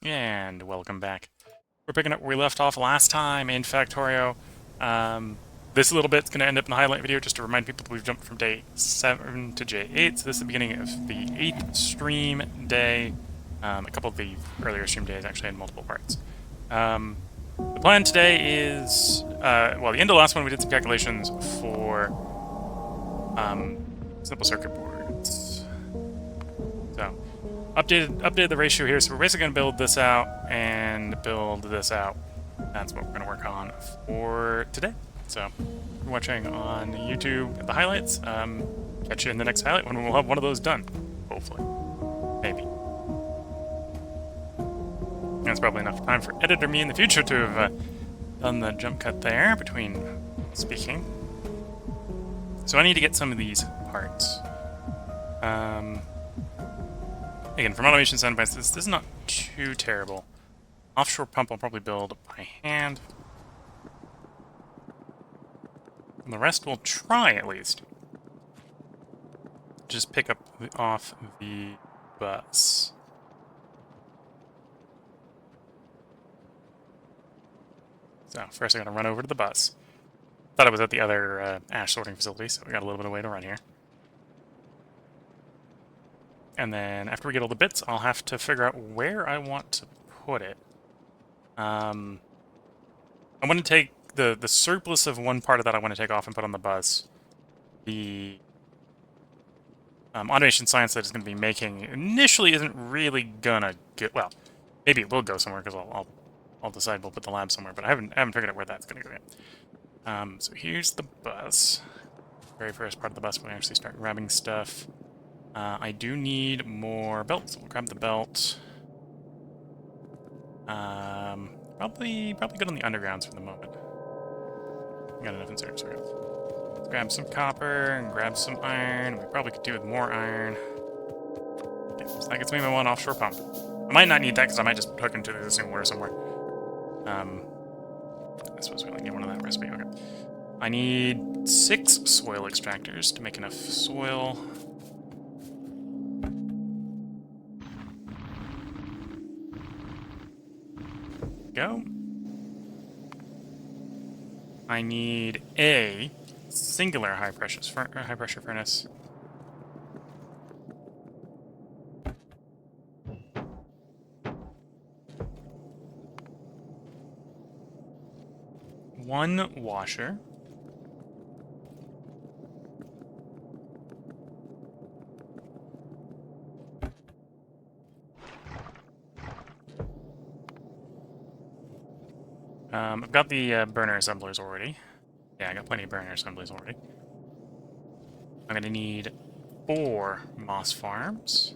And welcome back. We're picking up where we left off last time in Factorio. This little bit's going to end up in the highlight video just to remind people that we've jumped from day 7 to day 8. So this is the beginning of the 8th stream day. A couple of the earlier stream days actually had multiple parts. The plan today is, well, the end of the last one we did some calculations for simple circuit boards. So updated the ratio here, so we're basically going to build this out and build this out. That's what we're going to work on for today. So, if you're watching on YouTube the highlights, catch you in the next highlight when we'll have one of those done. Hopefully. Maybe. That's probably enough time for editor me in the future to have done the jump cut there between speaking. So I need to get some of these parts. Again, from automation standpoint, this is not too terrible. Offshore pump I'll probably build by hand. And the rest we'll try, at least. Just pick up off the bus. So, first I gotta run over to the bus. Thought it was at the other ash sorting facility, so we got a little bit of way to run here. And then after we get all the bits, I'll have to figure out where I want to put it. I want to take the surplus of one part of that I want to take off and put on the bus. The automation science that is going to be making initially isn't really gonna get, well, maybe it will go somewhere because I'll decide we'll put the lab somewhere, but I haven't figured out where that's going to go yet. So here's the bus. Very first part of the bus when we actually start grabbing stuff. I do need more belts. So we'll grab the belt. Probably good on the undergrounds for the moment. We got enough inserts. Let's grab some copper and grab some iron. We probably could do with more iron. Okay, so that gets me my one offshore pump. I might not need that because I might just hook into the existing water somewhere. I suppose we only need one of that recipe. Okay. I need 6 soil extractors to make enough soil. Go. I need a singular high pressure furnace. One washer. I've got the burner assemblers already. Yeah, I got plenty of burner assemblies already. I'm gonna need 4 moss farms.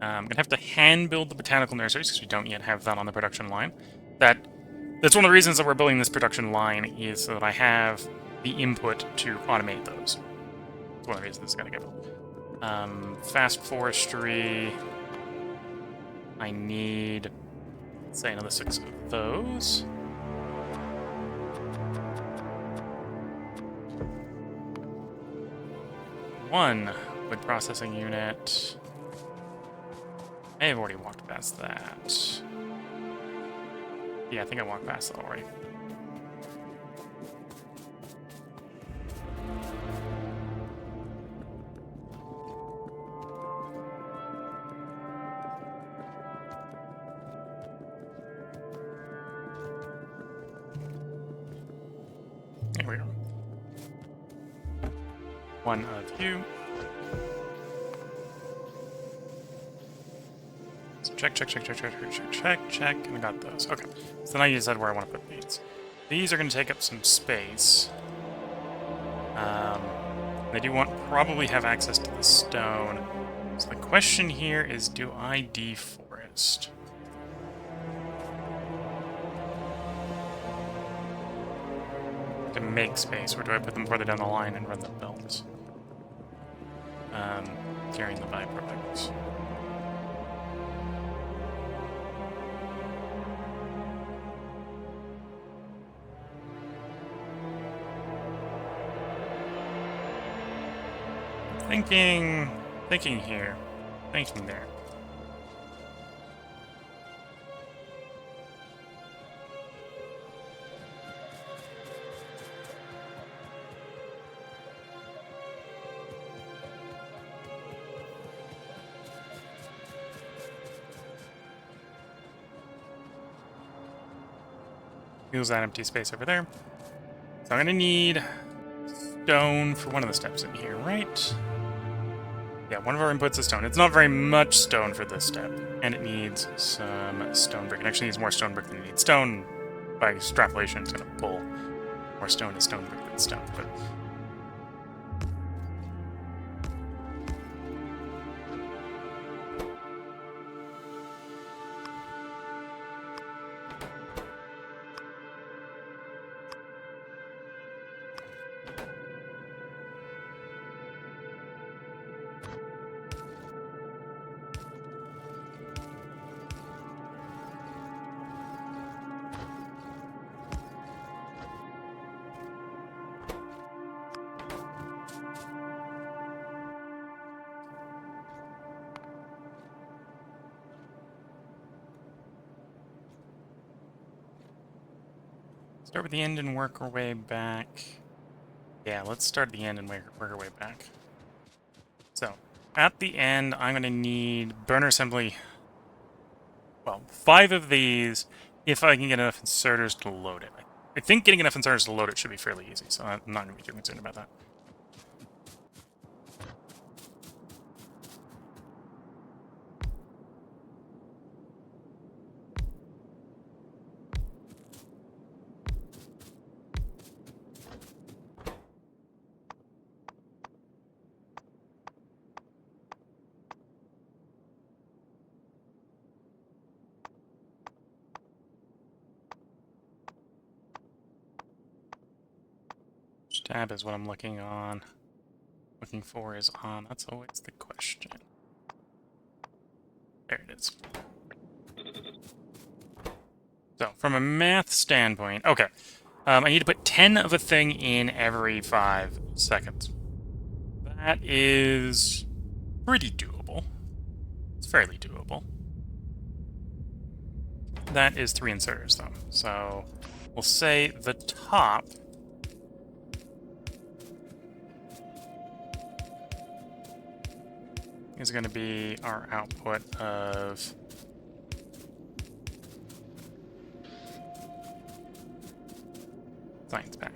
I'm gonna have to hand build the botanical nurseries because we don't yet have that on the production line. That's one of the reasons that we're building this production line is so that I have the input to automate those. That's one of the reasons this is gonna get built. Fast forestry. I need, let's say, another 6 of those. One wood processing unit. I have already walked past that. Yeah, I think I walked past that already. There we go. One of you. So check, and I got those. Okay, so now you decide where I want to put these. These are going to take up some space. They do probably have access to the stone. So the question here is, do I deforest? To make space, or do I put them further down the line and run the belts? Carrying the byproducts. Thinking here. Thinking there. Use that empty space over there. So I'm gonna need stone for one of the steps in here, right? Yeah, one of our inputs is stone. It's not very much stone for this step, and it needs some stone brick. It actually needs more stone brick than it needs. Stone, by extrapolation, is gonna pull more stone to stone brick than stone, but... Start with the end and work our way back. Yeah, let's start at the end and work our way back. So, at the end, I'm going to need burner assembly. Well, 5 of these, if I can get enough inserters to load it. I think getting enough inserters to load it should be fairly easy, so I'm not going to be too concerned about that. Tab is what I'm looking for is on. That's always the question. There it is. So, from a math standpoint, okay. I need to put 10 of a thing in every 5 seconds. That is pretty doable. It's fairly doable. That is 3 inserters, though. So, we'll say the top... is going to be our output of science pack.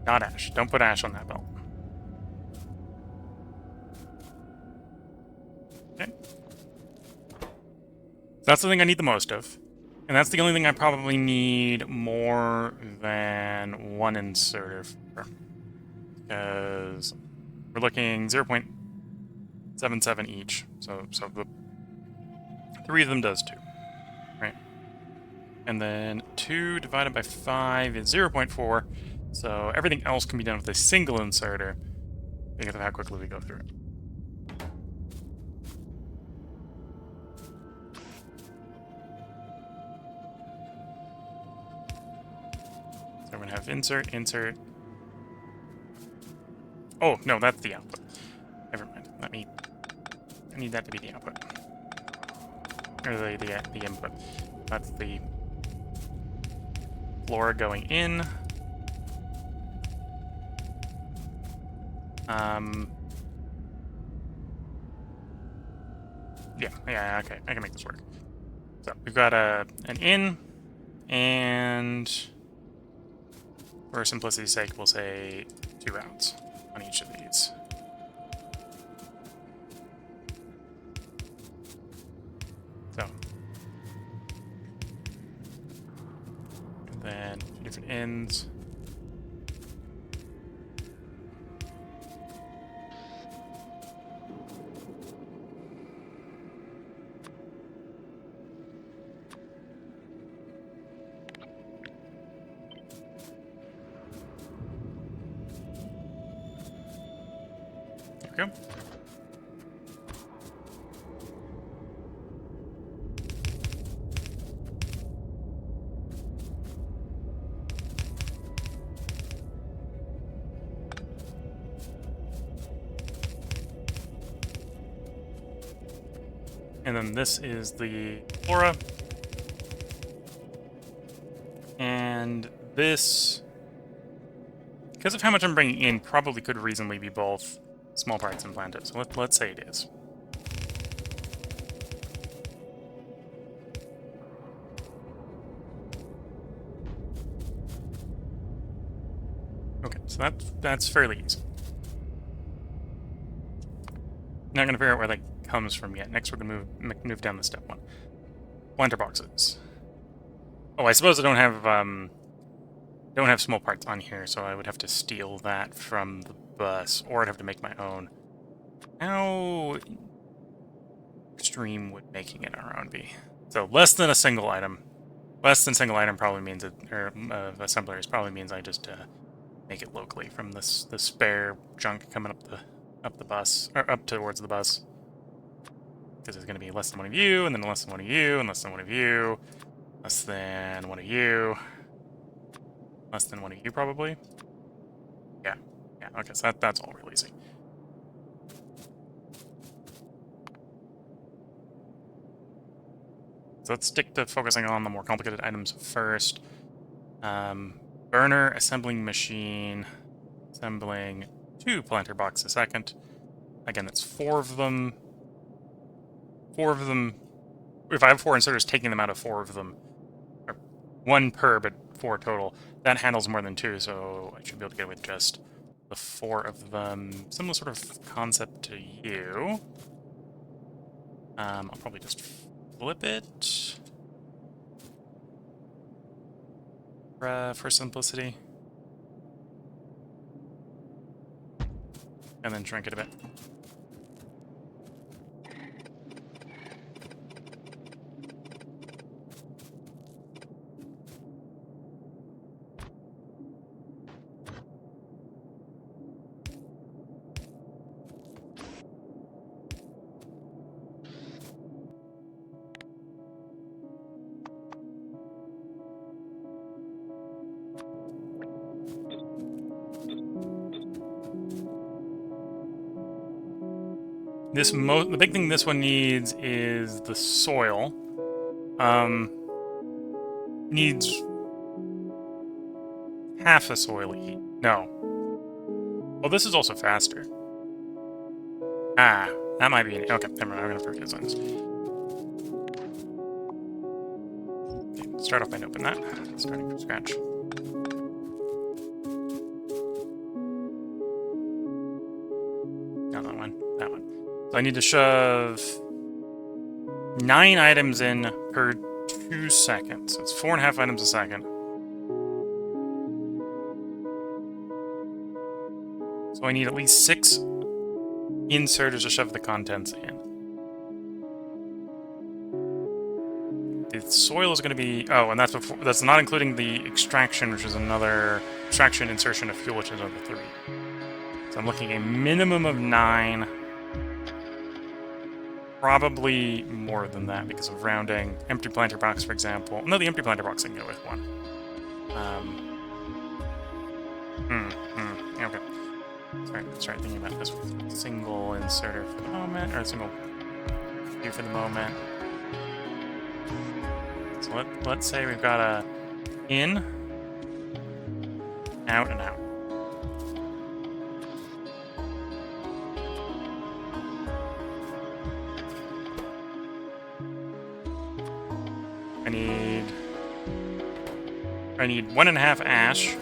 Not ash. Don't put ash on that belt. Okay. That's the thing I need the most of. And that's the only thing I probably need more than 1 inserter for. Because we're looking 0.77 each. So the 3 of them does 2. Right? And then 2 divided by 5 is 0.4. So everything else can be done with a single inserter because of how quickly we go through it. So we're going to have insert, insert. Oh, no, that's the output. Never mind. I need that to be the output. Or the input. That's the flora going in. Yeah, okay, I can make this work. So we've got an in, and for simplicity's sake, we'll say 2 outs on each of these. So, and then 2 different ins. Okay. And then this is the flora. And this, because of how much I'm bringing in, probably could reasonably be both small parts and planted. So let's say it is. Okay, so that's fairly easy. Not gonna figure out where that comes from yet. Next, we're gonna move down to step 1. Planter boxes. Oh, I suppose I don't have small parts on here, so I would have to steal that from the bus, or I'd have to make my own. How extreme would making it our own be? So less than a single item. Less than single item probably means it, or assemblers probably means I just make it locally from the spare junk coming up the bus, or up towards the bus. Because there's going to be less than one of you, and then less than one of you, and less than one of you, less than one of you, less than one of you probably. Yeah, okay, so that's all real easy. So let's stick to focusing on the more complicated items first. Burner, assembling machine, assembling 2 planter boxes a second. Again, it's 4 of them. 4 of them. If I have 4 inserters, taking them out of 4 of them, or 1 per, but 4 total, that handles more than 2, so I should be able to get away with just the 4 of them. Similar sort of concept to you. I'll probably just flip it for simplicity. And then shrink it a bit. The big thing this one needs is the soil. Needs half a soil heat. No. Well, this is also faster. Ah, that might be an... Okay, never mind, I'm gonna forget this. Okay, start off by opening that. Starting from scratch. No, that one. That one. So I need to shove 9 items in per 2 seconds. So it's 4.5 items a second. So I need at least 6 inserters to shove the contents in. The soil is going to be... Oh, and that's not including the extraction, which is another... Extraction, insertion of fuel, which is another 3. So I'm looking at a minimum of 9... Probably more than that because of rounding. Empty planter box, for example. No, the empty planter box I can go with 1. Okay. Start thinking about this with single inserter for the moment, or a single view for the moment. So let's say we've got a in, out, and out. I need 1.5 ash.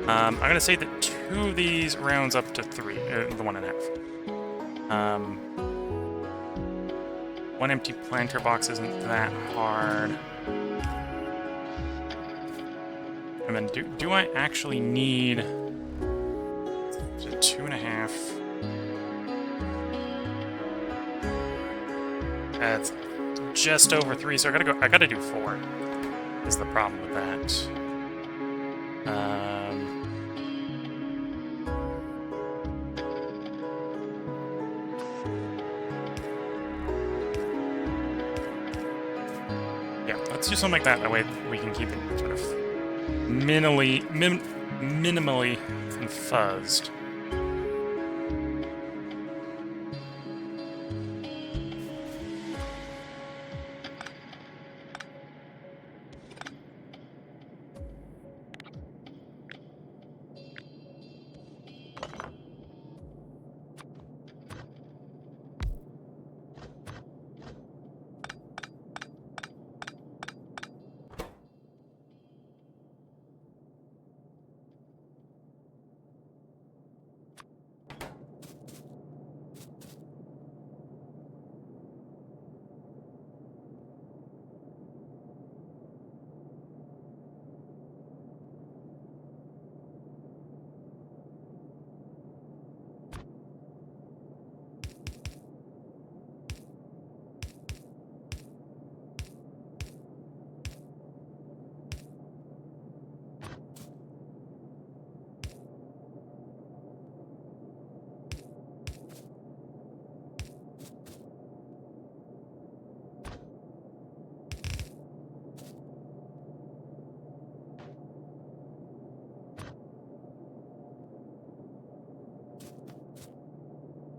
I'm gonna say that 2 of these rounds up to 3, the 1.5. 1 empty planter box isn't that hard. And then do I actually need 2.5? That's just over 3, so I gotta do 4. Is the problem with that. Yeah, let's do something like that. That way we can keep it sort of minimally confuzzed.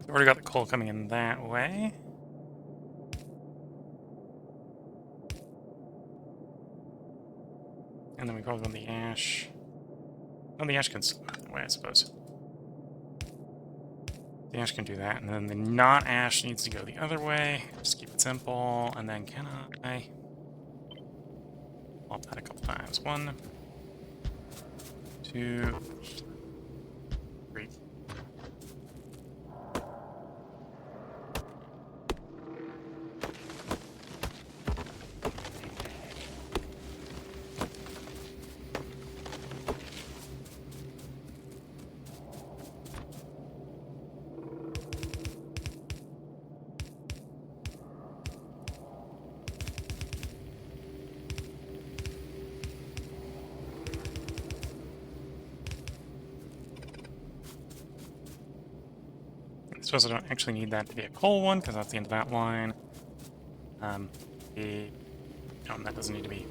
So already got the coal coming in that way. And then we probably want the ash. Oh, the ash can still go that way, I suppose. The ash can do that, and then the not ash needs to go the other way. Just keep it simple, and then can I pop that a couple times? 1, 2, 3. I suppose I don't actually need that to be a coal one, because that's the end of that line. No, that doesn't need to be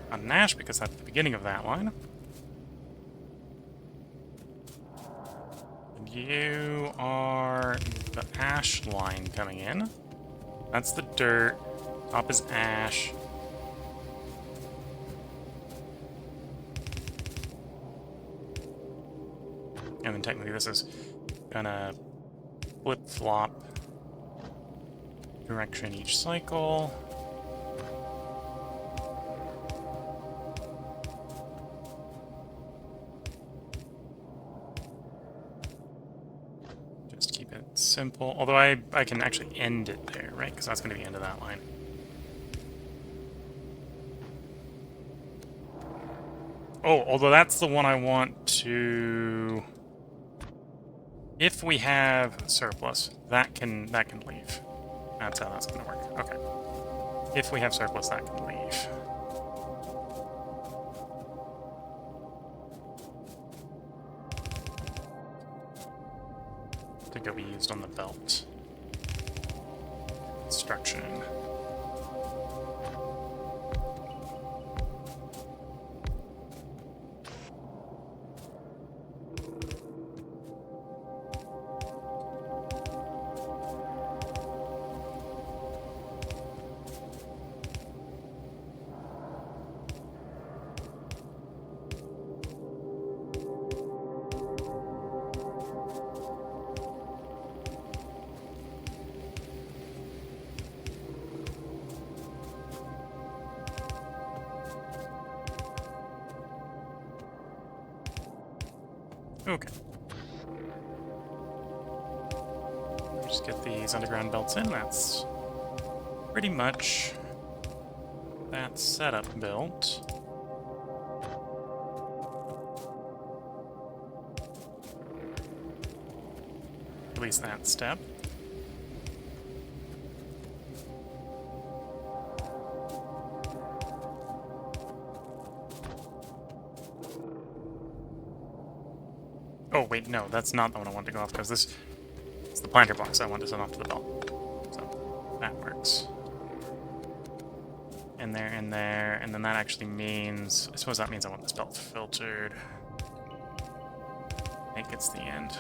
on an ash, because that's the beginning of that line. And you are the ash line coming in. That's the dirt. Top is ash. And then technically this is gonna flip-flop direction each cycle. Just keep it simple. Although I can actually end it there, right? Because that's going to be the end of that line. Oh, although that's the one I want to... If we have surplus, that can leave. That's how that's going to work. Okay. If we have surplus, that can leave. To go be used on the belt. Construction. Okay. Just get these underground belts in. That's pretty much that setup built. At least that step. Oh, wait, no, that's not the one I want to go off, because this is the planter box I want to send off to the belt. So, that works. In there, and then that actually means... I suppose that means I want this belt filtered. I think it's the end.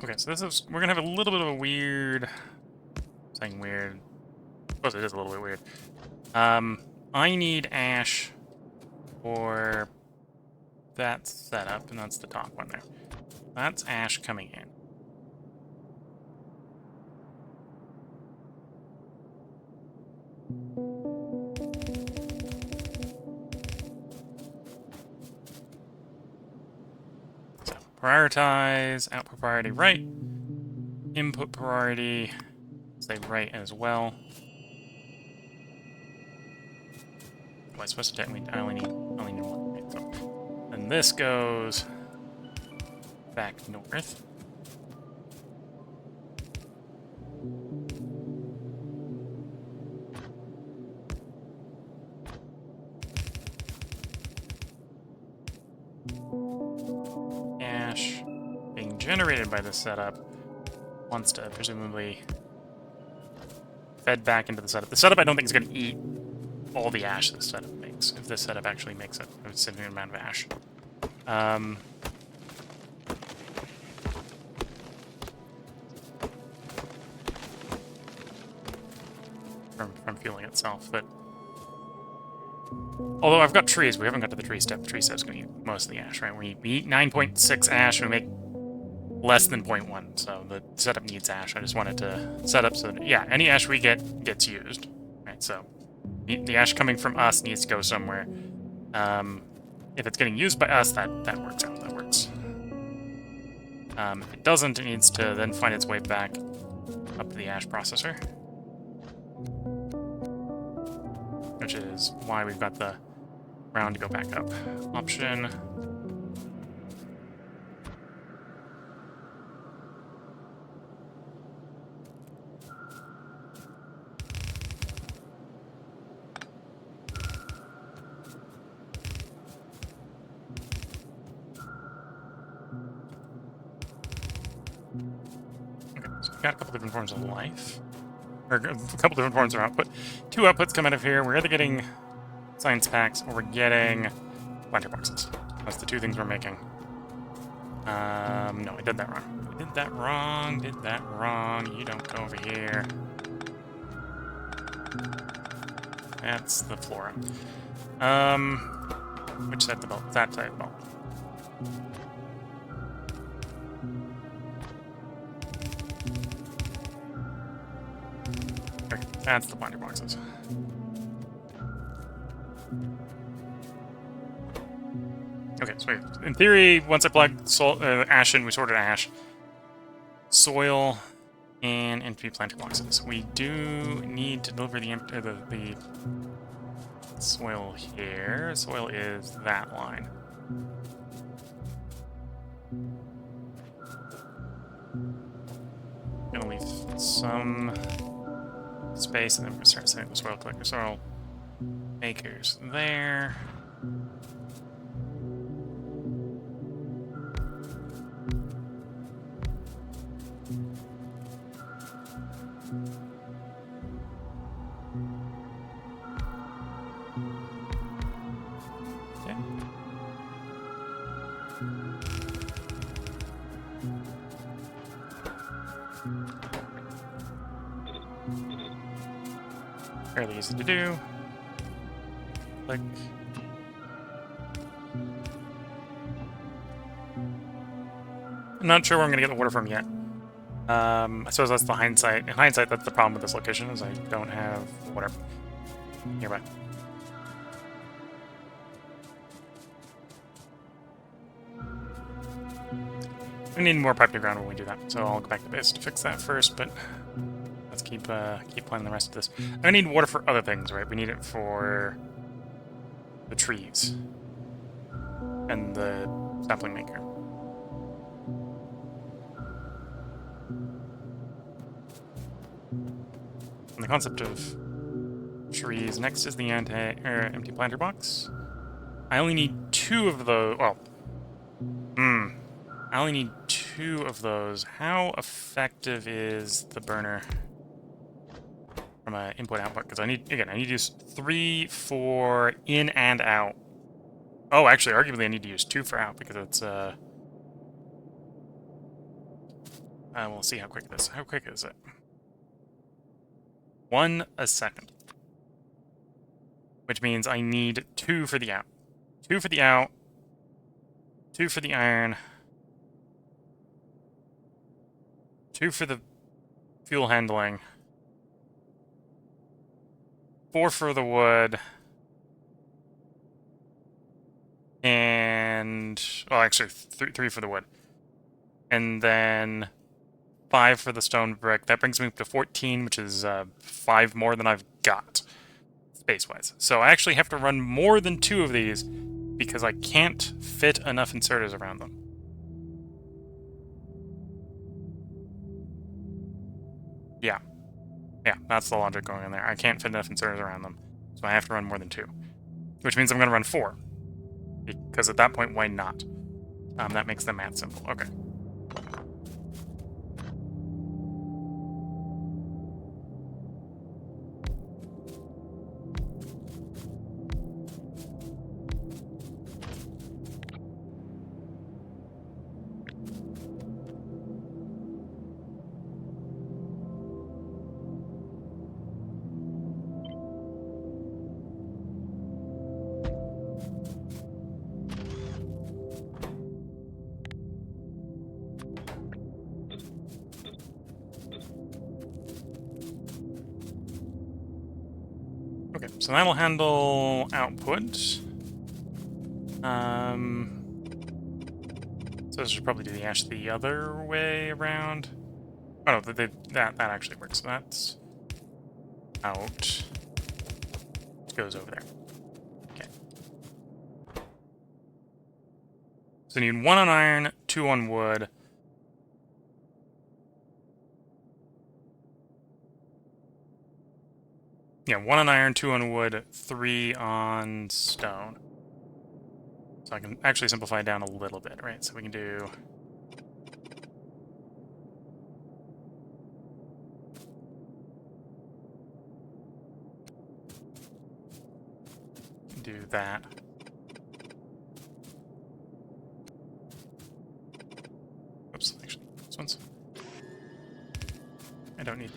Okay, so this is... We're gonna have a little bit of a weird... Saying weird... I suppose it is a little bit weird. I need ash for that setup, and that's the top one there. That's ash coming in. So, prioritize, output priority right, input priority, say right as well. Am I supposed to technically... I only need one. Right? So, and this goes back north. Ash being generated by this setup wants to presumably fed back into the setup. The setup I don't think is going to eat all the ash this setup makes, if this setup actually makes a significant amount of ash. From fueling itself, but although I've got trees, we haven't got to the tree step. The tree step's going to eat most of the ash, right? We eat 9.6 ash, we make less than 0.1, so the setup needs ash. I just wanted to set up so that, yeah, any ash we get gets used, right? So the ash coming from us needs to go somewhere. If it's getting used by us, that works out. That works. If it doesn't, it needs to then find its way back up to the ash processor, which is why we've got the round to go back up. Option. Okay, so we've got a couple different forms of life. Or a couple different forms of output. Two outputs come out of here. We're either getting science packs or we're getting planter boxes. That's the two things we're making. No, I did that wrong. I did that wrong. Did that wrong. You don't go over here. That's the flora. Which side of the belt? That side of the belt. Okay, that's the planter boxes. Okay, so in theory, once I plug ash in, we sorted ash, soil, and empty planter boxes. We do need to deliver the soil here. Soil is that line. Gonna leave some space, and then we're gonna start setting the soil collector, soil makers there. Fairly easy to do. Click. I'm not sure where I'm going to get the water from yet. I suppose that's the hindsight. In hindsight, that's the problem with this location, is I don't have water nearby. We need more pipe to ground when we do that, so I'll go back to base to fix that first, but let's keep planning the rest of this. I need water for other things, right? We need it for the trees and the sapling maker. And the concept of trees, next is the empty planter box. I only need 2 of those. Well, I only need 2 of those. How effective is the burner from an input-output? Because I need to use 3 for in and out. Oh, actually, arguably I need to use 2 for out, because it's, we'll see how quick this is. How quick is it? 1 a second. Which means I need 2 for the out. 2 for the out. 2 for the iron. 2 for the fuel handling. 4 for the wood. And... oh, actually, 3 for the wood. And then 5 for the stone brick. That brings me up to 14, which is 5 more than I've got, space-wise. So I actually have to run more than 2 of these, because I can't fit enough inserters around them. Yeah. Yeah, that's the logic going in there. I can't fit enough inserters around them, so I have to run more than 2. Which means I'm going to run 4. Because at that point, why not? That makes the math simple. Okay. Okay, so that'll handle output. So this should probably do the ash the other way around. Oh no, that actually works. So that's out. It goes over there. Okay. So you need 1 on iron, 2 on wood. Yeah, 1 on iron, 2 on wood, 3 on stone. So I can actually simplify it down a little bit, right? So we can do... do that. Oops, actually, this one's... I don't need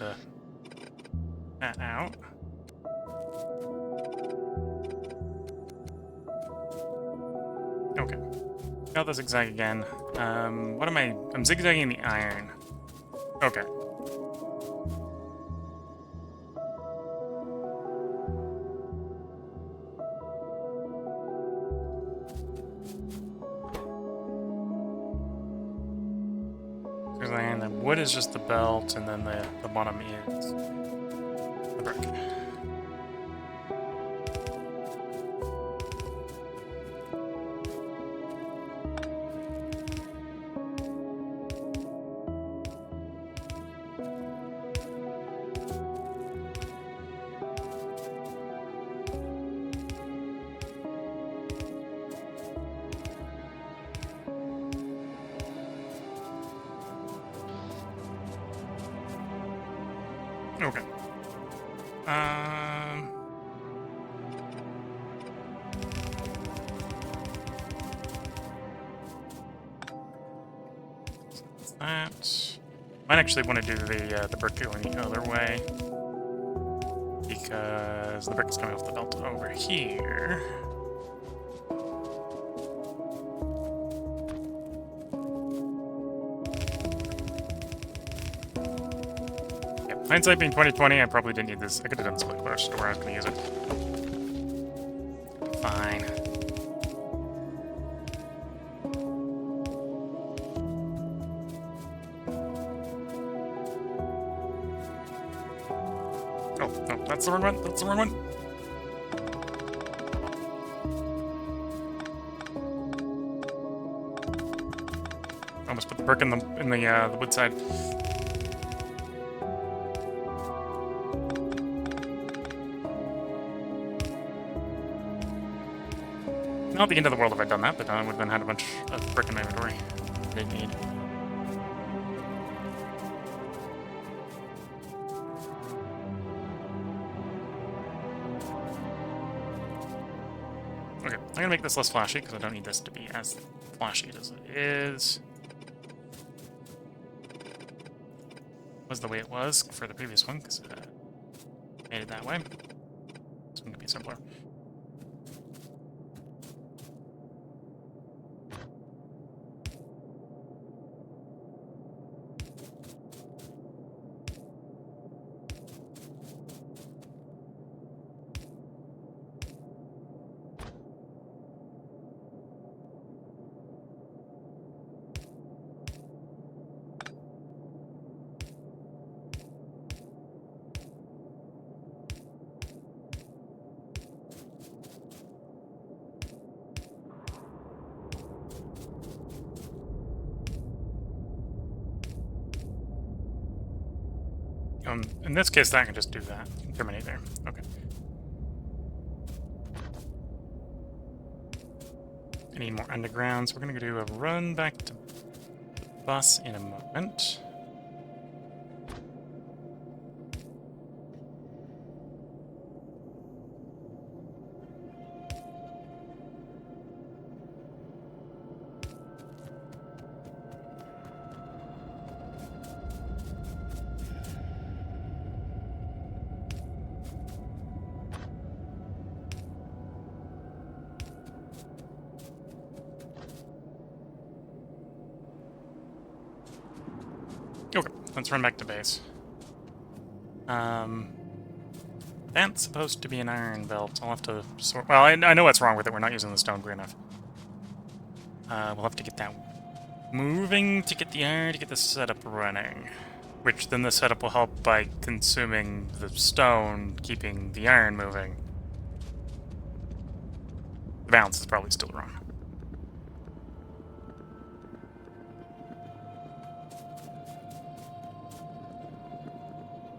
that out. Okay. Got the zigzag again. What am I... I'm zigzagging the iron. Okay. And the wood is just the belt, and then the bottom is the brick. Okay. That. Might actually want to do the brick going the other way, because the brick is coming off the belt over here. Yep. Hindsight being 2020, I probably didn't need this. I could have done split push to where I was going to use it. Fine. Oh, no, that's the wrong one. That's the wrong one. Almost put the brick in the wood side. Not the end of the world if I'd done that, but I would have then had a bunch of brick in my inventory I didn't need. Okay, I'm gonna make this less flashy because I don't need this to be as flashy as it is. Was the way it was for the previous one because I made it that way. This one could be simpler. In this case, that can just do that. Terminate there. Okay. I need more undergrounds. We're going to do a run back to bus in a moment. Okay, let's run back to base. That's supposed to be an iron belt. I'll have to sort... Well, I know what's wrong with it. We're not using the stone quick enough. We'll have to get that moving to get the iron to get the setup running. Which then the setup will help by consuming the stone, keeping the iron moving. The balance is probably still wrong.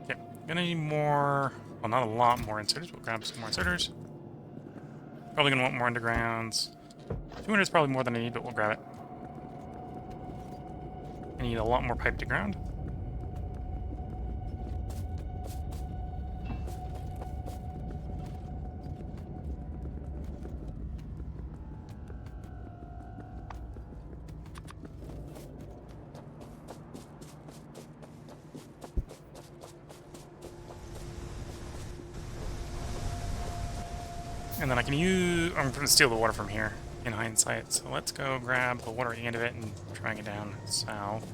Okay, gonna need more... Well, not a lot more inserters. We'll grab some more inserters. Probably gonna want more undergrounds. 200 is probably more than I need, but we'll grab it. I need a lot more pipe to ground. And then I can use... I'm going to steal the water from here, in hindsight. So let's go grab the water at the end of it and drag it down south.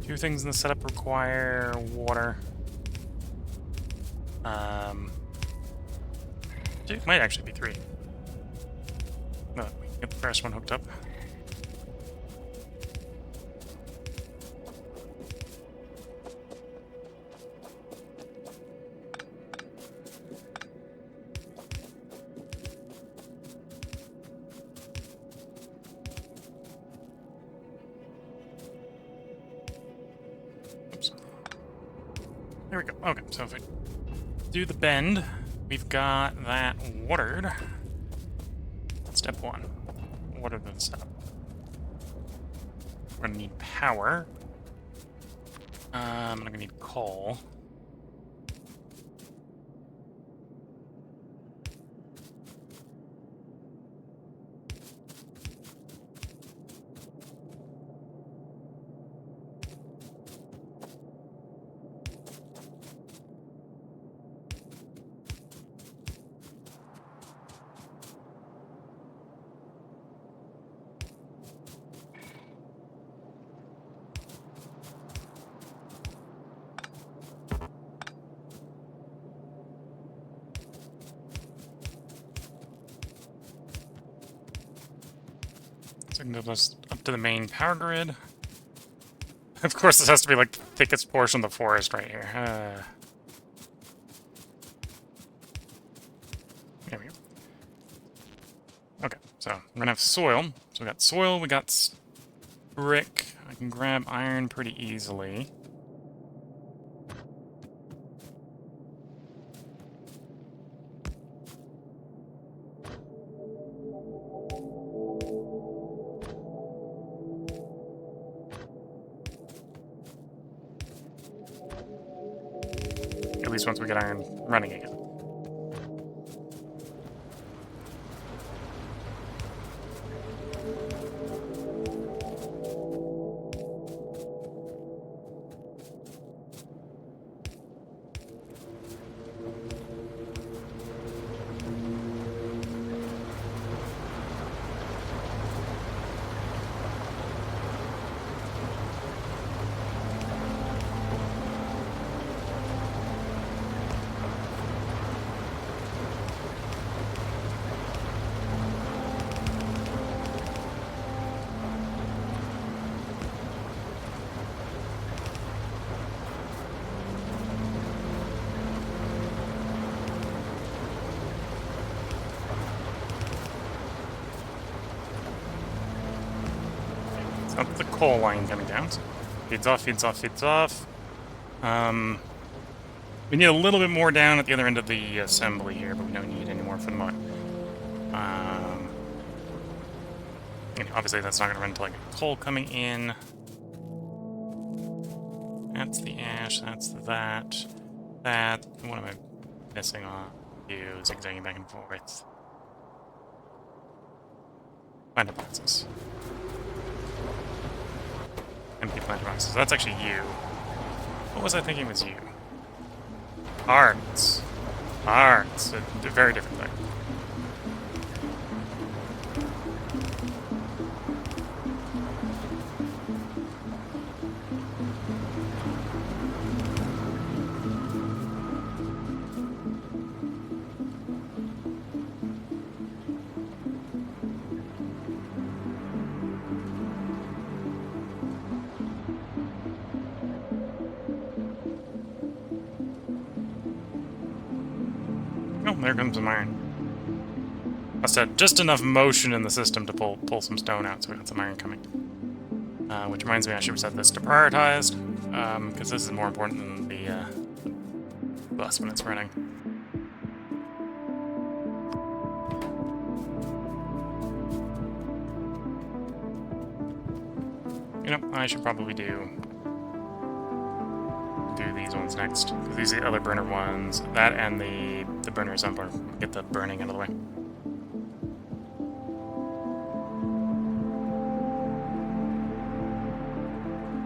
Two things in the setup require water. It might actually be three. No, we can get the first one hooked up. There we go. Okay, so if we do the bend, we've got that watered. Step one. Water the setup. We're gonna need power. I'm gonna need coal. So I can move this up to the main power grid. Of course, this has to be like the thickest portion of the forest right here. There we go. Okay, so we're gonna have soil. So we got soil, we got brick. I can grab iron pretty easily. At least once we get iron running again. coal line coming down. So feeds off, feeds off, feeds off. We need a little bit more down at the other end of the assembly here, but we don't need any more for the moment. Obviously, that's not going to run until I get coal coming in. That's the ash, that's that. That. What am I missing on? You zigzagging back and forth. Planter boxes. Empty planter boxes. That's actually you. What was I thinking was you? Arts. Arts. A very different thing. Oh, there comes some iron. I said just enough motion in the system to pull some stone out, so we got some iron coming. Which reminds me, I should set this to prioritized, because this is more important than the bus when it's running. You know, I should probably do these ones next, because these are the other burner ones. That and the burner assembler. Get the burning out of the way.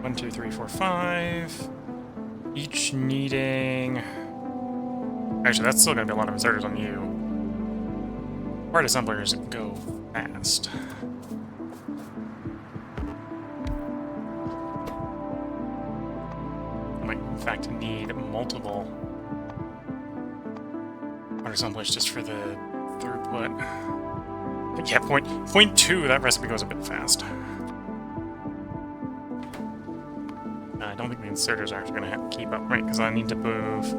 One, two, three, four, five. Each needing... Actually, that's still going to be a lot of inserters on you. Part assemblers go fast. In fact, need multiple part assemblers just for the throughput. But yeah, point two, that recipe goes a bit fast. I don't think the inserters are actually going to have to keep up, right? Because I need to move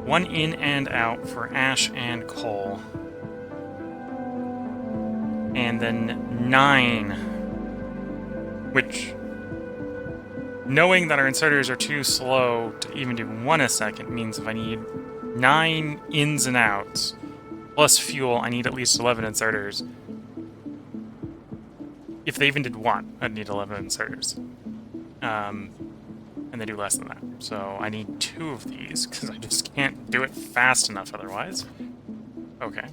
one in and out for ash and coal. And then 9, which... Knowing that our inserters are too slow to even do 1 a second means if I need 9 ins and outs, plus fuel, I need at least 11 inserters. If they even did 1, I'd need 11 inserters. And they do less than that. So I need 2 of these, because I just can't do it fast enough otherwise. Okay.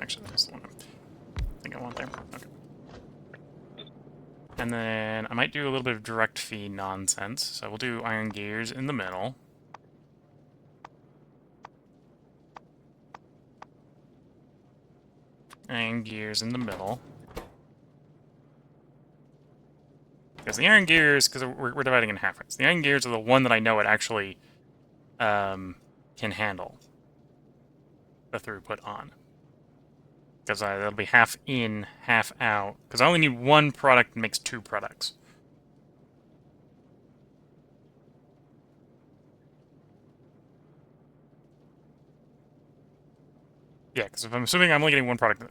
Actually, that's the one I think I want there. Okay. And then I might do a little bit of direct feed nonsense. So we'll do iron gears in the middle. Iron gears in the middle. Because the iron gears, because we're dividing in half, right? So the iron gears are the one that I know it actually can handle the throughput on. Because that'll be half in, half out. Because I only need 1 product that makes 2 products. Yeah, because if I'm assuming I'm only getting 1 product,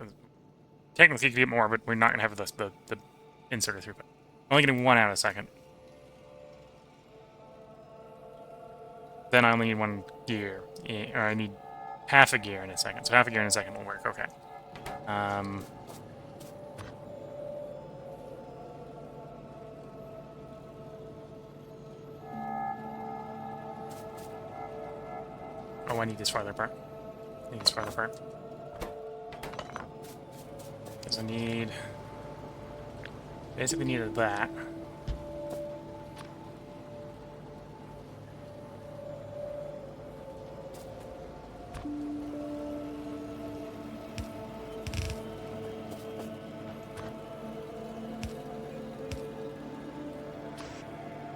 technically you could get more, but we're not going to have the inserter throughput. I'm only getting 1 out a second. Then I only need 1 gear. Or I need half a gear in a second. So half a gear in a second will work, okay. Oh, I need this farther apart. I need this farther apart. Because I need... Basically needed that.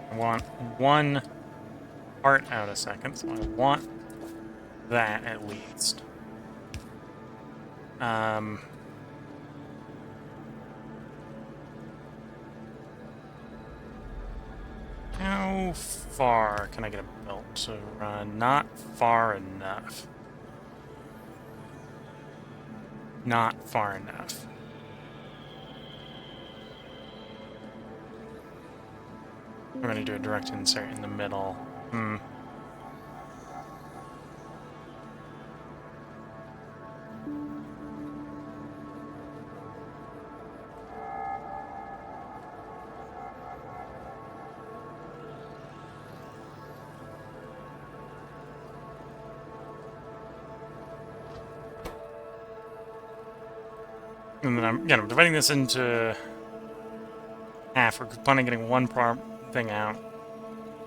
I want 1 part out a second, so I want that at least. how far can I get a belt to run? Not far enough. Not far enough. I'm going to do a direct insert in the middle. And then I'm dividing this into half. We're planning on getting one thing out.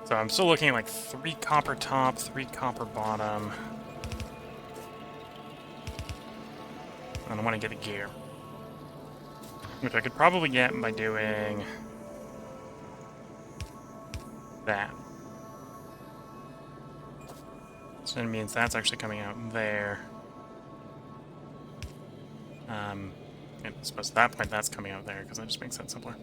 So I'm still looking at like 3 copper top, 3 copper bottom. And I want to get the gear. Which I could probably get by doing that. So it means that's actually coming out there. And I suppose at that point that's coming out there because that just makes that simpler.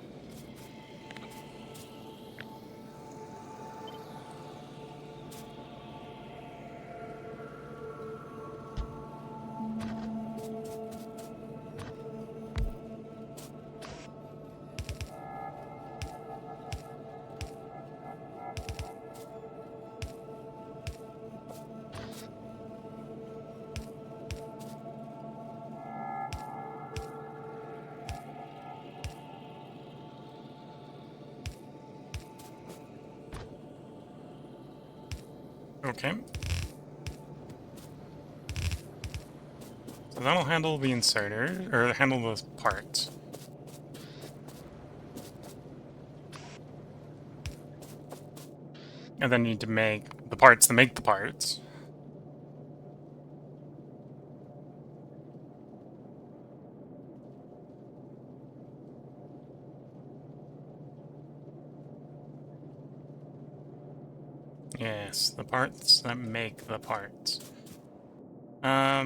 Okay. So that'll handle the inserter, or handle those parts. And then you need to make the parts to make the parts. Yes, the parts that make the parts. I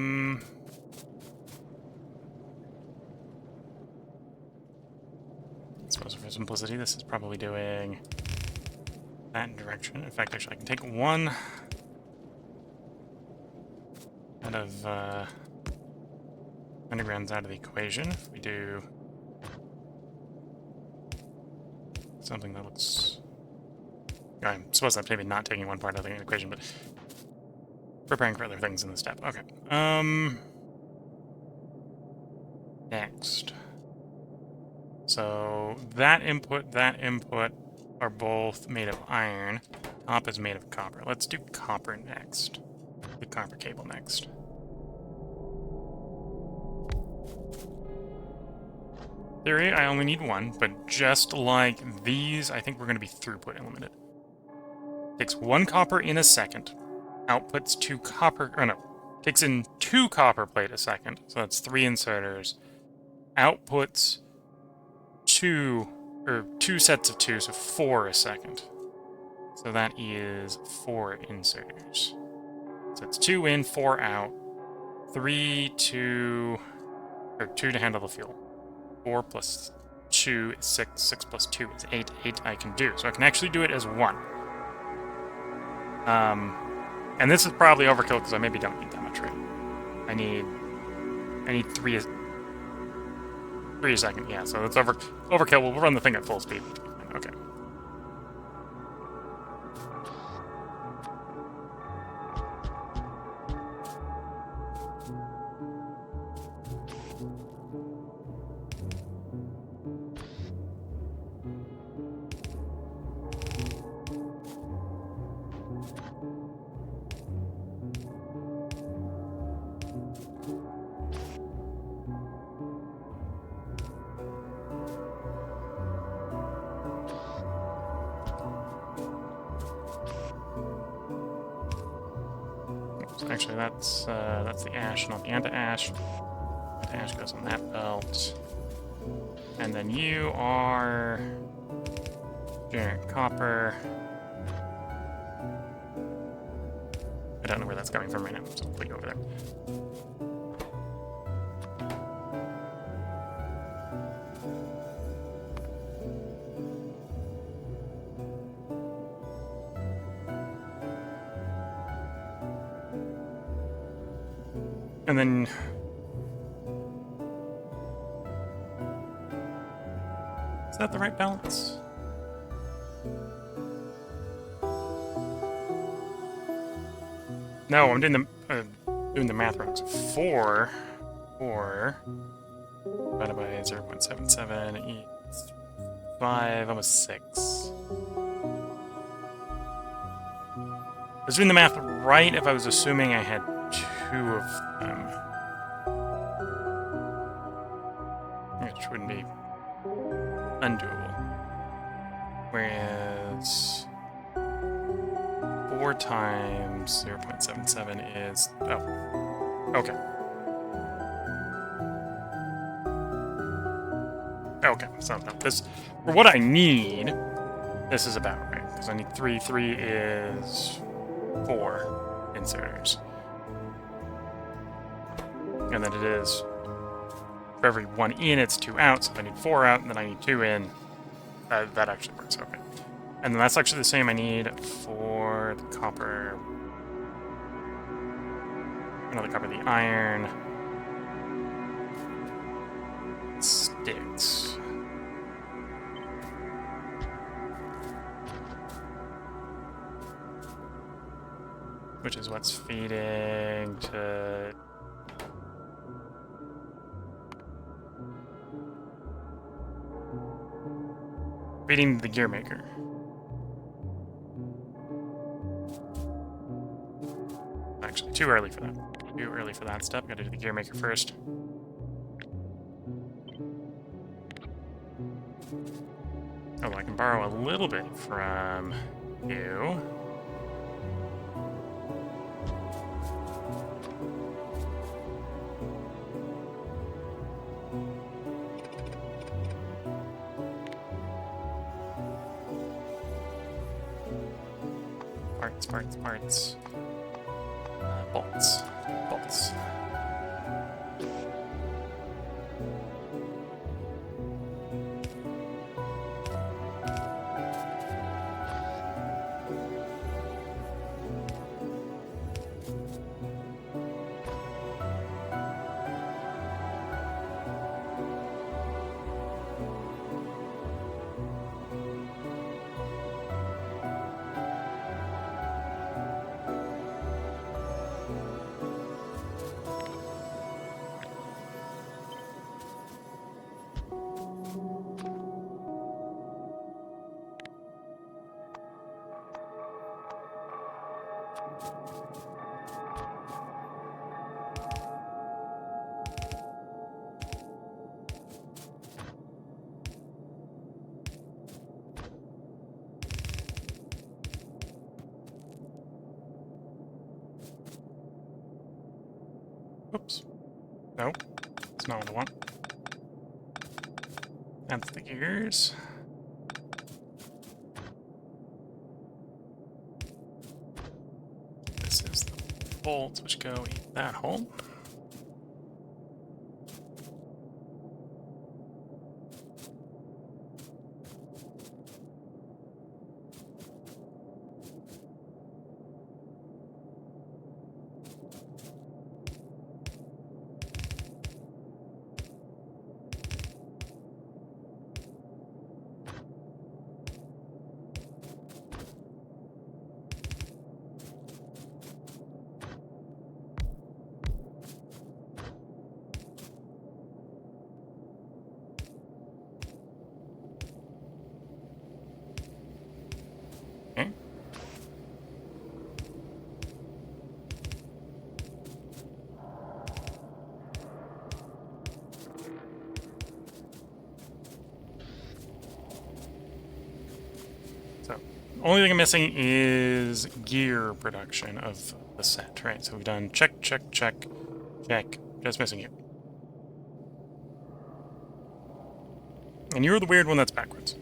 suppose for simplicity, this is probably doing that direction. In fact, actually, I can take one out of undergrounds out of the equation. If we do something that looks... I suppose that's maybe not taking one part out of the equation, but preparing for other things in the step. Okay. Next. So that input are both made of iron. Top is made of copper. Let's do copper next. The copper cable next. Theory, I only need one, but just like these, I think we're going to be throughput limited. Takes 1 copper in a second. Outputs 2 copper... Or no. Takes in 2 copper plate a second. So that's 3 inserters. Outputs 2 sets of 2, so 4 a second. So that is 4 inserters. So it's 2 in, 4 out. 3, 2... Or 2 to handle the fuel. 4 plus 2 is 6. 6 plus 2 is 8. 8 I can do. So I can actually do it as 1. And this is probably overkill because I maybe don't need that much rate. I need 3 a second. Yeah, so that's overkill. We'll run the thing at full speed. Okay. Actually, that's the ash, not the anti-ash. Anti-ash goes on that belt. And then you are generic copper. I don't know where that's coming from right now, so I'll put you over there. And then... Is that the right balance? No, I'm doing the math wrong. So 4 divided by 0.77 equals 5, almost 6. I was doing the math right if I was assuming I had 2 of them. Which wouldn't be undoable. Whereas 4 times 0.77 is... Oh. Okay. Okay, so this... For what I need, this is about right. Because I need 3. 3 is 4 inserters. And then it is... For every 1 in, it's 2 out. So if I need 4 out, and then I need 2 in, that actually works. Okay. And then that's actually the same I need for the copper. Another copper, the iron. Sticks. Which is what's feeding to... Feeding the gear maker. Actually, too early for that. Too early for that step. Gotta do the gear maker first. Oh, I can borrow a little bit from you. Parts. Bolts. Oops. No, that's not what I want. That's the gears. This is the bolts which go in that hole. Okay. So, only thing I'm missing is gear production of the set, right? So we've done check. Just missing you. And you're the weird one that's backwards.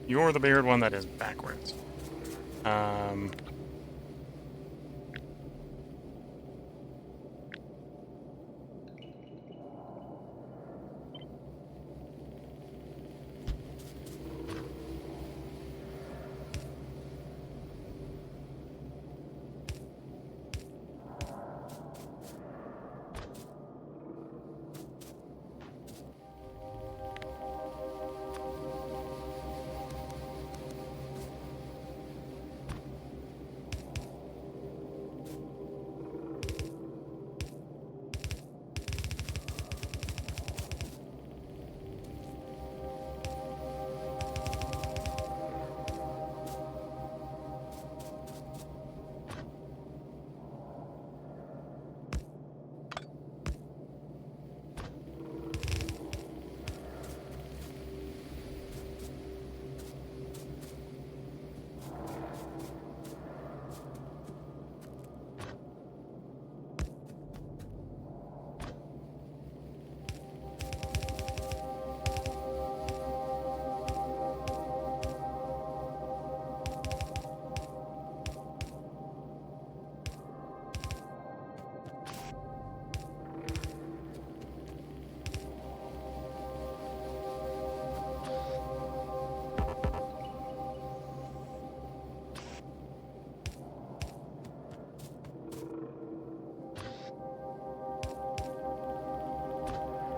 You're the weird one that is backwards.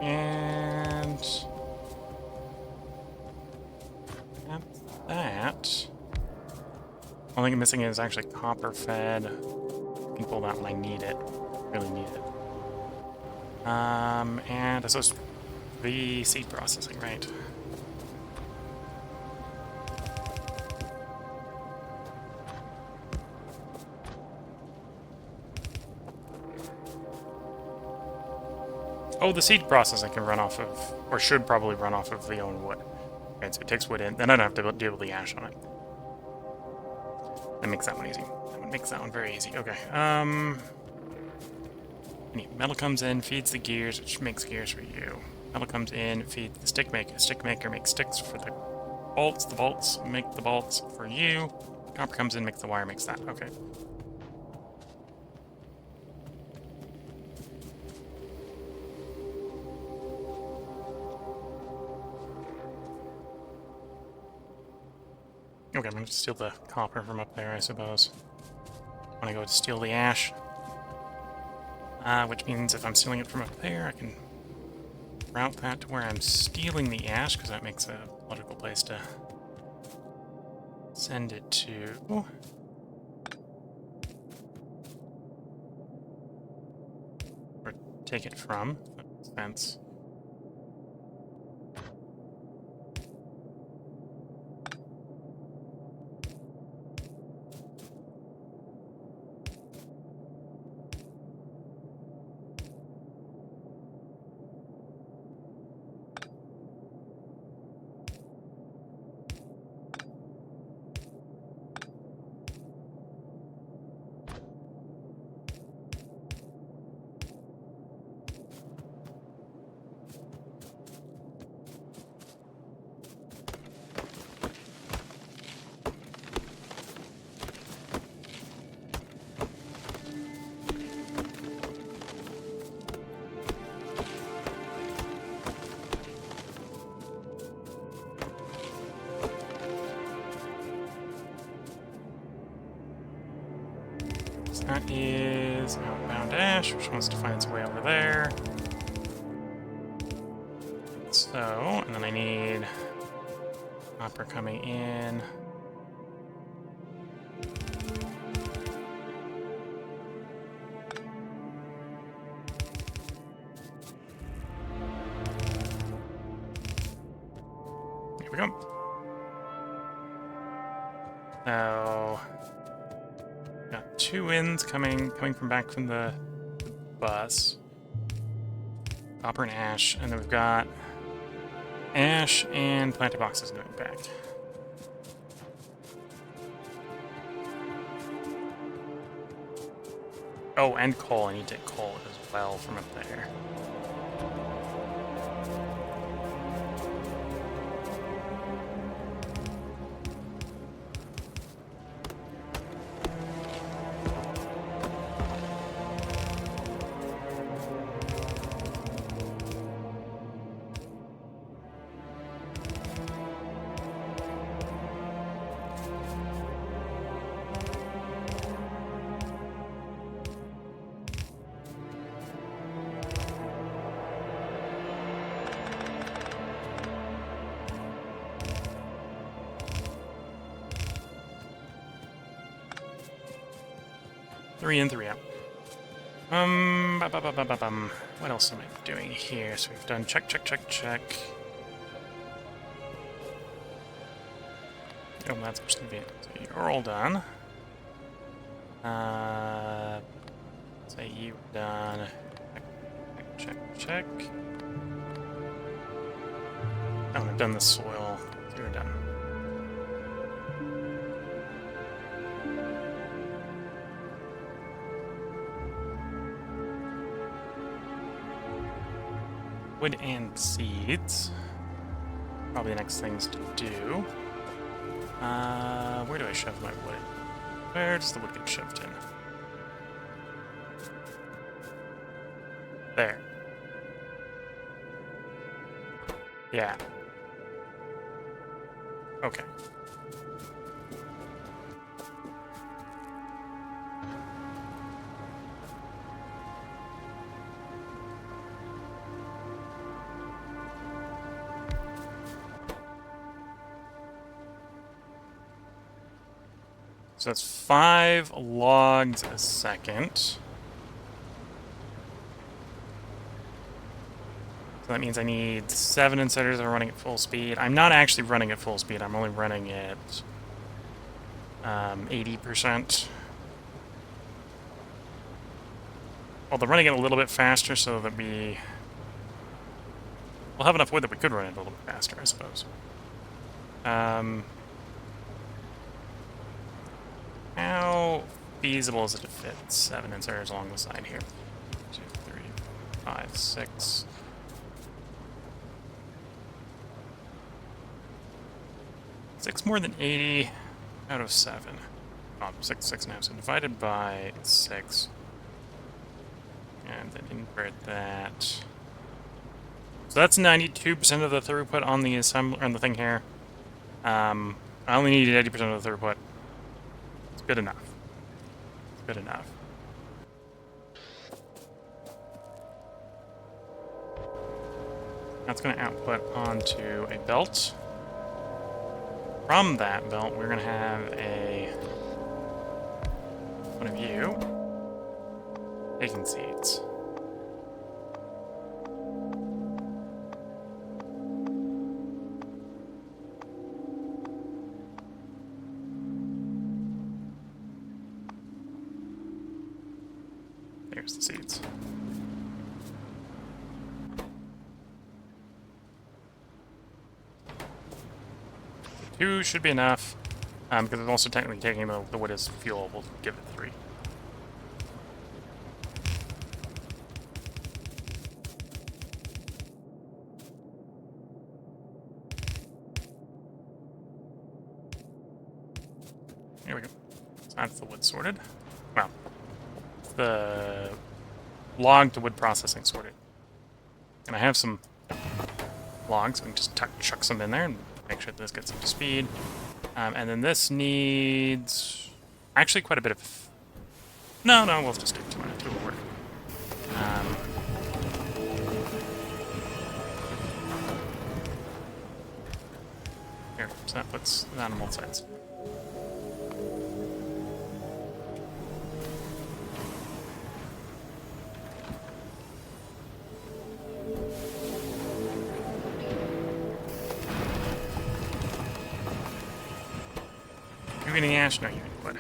And that's that. Only thing missing is actually copper fed. I can pull that when I need it. Really need it. And so it's the seed processing, right? Oh, the seed processing can run off of, or should probably run off of the own wood. Okay, so it takes wood in, then I don't have to deal with the ash on it. That makes that one easy. That makes that one very easy. Okay, metal comes in, feeds the gears, which makes gears for you. Metal comes in, feeds the stick maker. The stick maker makes sticks for the bolts make the bolts for you. Copper comes in, makes the wire, makes that. Okay. Okay, I'm going to steal the copper from up there, I suppose. When I go to steal the ash. Which means if I'm stealing it from up there, I can route that to where I'm stealing the ash, because that makes a logical place to send it to. Or take it from, if that makes sense. That is outbound ash, which wants to find its way over there. So, and then I need copper coming in. Here we go. Now, got two ends coming from back from the bus. Copper and ash, and then we've got ash and planter boxes going back. Oh, and coal. I need to take coal as well from up there. Three in, three out. What else am I doing here? So we've done check. Oh, that's supposed to be it. So you're all done. Say you've done. Check. Oh, I've done the soil. You're done. Wood and seeds. Probably the next things to do. Where do I shove my wood? Where does the wood get shoved in? There. Yeah. Okay. So that's 5 logs a second. So that means I need 7 inserters that are running at full speed. I'm not actually running at full speed. I'm only running at 80%. Well, they're running it a little bit faster so that we'll have enough wood that we could run it a little bit faster, I suppose. How feasible is it to fit 7 inserters along the side here? 2, 3, 5, 6. Six more than 80 out of 7. Oh, 6 now. So divided by 6. And then invert that. So that's 92% of the throughput on the assembler on the thing here. I only needed 80% of the throughput. It's good enough. It's good enough. That's going to output onto a belt. From that belt, we're going to have one of you taking seeds. There's the seeds. Two should be enough, because it's also technically taking the wood as fuel. We'll give it 3. Here we go. So that's the wood sorted. Well, the log to wood processing sorted. And I have some logs. We can just chuck some in there and make sure that this gets up to speed. And then this needs actually quite a bit of... No, we'll just do 2 on it. 2 will work. Here, so that puts that on both sides. You getting ash? No, you need wood.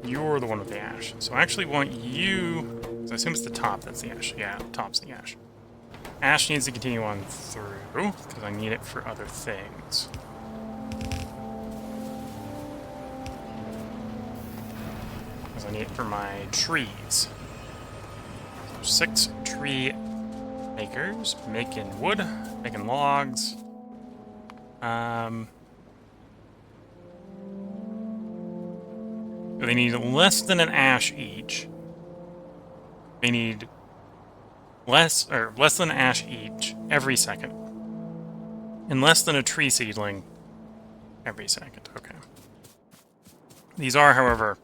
You're the one with the ash. So I actually want you... So I assume it's the top that's the ash. Yeah, the top's the ash. Ash needs to continue on through, because I need it for other things. Because I need it for my trees. So 6 tree makers, making wood, making logs. They need less than an ash each. They need less than an ash each every second. And less than a tree seedling every second. Okay. These are, however,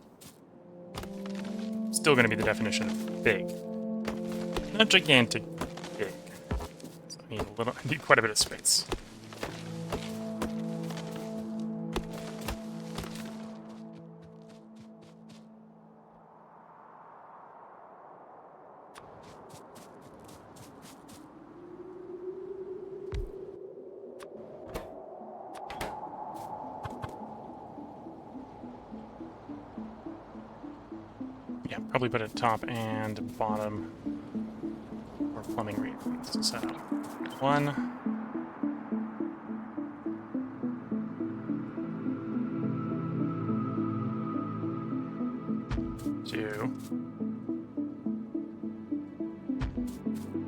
still going to be the definition of big. Not gigantic, big. So I need quite a bit of space. Yeah, probably put it top and bottom for plumbing reasons to set up. 1. 2.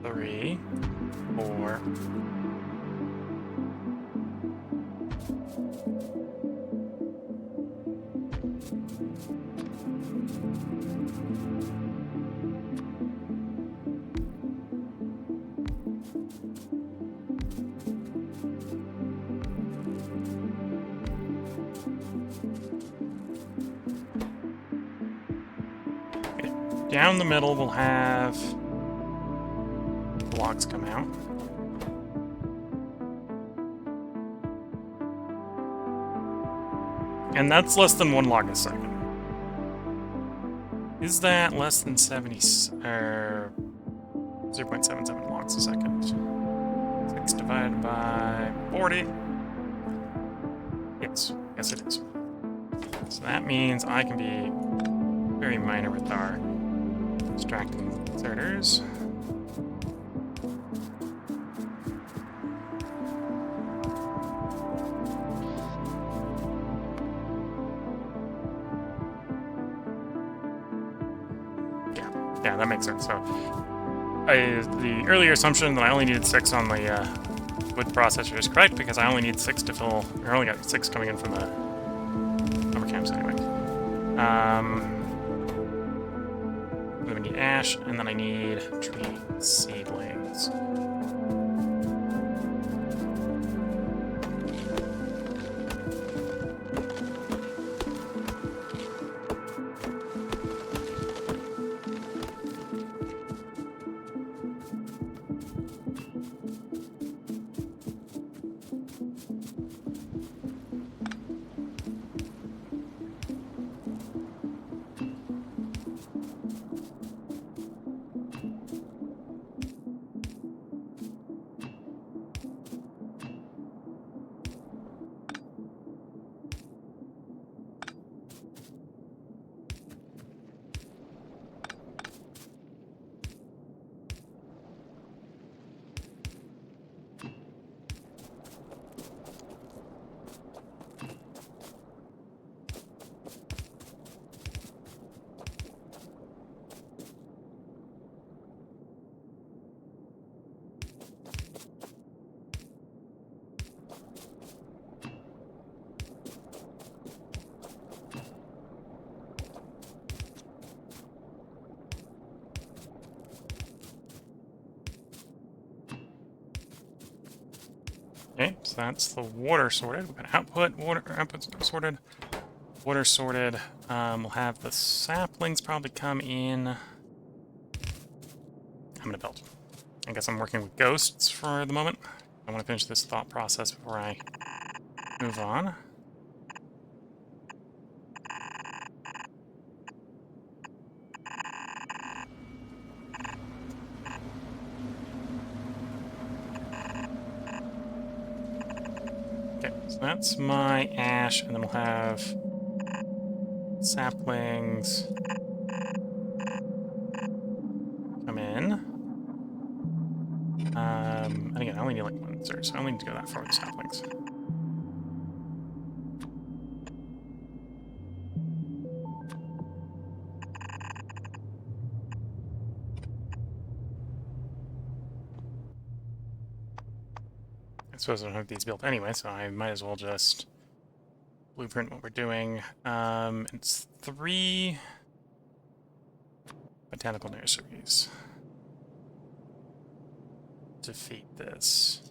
3. 4. 5. Down the middle, we'll have blocks come out. And that's less than 1 log a second. Is that less than 70, or 0.77 logs a second? 6 divided by 40. Yes it is. So that means I can be very minor with our extracting inserters. Yeah, that makes sense. So, the earlier assumption that I only needed 6 on the wood processor is correct, because I only need 6 to fill. I only got 6 coming in from the lumber camps anyway. Then we need ash, and then I need tree seedlings. Okay, so that's the water sorted. We've got output sorted, water sorted. We'll have the saplings probably come in. I'm gonna build. I guess I'm working with ghosts for the moment. I want to finish this thought process before I move on. Okay, so that's my ash, and then we'll have saplings come in. And again, I only need like 1 insert, so I only need to go that far with the saplings. I suppose I don't have these built anyway, so I might as well just blueprint what we're doing. It's 3 botanical nurseries to feed this.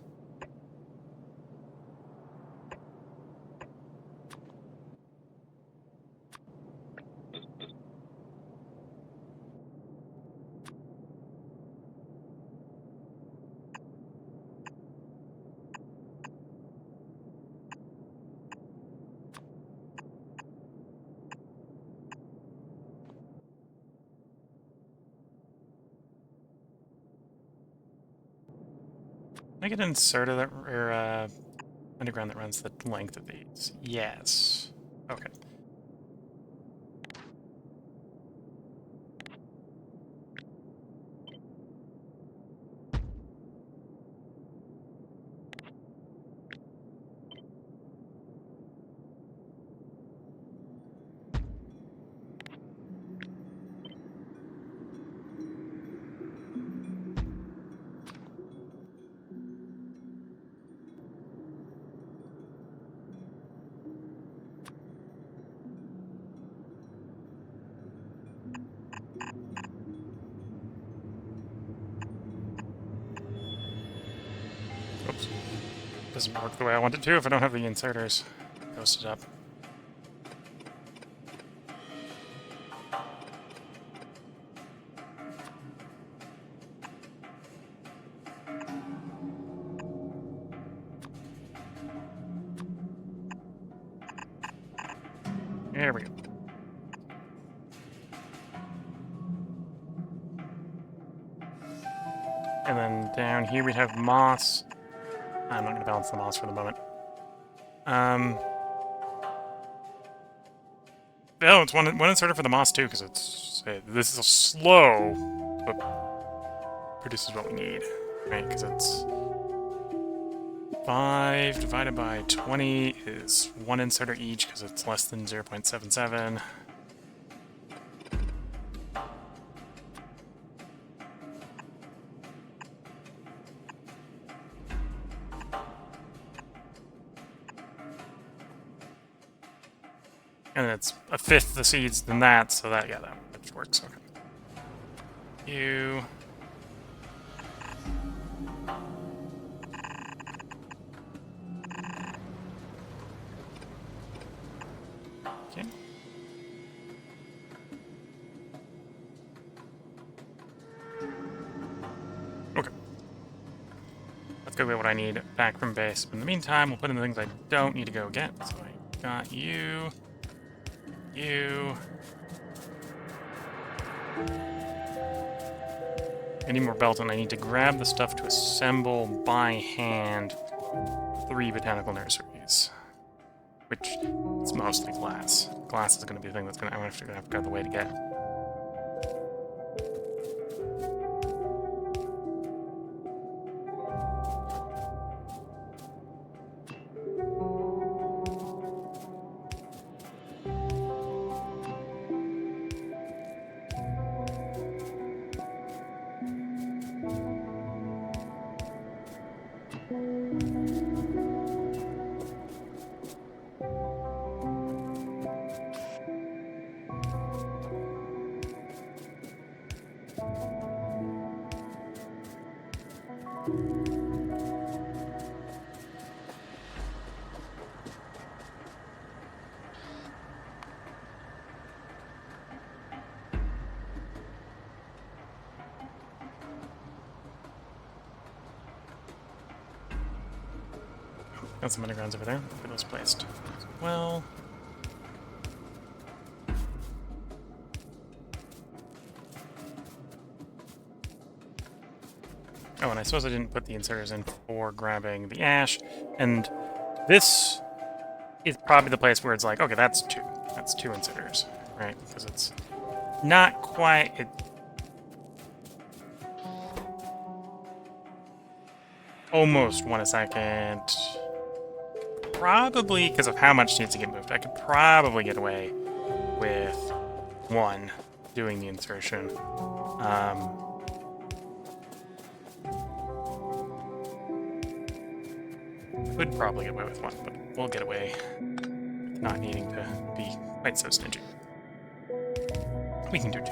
Can I get an inserter that, or underground that runs the length of these? Yes. Okay. Oops. Doesn't work the way I want it to if I don't have the inserters posted up. There we go. And then down here we'd have moss. I'm not going to balance the moss for the moment. Oh, it's one inserter for the moss too, because this is slow, but produces what we need, right? Because it's 5 divided by 20 is 1 inserter each, because it's less than 0.77. And it's a fifth the seeds than that, so that, yeah, that works. Okay. You. Okay. Okay. Let's go get what I need back from base. But in the meantime, we'll put in the things I don't need to go get. So I got you. You. I need more belt, and I need to grab the stuff to assemble by hand 3 botanical nurseries. Which is mostly glass. Glass is going to be the thing that's I'm going to have to figure out the way to get. Got some undergrounds over there. Get those placed as well. Oh, and I suppose I didn't put the inserters in for grabbing the ash. And this is probably the place where it's like, okay, that's 2. That's 2 inserters, right? Because it's not quite... almost 1 a second. Probably, because of how much needs to get moved, I could probably get away with 1 doing the insertion. Could probably get away with 1, but we'll get away with not needing to be quite so stingy. We can do 2.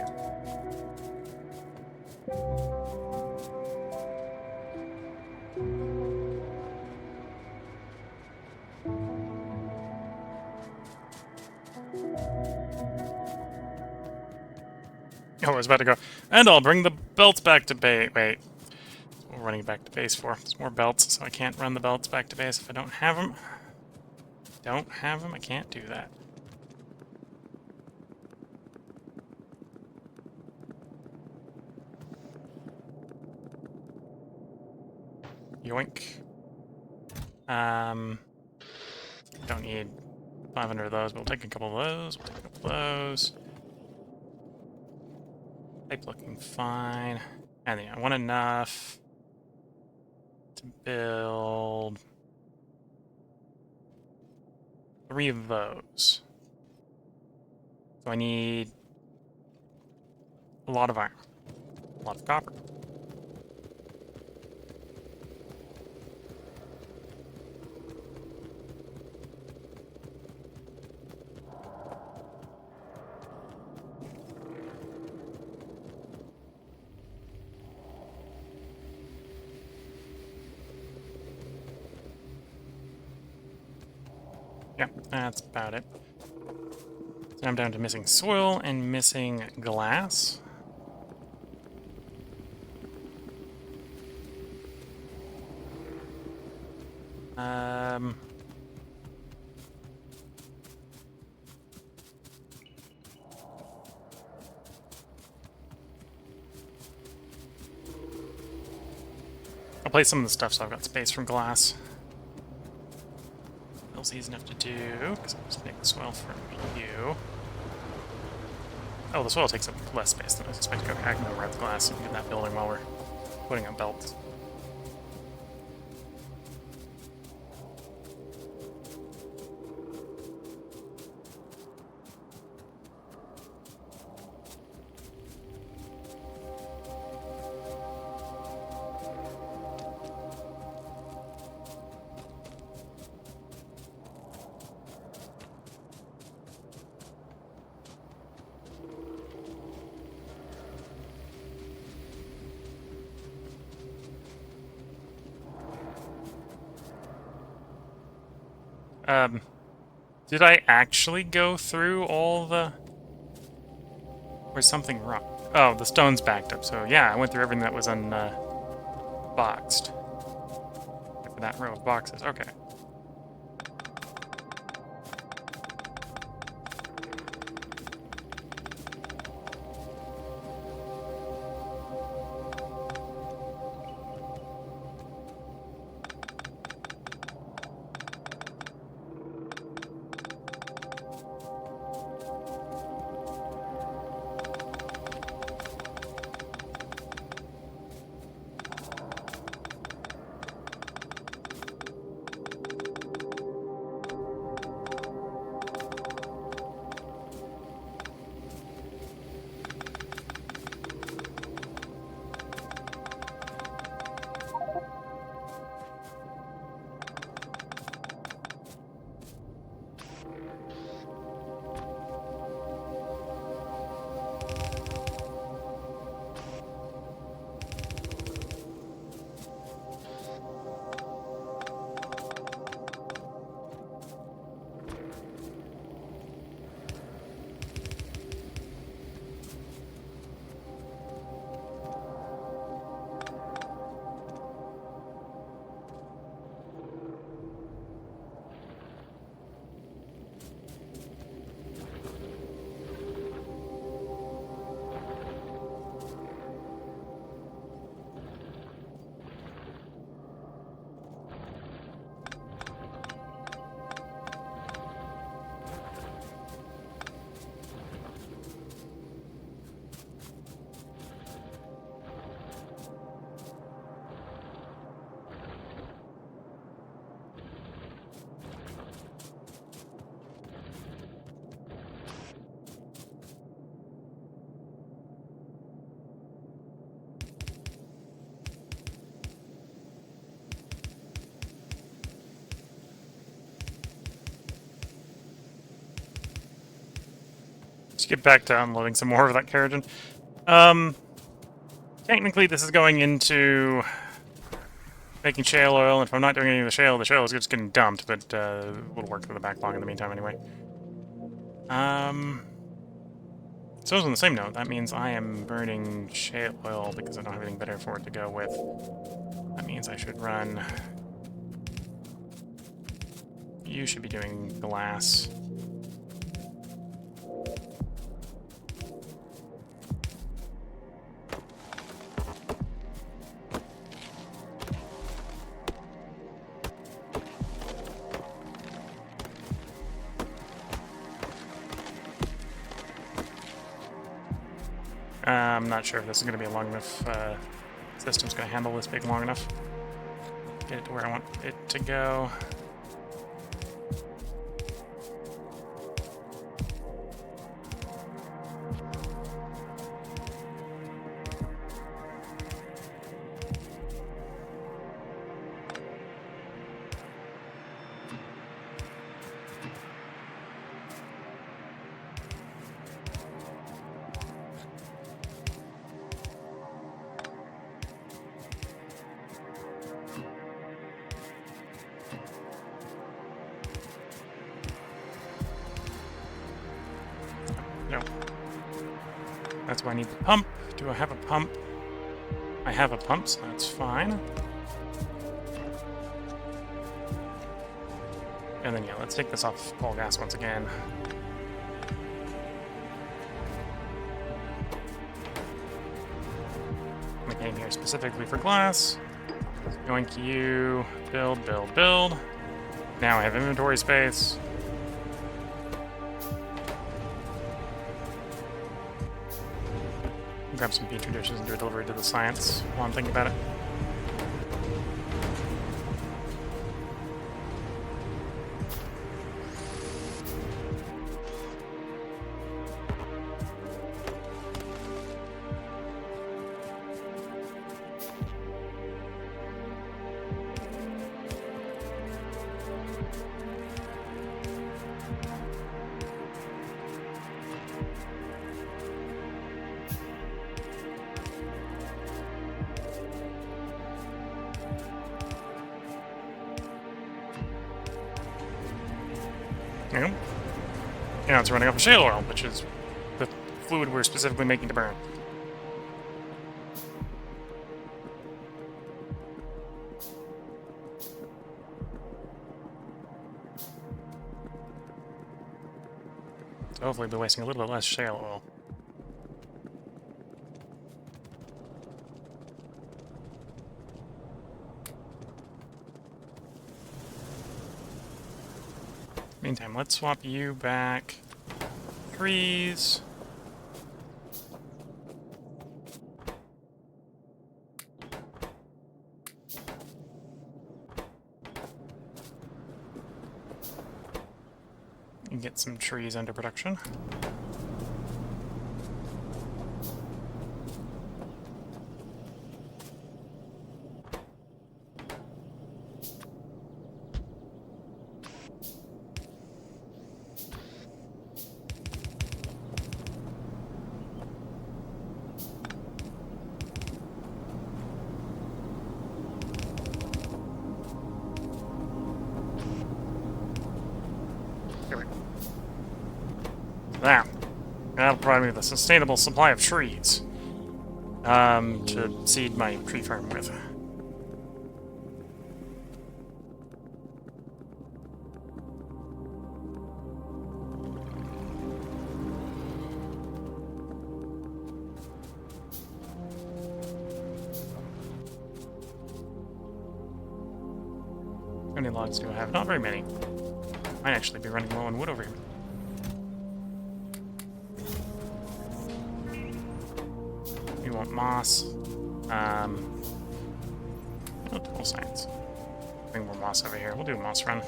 Oh, I was about to go. And I'll bring the belts back to base. Wait. That's what we're running back to base for. There's more belts, so I can't run the belts back to base if I don't have them. Don't have them, I can't do that. Yoink. Don't need 500 of those, but we'll take a couple of those. We'll take a couple of those. Pipe looking fine. And then I want enough to build 3 of those. So I need a lot of iron, a lot of copper. Yeah, that's about it. So I'm down to missing soil and missing glass. place some of the stuff so I've got space from glass. Feels easy enough to do, because I'll just make the soil for you. Oh, the soil takes up less space than I suspected. Okay, I can go grab the glass and get that building while we're putting up belts. Did I actually go through all the... Where's something wrong? Oh, the stone's backed up, so yeah, I went through everything that was unboxed. For that row of boxes, okay. Let's get back to unloading some more of that carriage. Technically this is going into making shale oil, and if I'm not doing any of the shale is just getting dumped, but we'll work through the backlog in the meantime anyway. So on the same note, that means I am burning shale oil because I don't have anything better for it to go with. That means I should run... You should be doing glass. I'm not sure if this is going to be a long enough system's going to handle this big long enough. Get it to where I want it to go. No. That's why I need the pump. Do I have a pump? I have a pump, so that's fine. And then, yeah, let's take this off all gas once again. I came here specifically for glass. Yoink you. Build, build, build. Now I have inventory space. Grab some petri dishes and do a delivery to the science while I'm thinking about it. Now it's running off of shale oil, which is the fluid we're specifically making to burn. So hopefully we'll be wasting a little bit less shale oil. Meantime, let's swap you back. Trees. And get some trees under production. That'll provide me with a sustainable supply of trees to seed my tree farm with. How many logs do I have? Not very many. Might actually be running low on wood over here. We want moss. No tool science. Bring more moss over here. We'll do a moss run.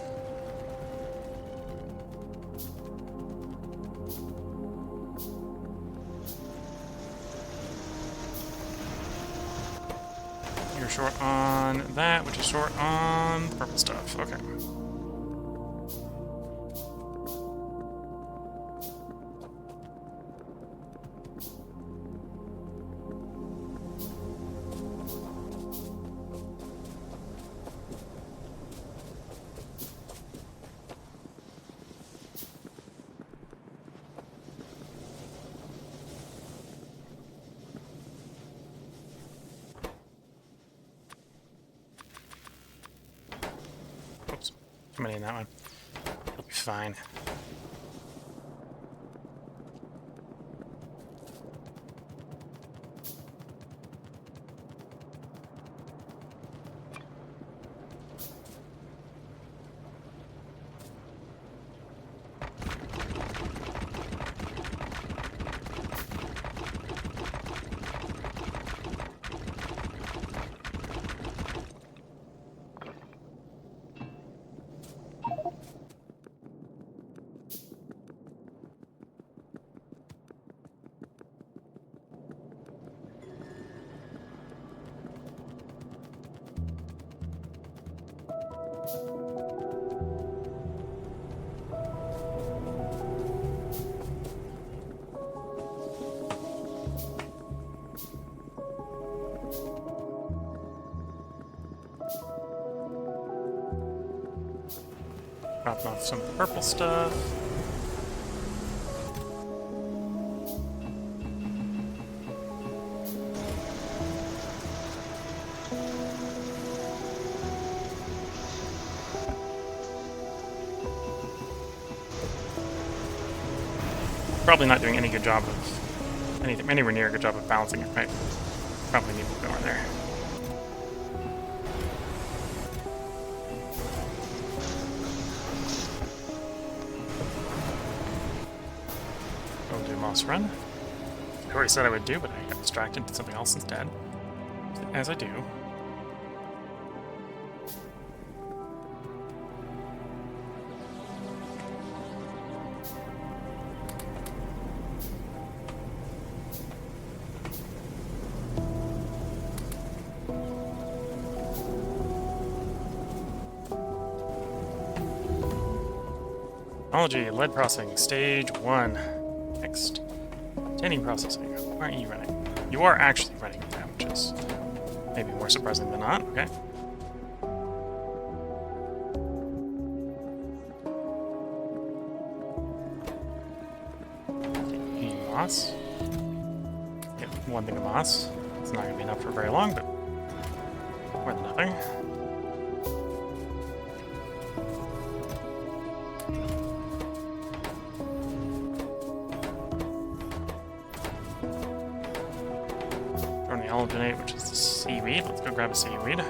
You're short on that, which is short on the purple stuff. Okay. Coming in that one. It'll be fine. Dropping off some purple stuff. Probably not doing any good job of anywhere near a good job of balancing it, right? Probably need a little bit more there. do moss run. I already said I would do, but I got distracted, did something else instead. As I do. Technology, lead processing, stage 1. Next. Titanium processing. Why aren't you running? You are actually running it now, which is maybe more surprising than not. Okay. Moss. Get one thing of moss. It's not going to be enough for very long, but more than nothing. Alginate, which is the seaweed. Let's go grab a seaweed.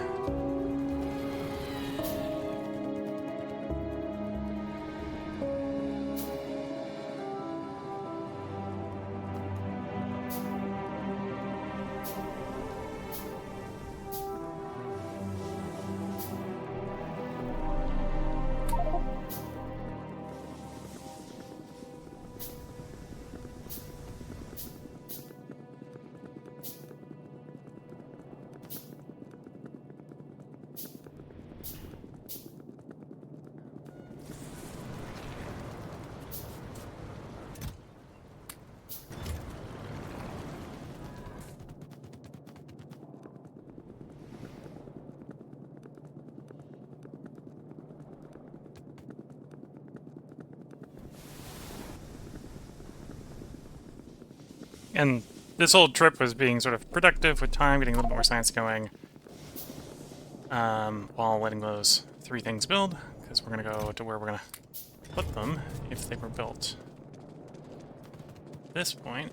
And this whole trip was being sort of productive with time, getting a little bit more science going, while letting those 3 things build, because we're going to go to where we're going to put them if they were built. At this point,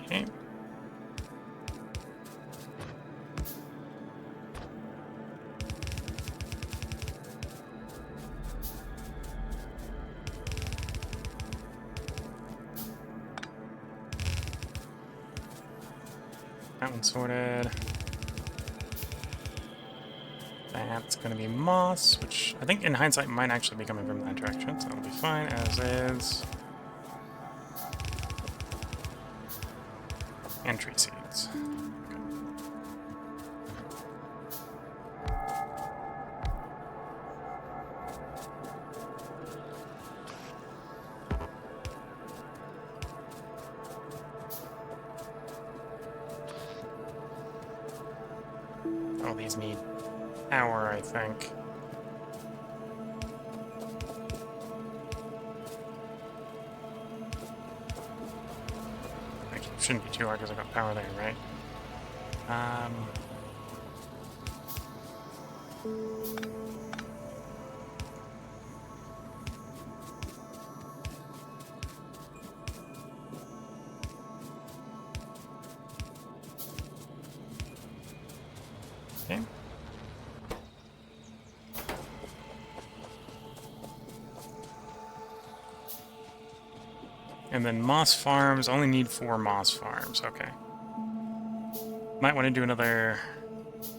okay. That one's sorted. That's going to be moss, which I think in hindsight might actually be coming from that direction, so that'll be fine as is. And tree seeds. All these need power, I think. Shouldn't be too hard because I got power there, right? Okay. And then moss farms, only need 4 moss farms, okay. Might want to do another,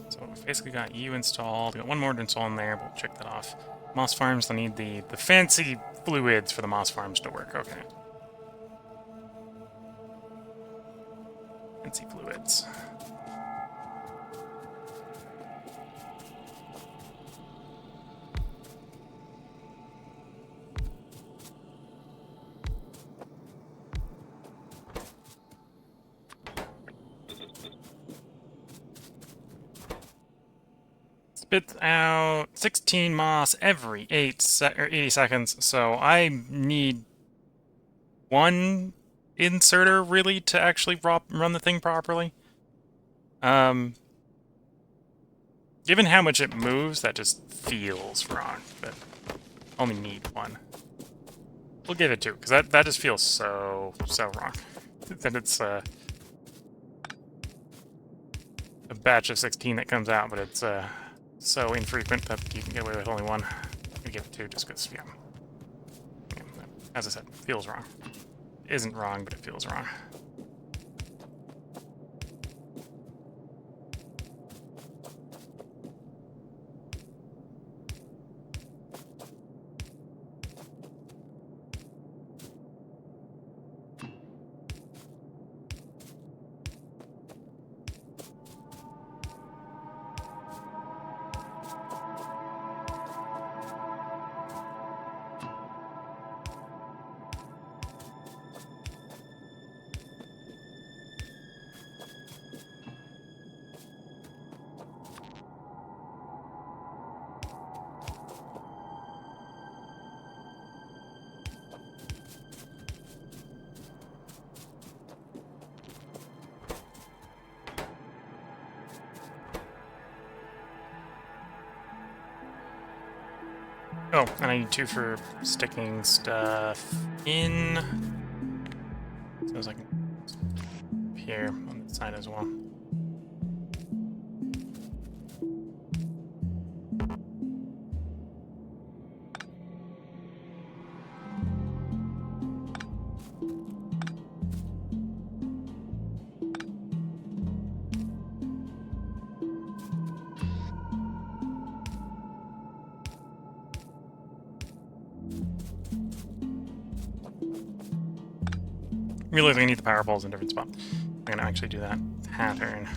so basically got you installed. Got one more to install in there, but we'll check that off. Moss farms, they'll need the fancy fluids for the moss farms to work. Okay. Fancy fluids. Spits out 16 moss every 80 seconds, so I need one inserter, really, to actually run the thing properly. Given how much it moves, that just feels wrong, but only need one. We'll give it two, because that just feels so wrong. That it's a batch of 16 that comes out, but it's so infrequent that you can get away with only one. I'm gonna give it two just because, yeah. As I said, feels wrong. Isn't wrong, but it feels wrong. Oh, and I need two for sticking stuff in. So I can here on the side as well. Realize I need the power poles in a different spot. I'm gonna actually do that pattern.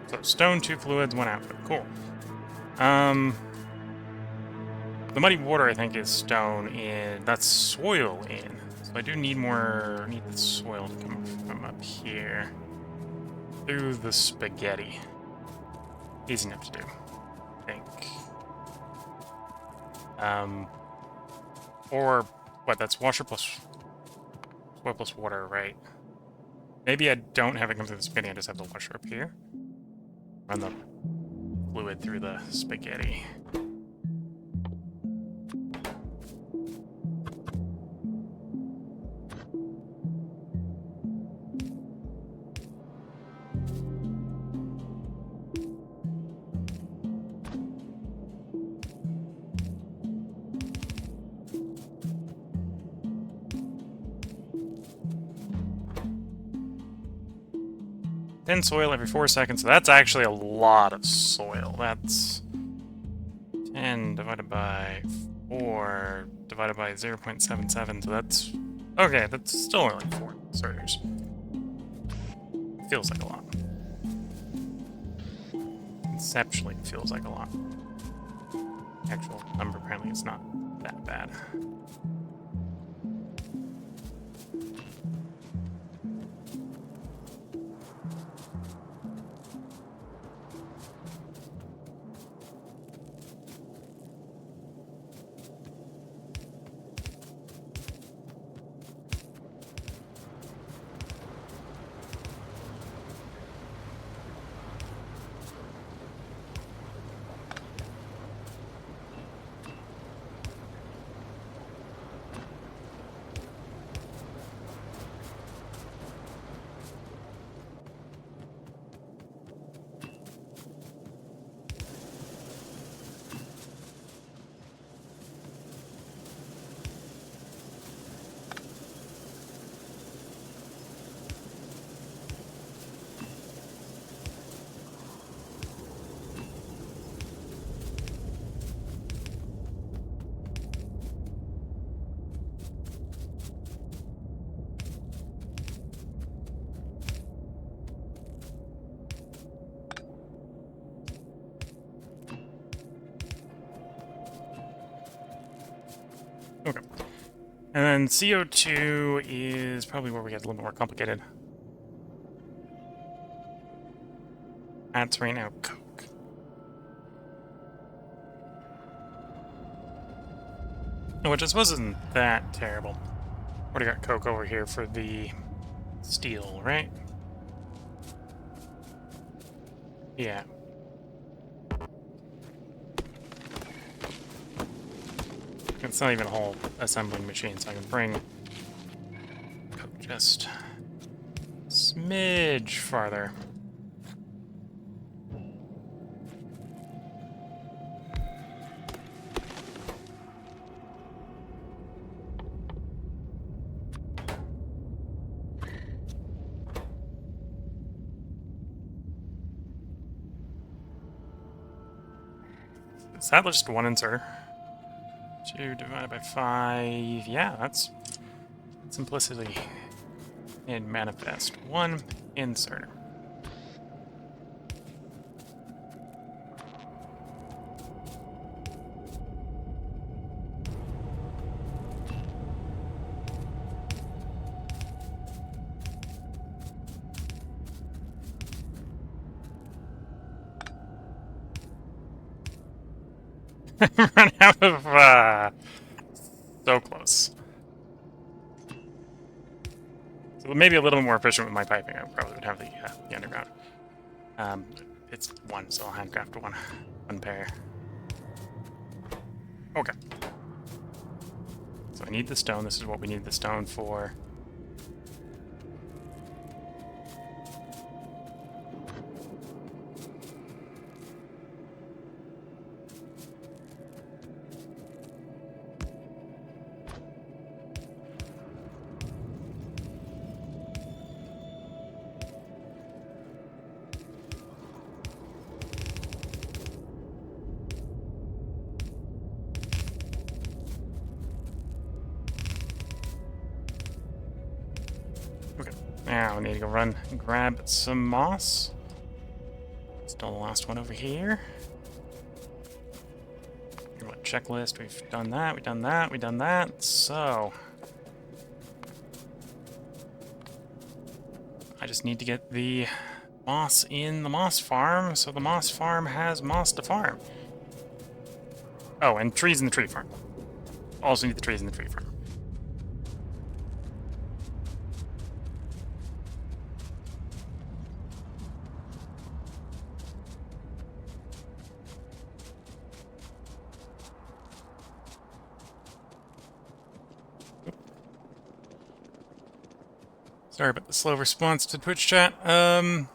So stone, 2 fluids, 1 output. Cool. The muddy water, I think, is stone in. That's soil in. So I do need more. Need the soil to come from up here through the spaghetti. Easy enough to do, I think. Or what? That's washer plus soil plus water, right? Maybe I don't have it come through the spaghetti. I just have the washer up here. Run the fluid through the spaghetti. Then soil every 4 seconds, so that's actually a lot of soil. That's 10 divided by 4 divided by 0.77, so that's... Okay, that's still only like 4 inserters. Feels like a lot. Conceptually, it feels like a lot. Actual number, apparently, it's not that bad. And then CO2 is probably where we get a little more complicated. That's right now Coke. Which I suppose isn't that terrible. Already got Coke over here for the steel, right? Yeah. It's not even a whole assembling machine, so I can bring Coke just a smidge farther. Is that just one inserter? 2 divided by 5. Yeah, that's simplicity in manifest. 1 inserter. Run out of, so close. So maybe a little more efficient with my piping. I probably would have the underground. It's 1, so I'll handcraft one pair. Okay. So I need the stone. This is what we need the stone for. Okay, now we need to go run and grab some moss. Still the last one over here. What checklist? We've done that, we've done that, we've done that. So I just need to get the moss in the moss farm, so the moss farm has moss to farm. Oh, and trees in the tree farm. Also need the trees in the tree farm. Sorry about the slow response to Twitch chat. A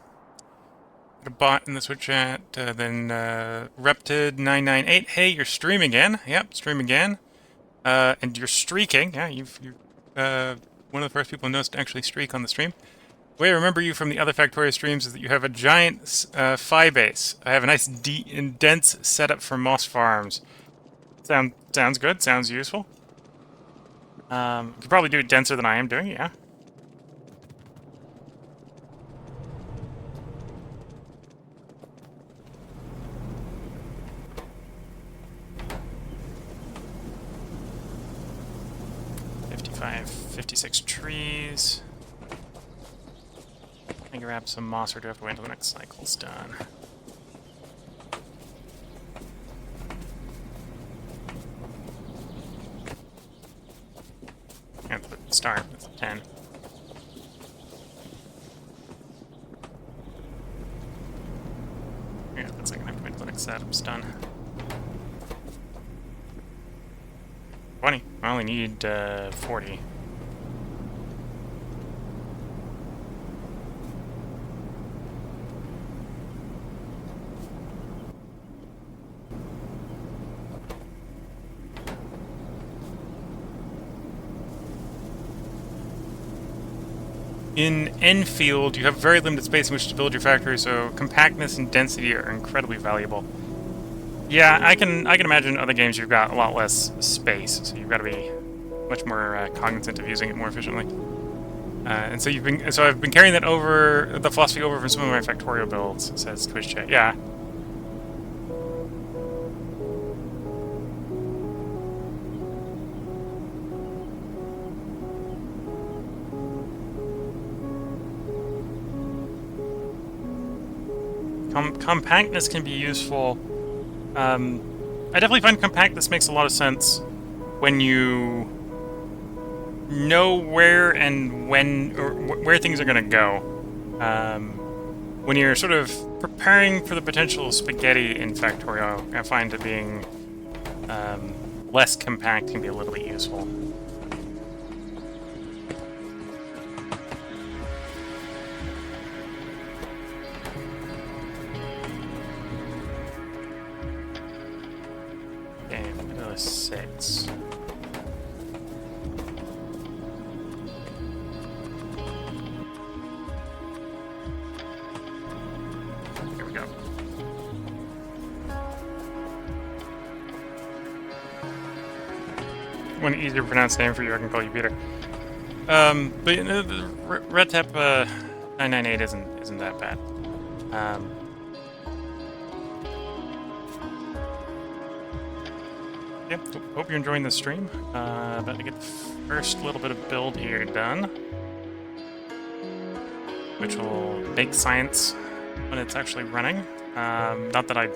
bot in the Twitch chat, then Repted998. Hey, you're streaming again. Yep, stream again. And you're streaking. Yeah, you're one of the first people who noticed to actually streak on the stream. The way I remember you from the other Factorio streams is that you have a giant phi base. I have a nice dense setup for moss farms. Sounds good. Sounds useful. You could probably do it denser than I am doing. Yeah. I have 56 trees. I can grab some moss, or do I have to wait until the next cycle's done? And start with 10. Yeah, that's like I have to wait until the next setup's done. 20. I only need 40. In Enfield, you have very limited space in which to build your factory, so compactness and density are incredibly valuable. Yeah, I can imagine other games you've got a lot less space, so you've got to be much more cognizant of using it more efficiently. And so I've been carrying that over, the philosophy over from some of my Factorio builds, says Twitch chat. Yeah. compactness can be useful. I definitely find compactness makes a lot of sense when you know where and when, or where things are going to go. When you're sort of preparing for the potential spaghetti in Factorio, I find that being less compact can be a little bit useful. Okay, I'm gonna do a 6. Here we go. One easier to pronounce name for you, I can call you Peter. But you know, the RedTap 998 isn't that bad. Yeah, hope you're enjoying the stream. About to get the first little bit of build here done, which will make science when it's actually running. Not that I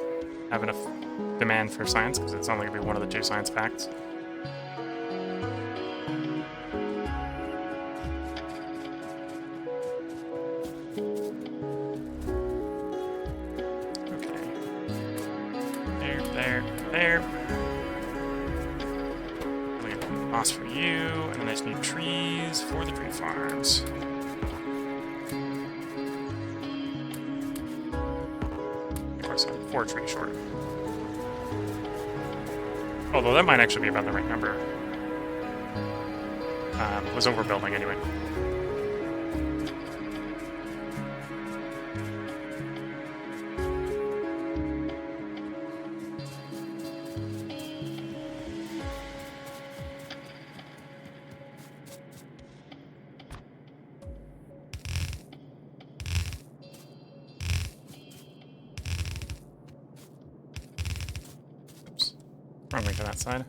have enough demand for science, because it's only going to be one of the 2 science packs. Okay. There. Moss for you, and then I just need trees for the tree farms. Of course, I'm 4 trees short. Although that might actually be about the right number. Was overbuilding anyway. Wrong way to that side.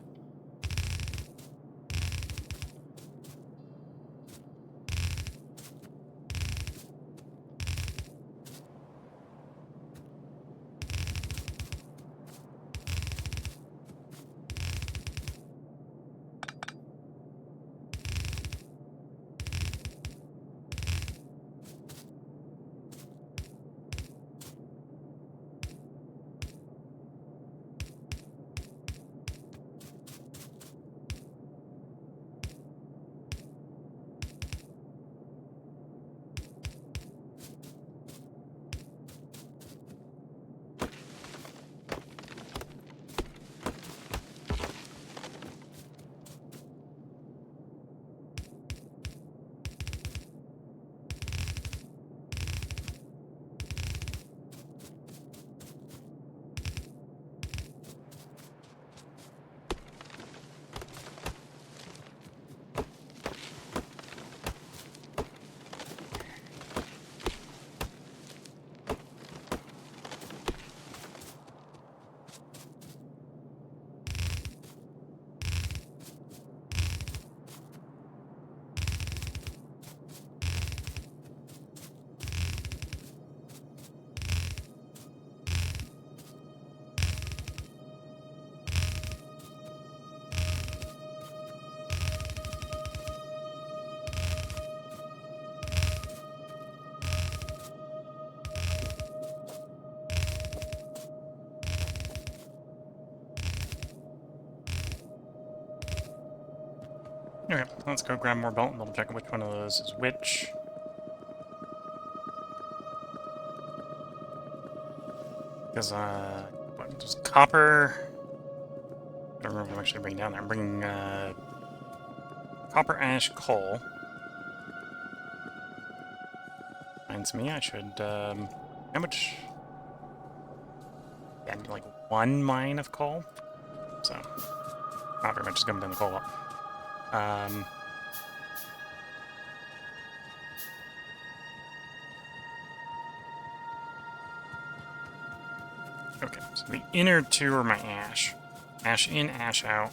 Okay, let's go grab more belt and double check which one of those is which. Because, what, just copper... I don't remember what I'm actually bringing down there. I'm bringing, copper, ash, coal. Reminds me, I should, how much... Yeah, I need like 1 mine of coal. So, not very much is coming down the coal up. Okay, so the inner 2 are my ash. Ash in, ash out.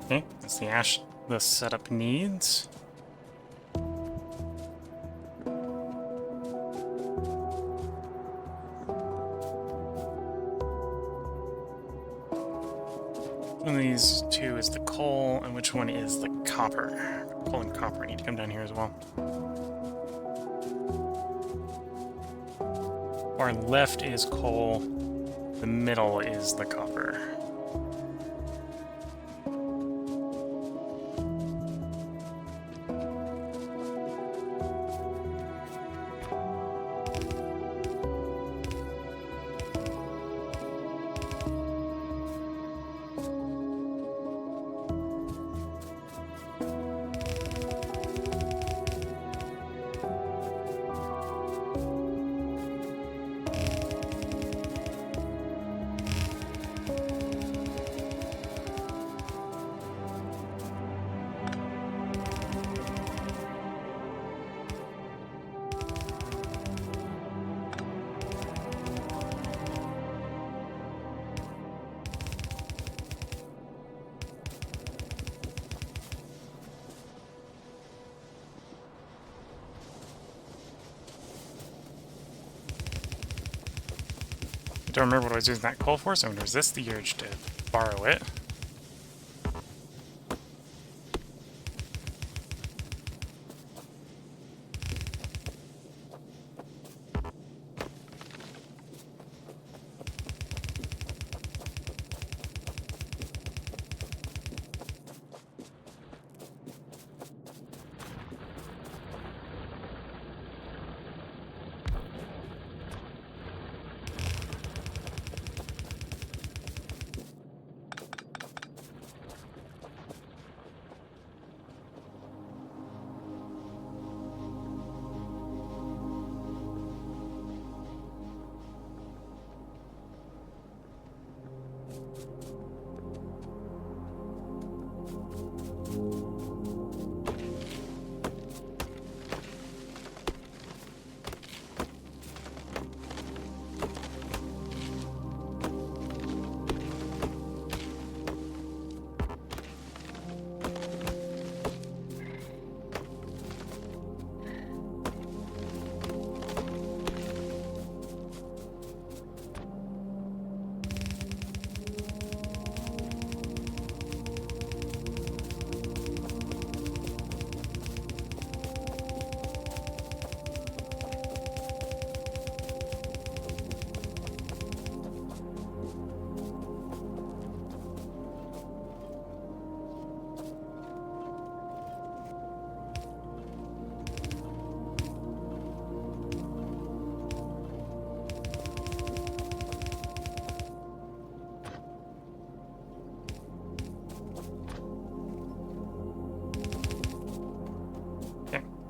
Okay, that's the ash the setup needs. One of these two is the coal, and which one is the copper? Coal and copper need to come down here as well. Our left is coal, the middle is the copper. I don't remember what I was using that coal for, so I'm going to resist the urge to borrow it.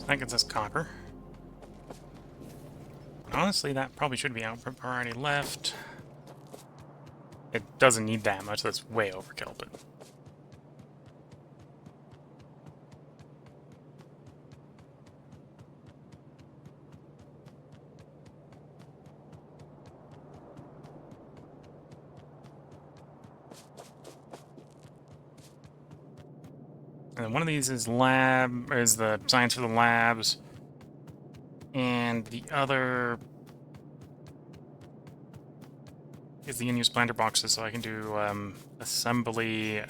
That gets us copper. Honestly, that probably should be output bar already left. It doesn't need that much, that's way overkill, but... And then one of these is the science for the labs, and the other is the in-use binder boxes, so I can do assembly.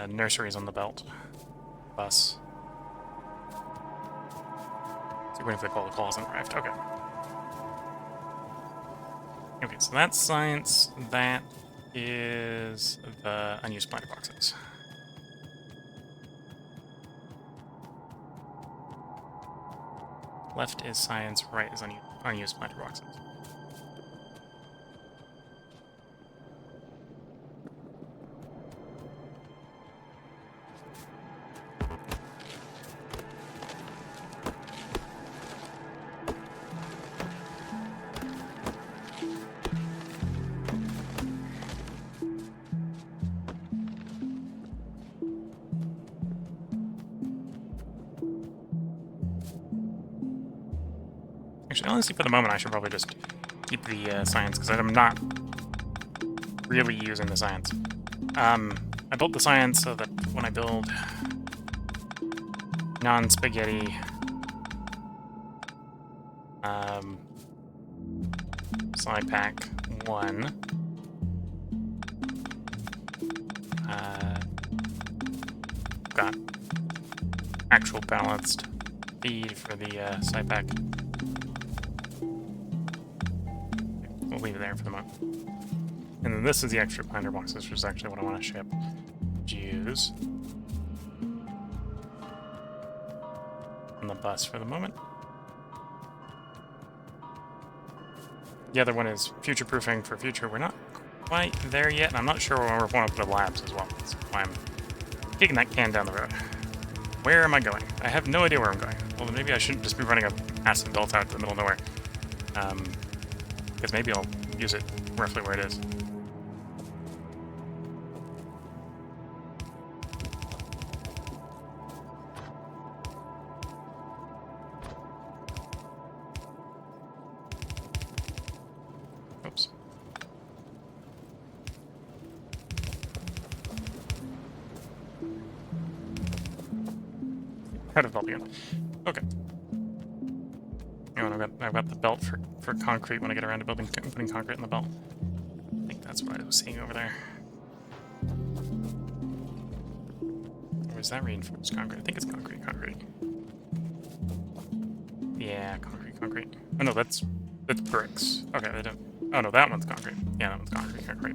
Nurseries on the belt bus. So even if the call hasn't arrived, okay. Okay, so that's science. That is the unused binder boxes. Left is science, right is unused binder boxes. Actually, honestly, for the moment, I should probably just keep the science, because I'm not really using the science. I built the science so that when I build non-spaghetti slide pack 1, got actual balanced feed for the slide pack. We'll leave it there for the moment. And then this is the extra binder boxes, which is actually what I want to ship. Use on the bus for the moment. The other one is future-proofing for future. We're not quite there yet, and I'm not sure where we want to put the labs as well. That's why I'm kicking that can down the road. Where am I going? I have no idea where I'm going. Well, then maybe I shouldn't just be running a massive belt out to the middle of nowhere. Because maybe I'll use it roughly where it is. Oops. Out of belt again. Okay. Oh, and I've got the belt for concrete when I get around to putting concrete in the belt. I think that's what I was seeing over there. Or is that reinforced concrete? I think it's concrete. Yeah, concrete. Oh no, that's bricks. Okay, they don't. Oh no, that one's concrete. Yeah, that one's concrete.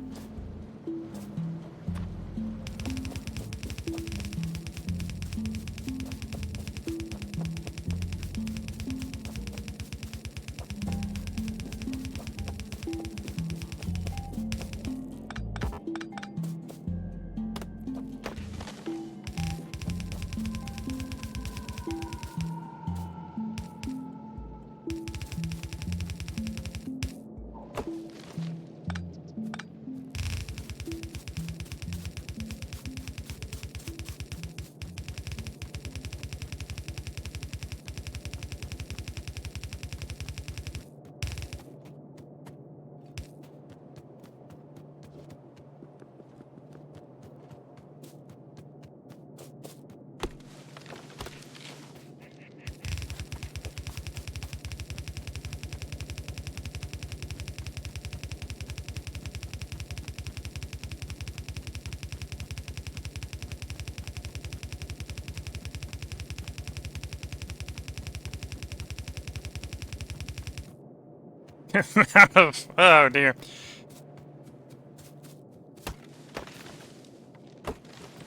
Oh dear.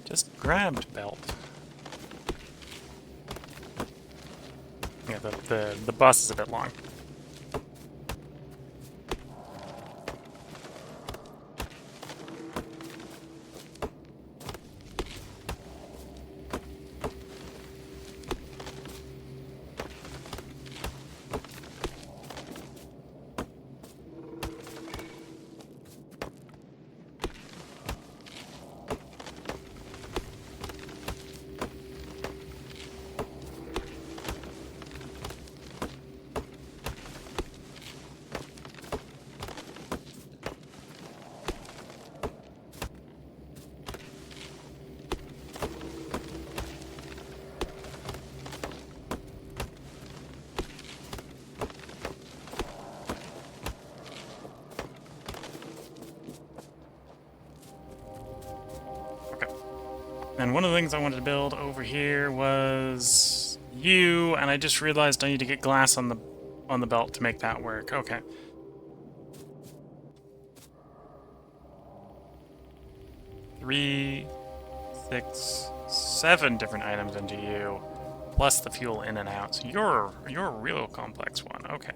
Just grabbed belt. Yeah, the bus is a bit long. And one of the things I wanted to build over here was you, and I just realized I need to get glass on the belt to make that work. Okay. Three, 6, 7 different items into you, plus the fuel in and out. So you're a real complex one. Okay.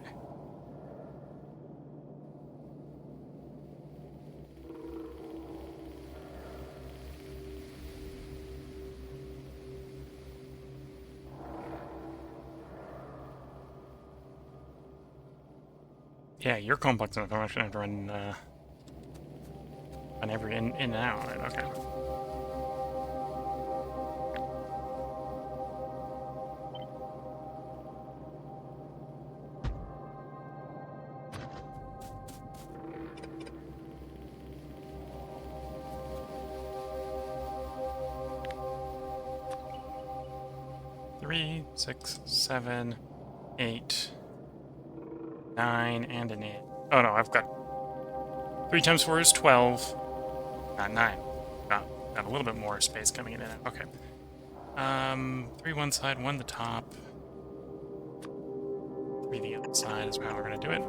Yeah, you're complex enough. I'm actually going to have to run every in and out. Right? Okay. 3, 6, 7, 8, 9, and an 8. Oh no, I've got 3 times 4 is 12. Not 9. Got a little bit more space coming in and out. Okay. 3 one side, 1 the top. 3 the other side is how we're going to do it.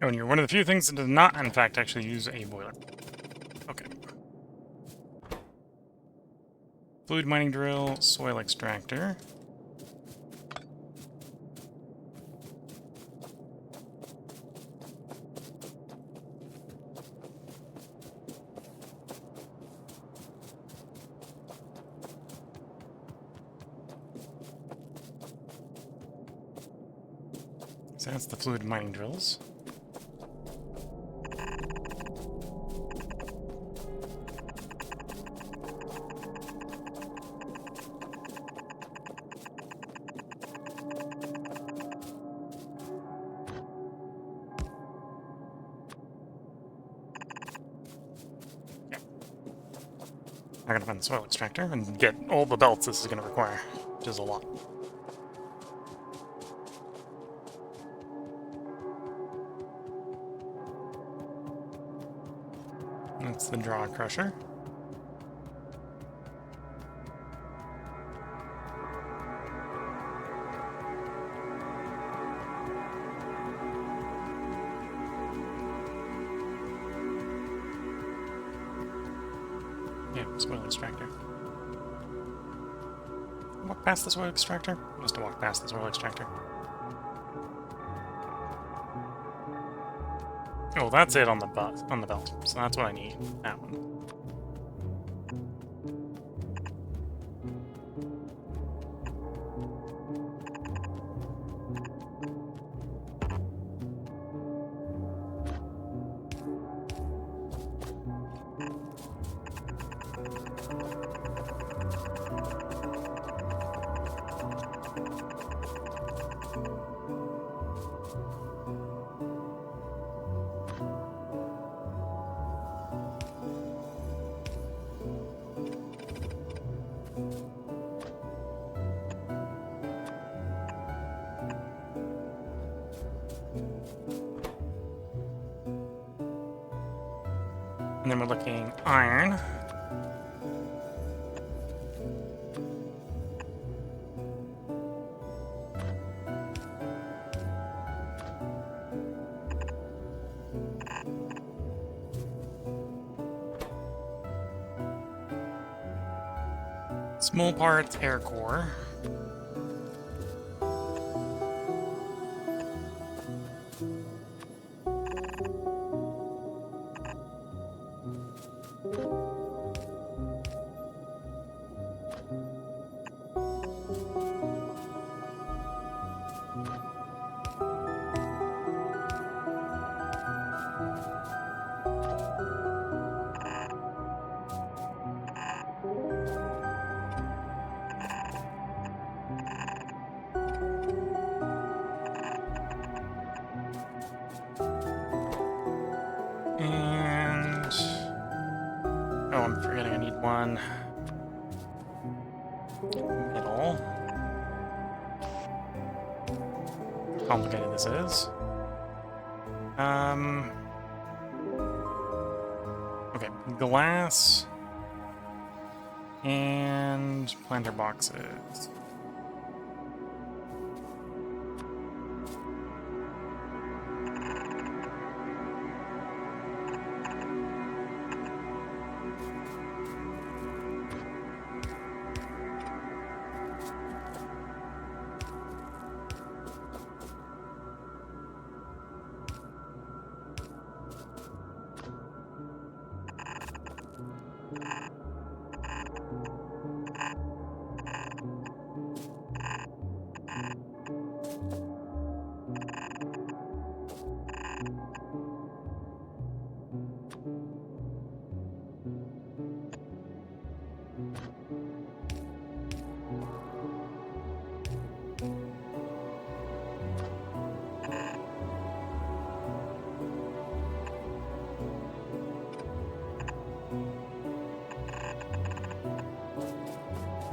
Oh, and you're one of the few things that does not, in fact, actually use a boiler. Okay. Fluid mining drill, soil extractor. So that's the fluid mining drills. I'm gonna find the soil extractor and get all the belts this is gonna require, which is a lot. That's the draw crusher. Yeah, soil extractor. Walk past the soil extractor? Must have walked past the soil extractor. Oh, that's it on the belt. So that's what I need. That one. And then we're looking iron. Small parts, air core. on middle. Complicated this is. Okay, glass and planter boxes.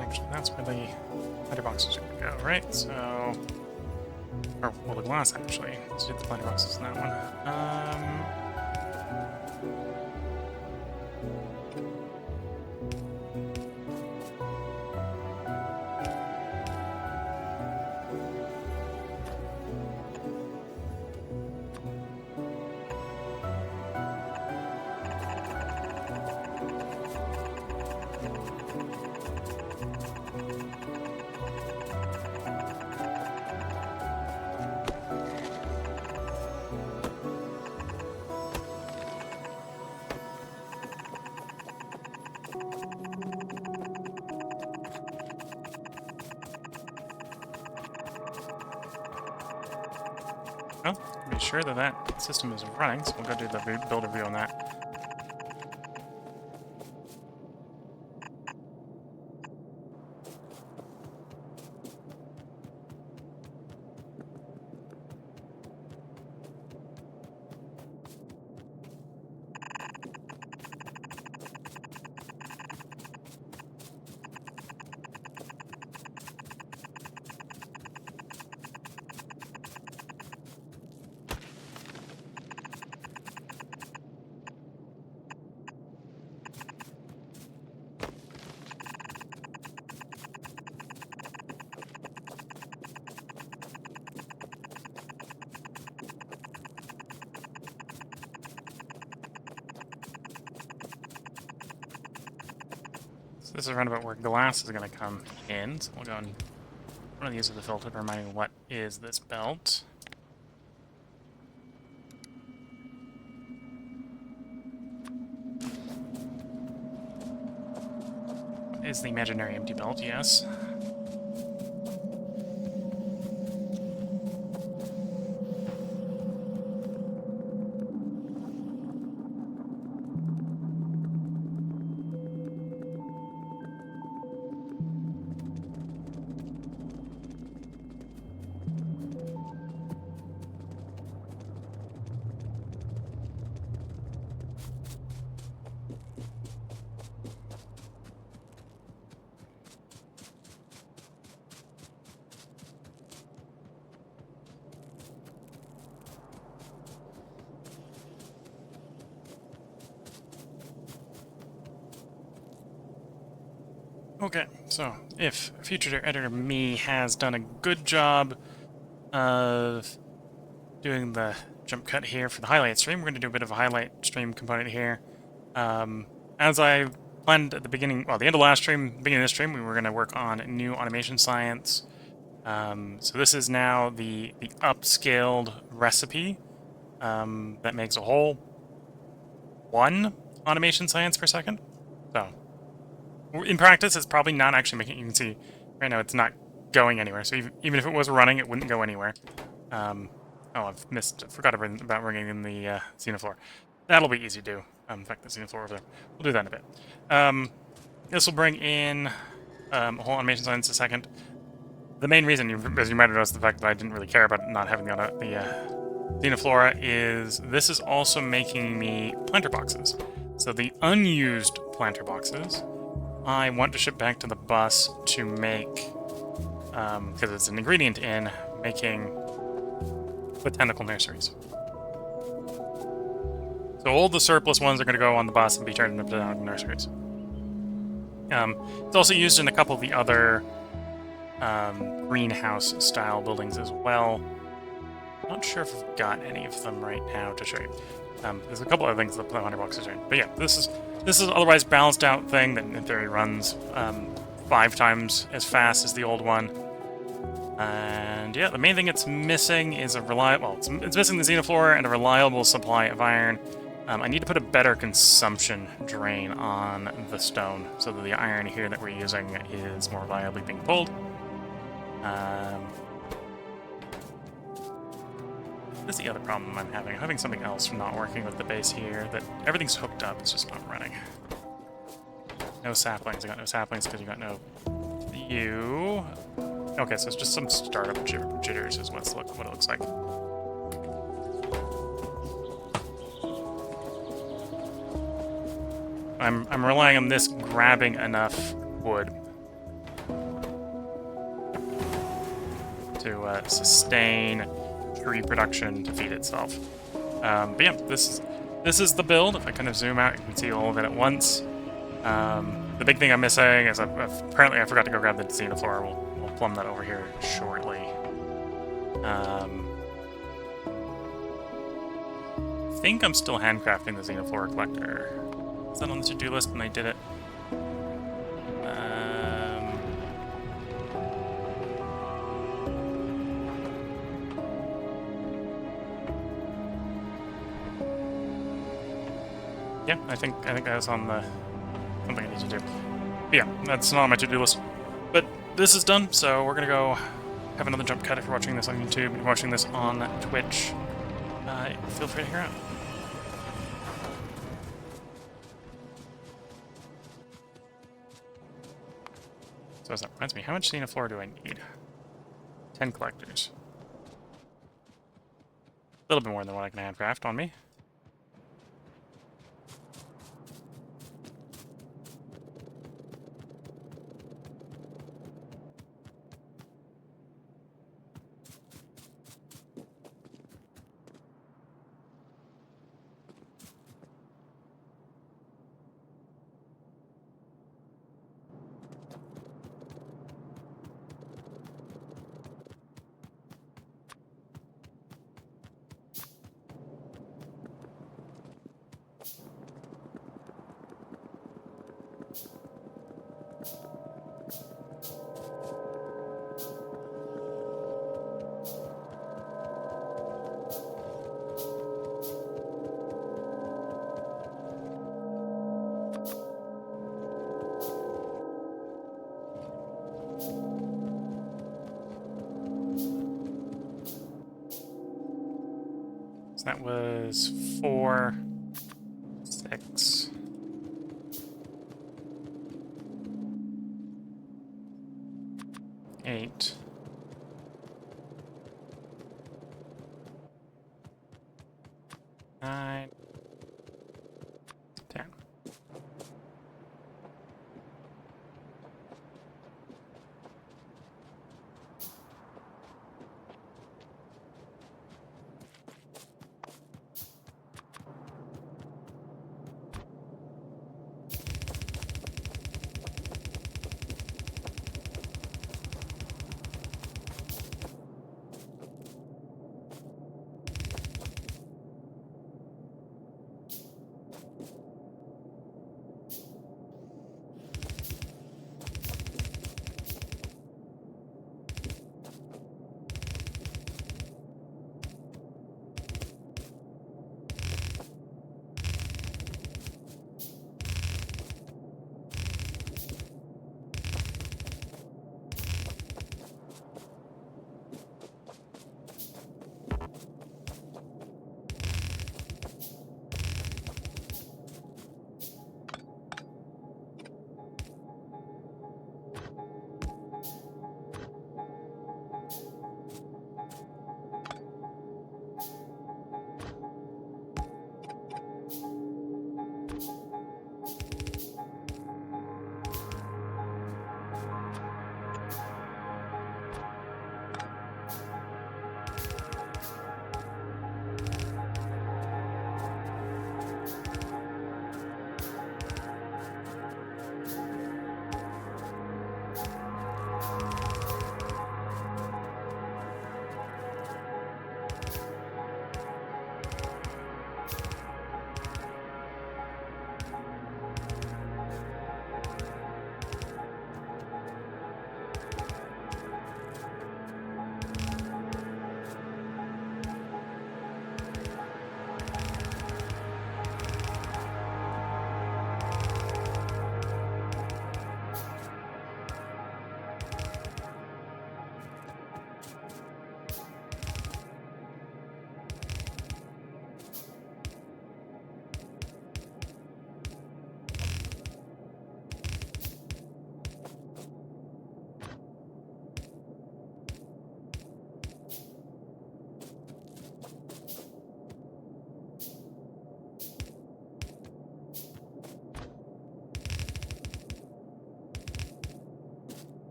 Actually, that's where the planter boxes are going to go, right? So, or well, the glass actually. Let's do the planter boxes in that one. Well, to be sure that that system is running, so we'll go do the build review on that. So this is around about where glass is going to come in. So we'll go and one of these is the filter to remind me what is this belt. What is the imaginary empty belt? Yes. Okay, so if future editor me has done a good job of doing the jump cut here for the highlight stream, we're going to do a bit of a highlight stream component here. As I planned at the beginning, well, the end of last stream, beginning of this stream, we were going to work on new automation science. So this is now the upscaled recipe that makes a whole 1 automation science per second. So in practice, it's probably not actually making. You can see right now it's not going anywhere. So even if it was running, it wouldn't go anywhere. Oh, forgot about bringing in the xenoflora. That'll be easy to do. In fact, the xenoflora over there. We'll do that in a bit. This will bring in a whole automation science in a second. The main reason, as you might have noticed, the fact that I didn't really care about not having the xenoflora is this is also making me planter boxes. So the unused planter boxes I want to ship back to the bus to make, because it's an ingredient in making botanical nurseries. So all the surplus ones are going to go on the bus and be turned into botanical nurseries. It's also used in a couple of the other greenhouse-style buildings as well. Not sure if I've got any of them right now to show you. There's a couple other things that the 100 boxes are in. But yeah, this is otherwise balanced out thing that in theory runs 5 times as fast as the old one. And yeah, the main thing it's missing is a reliable... Well, it's missing the xenoflora and a reliable supply of iron. I need to put a better consumption drain on the stone so that the iron here that we're using is more reliably being pulled. That's the other problem I'm having. I'm having something else not working with the base here. That everything's hooked up, it's just not running. No saplings. I got no saplings because you got no... You... Okay, so it's just some startup jitters is what it looks like. I'm relying on this grabbing enough wood to sustain tree production to feed itself. But yeah, this is the build. If I kind of zoom out, you can see all of it at once. The big thing I'm missing is apparently I forgot to go grab the xenoflora. We'll plumb that over here shortly. I think I'm still handcrafting the xenoflora collector. Is that on the to-do list when I did it? Yeah, I think that was on the something I need to do. But yeah, that's not on my to-do list. But this is done, so we're gonna go have another jump cut if you're watching this on YouTube and you're watching this on Twitch. Feel free to hear out. So that reminds me, how much xenoflora do I need? 10 collectors. A little bit more than what I can handcraft on me. So that was 4, 6. Eight. 9. 10.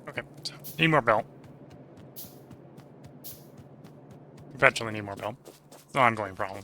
Okay, so need more belt. Eventually need more belt. It's an ongoing problem.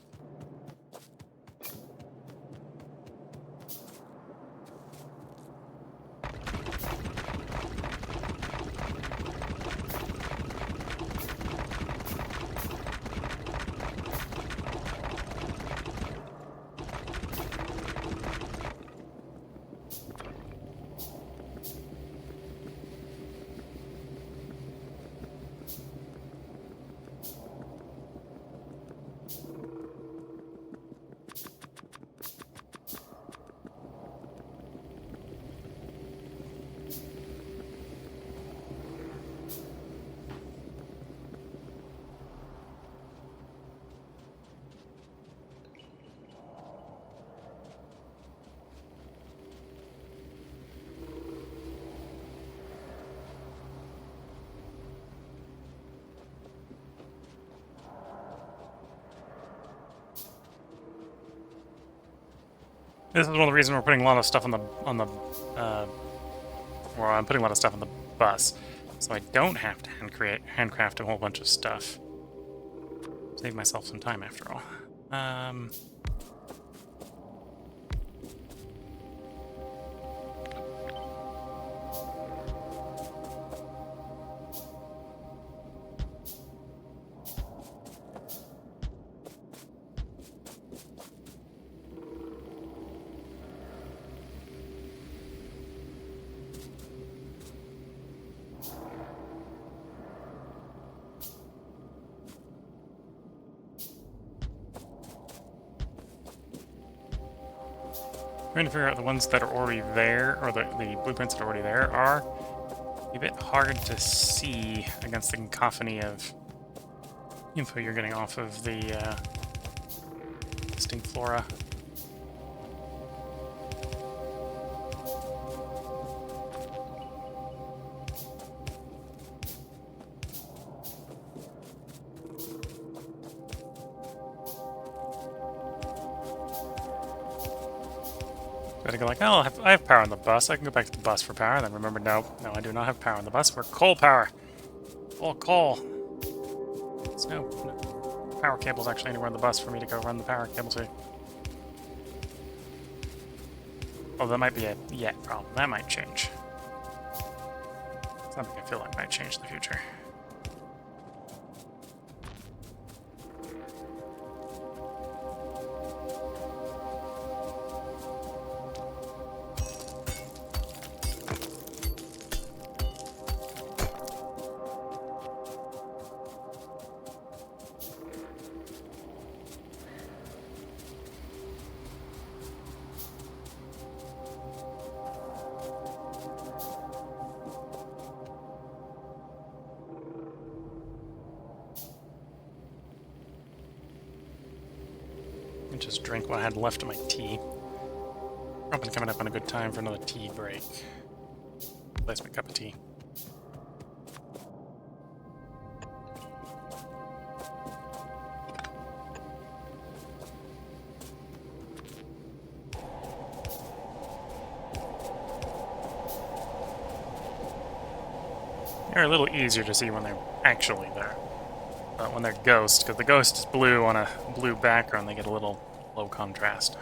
This is one of the reasons we're putting a lot of stuff on the or I'm putting a lot of stuff on the bus, so I don't have to handcraft a whole bunch of stuff. Save myself some time after all. Trying to figure out the ones that are already there, or the blueprints that are already there, are a bit hard to see against the cacophony of info you're getting off of the distinct flora. Gotta go like, oh, I have power on the bus. I can go back to the bus for power. Then remember, no, I do not have power on the bus. We're coal power. Full coal. There's no power cables actually anywhere on the bus for me to go run the power cable to. Oh, that might be a yet problem. That might change. Something I feel like might change in the future. Just drink what I had left of my tea. Probably coming up on a good time for another tea break. Place my cup of tea. They're a little easier to see when they're actually there. But when they're ghosts, because the ghost is blue on a blue background, they get a little low contrast.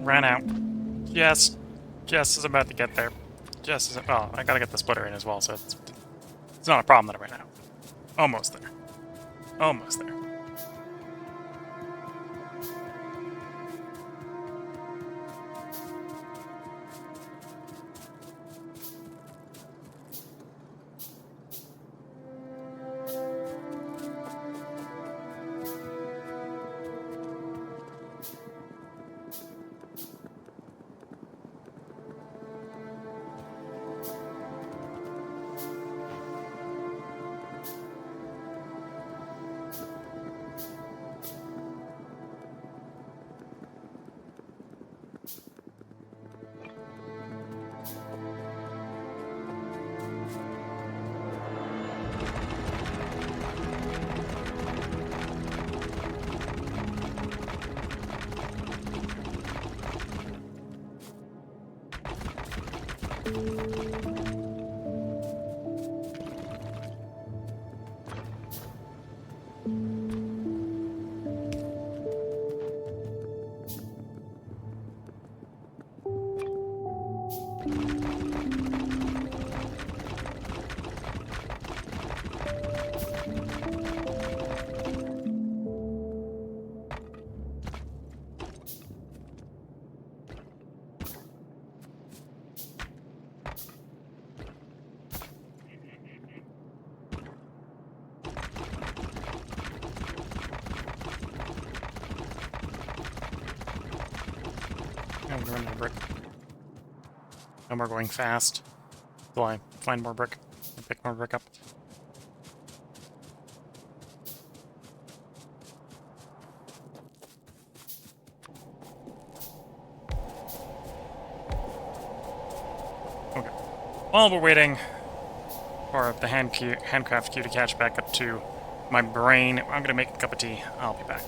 ran out. Yes. Jess is about to get there. Jess is... Well, I gotta get the splitter in as well, so it's not a problem that I ran out. Almost there. Almost there. I'm gonna run out of brick. No more going fast. Till I find more brick and pick more brick up. Okay. While we're waiting for the handcraft queue to catch back up to my brain, I'm gonna make a cup of tea. I'll be back.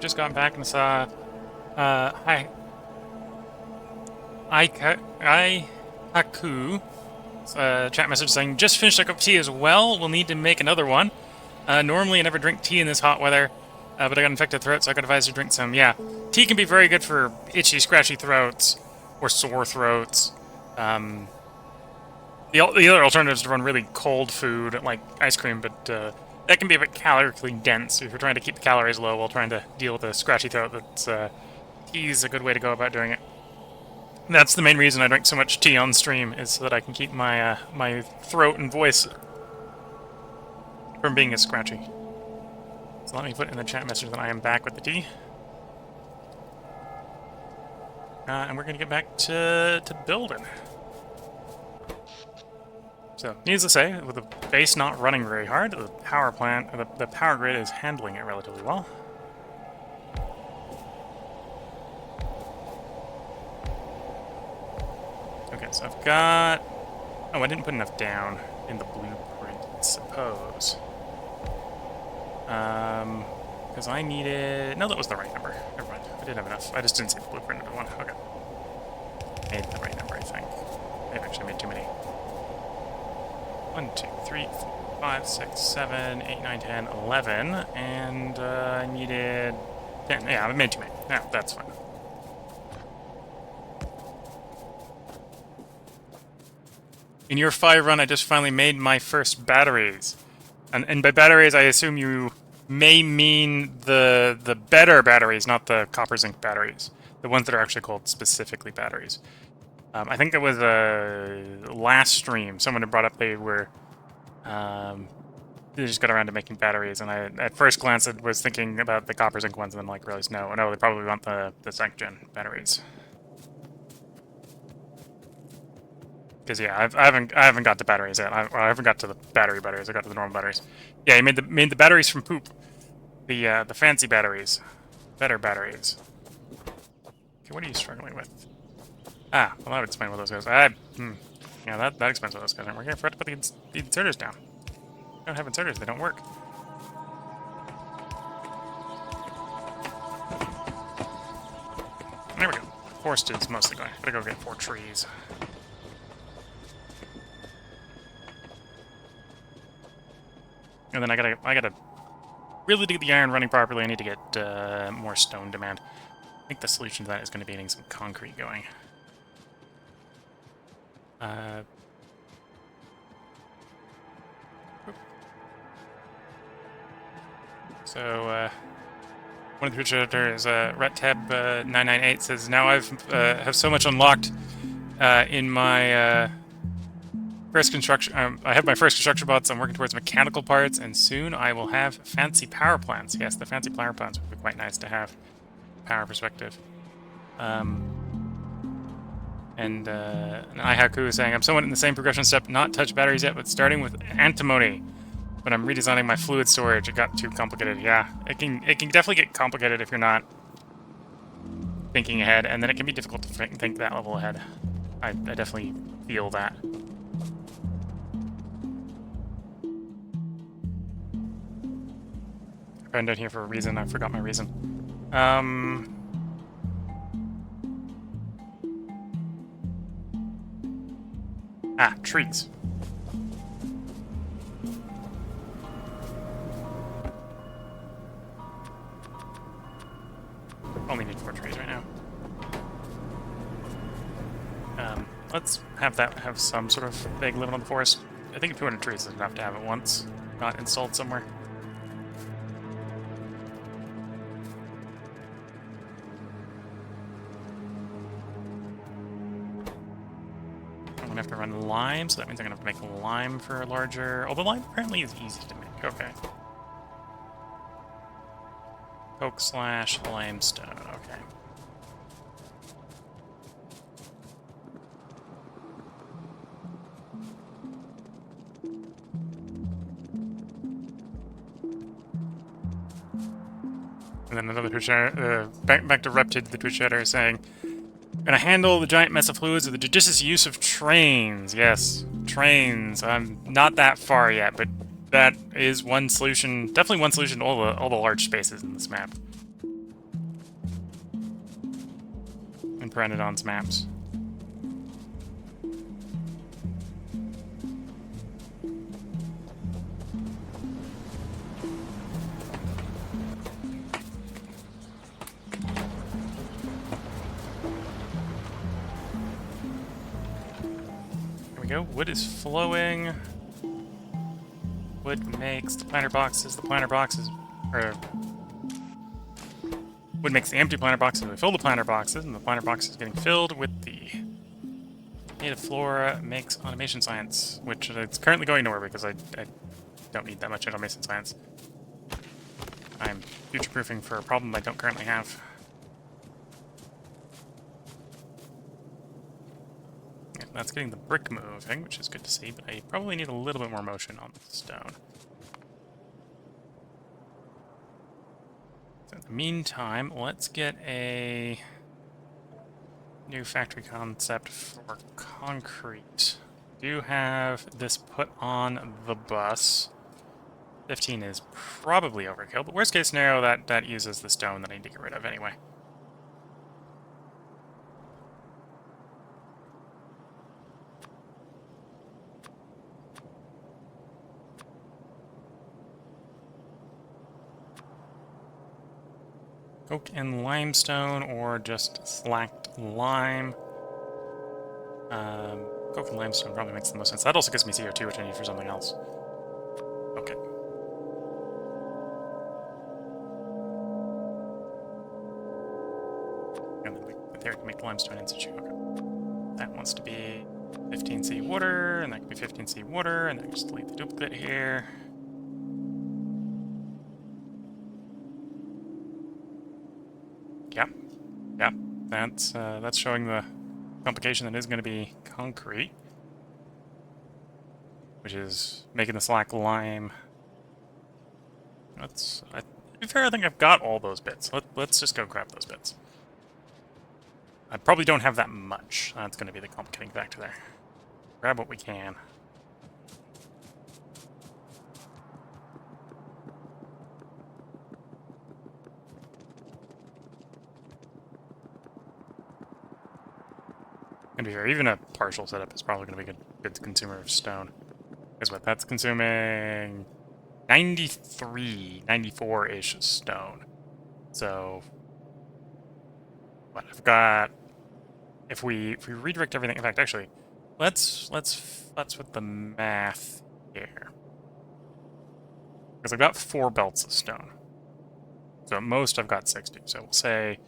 just got back and saw hi Haku chat message saying, just finished a cup of tea as well. We'll need to make another one. Normally I never drink tea in this hot weather, but I got infected throat, so I got advised to drink some. Yeah, tea can be very good for itchy, scratchy throats or sore throats. The other alternative is to run really cold food, like ice cream, but that can be a bit calorically dense if you're trying to keep the calories low while trying to deal with a scratchy throat. Tea is a good way to go about doing it. That's the main reason I drink so much tea on stream, is so that I can keep my my throat and voice from being as scratchy. So let me put in the chat message that I am back with the tea. And we're going to get back to building. So, needless to say, with the base not running very hard, the power plant, the power grid is handling it relatively well. Okay, so I've got... Oh, I didn't put enough down in the blueprint, I suppose. Because I needed... No, that was the right number. Never mind. I did have enough. I just didn't see the blueprint of the one. Okay. Made the right number, I think. I've actually made too many. 1, 2, 3, 4, 5, 6, 7, 8, 9, 10, 11. And I needed 10. Yeah, I made too many. No, that's fine. In your 5 run, I just finally made my first batteries. And by batteries, I assume you may mean the better batteries, not the copper zinc batteries. The ones that are actually called specifically batteries. I think it was last stream, someone had brought up they just got around to making batteries, and I, at first glance, I was thinking about the copper zinc ones, and then like realized no, they probably want the 2nd gen batteries. Because yeah, I haven't got the batteries yet. I haven't got to the batteries. I got to the normal batteries. Yeah, he made the batteries from poop. The fancy batteries, better batteries. Okay, what are you struggling with? Ah, well, that would explain what those guys. Yeah, that explains what those guys aren't working. I forgot to put the inserters down. I don't have inserters; they don't work. There we go. Forest is mostly going. Gotta go get 4 trees. And then I gotta really to get the iron running properly. I need to get more stone demand. I think the solution to that is going to be getting some concrete going. So one of the Twitch editors, RetTab998 says, now have so much unlocked in my first construction. I have my first construction bots. I'm working towards mechanical parts, and soon I will have fancy power plants. Yes, the fancy power plants would be quite nice to have. Power perspective. And iHaku is saying, I'm somewhat in the same progression step, not touch batteries yet, but starting with antimony. But I'm redesigning my fluid storage. It got too complicated. Yeah, it can definitely get complicated if you're not thinking ahead, and then it can be difficult to think that level ahead. I definitely feel that. I'm down here for a reason. I forgot my reason. Trees. Only need 4 trees right now. Let's have some sort of vague limit on the forest. I think 200 trees is enough to have it once, not installed somewhere. I'm gonna have to run lime, so that means I'm gonna have to make lime for a larger... Although lime apparently is easy to make. Okay. Coke / limestone. Okay. And then another Twitch back to Reptid, the Twitch chatter, is saying, gonna handle the giant mess of fluids with the judicious use of trains. Yes, trains. I'm not that far yet, but that is one solution. Definitely one solution to all the large spaces in this map. Pyanodons maps. Here we go. Wood is flowing. Wood makes the planter boxes. The planter boxes are... Wood makes the empty planter boxes. We fill the planter boxes, and the planter box is getting filled with the native flora makes automation science, which it's currently going nowhere because I don't need that much automation science. I'm future-proofing for a problem I don't currently have. Yeah, that's getting the brick moving, which is good to see, but I probably need a little bit more motion on the stone. So in the meantime, let's get a new factory concept for concrete. Do have this put on the bus. 15 is probably overkill, but worst case scenario, that uses the stone that I need to get rid of anyway. Oak and limestone, or just slacked lime. Oak and limestone probably makes the most sense. That also gives me CO2, which I need for something else. Okay. And then there we can make limestone in situ. Okay. That wants to be 15C water, and that can be 15C water, and then just delete the duplicate here. Yep, that's showing the complication that is going to be concrete, which is making the slack lime. To be fair, I think I've got all those bits. Let's just go grab those bits. I probably don't have that much. That's going to be the complicating factor there. Grab what we can. And to be fair, even a partial setup is probably going to be a good consumer of stone. Guess what? That's consuming 93, 94-ish stone. So, what I've got, if we redirect everything, in fact, actually, let's futz with the math here. Because I've got 4 belts of stone. So at most I've got 60. So we'll say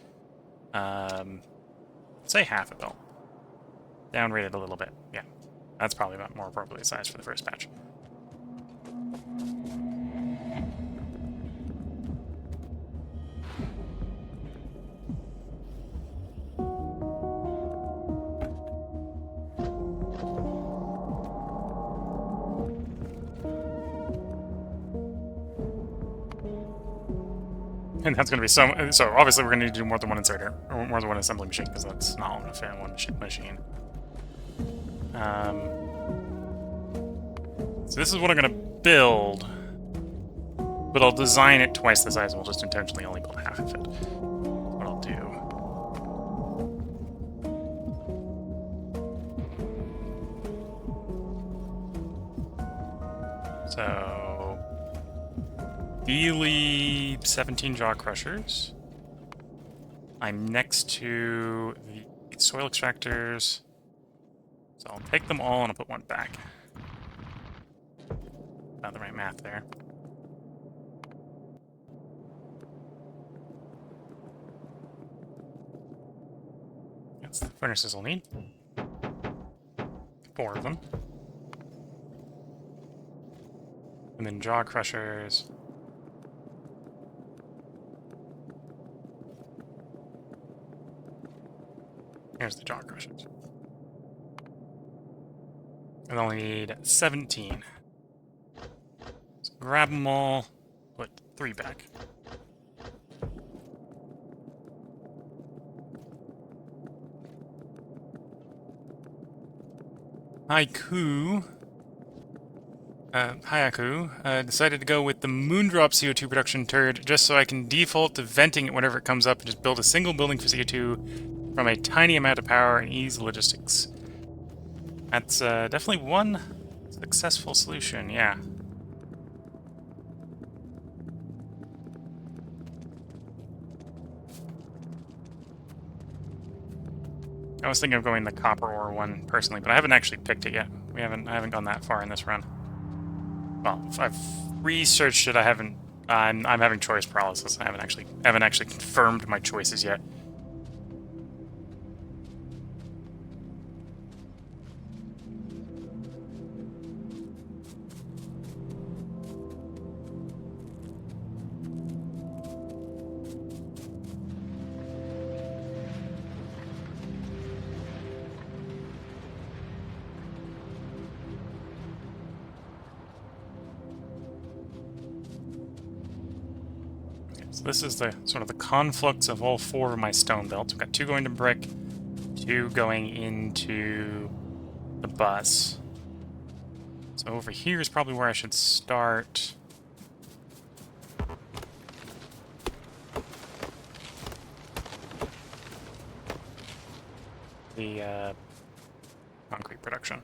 half a belt. Downrated a little bit. Yeah, that's probably about more appropriately sized for the first batch. And that's going to be so obviously we're going to need to do more than one inserter, or more than one assembly machine, because that's not going to fit in one machine. So this is what I'm going to build, but I'll design it twice the size, and we'll just intentionally only build half of it. What I'll do. So, ideally 17 jaw crushers. I'm next to the soil extractors. So I'll take them all and I'll put one back. Not the right math there. That's the furnaces I'll need. 4 of them. And then jaw crushers. Here's the jaw crushers. I only need 17. So grab them all, put 3 back. Hayaku decided to go with the Moondrop CO2 production turd just so I can default to venting it whenever it comes up and just build a single building for CO2 from a tiny amount of power and ease logistics. That's definitely one successful solution, yeah. I was thinking of going the copper ore one personally, but I haven't actually picked it yet. I haven't gone that far in this run. Well, if I've researched it, I'm having choice paralysis. I haven't actually confirmed my choices yet. So this is the sort of the conflux of all 4 of my stone belts. We've got 2 going to brick, 2 going into the bus. So over here is probably where I should start. The concrete production.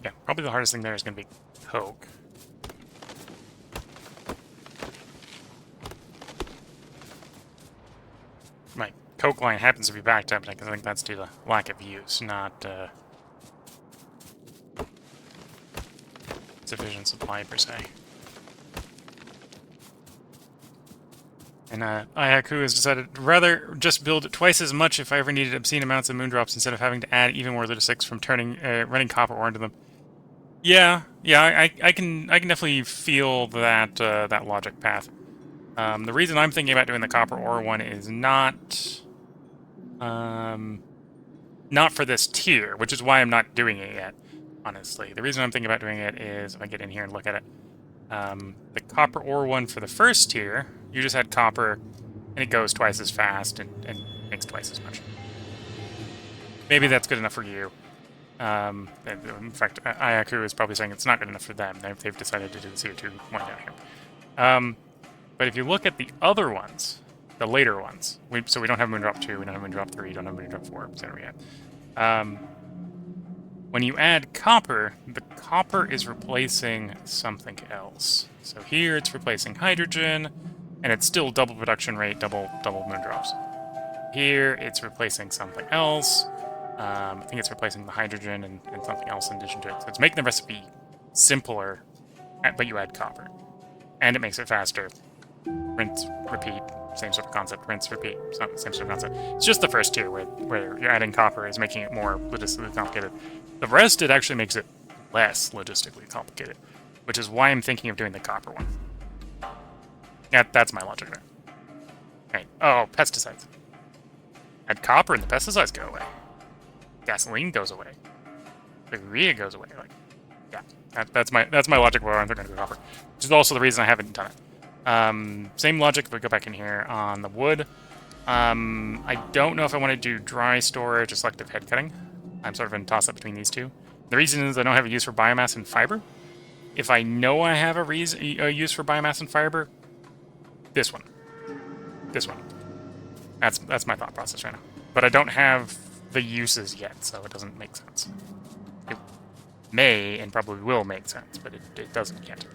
Yeah, probably the hardest thing there is going to be coke. My coke line happens to be backed up, and I think that's due to lack of use, not sufficient supply per se. And Ayaku has decided rather just build twice as much if I ever needed obscene amounts of moondrops instead of having to add even more logistics from running copper ore into them. Yeah, I can definitely feel that that logic path. The reason I'm thinking about doing the copper ore one is not for this tier, which is why I'm not doing it yet, honestly. The reason I'm thinking about doing it is, if I get in here and look at it, the copper ore one for the first tier, you just had copper, and it goes twice as fast and makes twice as much. Maybe that's good enough for you. In fact, Ayaku is probably saying it's not good enough for them. They've decided to do the CO2 one down here. But if you look at the other ones, the later ones, so we don't have Moondrop 2, we don't have Moondrop 3, we don't have Moondrop 4, etc. yet. When you add copper, the copper is replacing something else. So here it's replacing hydrogen, and it's still double production rate, double Moondrops. Here it's replacing something else. I think it's replacing the hydrogen and something else in addition to it. So it's making the recipe simpler, but you add copper. And it makes it faster. Rinse, repeat, same sort of concept. Rinse, repeat, same sort of concept. It's just the first tier where you're adding copper is making it more logistically complicated. The rest, it actually makes it less logistically complicated, which is why I'm thinking of doing the copper one. Yeah, that's my logic there. Right. Oh, pesticides. Add copper and the pesticides go away. Gasoline goes away. The urea goes away. Like, yeah, that's my logic where I'm thinking of copper, which is also the reason I haven't done it. Same logic if we go back in here on the wood. I don't know if I want to do dry storage or selective head cutting. I'm sort of in a toss-up between these two. The reason is I don't have a use for biomass and fiber. If I know I have a use for biomass and fiber, this one. This one. That's my thought process right now. But I don't have the uses yet, so it doesn't make sense. It may and probably will make sense, but it doesn't yet.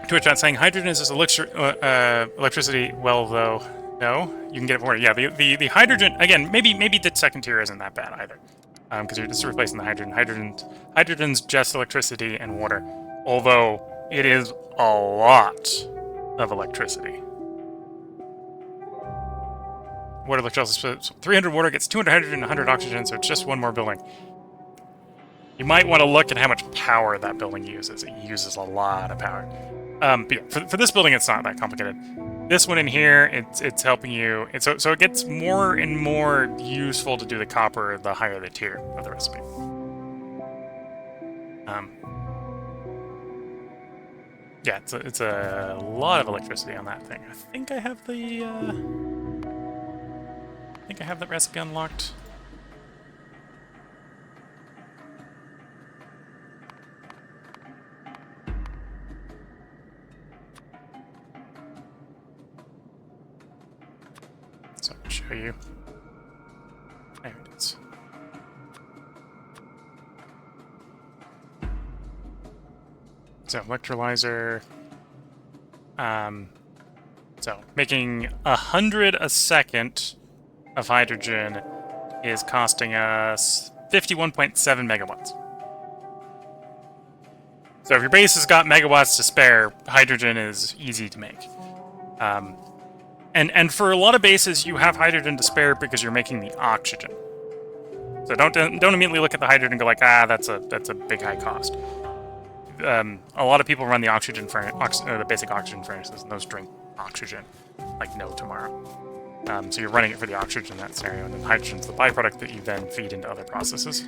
Twitch chat saying hydrogen is just electricity. Well, though, no, you can get it for it. Yeah, the hydrogen again. Maybe the second tier isn't that bad either, because you're just replacing the hydrogen. Hydrogen's just electricity and water, although it is a lot of electricity. Water electricity. So 300 water gets 200 hydrogen and 100 oxygen, so it's just one more building. You might want to look at how much power that building uses. It uses a lot of power. But yeah, for this building, it's not that complicated. This one in here, it's helping you. So it gets more and more useful to do the copper the higher the tier of the recipe. Yeah, it's a lot of electricity on that thing. I think I have the I think I have that recipe unlocked. So I'll show you. There it is. So electrolyzer. So making 100 a second of hydrogen is costing us 51.7 megawatts. So if your base has got megawatts to spare, hydrogen is easy to make. And for a lot of bases, you have hydrogen to spare because you're making the oxygen. So don't immediately look at the hydrogen and go like, ah, that's a big high cost. A lot of people run the the basic oxygen furnaces, and those drink oxygen like no tomorrow. So you're running it for the oxygen in that scenario, and then hydrogen's the byproduct that you then feed into other processes.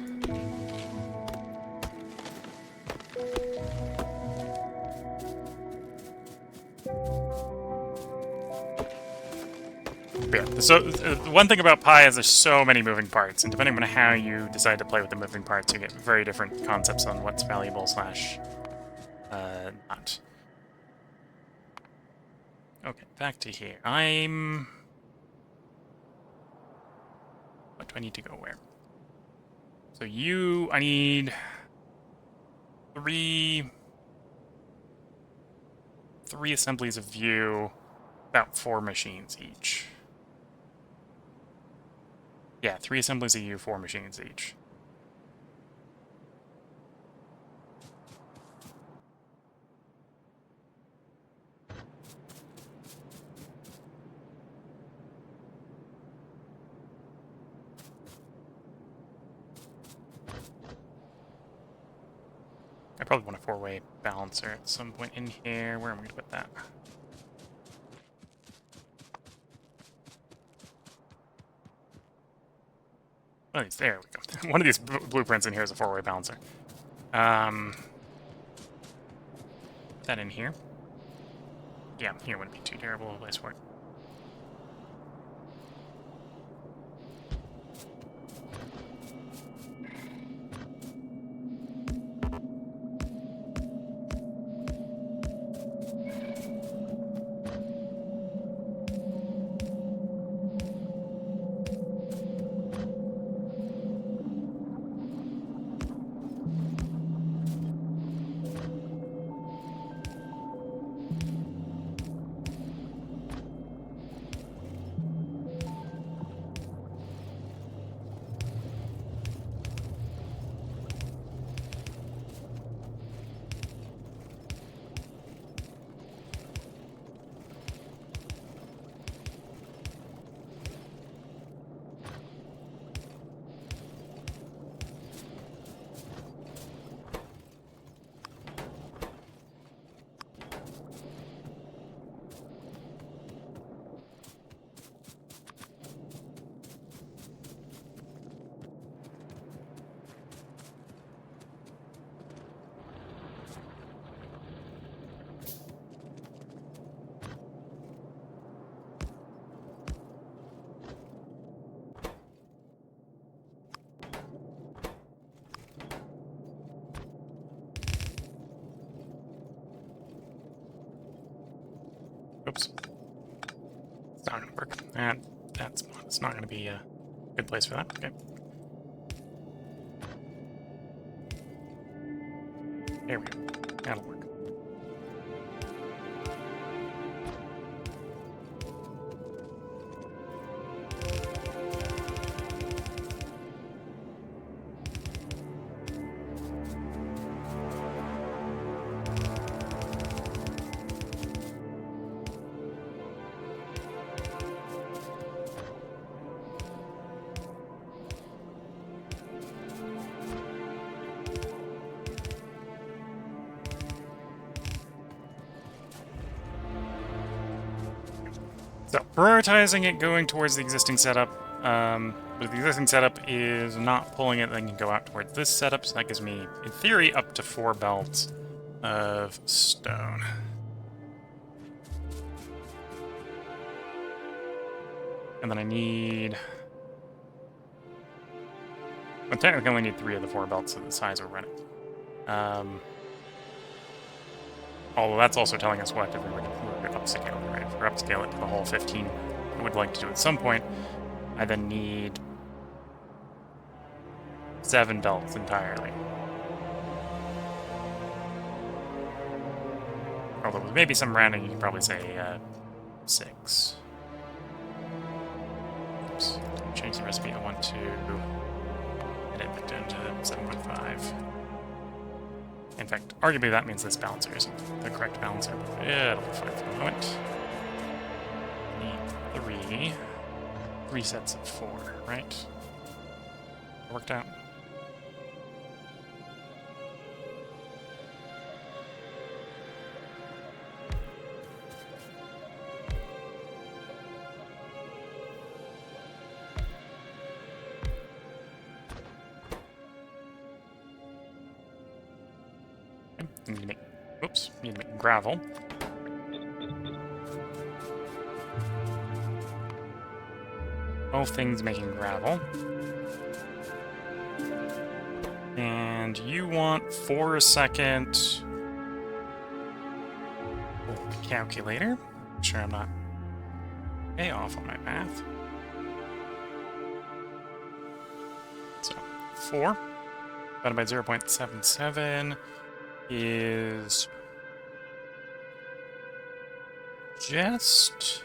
But yeah, so one thing about Pi is there's so many moving parts, and depending on how you decide to play with the moving parts, you get very different concepts on what's valuable / not. Okay, back to here. What do I need to go where? So I need three assemblies of view, about 4 machines each. Yeah, 3 assemblies of view, 4 machines each. I probably want a 4-way balancer at some point in here. Where am I going to put that? One of these, there we go. One of these blueprints in here is a 4-way balancer. Put that in here. Yeah, here wouldn't be too terrible of a place for it. Oops. It's not going to work. That's not going to be a good place for that. Okay. There we go. That'll work. So, prioritizing it going towards the existing setup. But the existing setup is not pulling it, then you can go out towards this setup, so that gives me, in theory, up to 4 belts of stone. And then I need But technically, I only need 3 of the 4 belts of the size we're running. Although that's also telling us what if we were to upscale it, right? If we're upscale it to the whole 15, I would like to do at some point. I then need 7 belts entirely. Although with maybe some rounding, you can probably say 6. Oops. Change the recipe. I want to edit it down to 7.5. In fact, arguably that means this balancer isn't the correct balancer, but it'll be fine for the moment. Need 3 sets of 4, right? Worked out. Need to make, oops, need to make gravel. Both things making gravel. And you want for a second. Calculator. Make sure I'm not way off on my math. So 4 divided by 0.77 is just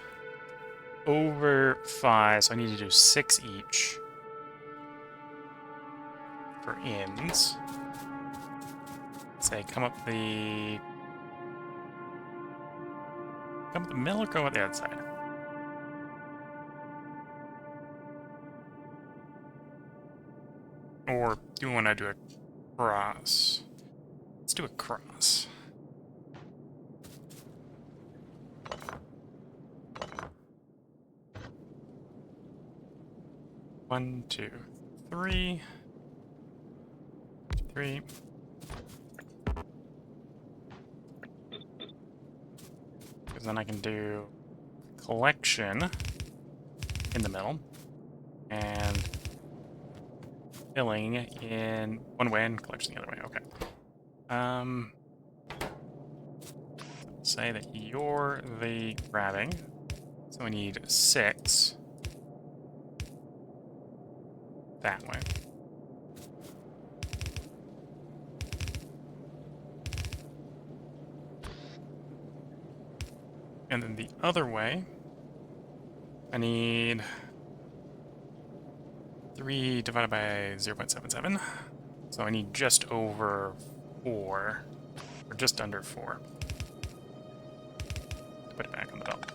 over 5, so I need to do 6 each for ins. Say come up the middle or go at the outside? Or do you want to do a cross? Let's do a cross. One, 2, 3. 3. Because then I can do collection in the middle and filling in one way and collection the other way. Okay. Say that you're the grabbing, so we need 6 that way. And then the other way, I need 3 divided by 0.77. So I need just over 4, or just under 4. Put it back on the belt.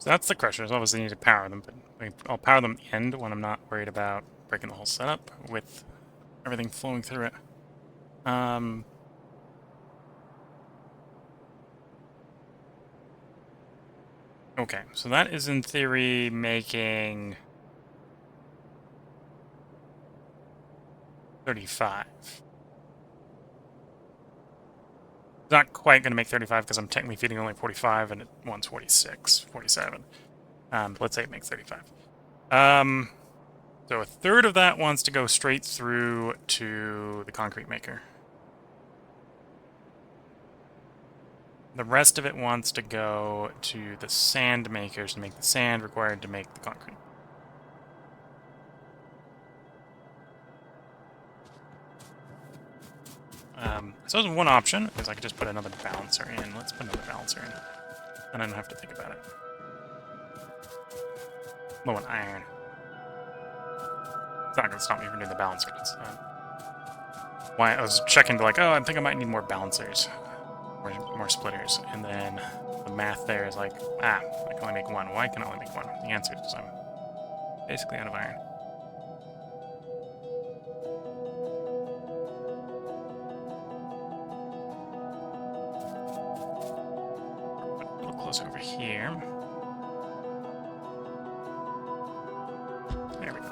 So that's the crushers. Obviously, need to power them, but I'll power them at the end when I'm not worried about breaking the whole setup with everything flowing through it. Okay, so that is in theory making 35. It's not quite going to make 35 because I'm technically feeding only 45 and it wants 46, 47. But let's say it makes 35. So a third of that wants to go straight through to the concrete maker. The rest of it wants to go to the sand makers to make the sand required to make the concrete. So there's one option, is I could just put another balancer in. Let's put another balancer in. And I don't have to think about it. Low on iron. It's not going to stop me from doing the balancer. It's, why I was checking to like, oh, I think I might need more balancers. More splitters. And then the math there is like, I can only make one. Why can I only make one? The answer is I'm basically out of iron. A little closer over here. There we go.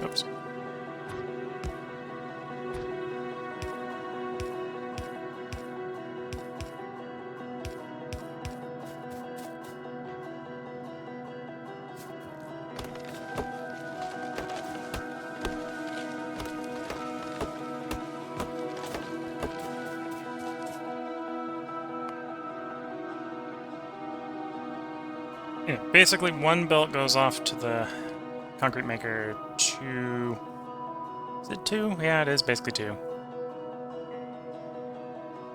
Oops. Yeah, basically one belt goes off to the concrete maker, 2... Is it 2? Yeah, it is basically 2.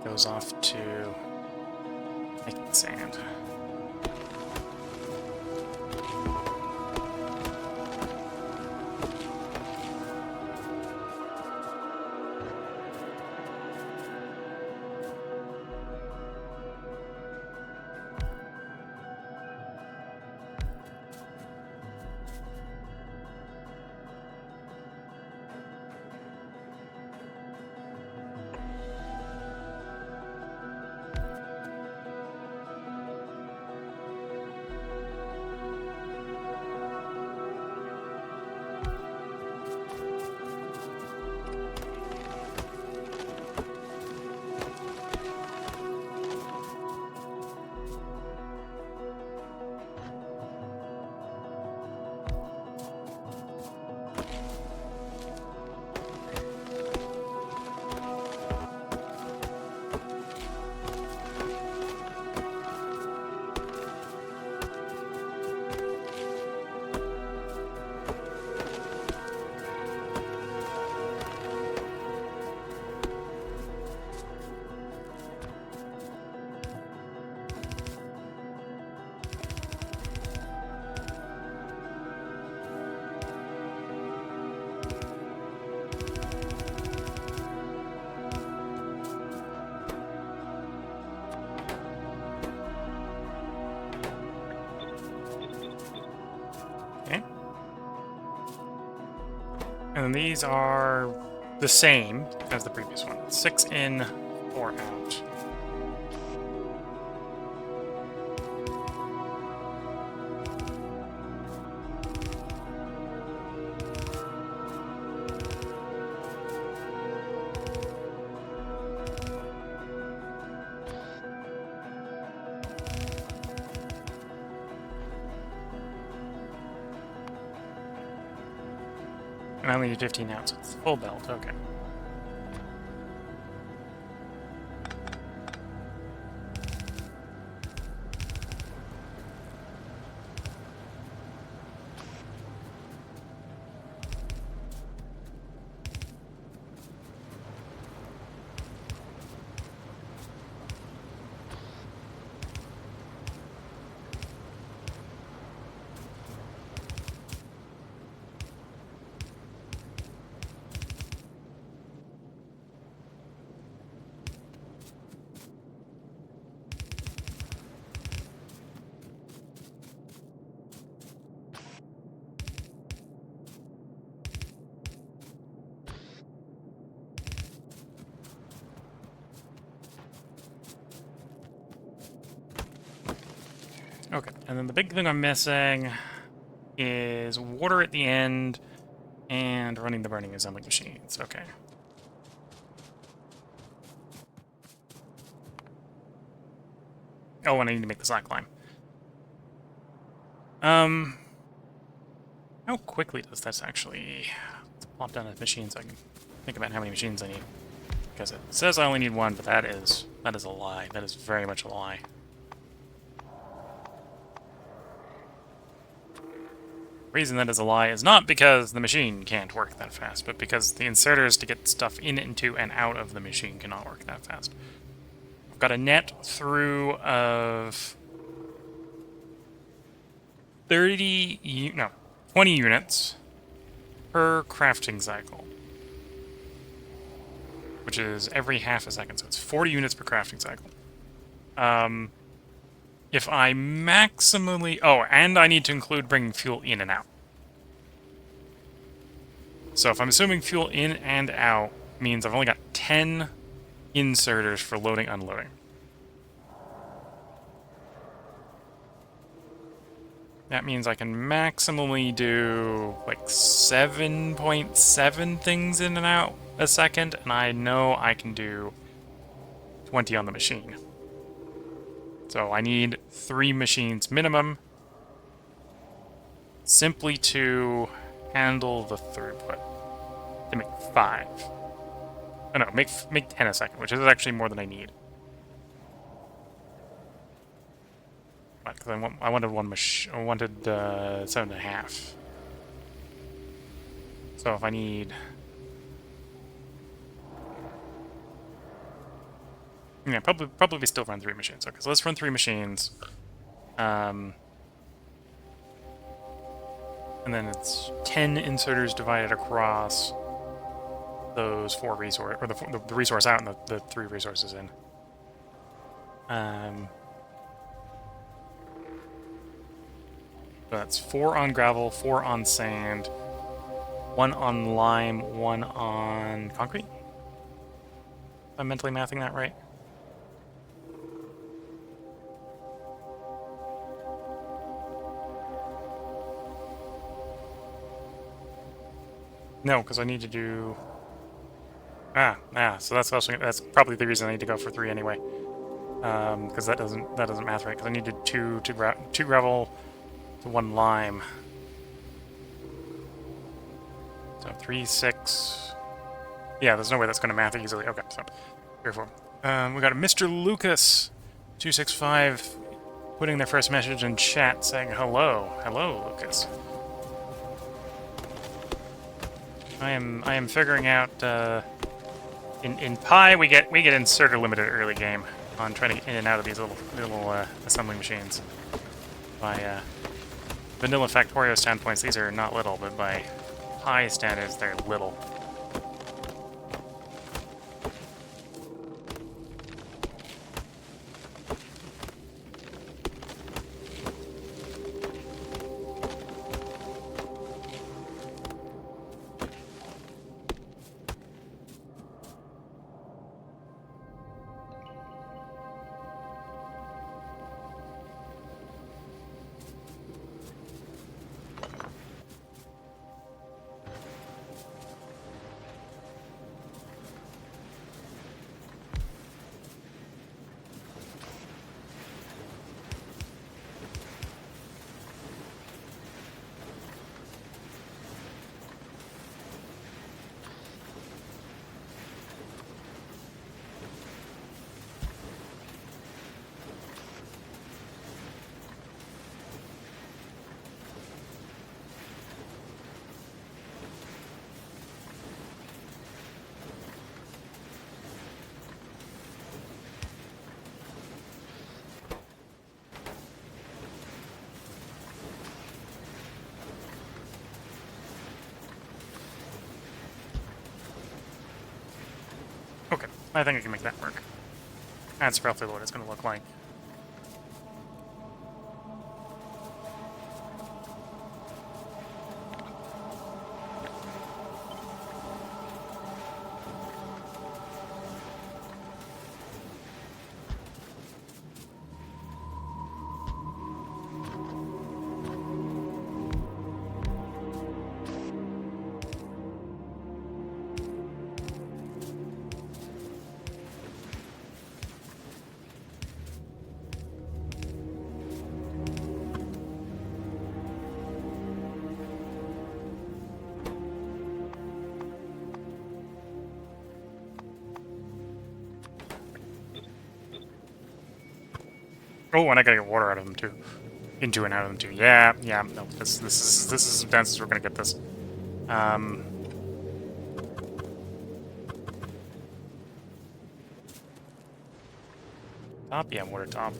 Goes off to making sand. And these are the same as the previous one. 6 in, 4 out. And I only need 15 now, so it's full belt, okay. Okay, and then the big thing I'm missing is water at the end and running the burning assembly machines. Okay. Oh, and I need to make the slack line. How quickly does this actually... Let's plop down a machine so I can think about how many machines I need. Because it says I only need one, but that is a lie. That is very much a lie. The reason that is a lie is not because the machine can't work that fast, but because the inserters to get stuff in, into, and out of the machine cannot work that fast. I've got a net through of 20 units per crafting cycle, which is every half a second, so it's 40 units per crafting cycle. If I maximally... Oh, and I need to include bringing fuel in and out. So if I'm assuming fuel in and out means I've only got 10 inserters for loading, unloading. That means I can maximally do like 7.7 things in and out a second, and I know I can do 20 on the machine. So I need 3 machines minimum simply to handle the throughput. To make 5. Oh no, make 10 a second, which is actually more than I need. Because I wanted one machine. I wanted 7.5. So if I need... Yeah, probably still run 3 machines. Okay, so let's run 3 machines. And then it's 10 inserters divided across those 4 resource, or the resource out and the 3 resources in. So that's 4 on gravel, 4 on sand, 1 on lime, 1 on concrete. If I'm mentally mathing that right. No, because I need to do... so that's probably the reason I need to go for 3 anyway. Because that doesn't math right. Because I needed 2 gravel to 1 lime. So 3, 6. Yeah, there's no way that's going to math easily. Okay, so 3 or 4. We got a Mr. Lucas 265 putting their first message in chat saying hello. Hello, Lucas. I am figuring out in Pi we get inserter limited early game on trying to get in and out of these little assembly machines. By vanilla Factorio standpoints, these are not little, but by Pi standards, they're little. Okay, I think I can make that work. That's roughly what it's going to look like. Oh, and I gotta get water out of them too. Into and out of them too. Yeah, yeah. No, this is as dense as we're gonna get this. Top, yeah, water top.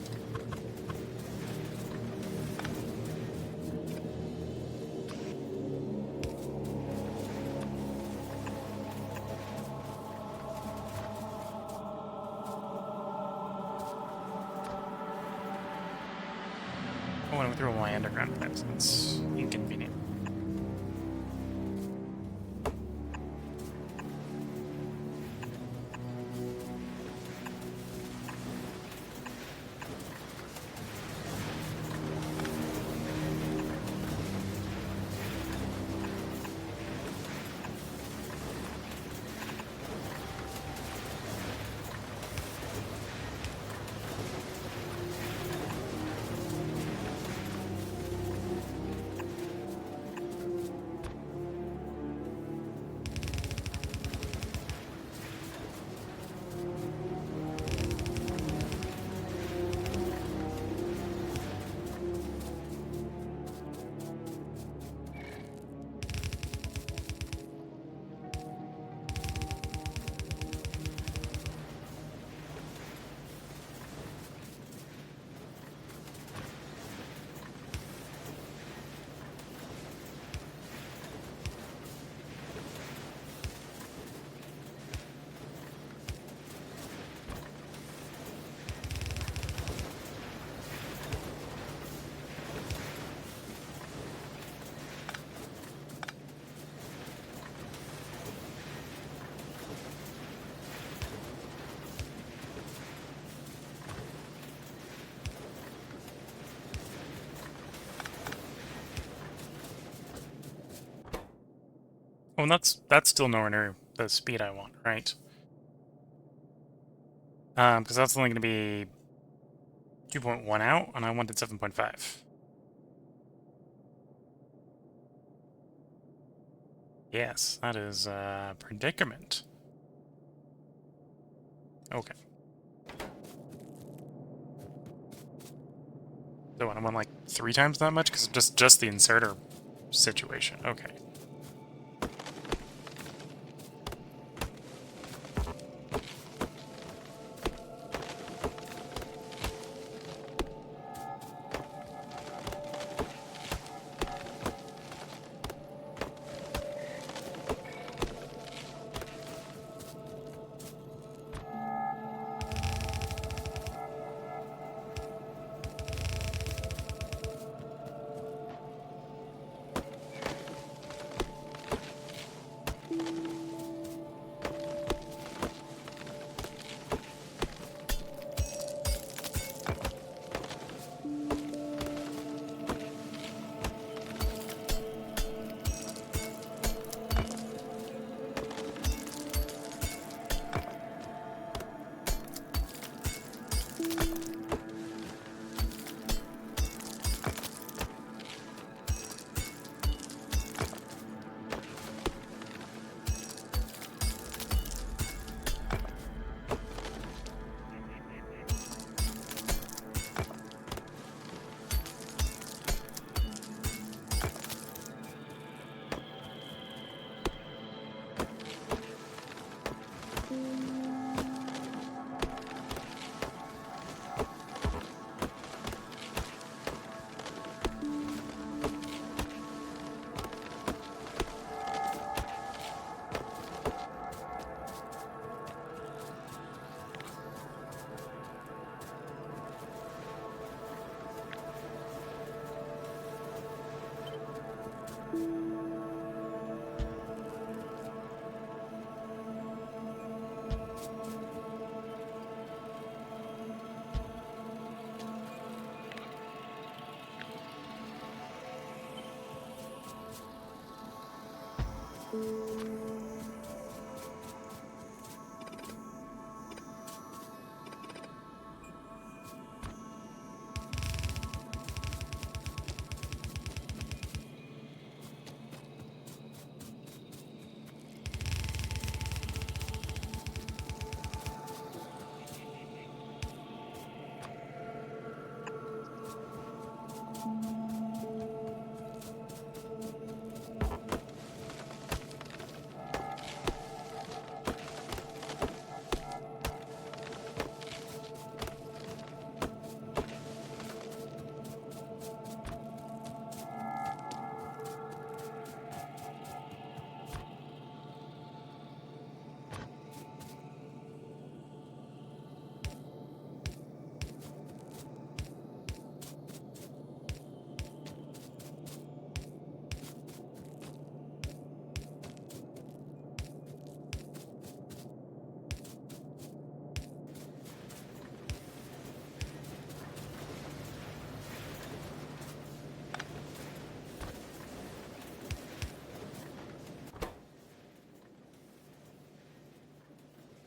Oh, and I went through all my underground pipes. That's inconvenient. Oh, and that's still nowhere near the speed I want, right? Because that's only going to be 2.1 out, and I wanted 7.5. Yes, that is a predicament. Okay. So I want like 3 times that much? Because just the inserter situation. Okay.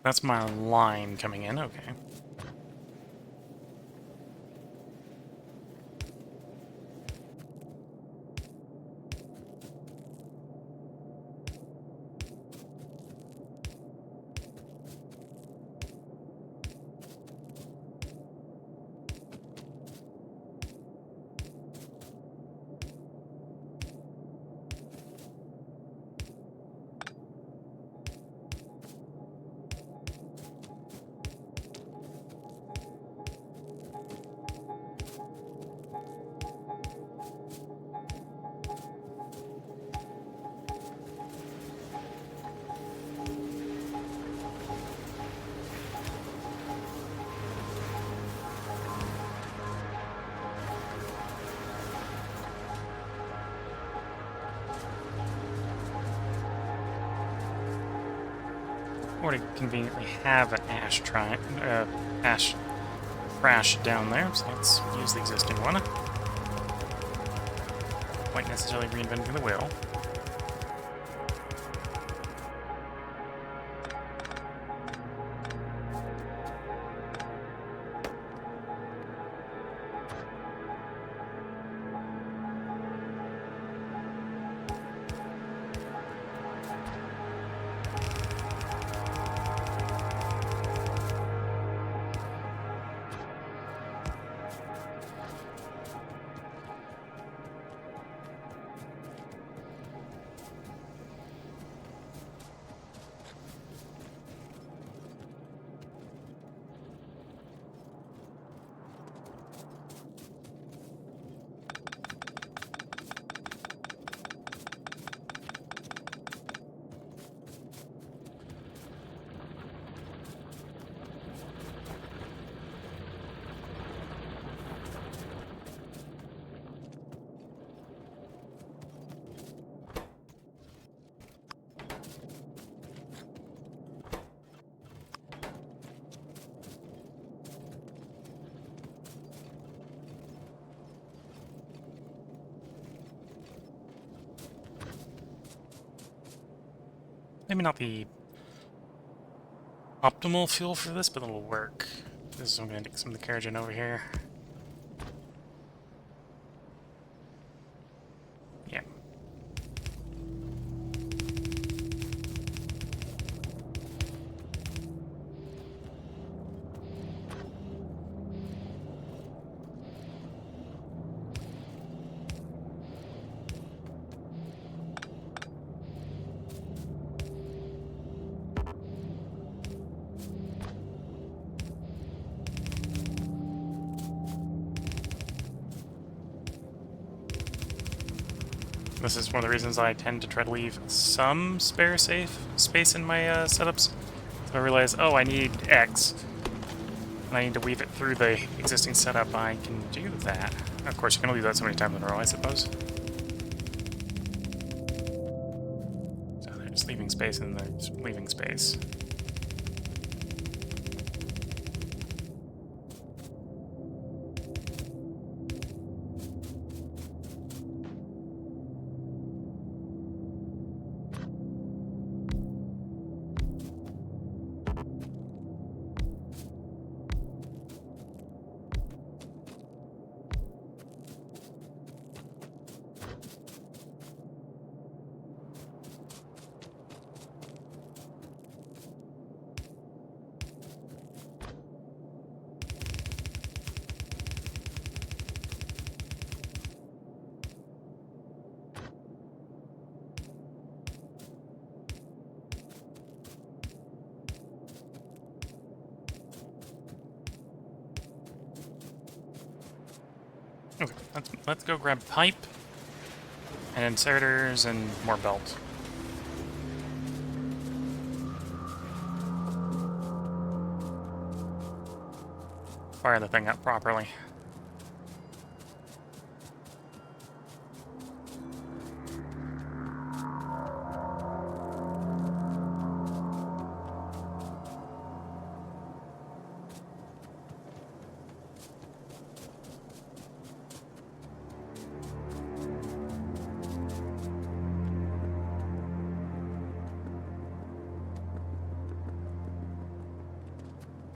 That's my line coming in, okay. Already conveniently have an ash crash down there, so let's use the existing one. Quite necessarily reinventing the wheel. Maybe not the optimal fuel for this, but it'll work. This is I'm going to take some of the carriage in over here. Yeah. This is one of the reasons I tend to try to leave some spare space in my setups. So I realize, oh, I need X, and I need to weave it through the existing setup. I can do that. Of course, you can only do that so many times in a row, I suppose. So they're just leaving space, and they're just leaving space. Okay, let's go grab pipe and inserters and more belt. Fire the thing up properly.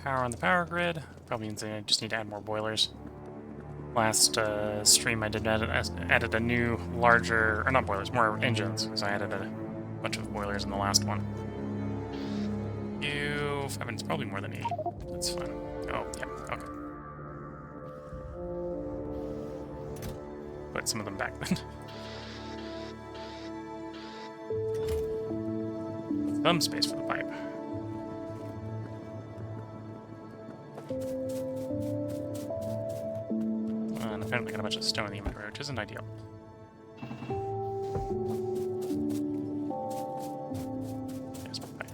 Power on the power grid. Probably means I just need to add more boilers. Last stream I did added a new, larger, or not boilers, more engines, because I added a bunch of boilers in the last one. I mean, it's probably more than 8. That's fine. Oh, yeah, okay. Put some of them back then. Some space for the pipe. And apparently got a bunch of stone in the inventory, which isn't ideal. There's my pipe.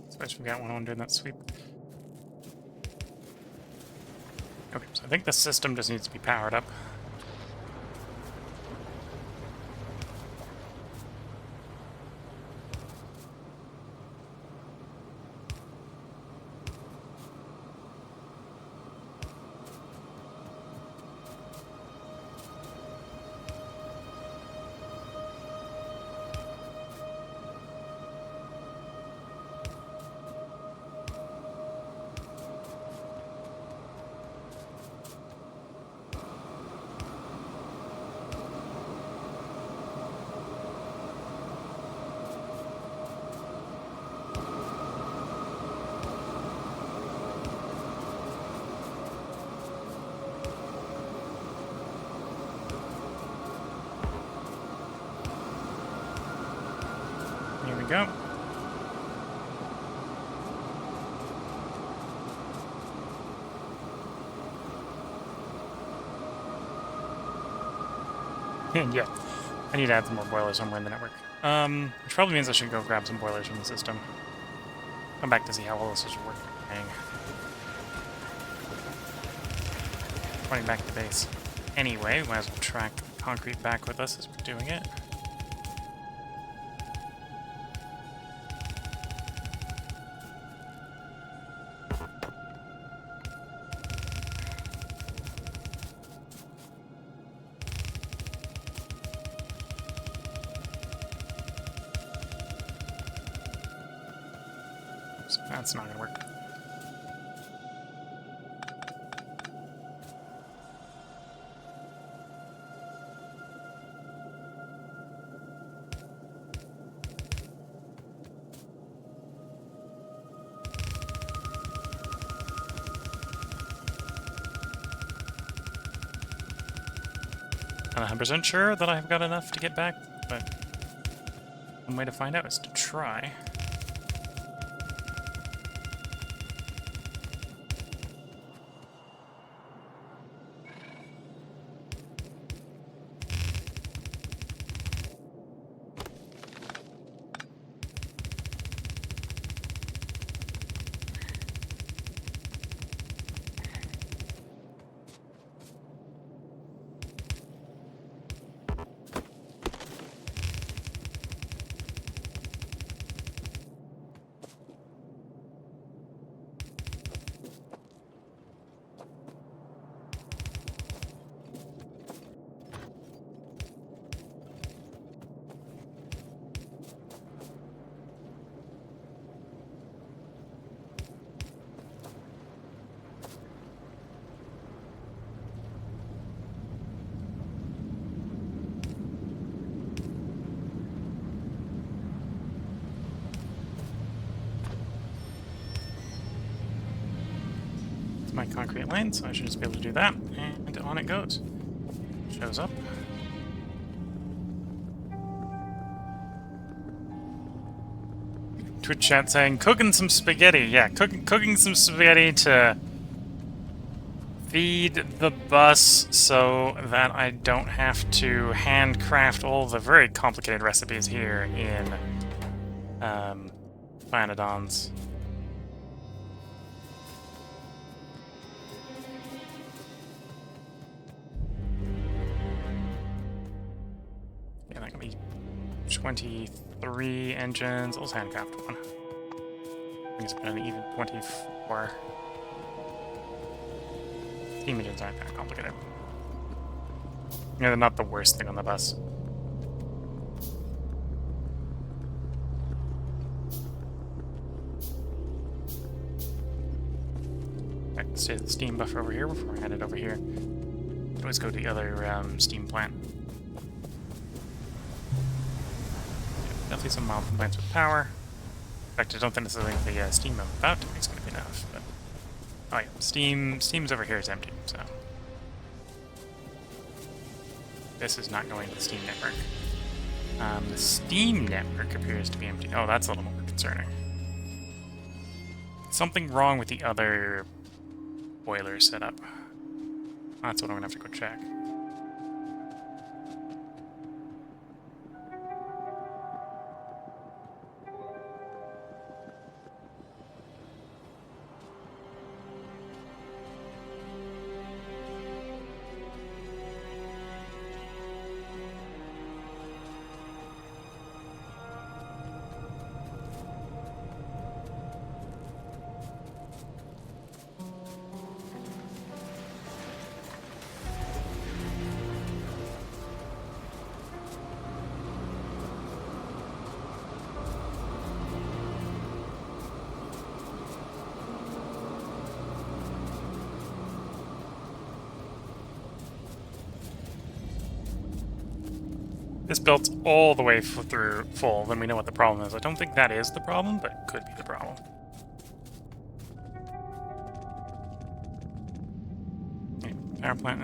Suppose we got one doing that sweep. Okay, so I think the system just needs to be powered up. Here we go. And yeah, I need to add some more boilers somewhere in the network. Which probably means I should go grab some boilers from the system. Come back to see how well this is working. Running back to base. anyway. We might as well track the concrete back with us as we're doing it. Oops, that's not going to work. I'm not 100% sure that I've got enough to get back, but one way to find out is to try. My concrete lane, so I should just be able to do that, and on it goes. Shows up. Twitch chat saying, cooking some spaghetti. Yeah, cooking some spaghetti to feed the bus so that I don't have to handcraft all the very complicated recipes here in Pyanodons. Yeah, that can be 23 engines. Let's handcraft one. Brings up an even 24. Steam engines aren't that complicated. Yeah, they're not the worst thing on the bus. Right, let's stay the steam buffer over here before I head it over here. Let's go to the other steam plant. Definitely some mild complaints with power. In fact, I don't think necessarily the steam I'm about to make is going to be enough. But oh yeah, steam's over here is empty, so this is not going to the steam network. The steam network appears to be empty. Oh, that's a little more concerning. Something wrong with the other boiler setup. That's what I'm gonna have to go check. This built all the way through full, then we know what the problem is. I don't think that is the problem, but it could be the problem. Okay, power plant,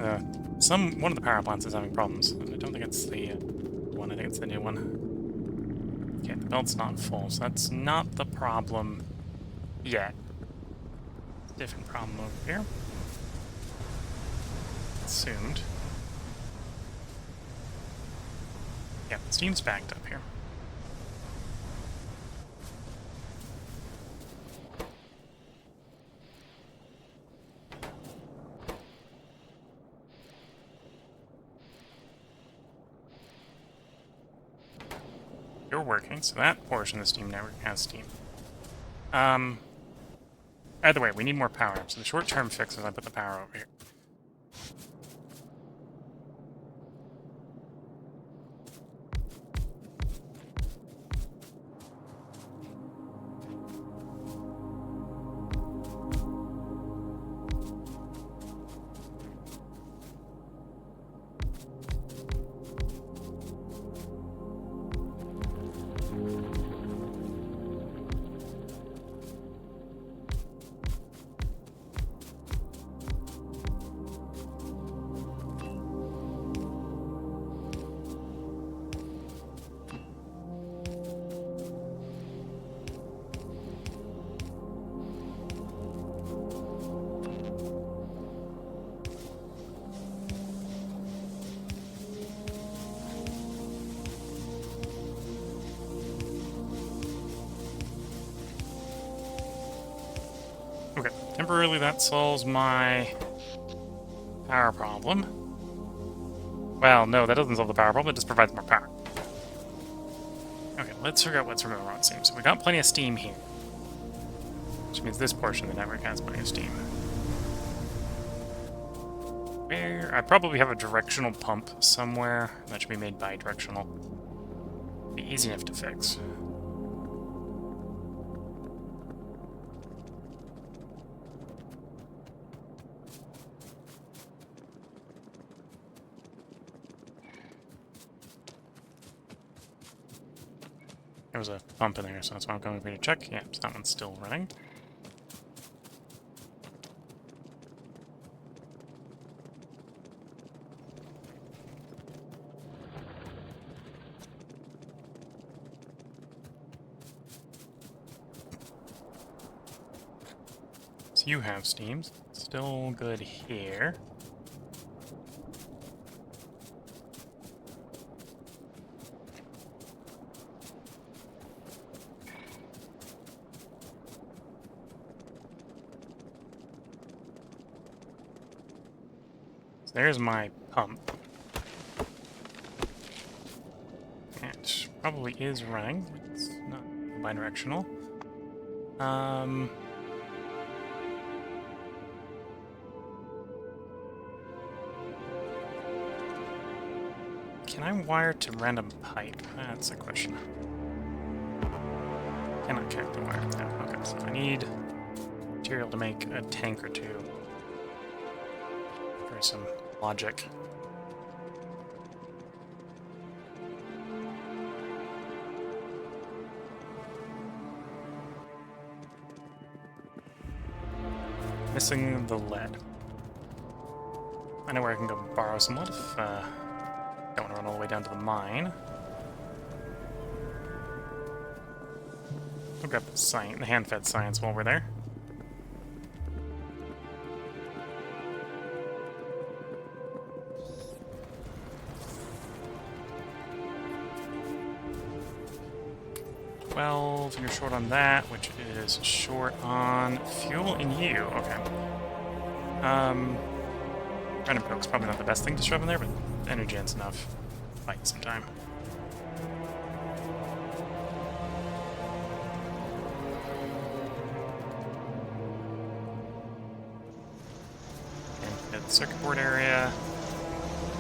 one of the power plants is having problems. I don't think it's the one, I think it's the new one. Okay, the belt's not full, so that's not the problem yet. Different problem over here. Assumed. Yeah, steam's backed up here. You're working, so that portion of the steam network has steam. Either way, we need more power. So the short-term fix is I put the power over here. Okay, temporarily that solves my power problem. Well, no, that doesn't solve the power problem, it just provides more power. Okay, let's figure out what's removing on steam. So we got plenty of steam here. Which means this portion of the network has plenty of steam. Where? I probably have a directional pump somewhere. That should be made bi-directional. Be easy enough to fix. There was a pump in there, so that's why I'm coming over here to check. Yeah, so that one's still running. So you have steam. Still good here. There's my pump. It probably is running. It's not bidirectional. Can I wire to random pipe? That's a question. Cannot connect the wire. No, okay, so I need material to make a tank or two. For some logic. Missing the lead. I know where I can go borrow some lead if I don't want to run all the way down to the mine. We'll grab the hand-fed science while we're there. You're short on that, which is short on fuel and you. Okay. Random coke's probably not the best thing to shove in there, but energy is enough. Fight some time. And at the circuit board area,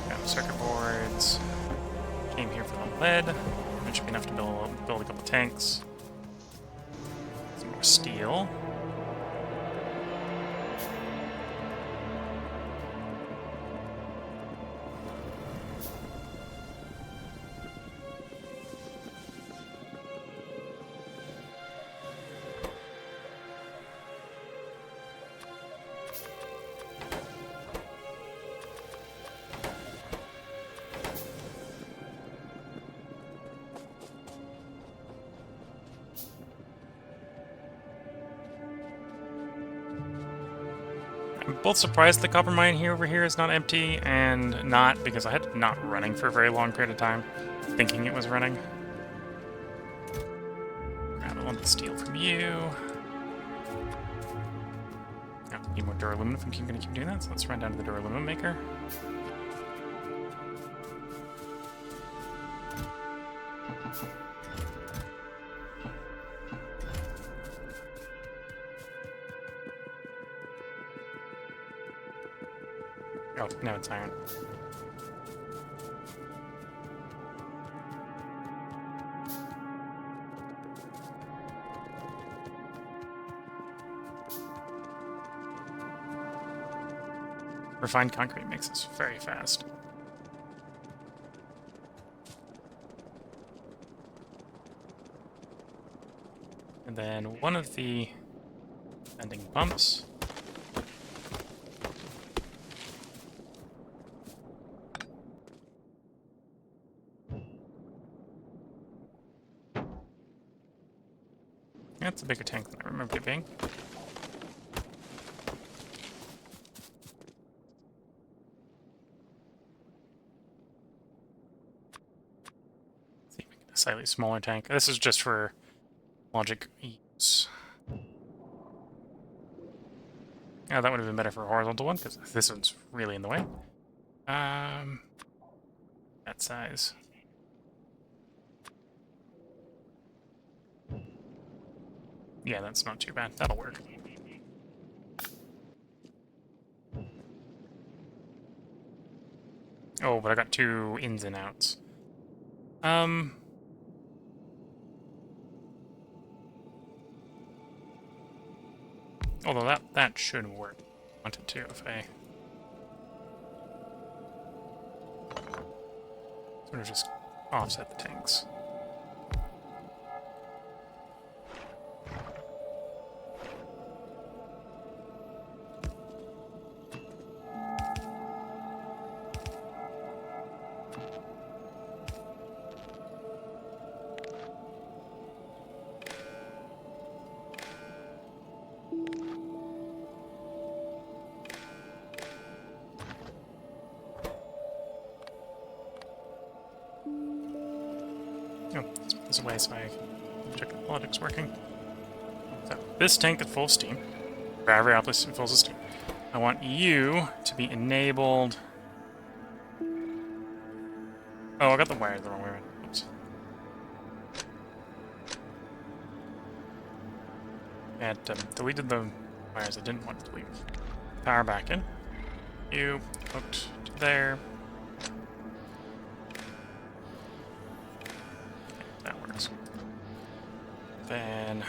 got circuit boards. Came here for the lead, which should be enough to build a couple tanks. Some more steel. I'm both surprised the copper mine over here is not empty, and not because I had it not running for a very long period of time, thinking it was running. Grab a lump of steel from you. Oh, need more duralumin if I'm going to keep doing that, so let's run down to the duralumin maker. Oh, now it's iron. Refined concrete makes this very fast. And then one of the vending pumps. That's a bigger tank than I remember it being. Let's see if we can get a slightly smaller tank. This is just for logic use. Yeah, that would have been better for a horizontal one, because this one's really in the way. That size. Yeah, that's not too bad. That'll work. Oh, but I got two ins and outs. Although that should work. I wanted to if I sort of just offset the tanks. Oh, let's put this away so I can check the politics working. So, this tank at full steam. Gravity output full steam. I want you to be enabled. Oh, I got the wires the wrong way around. Oops. And deleted the wires I didn't want to delete. Power back in. You hooked to there. That works. Then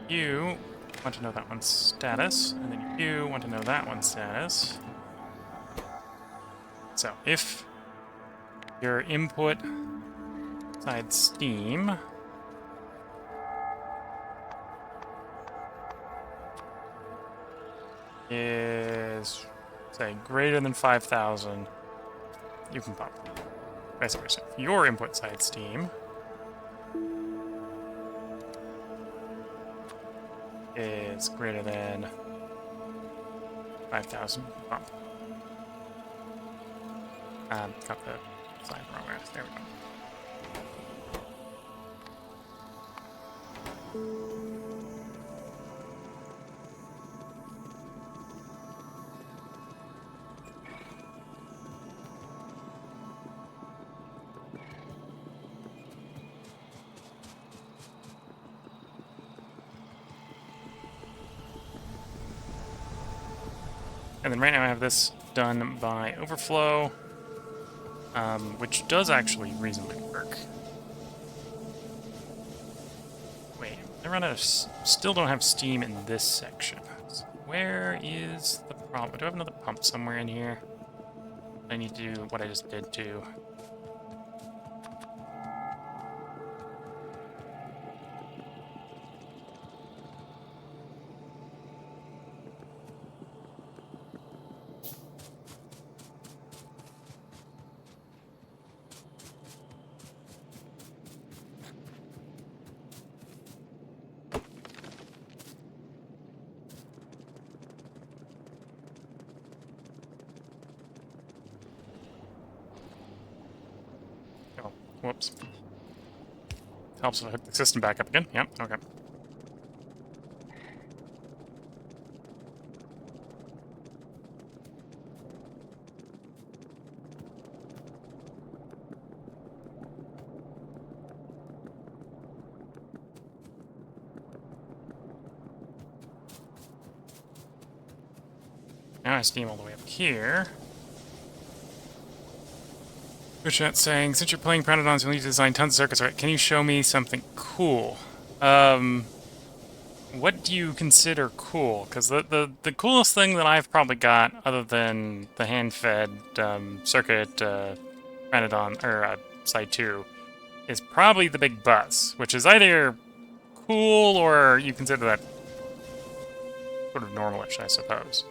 you want to know that one's status, and then you want to know that one's status. So if your input side steam is, say, greater than 5,000, you can pop. Vice versa. If your input side steam is greater than 5,000, pump. Got the slide wrong way. There we go. And then right now I have this done by overflow, which does actually reasonably work. Wait, I run out of... still don't have steam in this section. So where is the problem? Do I have another pump somewhere in here? I need to do what I just did to... Oh, whoops. Helps if I hook the system back up again. Yep, okay. Now I steam all the way up here. Twitch chat saying, since you're playing Pyanodons, you'll need to design tons of circuits. Right? Can you show me something cool? What do you consider cool? Because the coolest thing that I've probably got, other than the hand-fed circuit Pyanodon, or Side 2, is probably the big bus, which is either cool or you consider that sort of normalish, I suppose.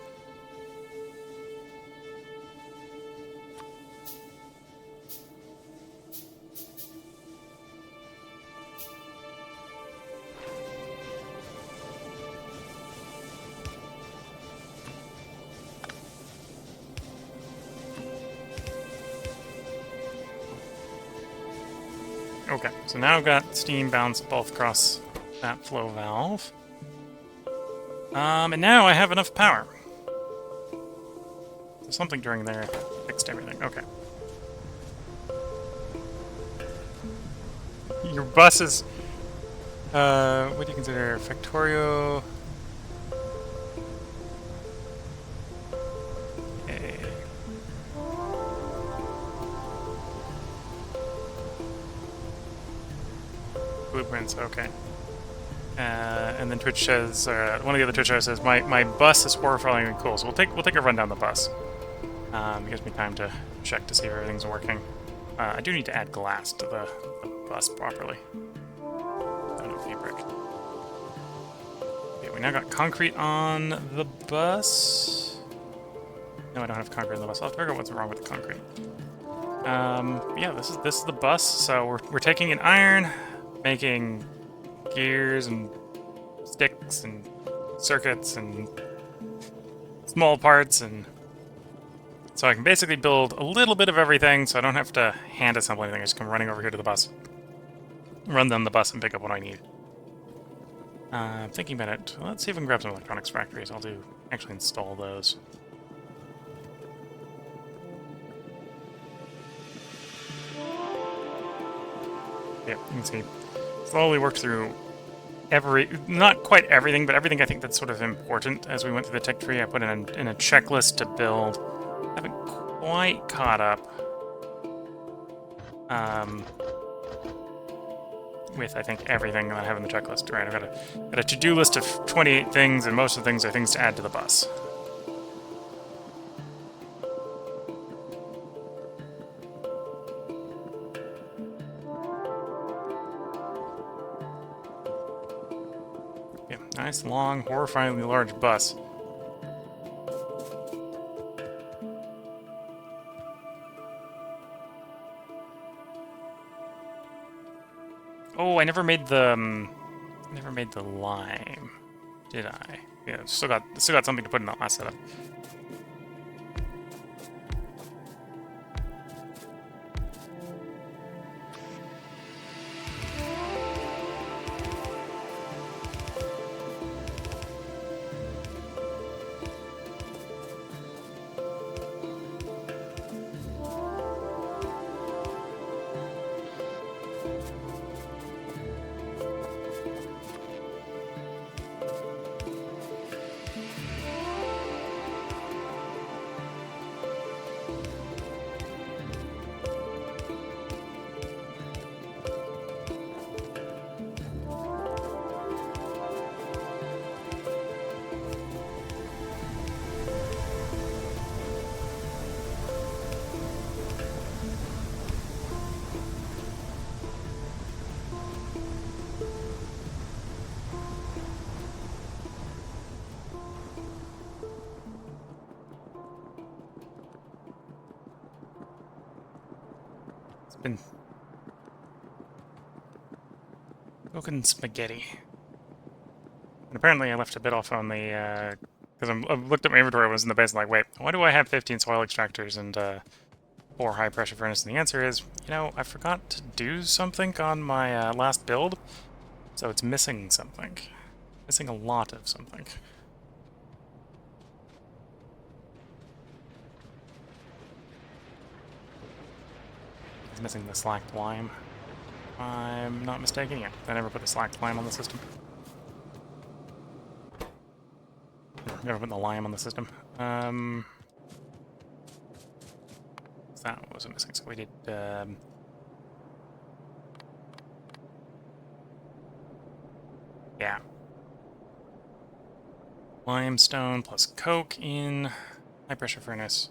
Okay, so now I've got steam bounced both across that flow valve. And now I have enough power. So something during there fixed everything. Okay. Your bus is... what do you consider? Factorio... Blueprints, okay. And then Twitch says, one of the other Twitch says, my bus is horrifyingly cool. So we'll take a run down the bus. It gives me time to check to see if everything's working. I do need to add glass to the bus properly. No fabric. Okay, we now got concrete on the bus. No, I don't have concrete on the bus. I'll have to figure out what's wrong with the concrete. Yeah, this is the bus. So we're taking an iron, making gears and sticks and circuits and small parts, and so I can basically build a little bit of everything, so I don't have to hand assemble anything. I just come running over here to the bus, run down the bus, and pick up what I need. I'm thinking about it. Let's see if we can grab some electronics factories. I'll actually install those. Yeah, you can see. Slowly worked through not quite everything, but everything I think that's sort of important as we went through the tech tree. I put in a checklist to build. I haven't quite caught up with, I think, everything that I have in the checklist. Right, I've got a to-do list of 28 things, and most of the things are things to add to the bus. Nice, long, horrifyingly large bus. Oh, I never made the lime, did I? Yeah, still got something to put in that last setup. Been cooking spaghetti, and apparently I left a bit off on the because I looked at my inventory. I was in the base, and like, wait, why do I have 15 soil extractors and 4 high pressure furnace? And the answer is, you know, I forgot to do something on my last build, so it's missing something, missing a lot of something. Missing the slacked lime. I'm not mistaken yet. I never put the slacked lime on the system. never put the lime on the system. That wasn't missing, so we did, yeah. Limestone plus coke in high pressure furnace.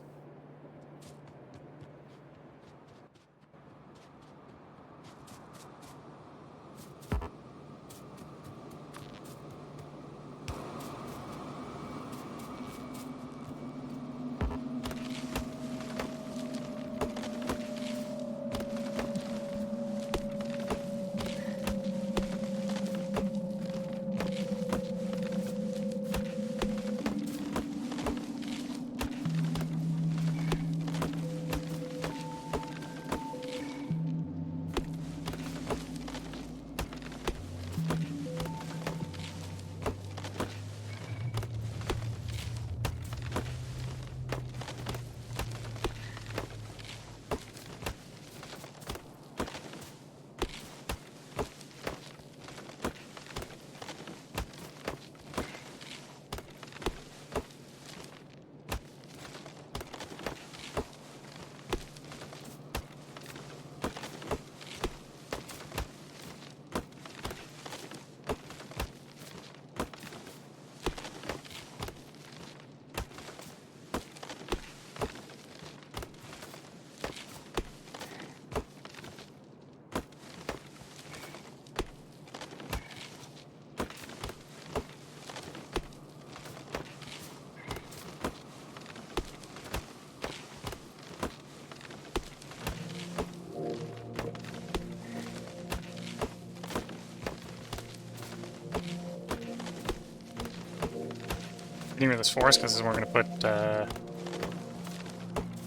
Near this forest, because this is where we're going to put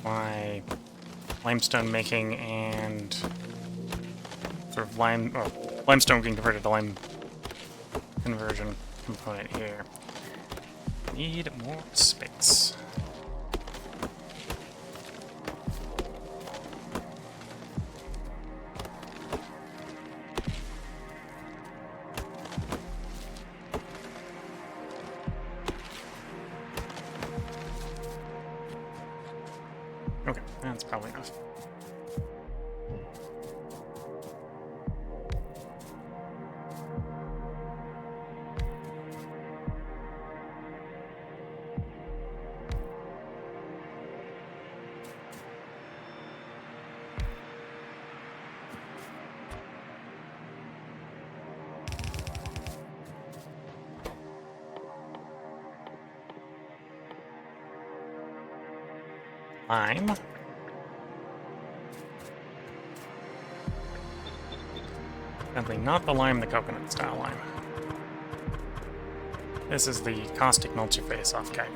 my limestone making and sort of limestone getting converted to lime conversion component here. Need more space. Okay, that's probably enough. Lime. Definitely not the lime, the coconut style lime. This is the caustic melt your face off guy.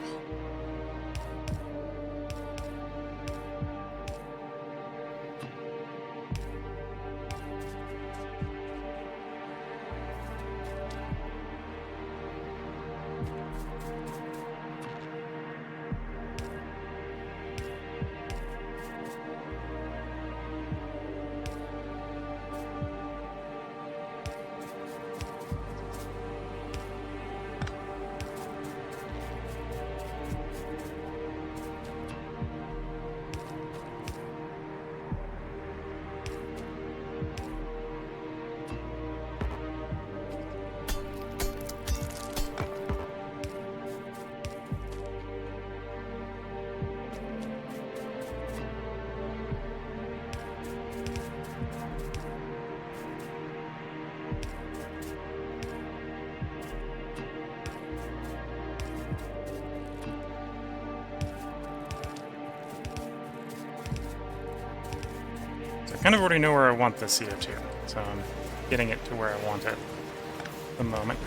I kind of already know where I want the CO2, so I'm getting it to where I want it at the moment.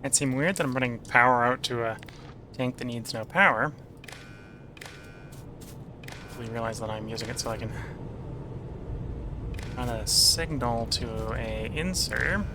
It seemed weird that I'm running power out to a tank that needs no power. We realize that I'm using it so I can run a signal to a inserter.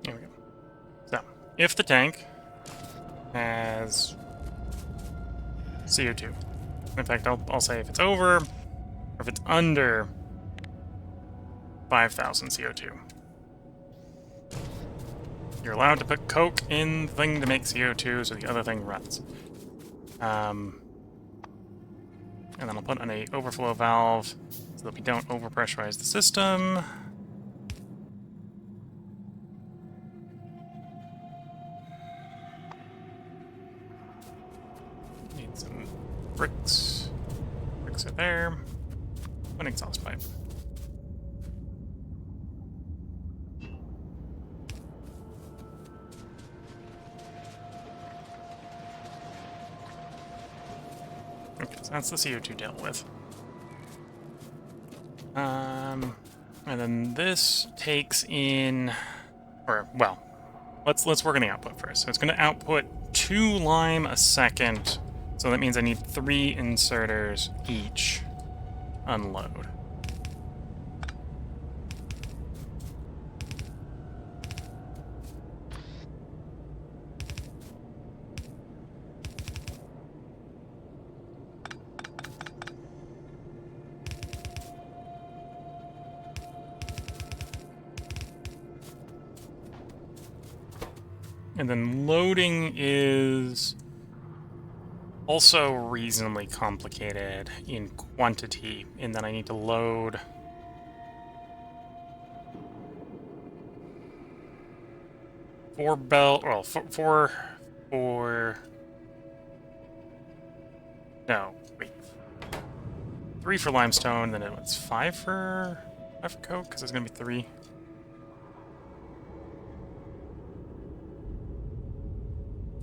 There we go. So, if the tank has CO2, in fact, I'll say if it's over, or if it's under 5,000 CO2, you're allowed to put coke in the thing to make CO2 so the other thing runs. And then I'll put on a overflow valve so that we don't overpressurize the system. Need some bricks. Bricks are there. An exhaust pipe. Okay, so that's the CO2 dealt with. And then this takes in, or well, let's work on the output first. So it's going to output 2 lime a second. So that means I need 3 inserters each unload. And then loading is also reasonably complicated in quantity, in that I need to load 4 belt, well, no, wait. 3 for limestone, then it's 5 for coke, because it's going to be 3.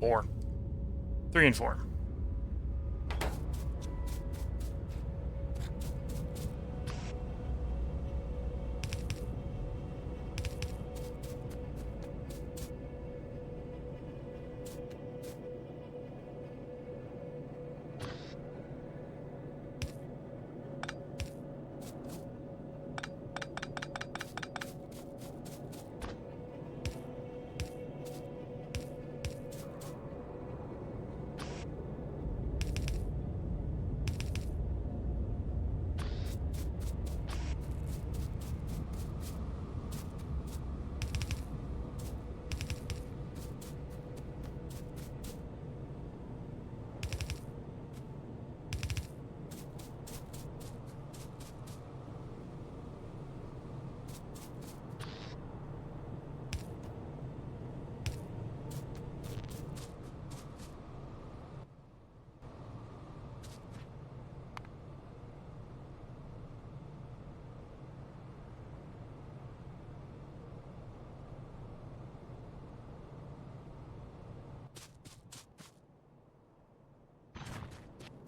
4. 3 and 4.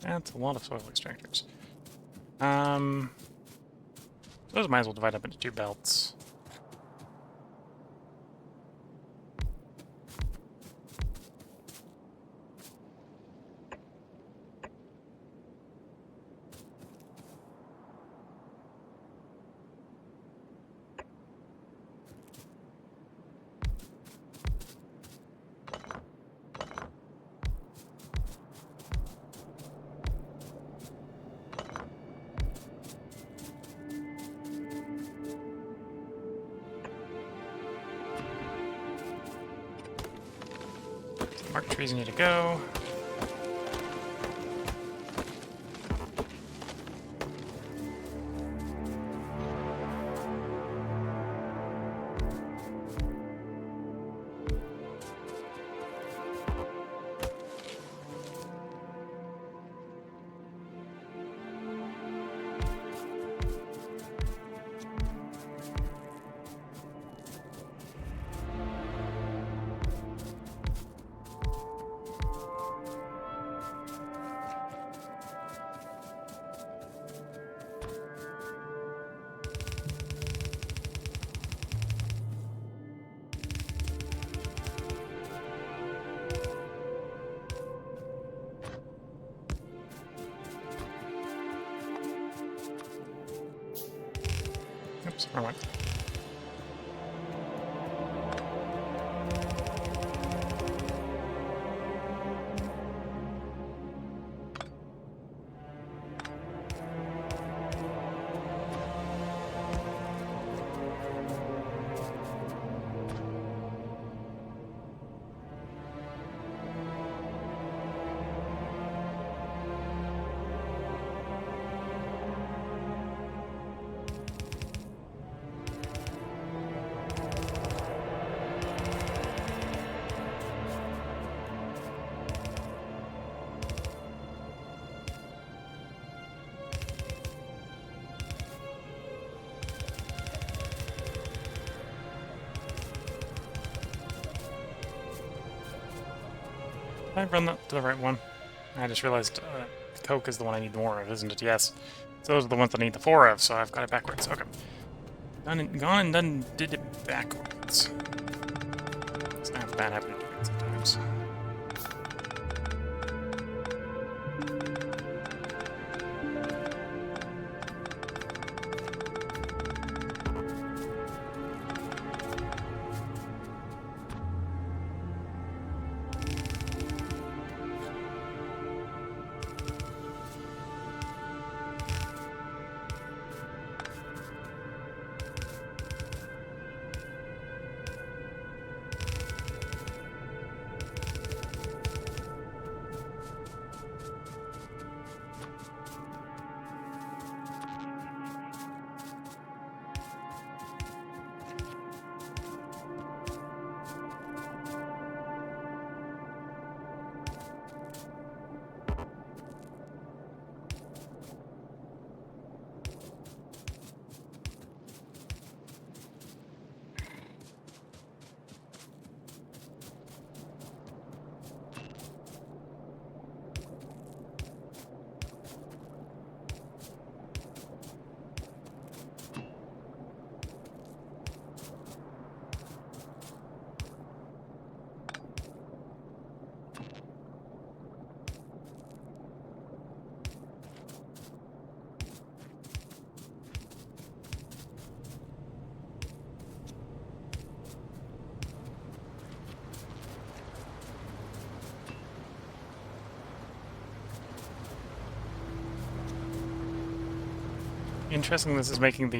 That's a lot of soil extractors. Those might as well divide up into 2 belts. Mark trees need to go. Oops, wrong one. Did I run that to the right one? I just realized Coke is the one I need more of, isn't it? Yes. So those are the ones I need the 4 of, so I've got it backwards. Okay. Gone and done did it backwards. It's not bad happening to it sometimes. Interesting, this is making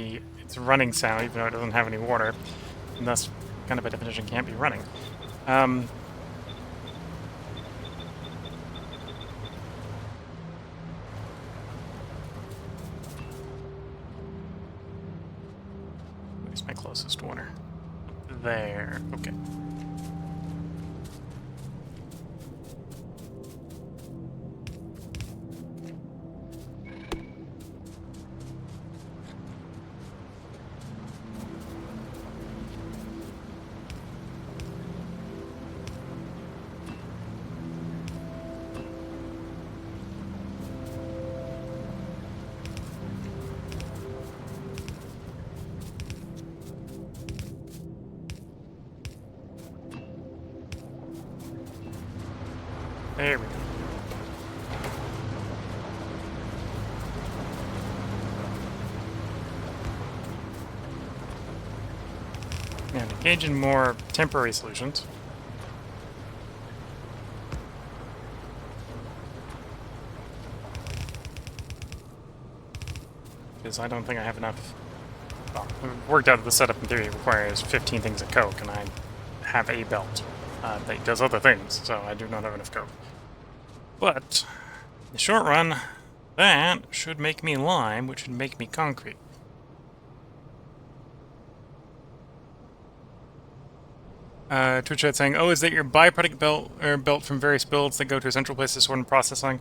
its running sound, even though it doesn't have any water, and thus, kind of by definition, can't be running. Where's my closest water? There. Okay. There we go. And engage in more temporary solutions. Because I don't think I have enough. Well, we've worked out that the setup in theory requires 15 things of coke, and I have a belt that does other things, so I do not have enough coke. But, in the short run, that should make me lime, which should make me concrete. Twitch chat saying, "Oh, is that your byproduct belt or belt from various builds that go to a central place to sort and processing?"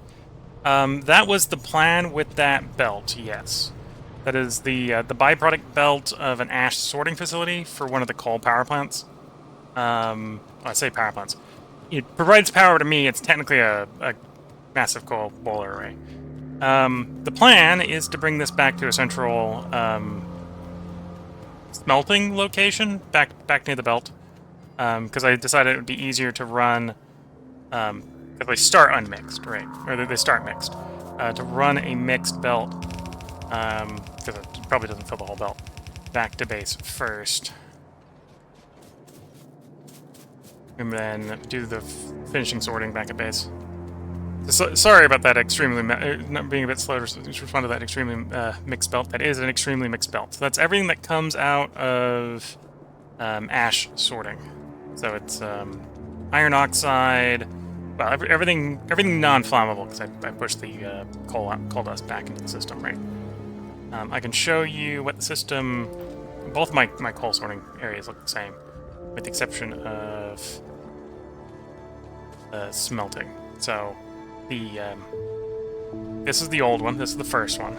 That was the plan with that belt. Yes, that is the byproduct belt of an ash sorting facility for one of the coal power plants. I say power plants. It provides power to me. It's technically a massive coal boiler array. The plan is to bring this back to a central smelting location back near the belt. Because I decided it would be easier to run, if they start unmixed, right? Or they start mixed. To run a mixed belt, because it probably doesn't fill the whole belt. back to base first. And then do the finishing sorting back at base. So, sorry about that extremely... not being a bit slow to respond to that extremely mixed belt. That is an extremely mixed belt. So that's everything that comes out of ash sorting. So it's iron oxide... Well, everything non-flammable, because I pushed the coal dust back into the system, right? I can show you what the system... Both my coal sorting areas look the same, with the exception of smelting. So, this is the old one, this is the first one.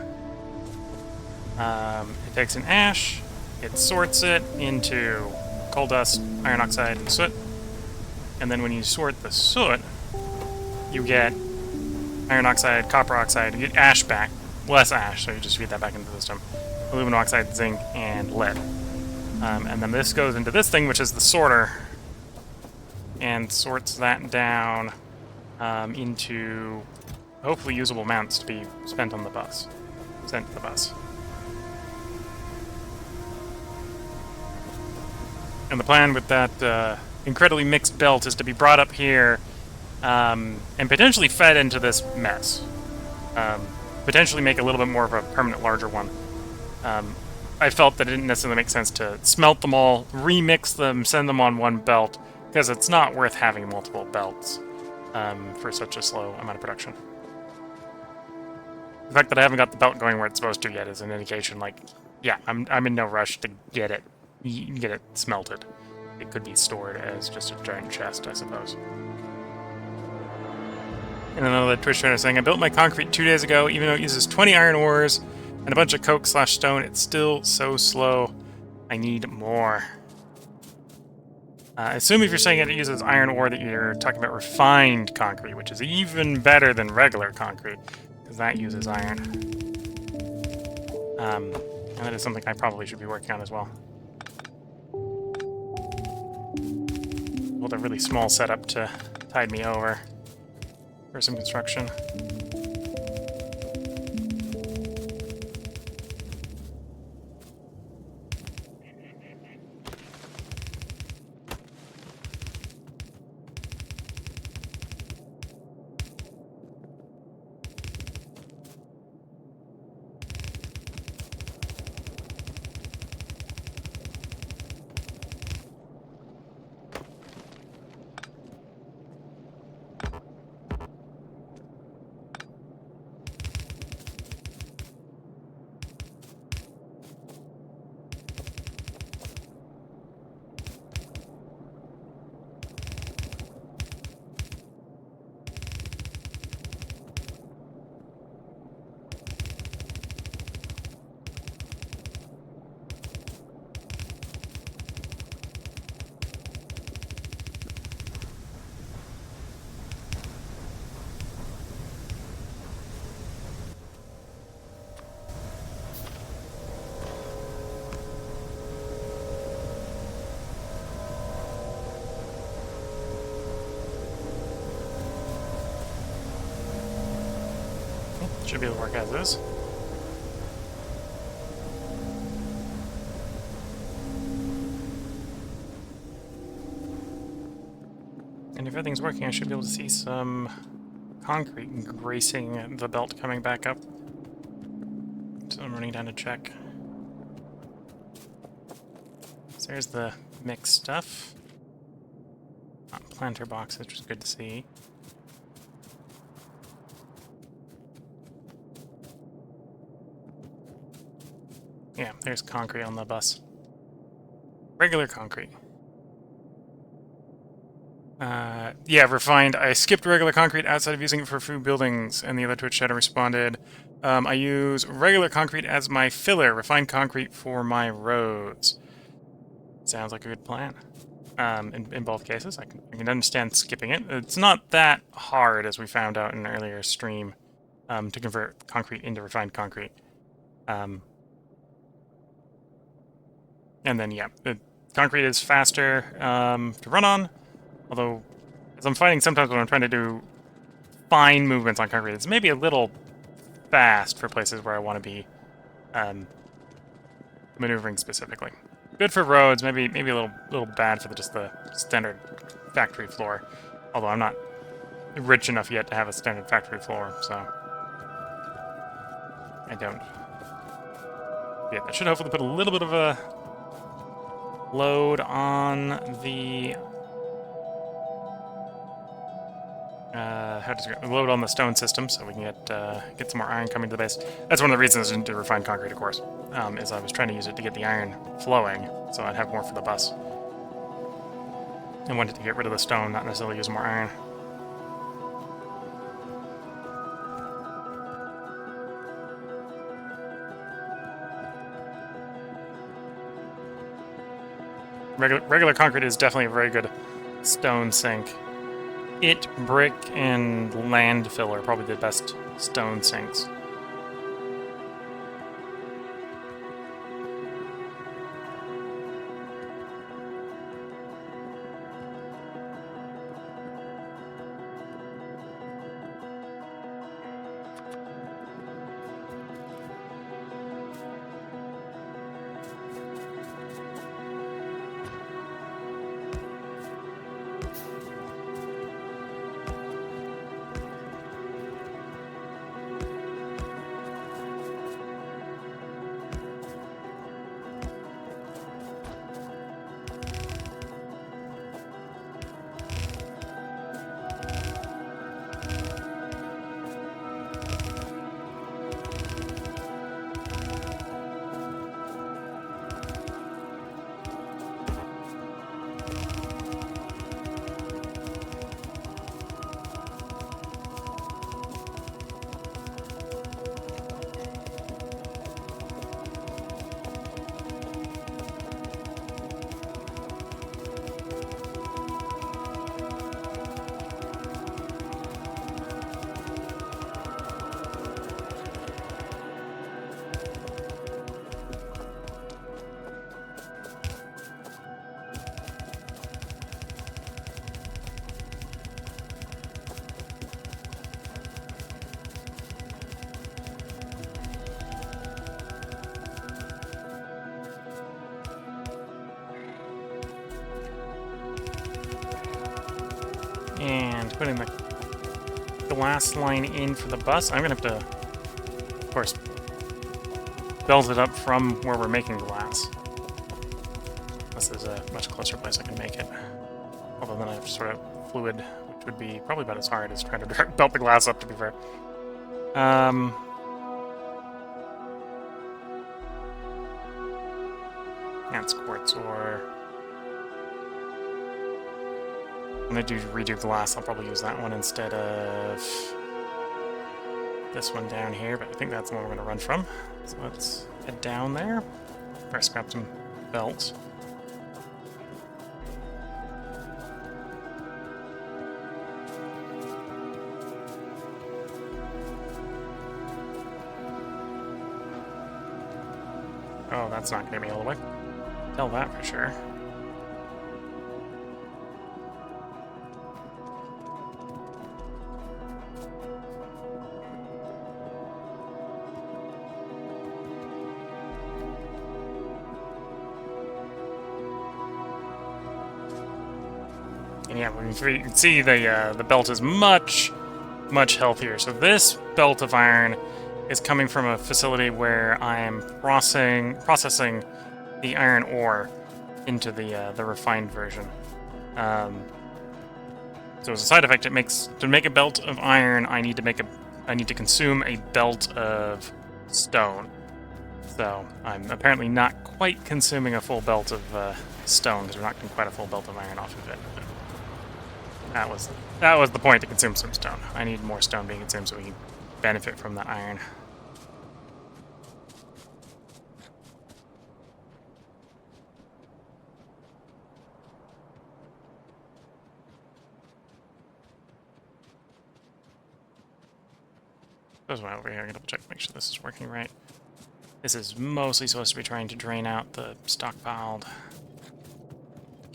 It takes an ash, it sorts it into coal dust, iron oxide, and soot. And then when you sort the soot, you get iron oxide, copper oxide, you get ash back. Less ash, so you just feed that back into the system. Aluminum oxide, zinc, and lead. And then this goes into this thing, which is the sorter, and sorts that down into hopefully usable amounts to be spent on the bus. Sent to the bus. And the plan with that incredibly mixed belt is to be brought up here and potentially fed into this mess. Potentially make a little bit more of a permanent larger one. I felt that it didn't necessarily make sense to smelt them all, remix them, send them on one belt, because it's not worth having multiple belts for such a slow amount of production. The fact that I haven't got the belt going where it's supposed to yet is an indication, like, yeah, I'm in no rush to get it smelted. It could be stored as just a giant chest, I suppose. And another Twitch trainer saying, I built my concrete 2 days ago, even though it uses 20 iron ores and a bunch of coke/stone, it's still so slow. I need more. I assume if you're saying it uses iron ore that you're talking about refined concrete, which is even better than regular concrete, because that uses iron. And that is something I probably should be working on as well. Build a really small setup to tide me over for some construction. Should be able to work as is. And if everything's working, I should be able to see some concrete gracing the belt coming back up. So I'm running down to check. So there's the mixed stuff. Planter boxes, which is good to see. Yeah, there's concrete on the bus. Regular concrete. Yeah, refined. I skipped regular concrete outside of using it for food buildings, and the other Twitch chatter responded, I use regular concrete as my filler, refined concrete for my roads. Sounds like a good plan. In both cases, I can understand skipping it. It's not that hard, as we found out in an earlier stream, to convert concrete into refined concrete. And then, yeah, the concrete is faster to run on, although, as I'm finding sometimes when I'm trying to do fine movements on concrete, it's maybe a little fast for places where I want to be maneuvering specifically. Good for roads, maybe a little bad for just the standard factory floor. Although I'm not rich enough yet to have a standard factory floor, so I don't. Yeah, that should hopefully put a little bit of a load on the load on the stone system, so we can get some more iron coming to the base. That's one of the reasons I didn't do refined concrete, of course, is I was trying to use it to get the iron flowing, so I'd have more for the bus. I wanted to get rid of the stone, not necessarily use more iron. Regular concrete is definitely a very good stone sink. It, brick, and landfill are probably the best stone sinks. And putting the glass line in for the bus. I'm going to have to, of course, belt it up from where we're making glass. Unless there's a much closer place I can make it. Although then I have sort of fluid, which would be probably about as hard as trying to belt the glass up, to be fair. That's quartz ore. When I do redo glass, I'll probably use that one instead of this one down here, but I think that's the one we're going to run from. So let's head down there. First, grab some belts. Oh, that's not going to get me all the way. Tell that for sure. And yeah, you can see the belt is much healthier. So this belt of iron is coming from a facility where I am processing the iron ore into the refined version. So as a side effect, to make a belt of iron, I need to consume a belt of stone. So I'm apparently not quite consuming a full belt of stone, because we're not getting quite a full belt of iron off of it. That was the point, to consume some stone. I need more stone being consumed so we can benefit from that iron. Goes one over here. I'm gonna double check to make sure this is working right. This is mostly supposed to be trying to drain out the stockpiled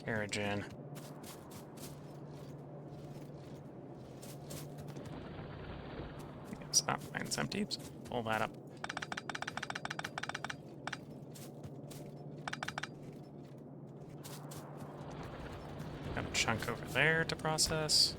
carriage in. Stop, mine's empty, so pull that up. chunk over there to process.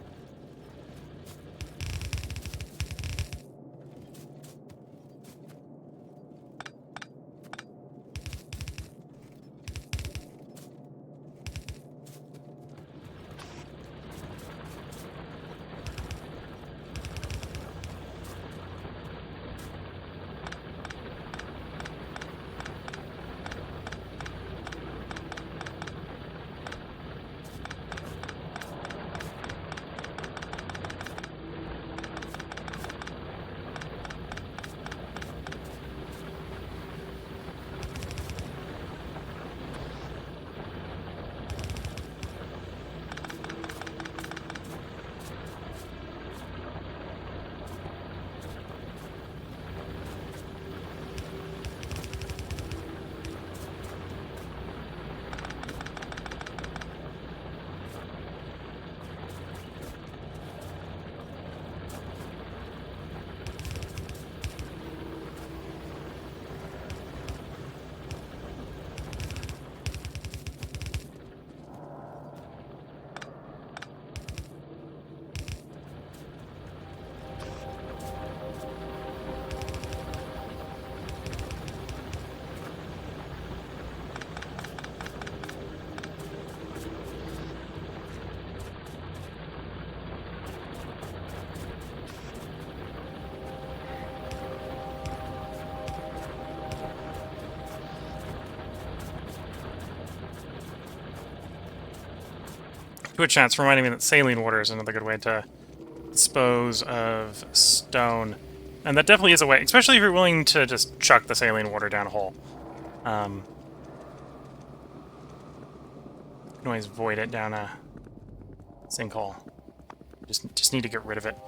Twitch chat's reminding me that saline water is another good way to dispose of stone. And that definitely is a way, especially if you're willing to just chuck the saline water down a hole. You can always void it down a sinkhole. Just need to get rid of it.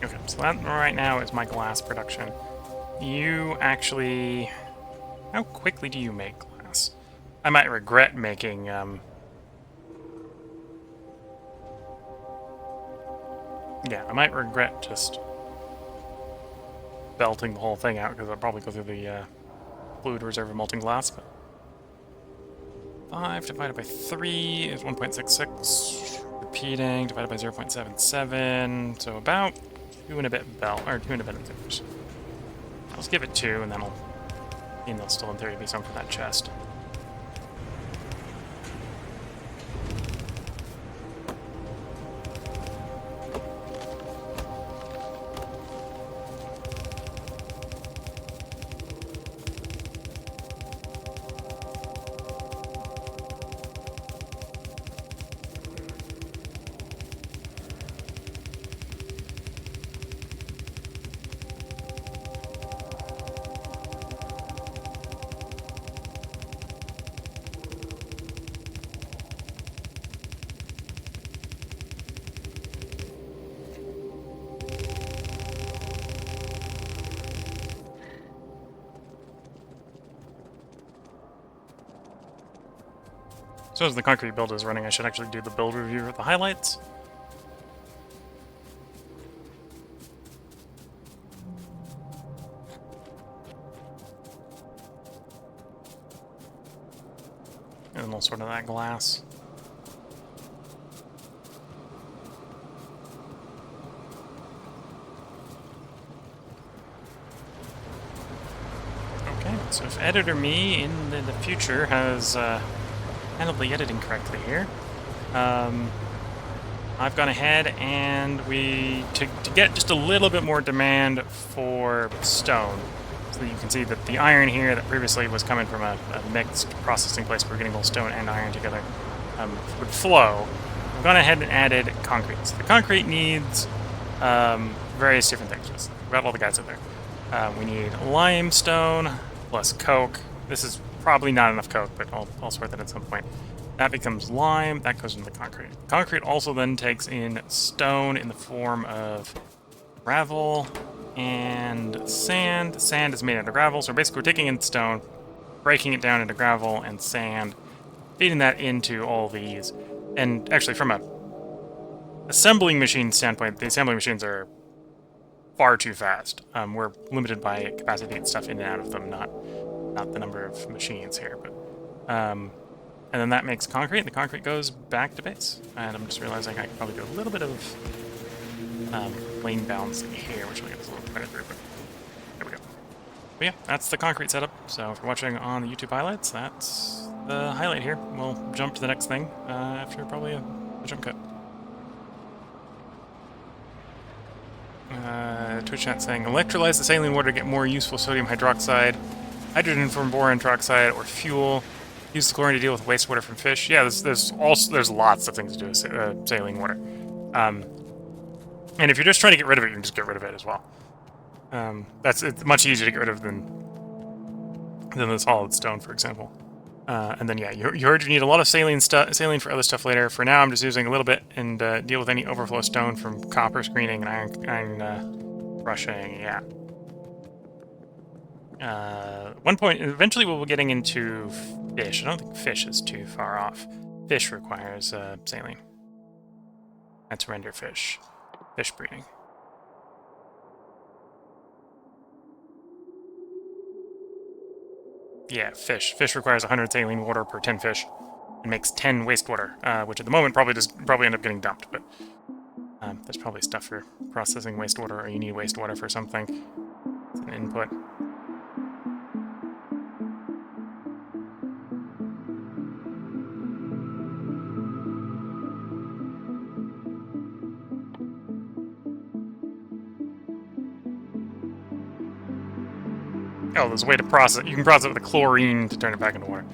Okay, so that right now is my glass production. You actually... How quickly do you make glass? I might regret making, Yeah, I might regret just belting the whole thing out, because I'll probably go through the fluid reserve of molten glass, but... 5 divided by 3 is 1.66. Repeating, divided by 0.77, so about 2 and a bit bell, or 2 and a bit integers. Let's give it 2, and then I'll... I mean, there'll still, in theory, be some for that chest. So as the concrete build is running, I should actually do the build review for the highlights. And then we'll sort of that glass. Okay, so if editor me in the future has handled the editing correctly here. I've gone ahead and to get just a little bit more demand for stone, so that you can see that the iron here that previously was coming from a mixed processing place where we're getting both stone and iron together would flow. I've gone ahead and added concrete. So the concrete needs various different things. Just got all the guys in there. We need limestone plus coke. This is probably not enough coke, but I'll sort that at some point. That becomes lime, that goes into the concrete. Concrete also then takes in stone in the form of gravel and sand. Sand is made out of gravel, so basically we're taking in stone, breaking it down into gravel and sand, feeding that into all these. And actually from a assembling machine standpoint, the assembling machines are far too fast. We're limited by capacity to get stuff in and out of them, not the number of machines here. But and then that makes concrete, and the concrete goes back to base. And I'm just realizing I could probably do a little bit of lane balancing here, which will get us a little better through. But there we go. But yeah, that's the concrete setup. So if you're watching on the YouTube highlights, that's the highlight here. We'll jump to the next thing after probably a jump cut. Twitch chat saying, electrolyze the saline water to get more useful sodium hydroxide, hydrogen from boron tetroxide, or fuel. Use the chlorine to deal with wastewater from fish. Yeah, there's lots of things to do with saline water. And if you're just trying to get rid of it, you can just get rid of it as well. It's much easier to get rid of than the solid stone, for example. And then yeah, you heard you need a lot of saline for other stuff later. For now, I'm just using a little bit and deal with any overflow stone from copper screening and iron brushing. Yeah. One point, eventually we'll be getting into fish. I don't think fish is too far off. Fish requires saline. That's render fish. Fish breeding. Yeah, fish. Fish requires 100 saline water per 10 fish. It makes 10 wastewater, which at the moment probably end up getting dumped, but there's probably stuff for processing wastewater, or you need wastewater for something. It's an input. Oh, there's a way to process it. You can process it with a chlorine to turn it back into water.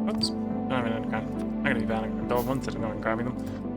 Oops. I'm not gonna be bad at build ones instead of going and grabbing them.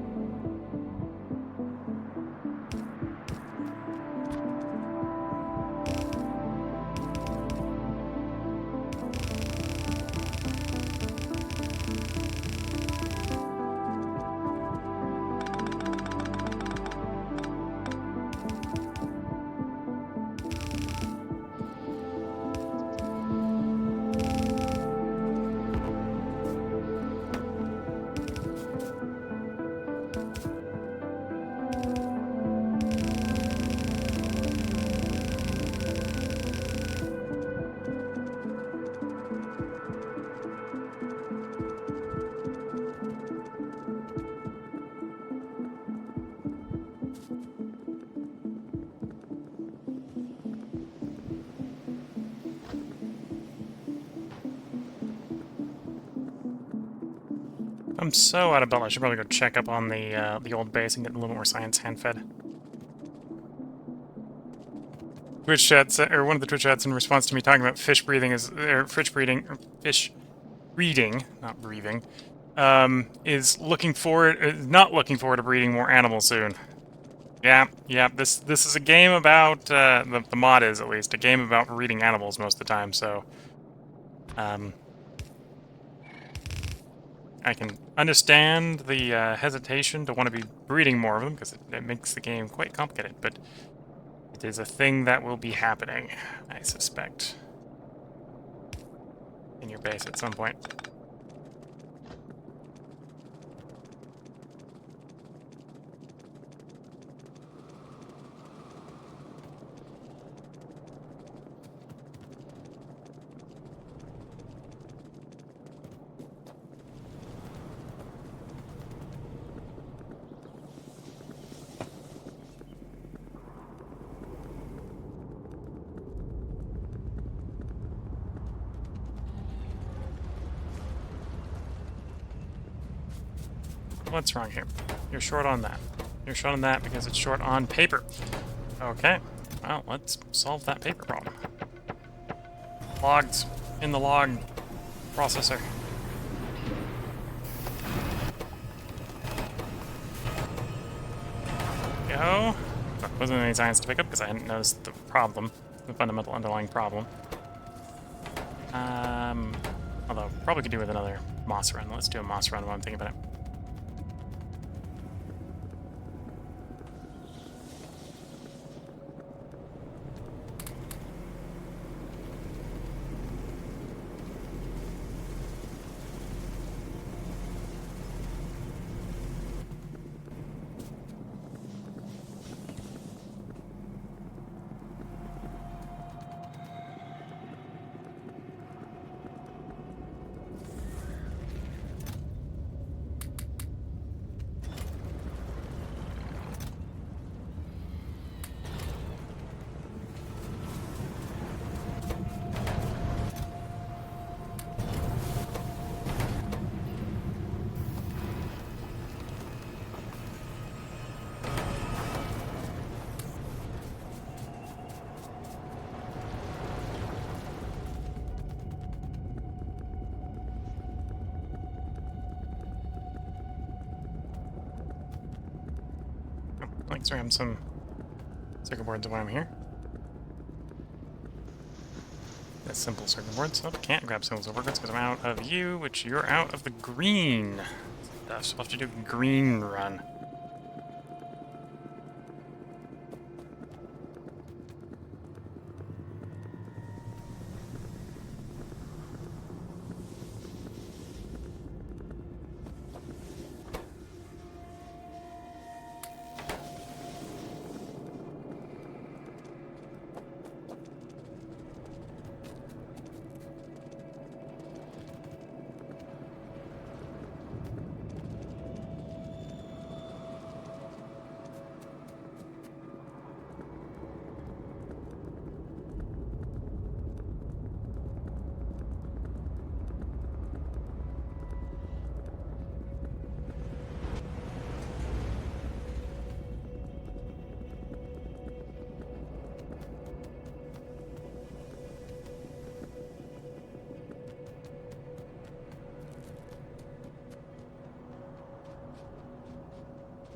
I'm so out of belt, I should probably go check up on the old base and get a little more science hand-fed. Twitch chats, or one of the Twitch chats in response to me talking about fish breathing fish breeding, not breathing, is not looking forward to breeding more animals soon. Yeah, this is a game about, the mod is at least, a game about breeding animals most of the time, so, I can understand the hesitation to want to be breeding more of them, because it makes the game quite complicated, but it is a thing that will be happening, I suspect, in your base at some point. What's wrong here? You're short on that. You're short on that because it's short on paper. Okay. Well, let's solve that paper problem. Logs in the log processor. Go. There wasn't any science to pick up because I hadn't noticed the problem, the fundamental underlying problem. Although, probably could do with another moss run. Let's do a moss run while I'm thinking about it. Let's ram some circuit boards while I'm here. That's simple circuit boards, so I can't grab simple circuit boards because I'm out of you, which you're out of the green stuff. So I'll have to do a green run.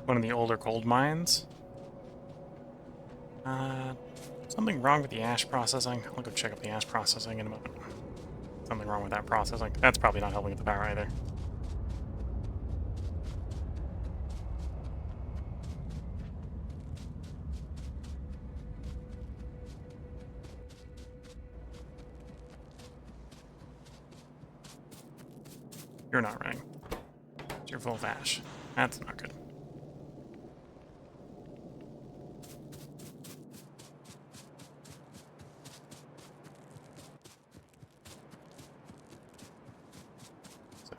One of the older gold mines. Something wrong with the ash processing. I'll go check up the ash processing in a moment. Something wrong with that processing. That's probably not helping with the power either. You're not running. You're full of ash. That's not good.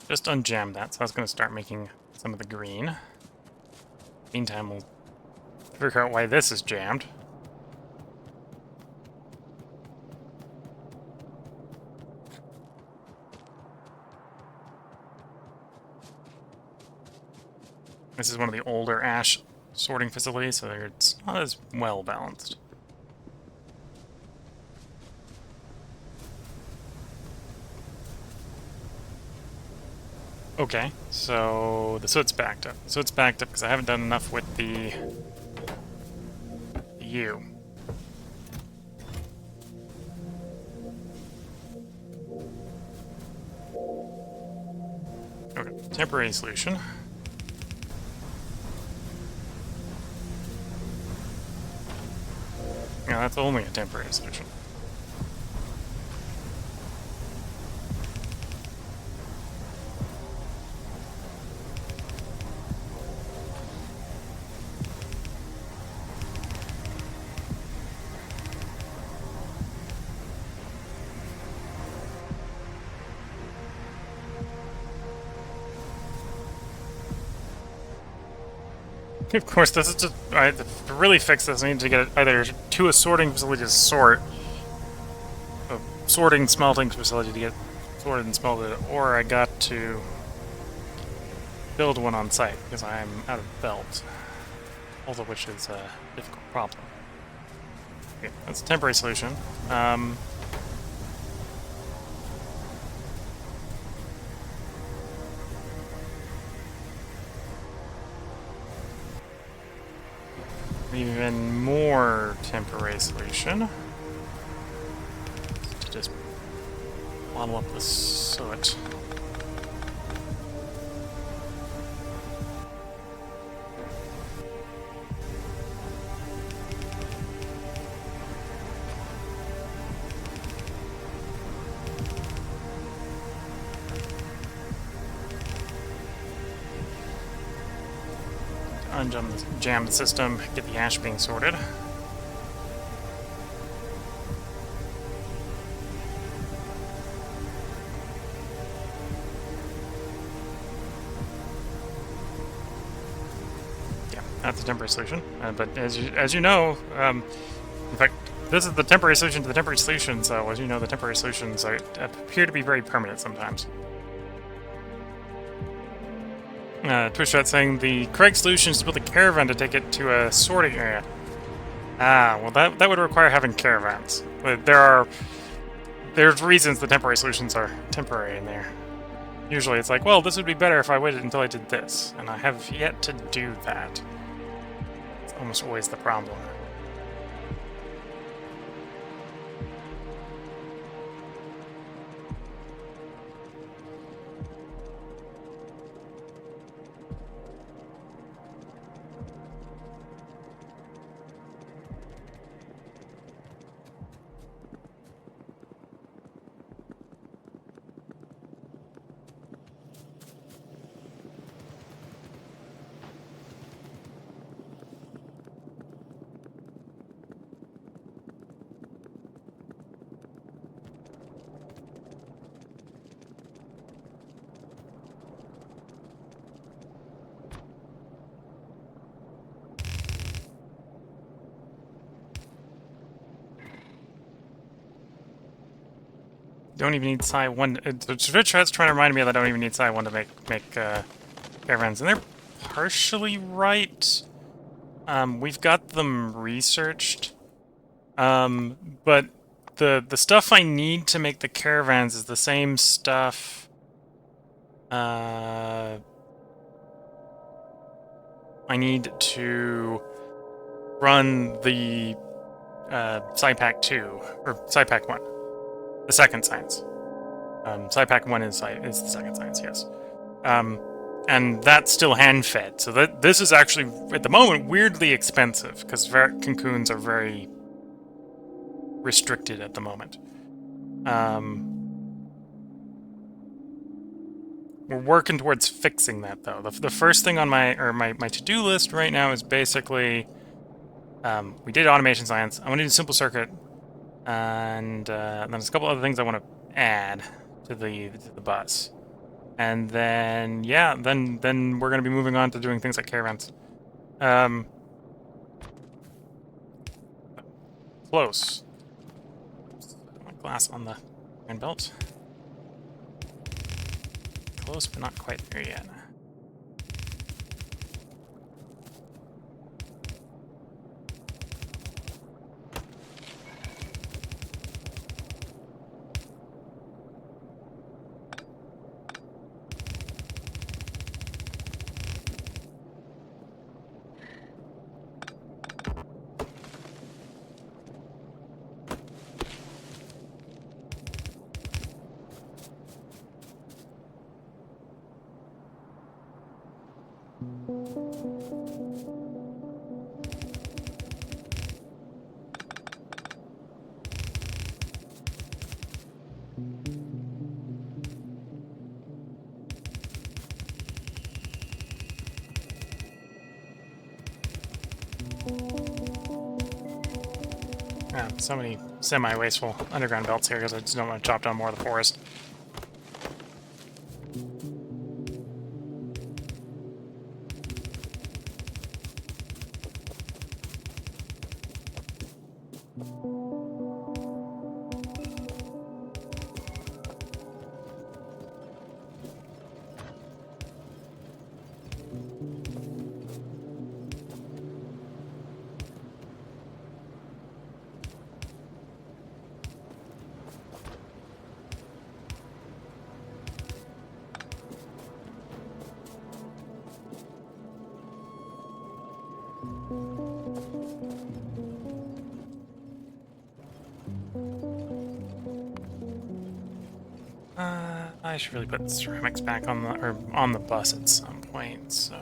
Just unjam that, so I was going to start making some of the green. Meantime, we'll figure out why this is jammed. This is one of the older ash sorting facilities, so it's not as well balanced. Okay, so the soot's backed up. So it's backed up because I haven't done enough with the U. Okay, temporary solution. Yeah, that's only a temporary solution. Of course, this is just... to really fix this, I need to get it either to a sorting facility to sort, a sorting smelting facility to get sorted and smelted, or I got to build one on site because I'm out of belt, all of which is a difficult problem. Okay, that's a temporary solution. Even more temporary solution. To just bottle up the soot. Jam the system, get the ash being sorted. Yeah, that's a temporary solution. But as you know, in fact, this is the temporary solution to the temporary solution. So as you know, the temporary solutions appear to be very permanent sometimes. Twitch chat saying the correct solution is to build a caravan to take it to a sorting area. Ah, well that would require having caravans. But there's reasons the temporary solutions are temporary in there. Usually it's like, well, this would be better if I waited until I did this, and I have yet to do that. It's almost always the problem. Don't even need Psi 1. The Twitch chat's trying to remind me that I don't even need Psi 1 to make caravans, and they're partially right. We've got them researched. But the stuff I need to make the caravans is the same stuff. I need to run the SciPack 2 or SciPack 1, the second science. SciPack 1 is the second science, yes. And that's still hand-fed, so this is actually, at the moment, weirdly expensive, because cocoons are very restricted at the moment. We're working towards fixing that, though. The first thing on my to-do list right now is basically, we did automation science. I want to do simple circuit, and then there's a couple other things I want to add to the bus. And then, yeah, then we're going to be moving on to doing things like caravans. Close. My glass on the iron belt. Close, but not quite there yet. So many semi-wasteful underground belts here because I just don't want to chop down more of the forest. I should really put ceramics back on the bus at some point. So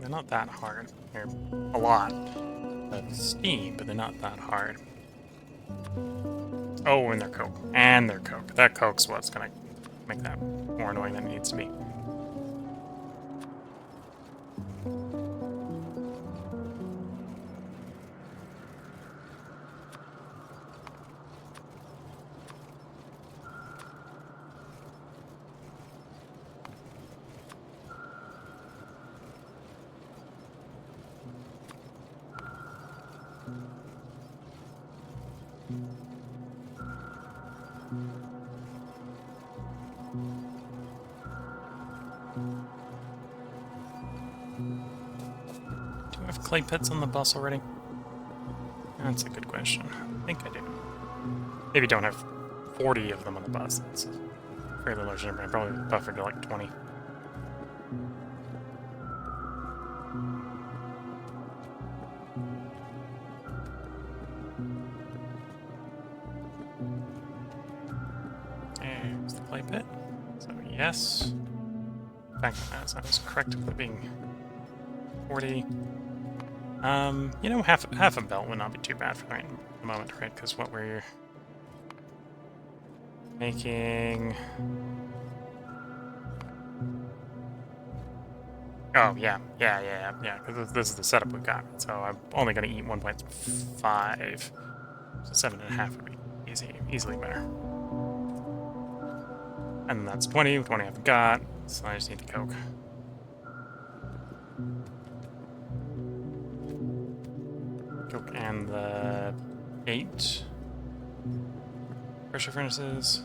they're not that hard. They're a lot of steam, but they're not that hard. Oh, and they're coke. And they're coke. That coke's what's gonna make that more annoying than it needs to be. Do I have clay pits on the bus already? That's a good question. I think I do. Maybe don't have 40 of them on the bus. That's a fairly large number. I probably buffered to like 20. There's the clay pit. So yes. In fact, I was correct with it being 40. You know, half a belt would not be too bad for the moment, right? Because what we're making... Oh, yeah, because this is the setup we've got. So I'm only going to eat 1.5. So 7.5 would be easily better. And that's 20 I've got, so I just need the coke. Coke and the 8 pressure furnaces.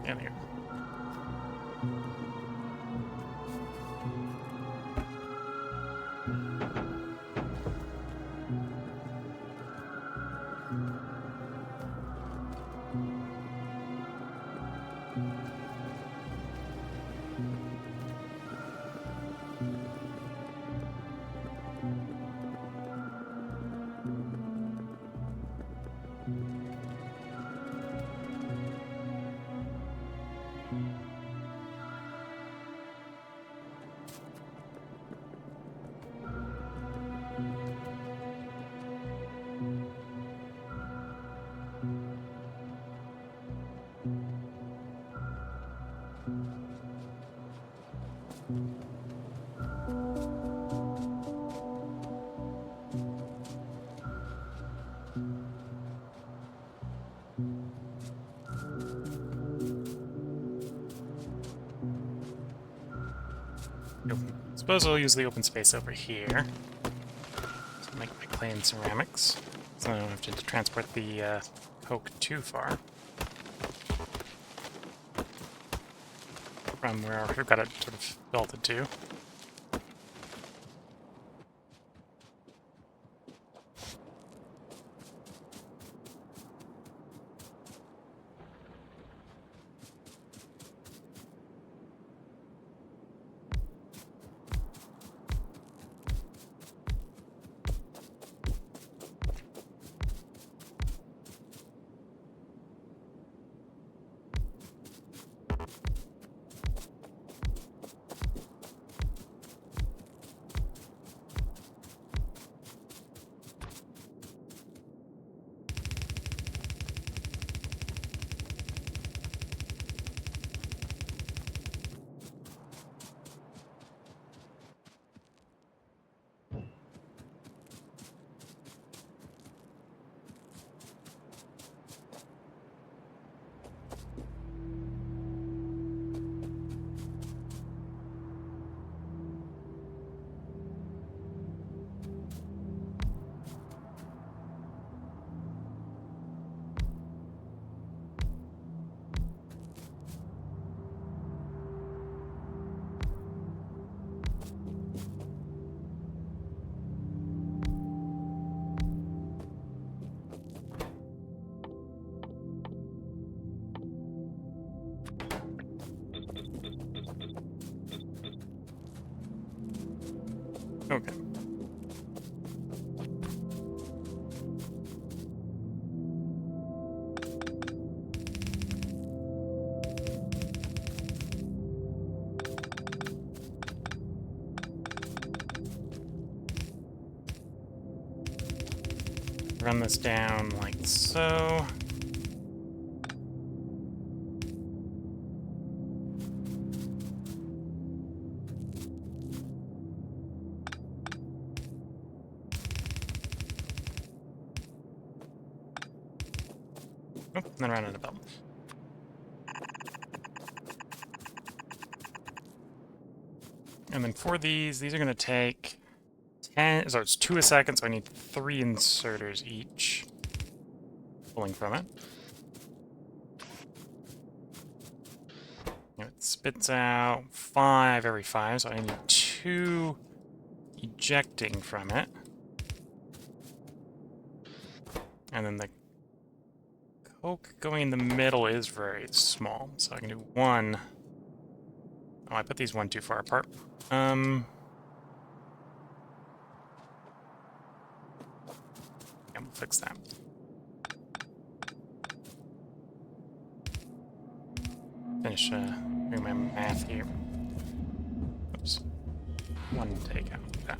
Yeah, there you go. Suppose I'll use the open space over here to make my clay and ceramics, so I don't have to transport the coke too far from where I've got it sort of belted to. Okay. run this down like so. Oh, and then run out of belt. And then for these are going to take 10, so it's 2 a second, so I need 3 inserters each. Pulling from it. It spits out 5 every 5, so I need 2 ejecting from it. And then the coke going in the middle is very small, so I can do 1. Oh, I put these 1 too far apart. Yeah, we'll fix that. Finish doing my math here. Oops. 1 takeout. That.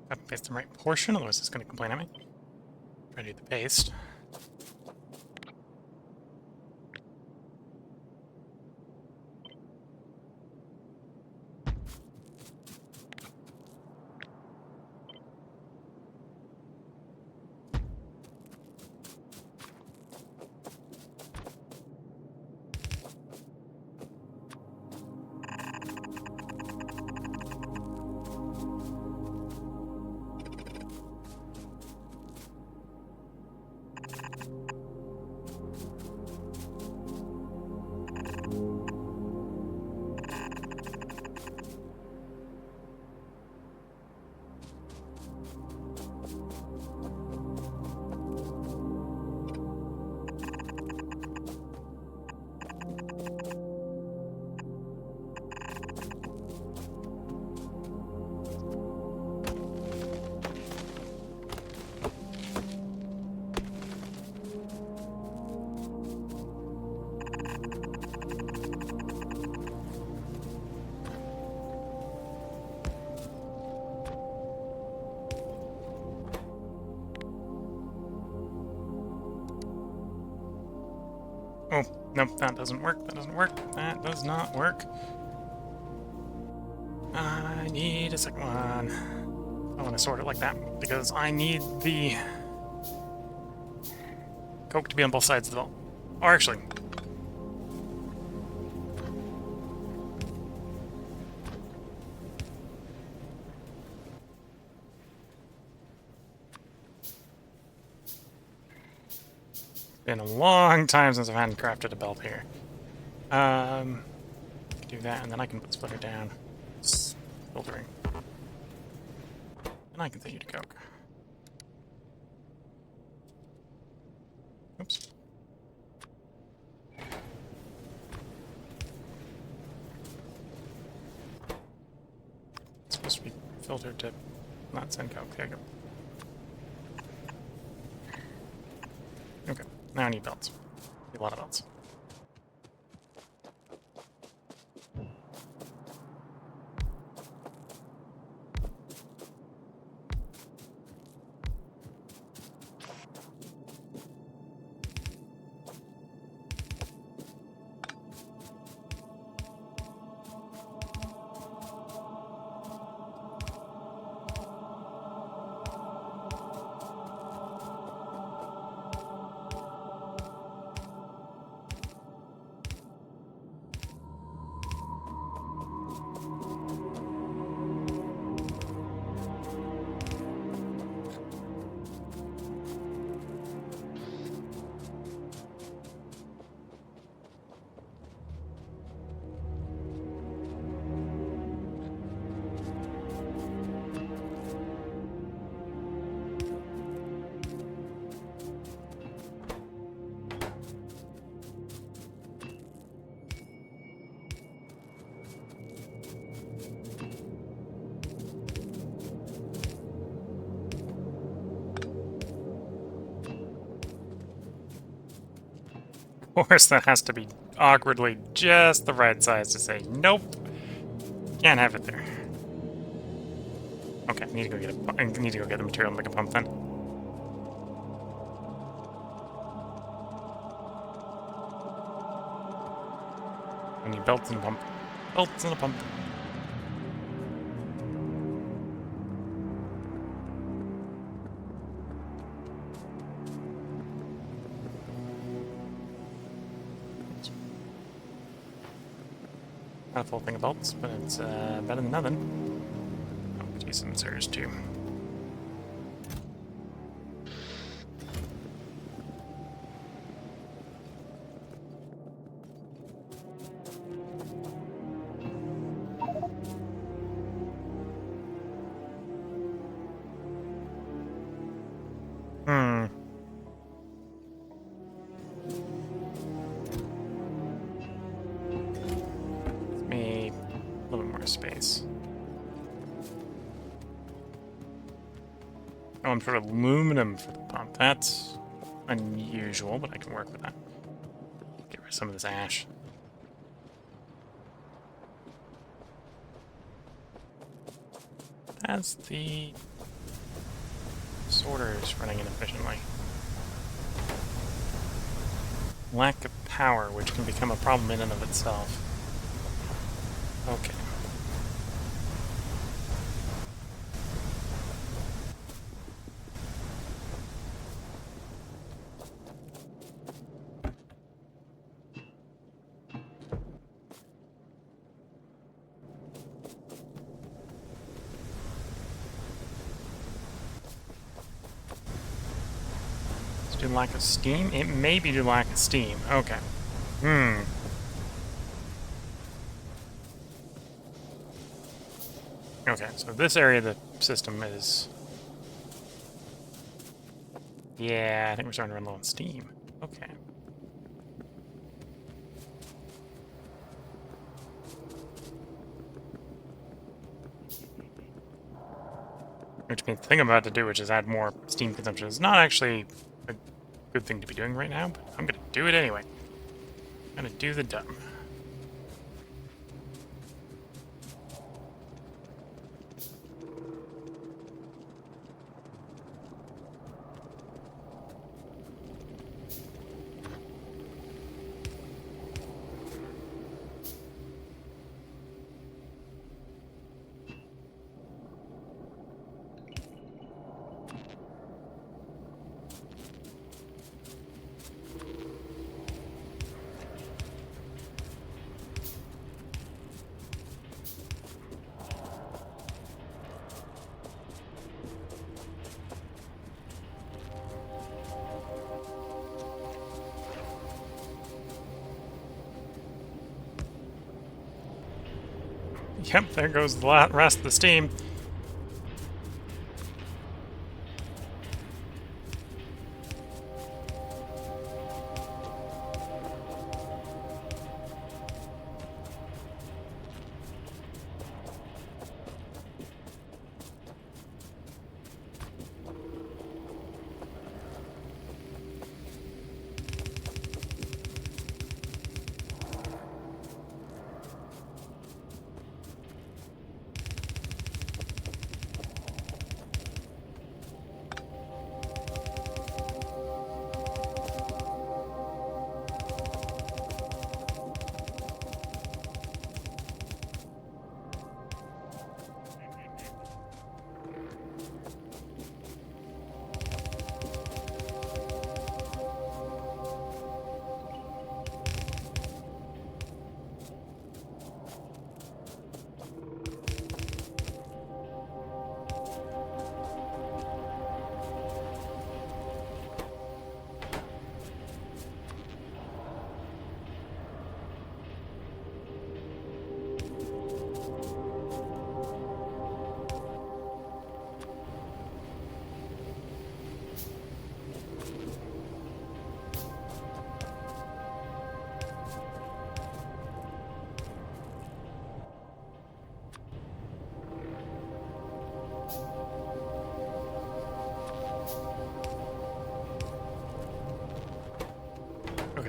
Got to paste the right portion, otherwise it's going to complain at me. Try to do the paste. Oh, nope, that doesn't work, that doesn't work, that does not work. I need a second one. I want to sort it like that, because I need the coke to be on both sides of the vault. Or actually... been a long time since I've handcrafted a belt here. Do that, and then I can put splitter down. Filtering. And I continue to coke. Oops. It's supposed to be filtered to not send coke. There you go. Okay, now I need belts. A lot of belts. course, that has to be awkwardly just the right size to say, nope, can't have it there. Okay, I need to go get the material to make a pump then. I need belts and a pump. Belts and a pump. Not a full thing of belts, but it's better than nothing. Oh, geez, some inserters too. Space. Oh, I'm for aluminum for the pump. That's unusual, but I can work with that. Get rid of some of this ash. As the sorters running inefficiently. Lack of power, which can become a problem in and of itself. Okay. Due to lack of steam? It may be due to lack of steam. Okay. Okay, so this area of the system is... Yeah, I think we're starting to run low on steam. Okay. Which means the thing I'm about to do, which is add more steam consumption, is not actually a good thing to be doing right now, but I'm gonna do it anyway. I'm gonna do the dumb. Yep, there goes the rest of the steam.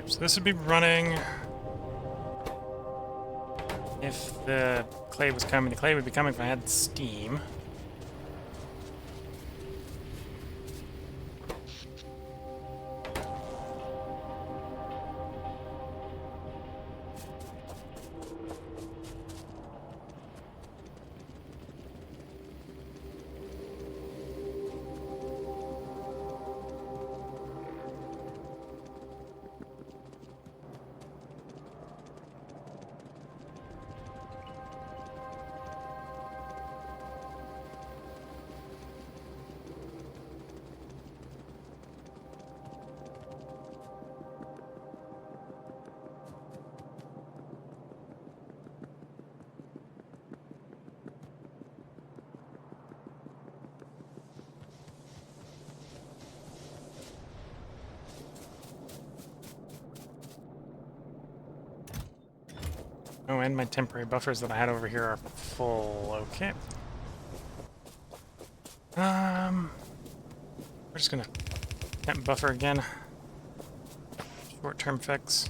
So this would be running if the clay was coming. The clay would be coming if I had steam. Oh, and my temporary buffers that I had over here are full. Okay. We're just gonna temp buffer again. Short-term fix.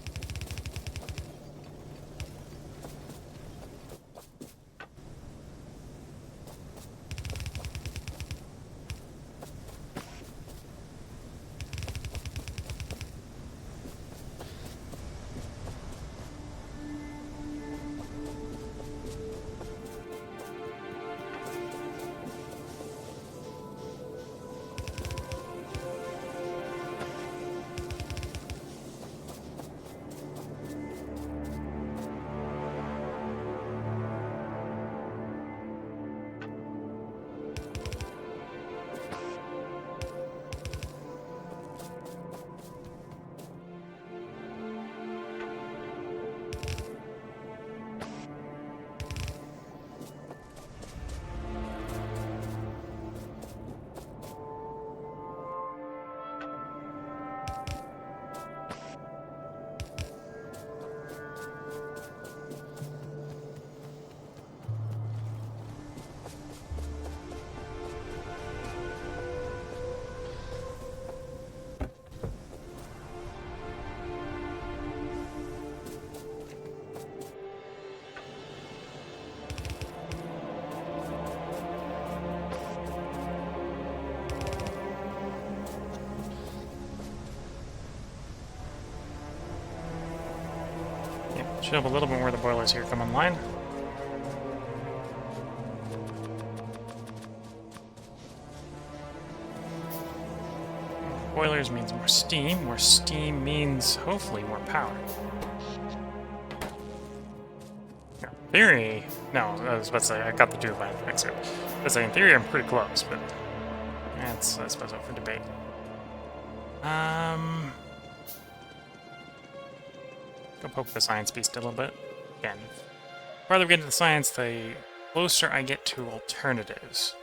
Should have a little bit more of the boilers here come online. Boilers means more steam. More steam means hopefully more power. In theory, no, I was about to say I got the two by the mixer. I was saying in theory I'm pretty close, but that's I suppose up for debate. Go poke the science beast a little bit. Again, the farther we get into the science, the closer I get to alternatives.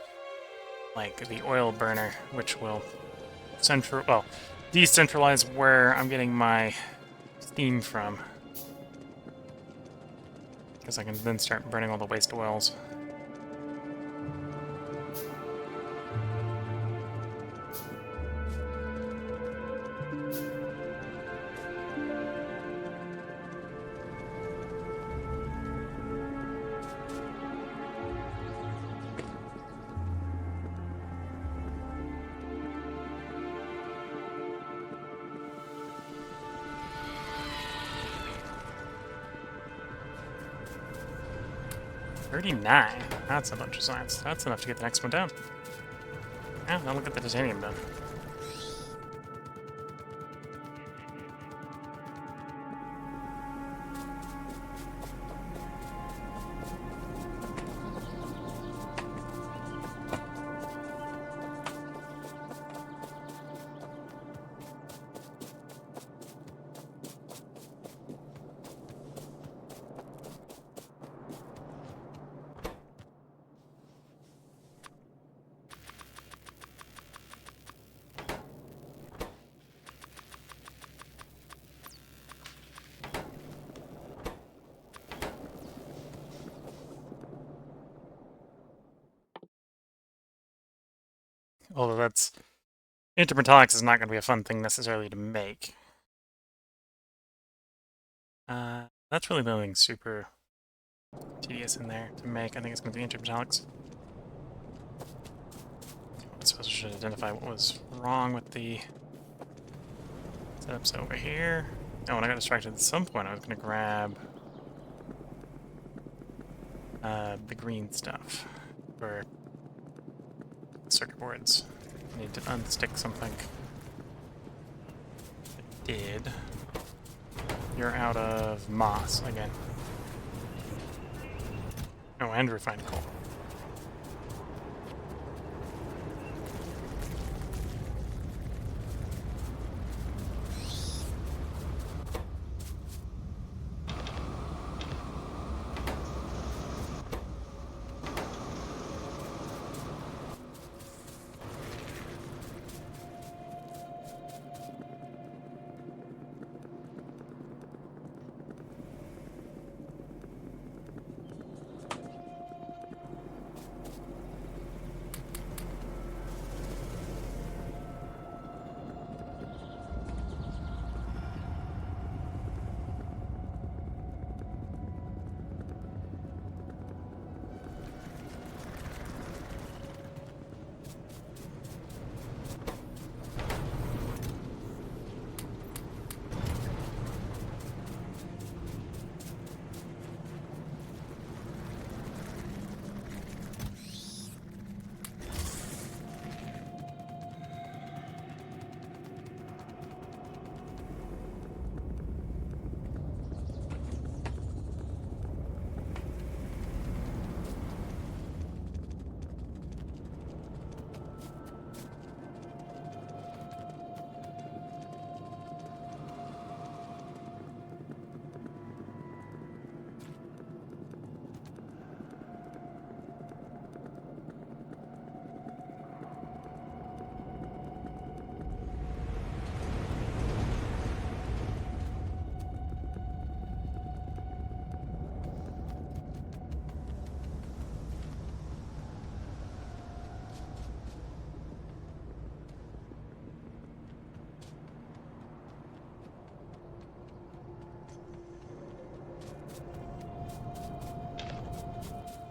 Like the oil burner, which will decentralize where I'm getting my steam from. Because I can then start burning all the waste oils. $39. That's a bunch of science. That's enough to get the next one down. Yeah, now look at the titanium done. Although that's... Intermetallics is not going to be a fun thing necessarily to make. That's really nothing super tedious in there to make. I think it's going to be intermetallics. I suppose I should identify what was wrong with the setups over here. Oh, and I got distracted at some point. I was going to grab the green stuff for circuit boards. I need to unstick something. I did. You're out of moss again. Oh, and refined coal.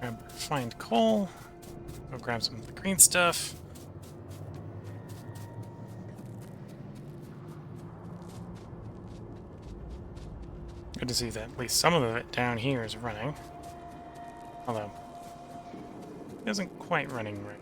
Grab refined coal. Go grab some of the green stuff. Good to see that at least some of it down here is running. Although, it isn't quite running right.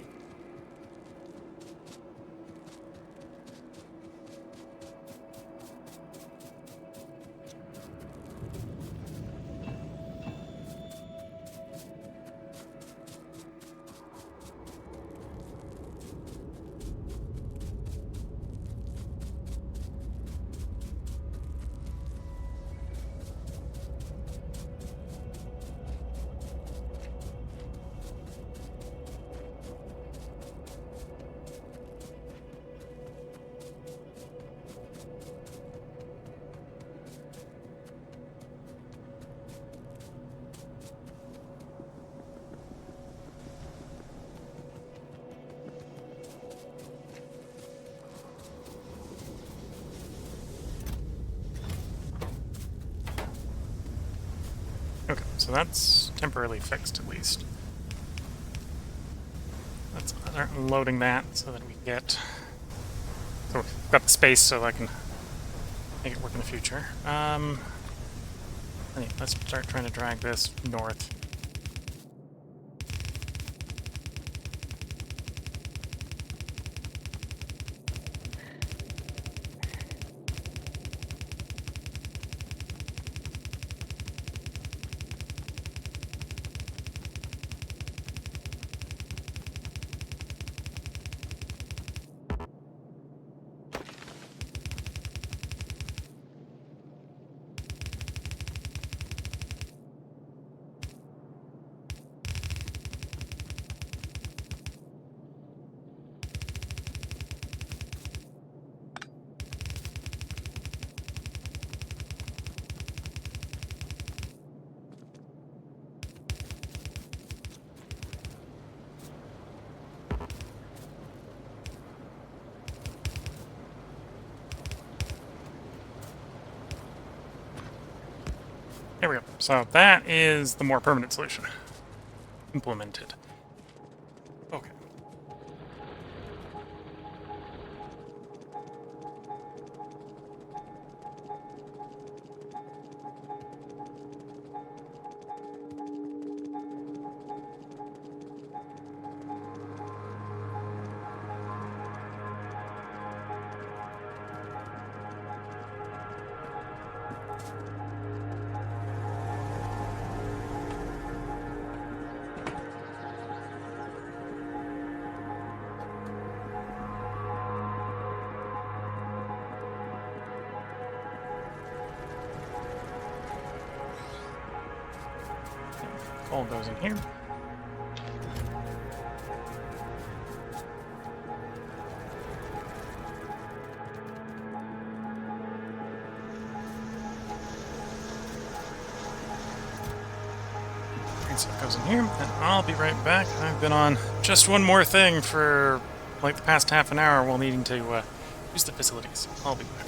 Okay, so that's temporarily fixed at least. Let's start unloading that so that we get... So we've got the space so I can make it work in the future. Let's start trying to drag this north. So that is the more permanent solution. Implemented. Okay. Coal goes in here. Green stuff goes in here, and I'll be right back. I've been on just one more thing for like the past half an hour while needing to use the facilities. I'll be back.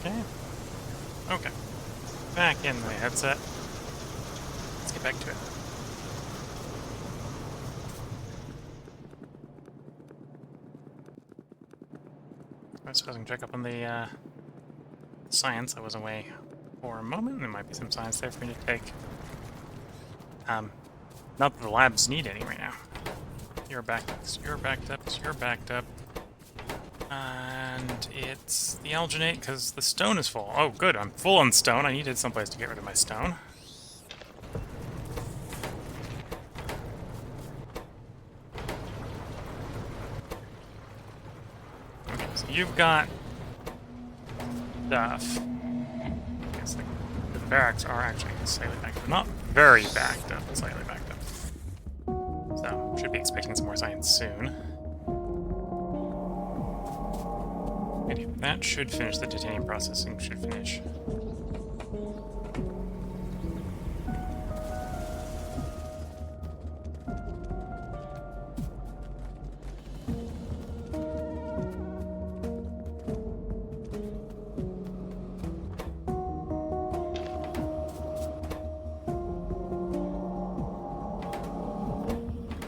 Okay. Okay. Back in the headset. Let's get back to it. I was supposed to check up on the science. I was away for a moment. There might be some science there for me to take. Not that the labs need any right now. You're backed up. You're backed up. You're backed up. And it's the alginate, because the stone is full. Oh, good. I'm full on stone. I needed someplace to get rid of my stone. Okay, so you've got stuff. I guess the barracks are actually slightly backed up. Not very backed up, but slightly backed up. So, should be expecting some more science soon. That should finish the titanium processing, should finish.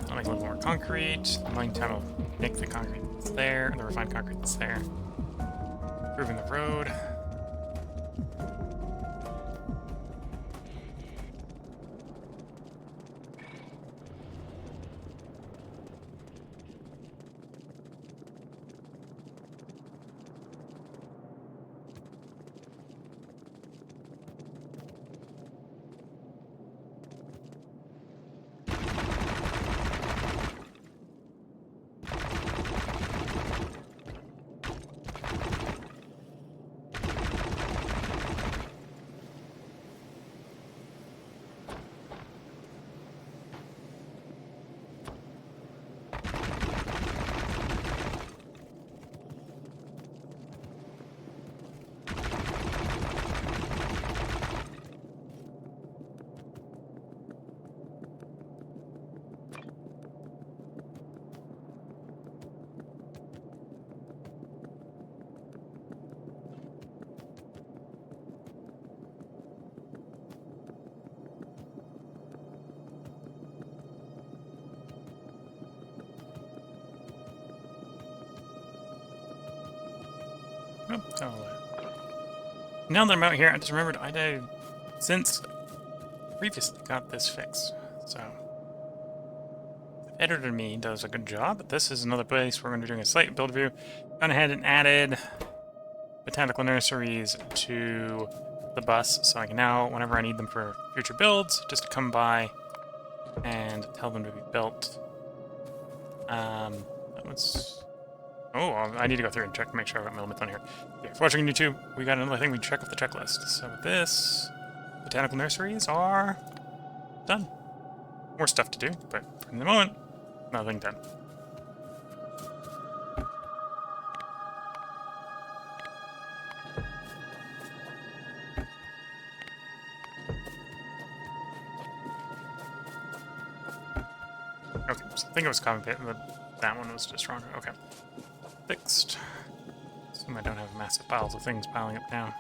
I'll make a little more concrete. The mining town will make the concrete that's there, the refined concrete that's there. Improving the road. Oh. Now that I'm out here, I just remembered I since previously got this fixed. So, editor me does a good job, but this is another place we're going to be doing a site build review. Gone ahead and added botanical nurseries to the bus, so I can now, whenever I need them for future builds, just come by and tell them to be built. That was... Oh, I need to go through and check to make sure I've got my limits on here. Yeah, for watching YouTube, we got another thing we check off the checklist. So with this, botanical nurseries are done. More stuff to do, but for the moment, nothing done. Okay, so I think it was copy paste, but that one was just wrong. Okay. Fixed. Assume I don't have massive piles of things piling up now.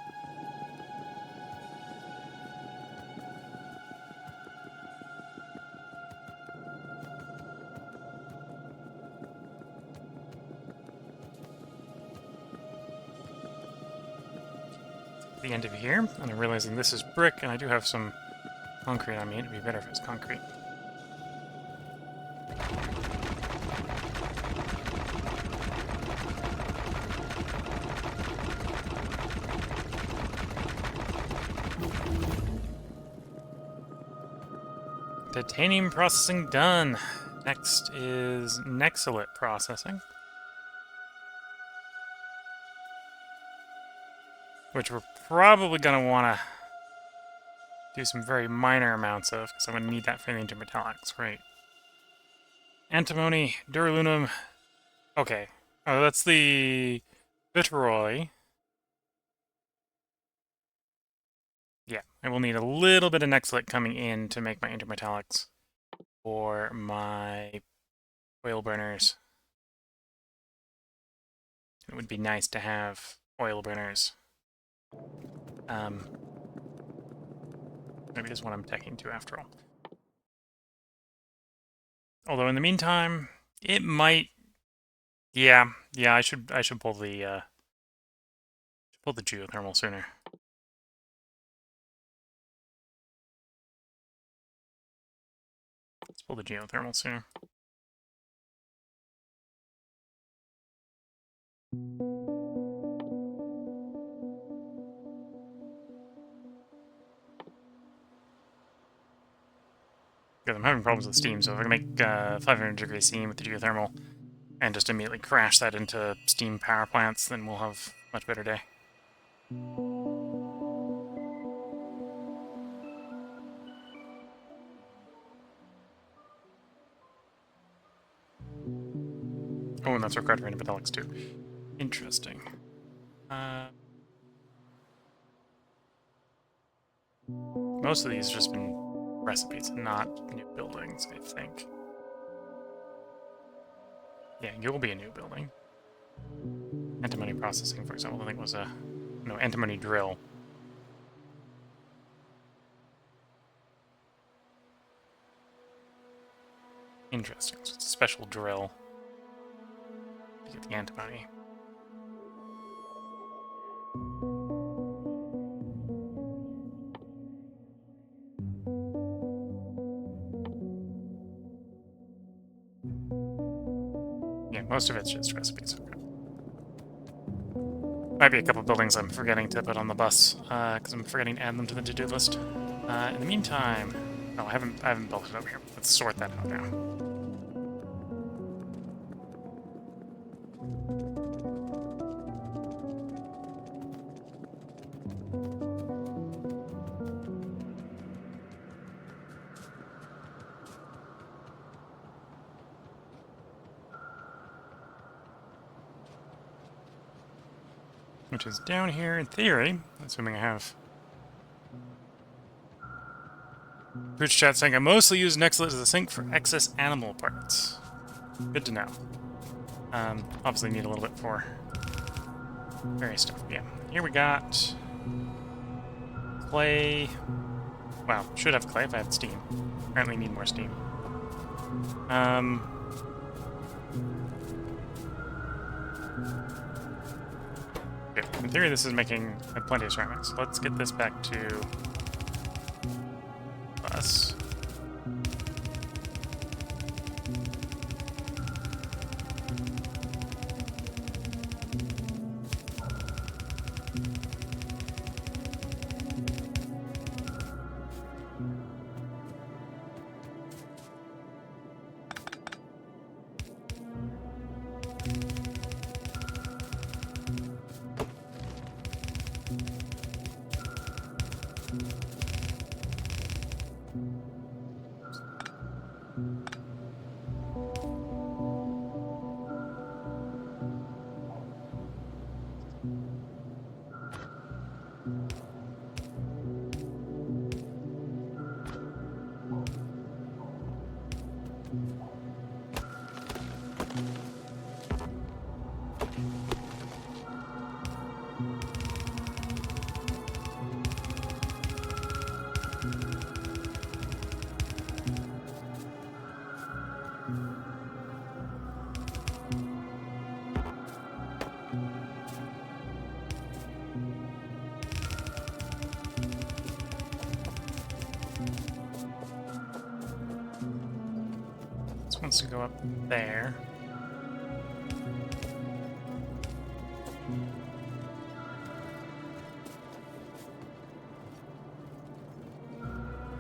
The end of here, and I'm realizing this is brick, and I do have some concrete on me. It'd be better if it was concrete. Titanium processing done. Next is Nexolite processing, which we're probably going to want to do some very minor amounts of, because I'm going to need that for the intermetallics, right? Antimony, duraluminum. Okay. Oh, that's the vitriol. Yeah, I will need a little bit of Nexolite coming in to make my intermetallics for my oil burners. It would be nice to have oil burners. Maybe this is what I'm teching to after all. Although in the meantime, it might. Yeah. I should pull the geothermal sooner. Let's pull the geothermal sooner. Because I'm having problems with steam, so if I can make 500-degree steam with the geothermal and just immediately crash that into steam power plants, then we'll have a much better day. Oh, and that's required for intermetallics too. Interesting. Most of these have just been recipes, not new buildings, I think. Yeah, you'll be a new building. Antimony processing, for example, I think was a... No, antimony drill. Interesting. So it's a special drill to get the antimony. Yeah, most of it's just recipes. Okay. Might be a couple buildings I'm forgetting to put on the bus, because I'm forgetting to add them to the to-do list. In the meantime... No, I haven't built it over here. Let's sort that out now. Which is down here in theory, assuming I have. Pooch chat saying I mostly use Nexolite as a sink for excess animal parts. Good to know. Obviously need a little bit for various stuff. Yeah. Here we got clay. Well, should have clay if I had steam. Apparently need more steam. Okay, in theory this is making plenty of ceramics. Let's get this back to us. This wants to go up there.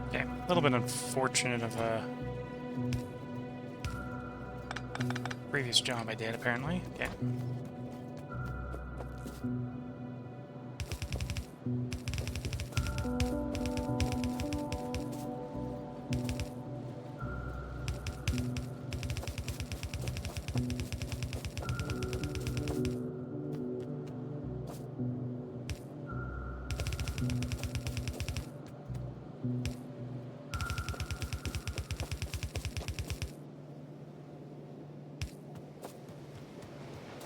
Okay, a little bit unfortunate of a previous job I did, apparently. Okay.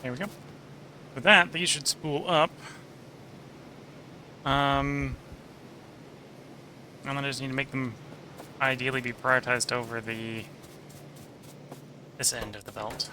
There we go. With that, these should spool up. And then I just need to make them ideally be prioritized over this end of the belt.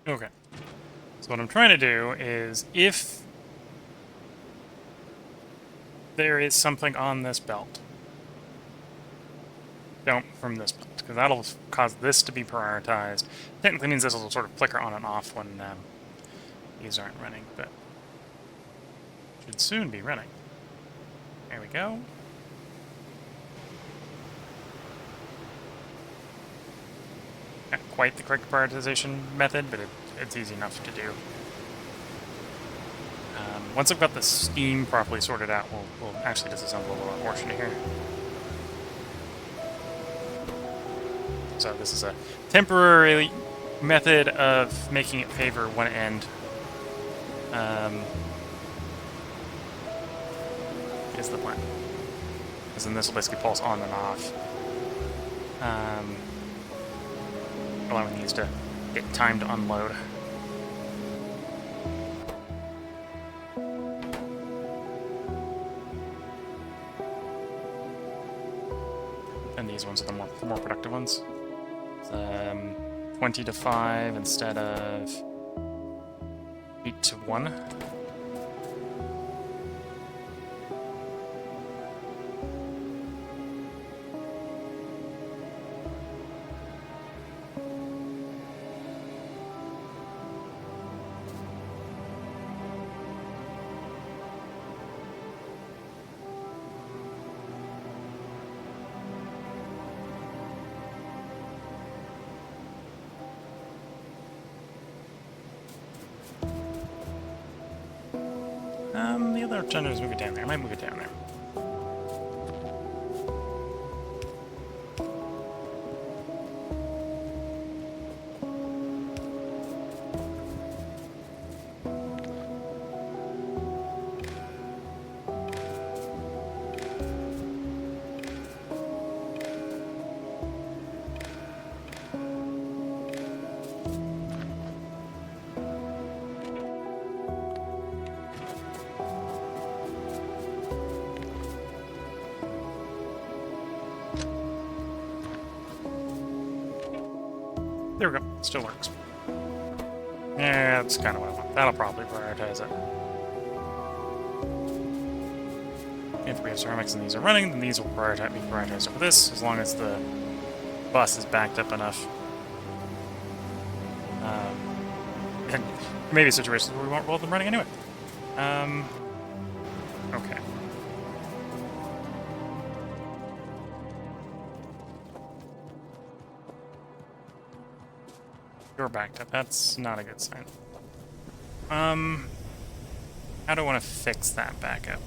Okay. So what I'm trying to do is, if there is something on this belt, don't from this belt, because that'll cause this to be prioritized. Technically means this will sort of flicker on and off when these aren't running, but should soon be running. There we go. Not quite the correct prioritization method, but it's easy enough to do. Once I've got the steam properly sorted out, we'll actually disassemble a little portion here. So this is a temporary method of making it favor one end. Is the plan. Because then this will basically pulse on and off. Allowing these to get time to unload. And these ones are the more productive ones. 20 to 5 instead of 8 to 1. The other generators move it down there. I might move it down there. There we go. Still works. Yeah, that's kind of what I want. That'll probably prioritize it. If we have ceramics and these are running, then these will be prioritized over this, as long as the bus is backed up enough. And maybe situations where we won't roll them running anyway. Okay. You're backed up. That's not a good sign. How do I want to fix that backup?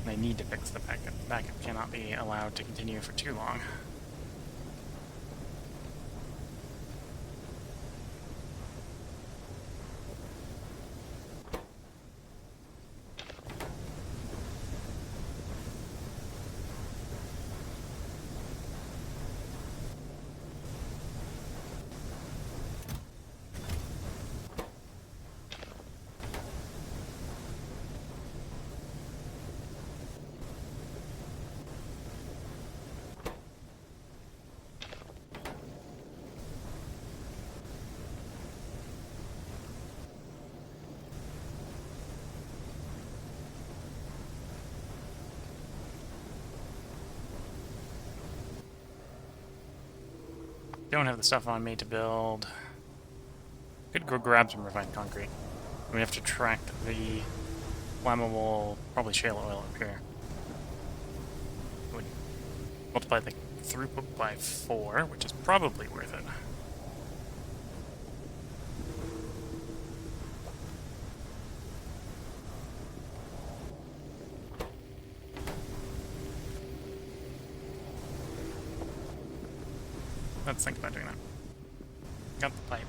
I need to fix the backup. The backup cannot be allowed to continue for too long. Don't have the stuff on me to build. Could go grab some refined concrete. We have to track the flammable, probably shale oil up here. Would multiply the throughput by 4, which is probably worth it. Let's think about doing that. Got the pipe.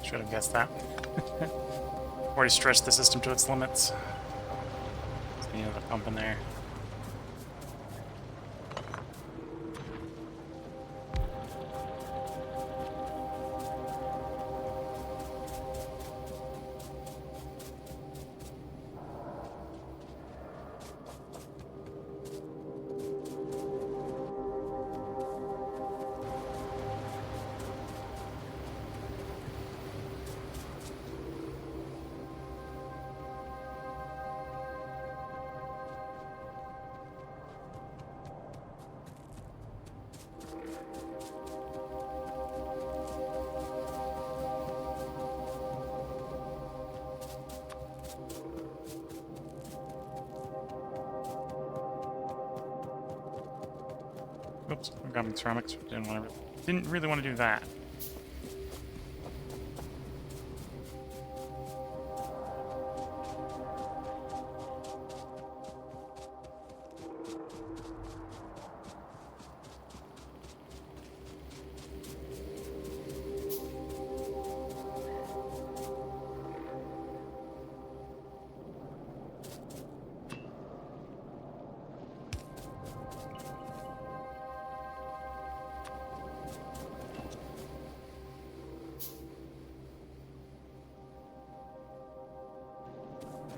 Should have guessed that. Already stretched the system to its limits. There's the other pump in there. Oops, I'm grabbing ceramics. Didn't really want to do that.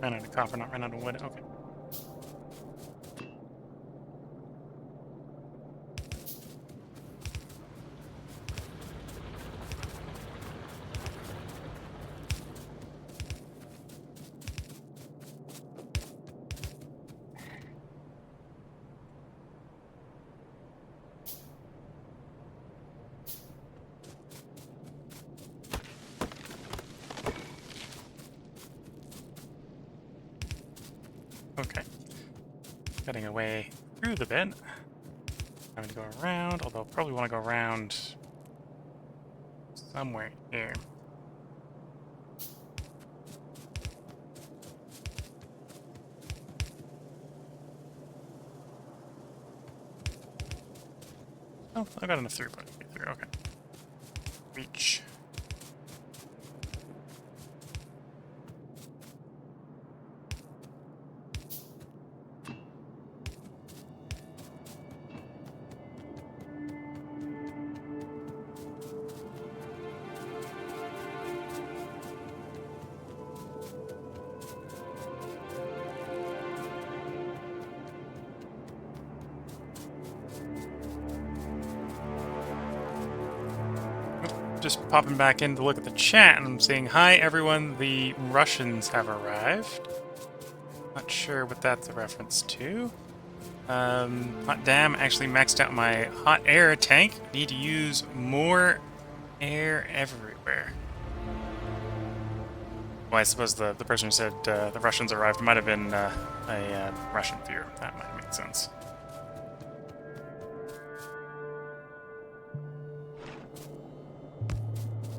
Ran out of copper, not ran out of wood. Okay. Okay. Cutting away through the bit. Having to go around, although I'll probably want to go around somewhere here. Oh, I got enough throughput to get through. Okay. Reach. Just popping back in to look at the chat, and I'm saying, hi everyone, the Russians have arrived. Not sure what that's a reference to. Hot damn, actually maxed out my hot air tank. Need to use more air everywhere. Well, I suppose the person who said the Russians arrived might have been a Russian viewer. That might make sense.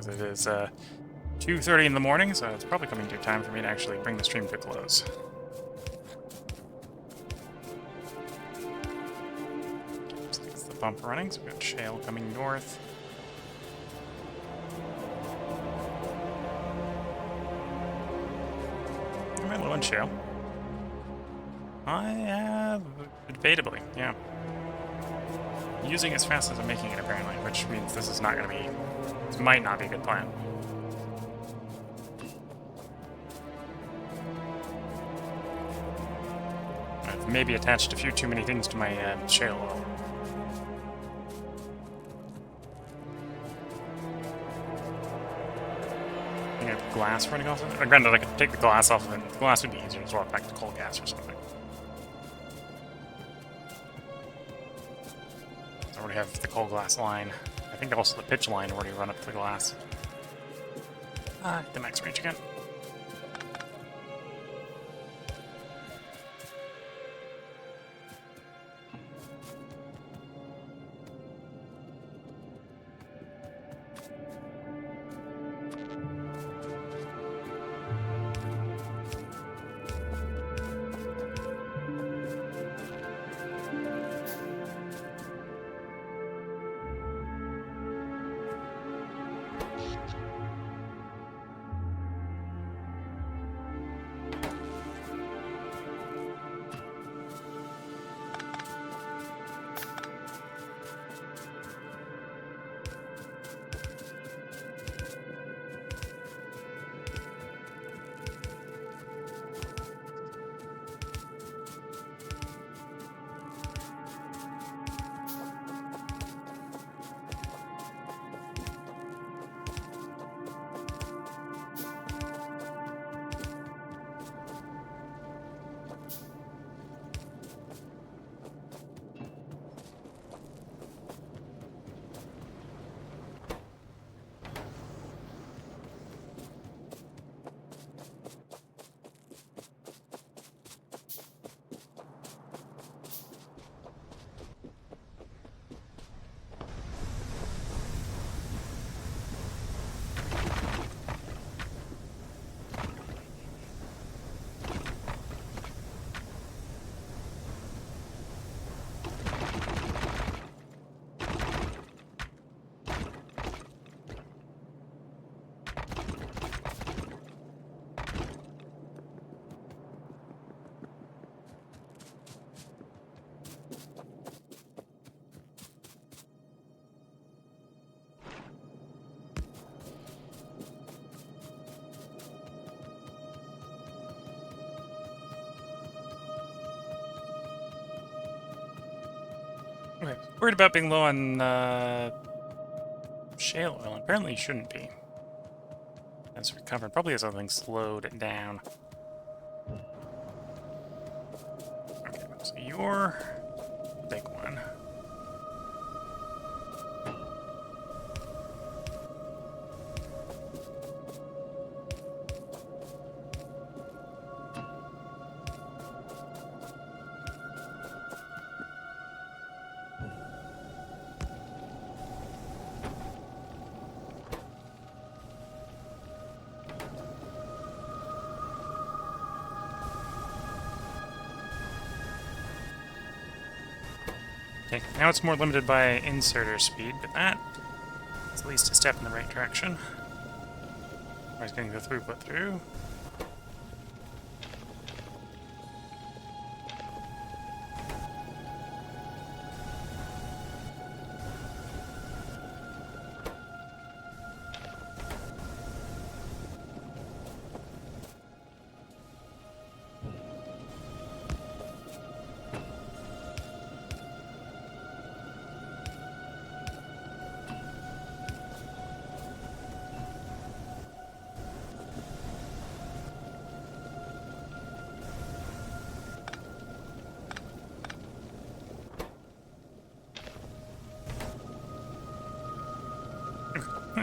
It is 2:30 in the morning, so it's probably coming to time for me to actually bring the stream to a close. Just gets the bump running, so we've got shale coming north. Am I low on shale? I have, debatably, yeah. Using as fast as I'm making it, apparently, which means this is not going to be... This might not be a good plan. I've maybe attached a few too many things to my shale oil. I think I have glass running off of it. Granted, I could take the glass off of it. The glass would be easier to swap back to coal gas or something. I already have the coal glass line. I think also the pitch line already run up to the glass. The max range again. Okay, worried about being low on shale oil. Apparently you shouldn't be. As recovered. Probably has other things slowed it down. Okay, so you're the big one. Okay, now it's more limited by inserter speed, but that is at least a step in the right direction. I was getting the throughput through.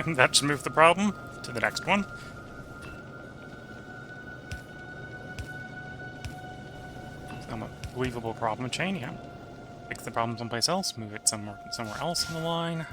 That should move the problem to the next one. Some believable problem chain, yeah. Fix the problem someplace else, move it somewhere else in the line.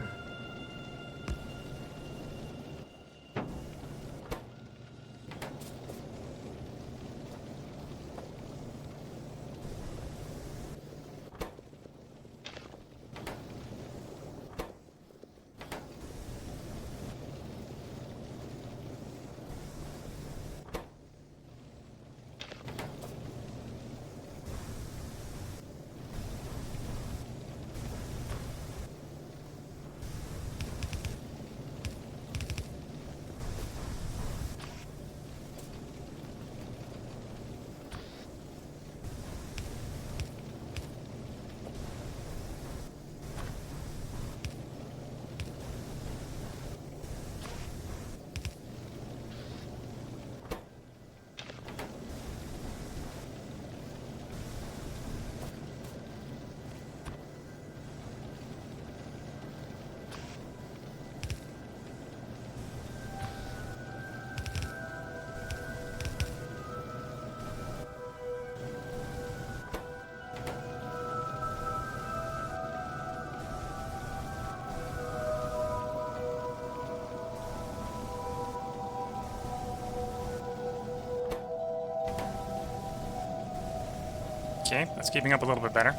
Okay, that's keeping up a little bit better.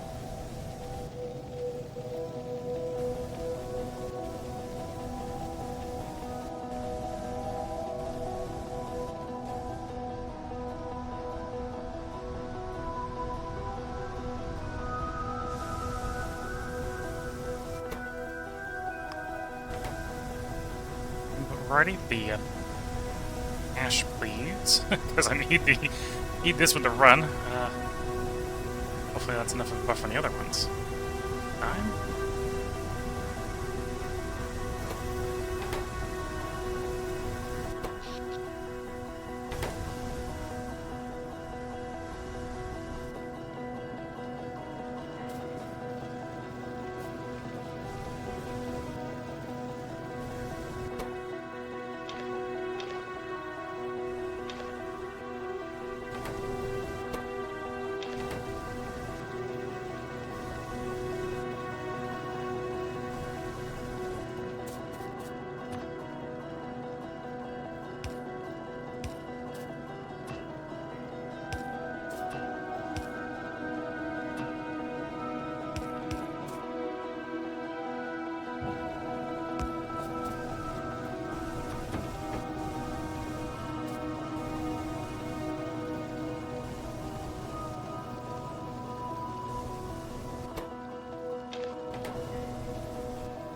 Alrighty, the ash, please, because I need this one to run. Hopefully that's enough of a buff on the other ones. Time.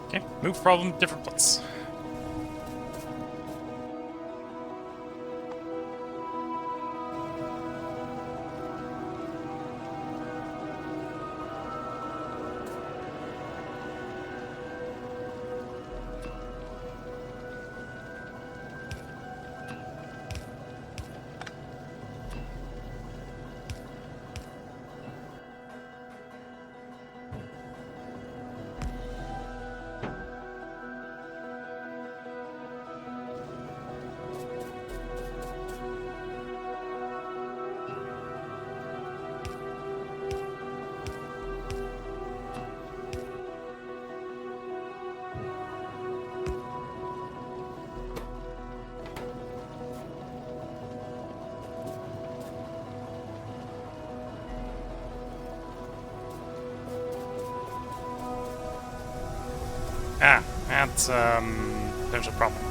Okay, move problem, different place. Ah, that's, there's a problem.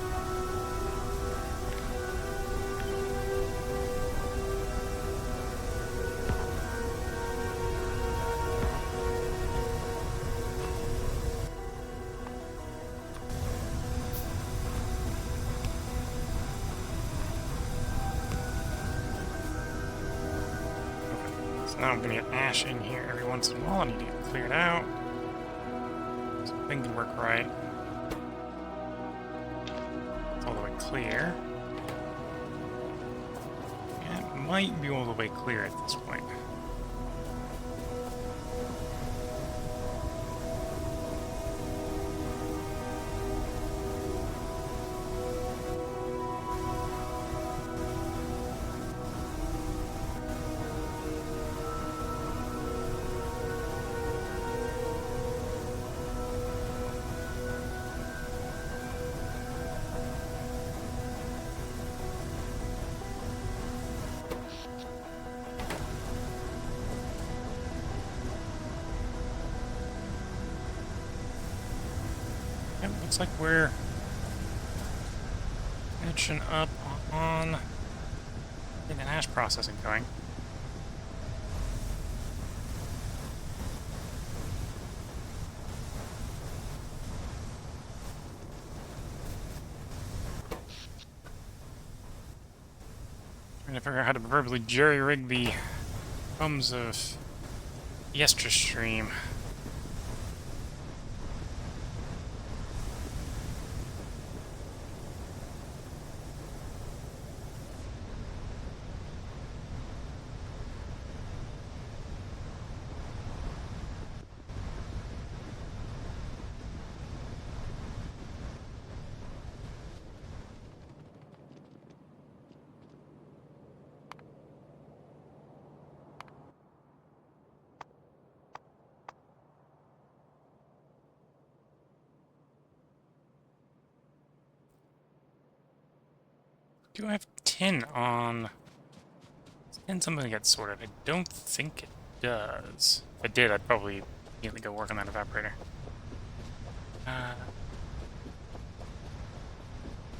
So now I'm gonna get ash in here every once in a while. I need to get it cleared out. So the thing can work right. It's all the way clear. And it might be all the way clear at this point. Yep, looks like we're catching up on getting an ash processing going. Trying to figure out how to verbally jerry-rig the thumbs of the Estra stream. Do I have tin on? Is tin something that gets sorted? I don't think it does. If it did, I'd probably immediately go work on that evaporator.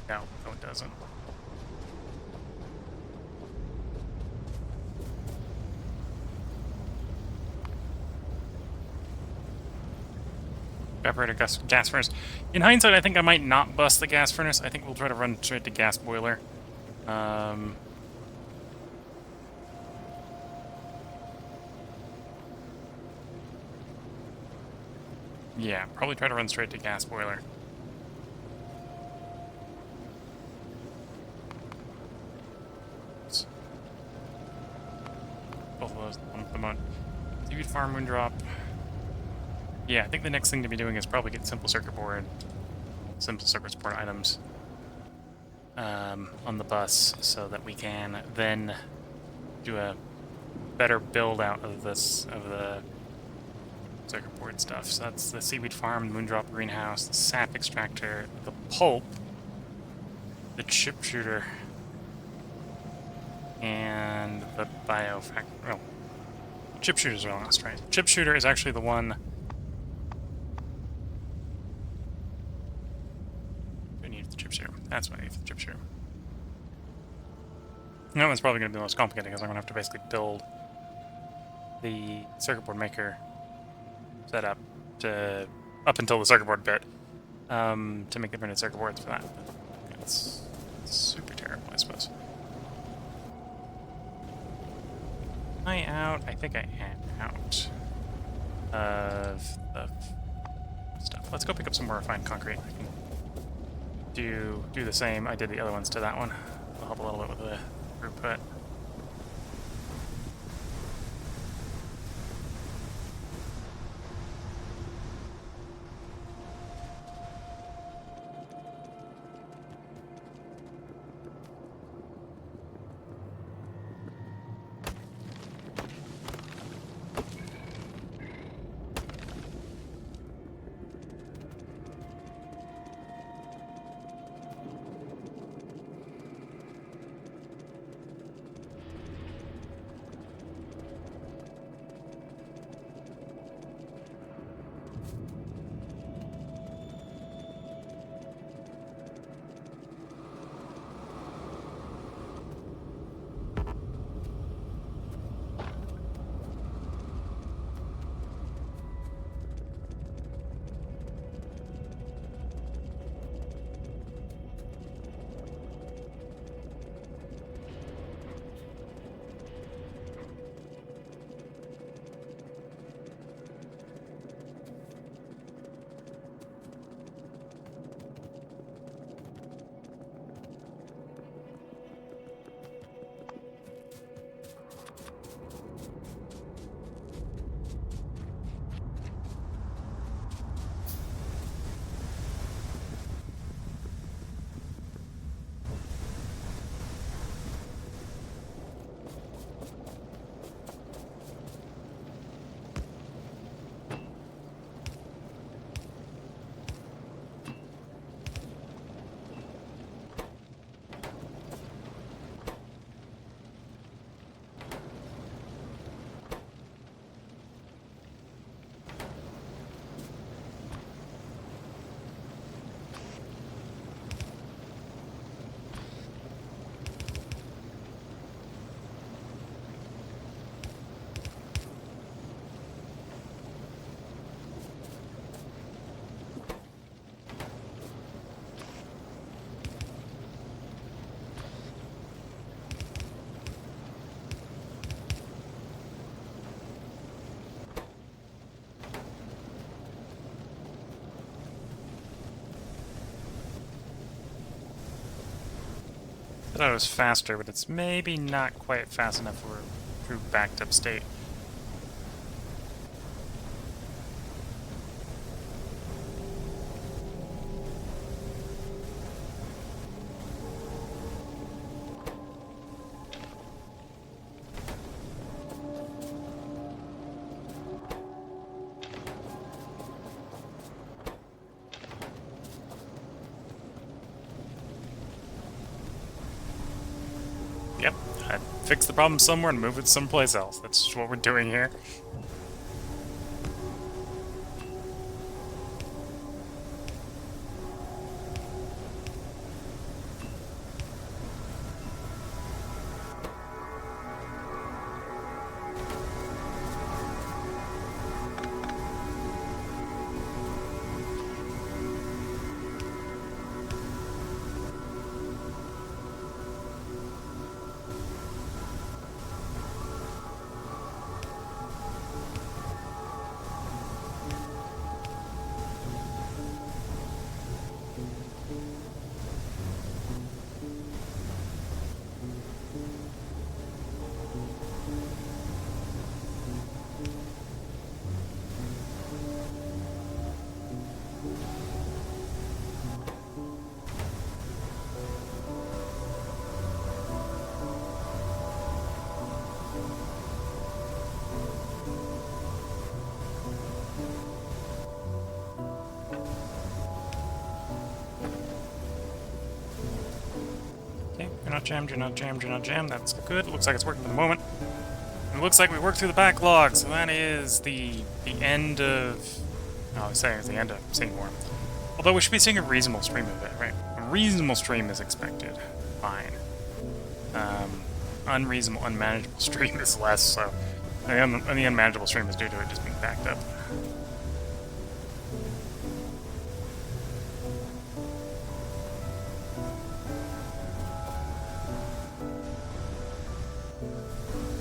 No, it doesn't. Evaporator gas furnace. In hindsight, I think I might not bust the gas furnace. I think we'll try to run straight to gas boiler. Yeah, probably try to run straight to gas boiler. Both of those at the moment. Seaweed farm, wind drop. Yeah, I think the next thing to be doing is probably get simple circuit board items on the bus so that we can then do a better build out of the circuit board stuff. So that's the seaweed farm, moondrop greenhouse, the sap extractor, the pulp, the chip shooter, and the biofactory. Oh, chip shooters are lost, right? Chip shooter is actually the one. I need the chip shooter. That's what I need for the chip shooter. That one's probably going to be the most complicated because I'm going to have to basically build the circuit board maker setup to up until the circuit board bit to make the printed circuit boards for that. It's super terrible, I suppose. Am I out? I think I am out of the stuff. Let's go pick up some more refined concrete. I can do the same. I did the other ones to that one. It'll help a little bit with the throughput. I thought it was faster, but it's maybe not quite fast enough for a true backed up state. Yep, I fix the problem somewhere and move it someplace else. That's what we're doing here. Okay, you're not jammed, you're not jammed, you're not jammed. That's good. Looks like it's working for the moment. It looks like we worked through the backlog, so that is the end of... Oh, I was saying it's the end of seeing more. Although we should be seeing a reasonable stream of it, right? A reasonable stream is expected. Fine. Unreasonable, unmanageable stream is less, so... And the unmanageable stream is due to it just being backed up.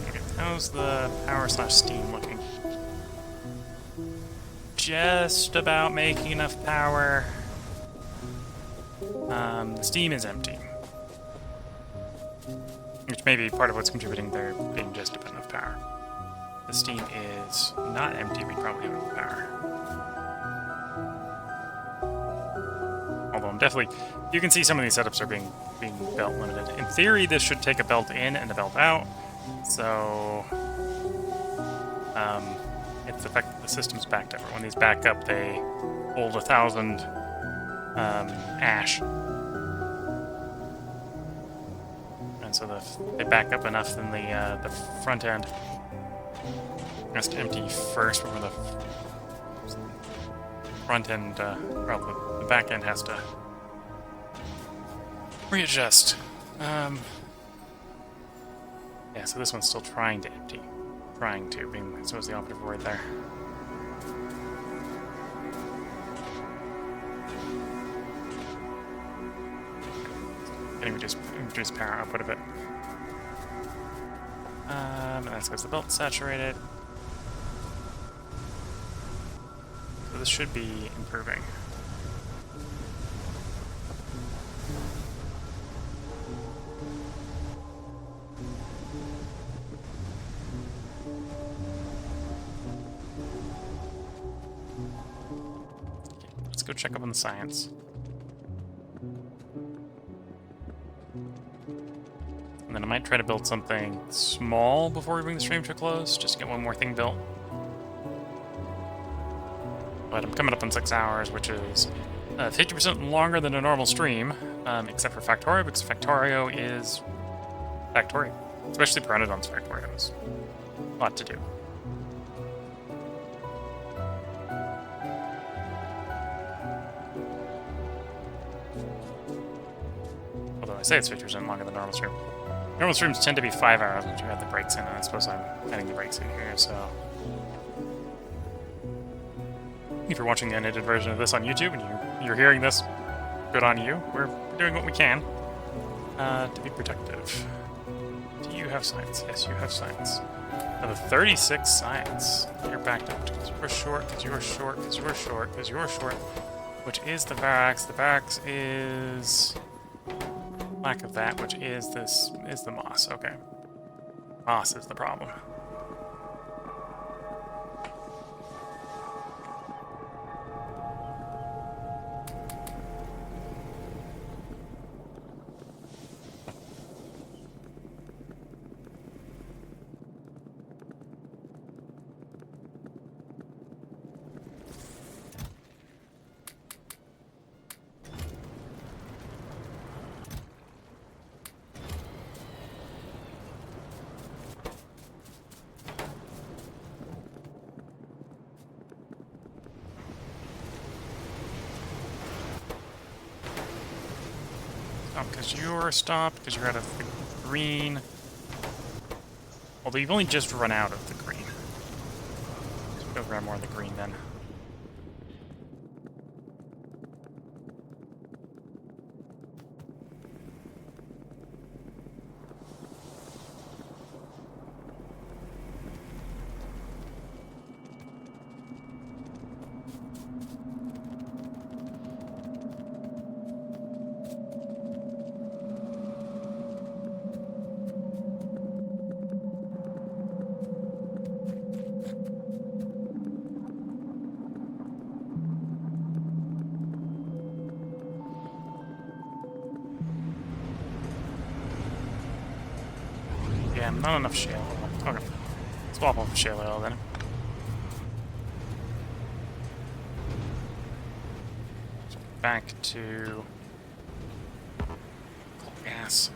Okay, how's the power/steam looking? Just about making enough power. The steam is empty. Which may be part of what's contributing there being just about enough power. The steam is not empty, we probably have enough power. Although I'm definitely... You can see some of these setups are being belt limited. In theory, this should take a belt in and a belt out. So... it's the fact that the system's backed up. When these back up, they hold 1,000 ash. And so they back up enough, then the front end has to empty first before the front end, well, the back end has to readjust. Yeah, so this one's still trying to empty. Trying to, being so is the operative word there. Getting reduced power output a bit. And that's because the belt's saturated. So this should be improving. Let's go check up on the science. And then I might try to build something small before we bring the stream to a close, just to get one more thing built. But I'm coming up on 6 hours, which is 50% longer than a normal stream, except for Factorio, because Factorio is Factorio. Especially Pyanodons Factorio is a lot to do. Although I say it's 50% longer than normal stream. Normal streams tend to be 5 hours once you add the breaks in, and I suppose I'm adding the breaks in here, so... If you're watching the unedited version of this on YouTube and you're hearing this, good on you. We're doing what we can to be productive. Do you have science? Yes, you have science. I have a 36 science. You're backed up because you're short, because you're short, because you're short, because you're short. Which is the barracks. The barracks is lack of that, which is the moss. Okay. Moss is the problem. Because you're stopped, because you're out of the green. Although you've only just run out of the green. So we'll go grab more of the green then. Yeah, not enough shale oil. Okay. Swap off shale oil then. So back to coal gas.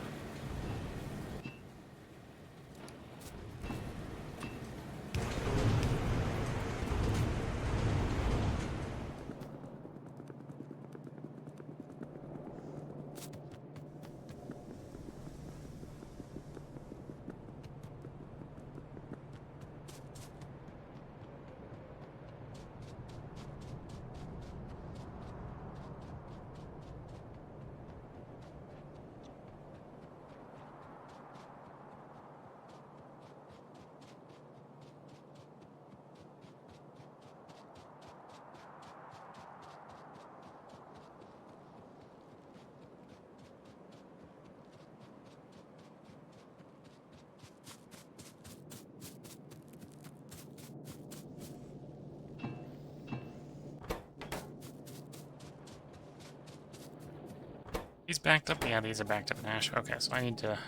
These backed up? Yeah, these are backed up in ash. Okay, so I need to...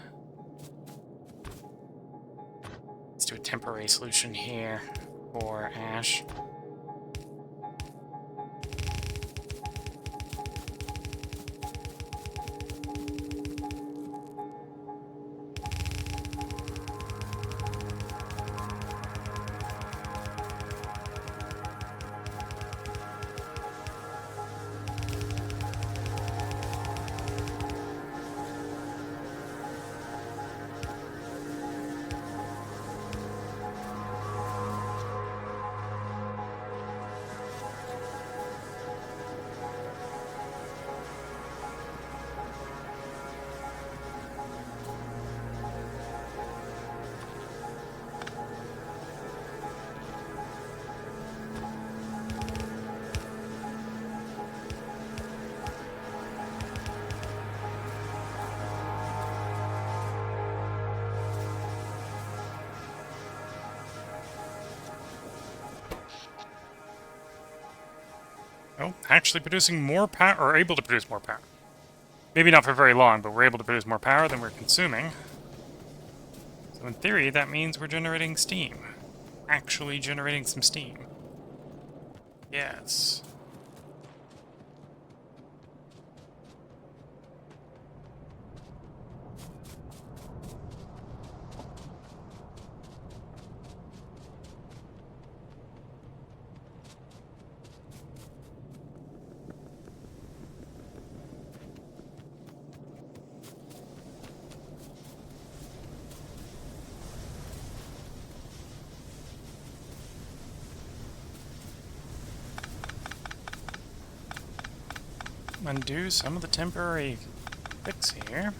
Let's do a temporary solution here for ash. Oh, actually producing more power, or able to produce more power. Maybe not for very long, but we're able to produce more power than we're consuming. So in theory, that means we're generating steam. Actually generating some steam. Yes. Undo some of the temporary fix here.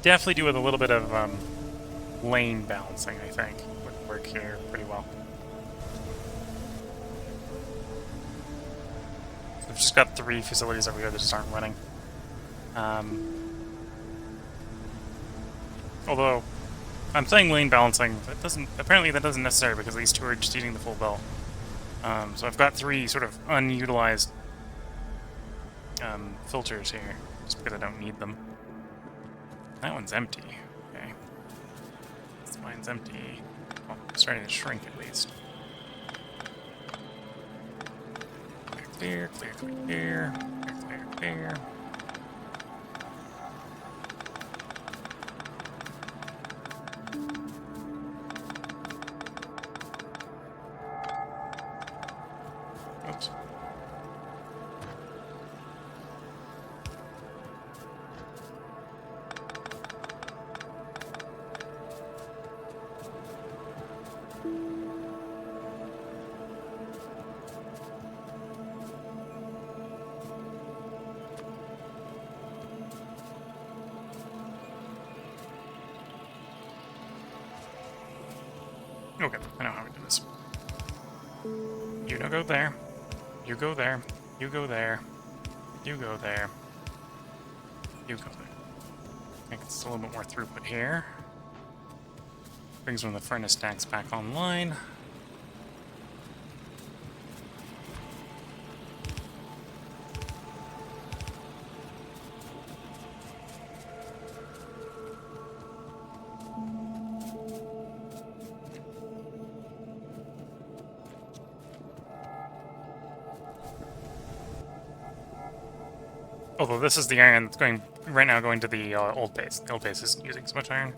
could definitely do with a little bit of lane balancing, I think. Would work here pretty well. So we've just got 3 facilities over here that just aren't running. Although, I'm saying lane balancing, apparently that doesn't necessarily, because these 2 are just eating the full bill. So I've got 3 sort of unutilized filters here, just because I don't need them. That one's empty. Okay. This mine's empty. Oh, it's starting to shrink at least. Clear, clear, clear, clear, clear, clear, clear. Oops. Okay, I know how we do this. You don't go there. You go there. You go there. You go there. You go there. I think it's a little bit more throughput here. Brings one of the furnace stacks back online. Although this is the iron that's going right now going to the old base. The old base isn't using so much iron.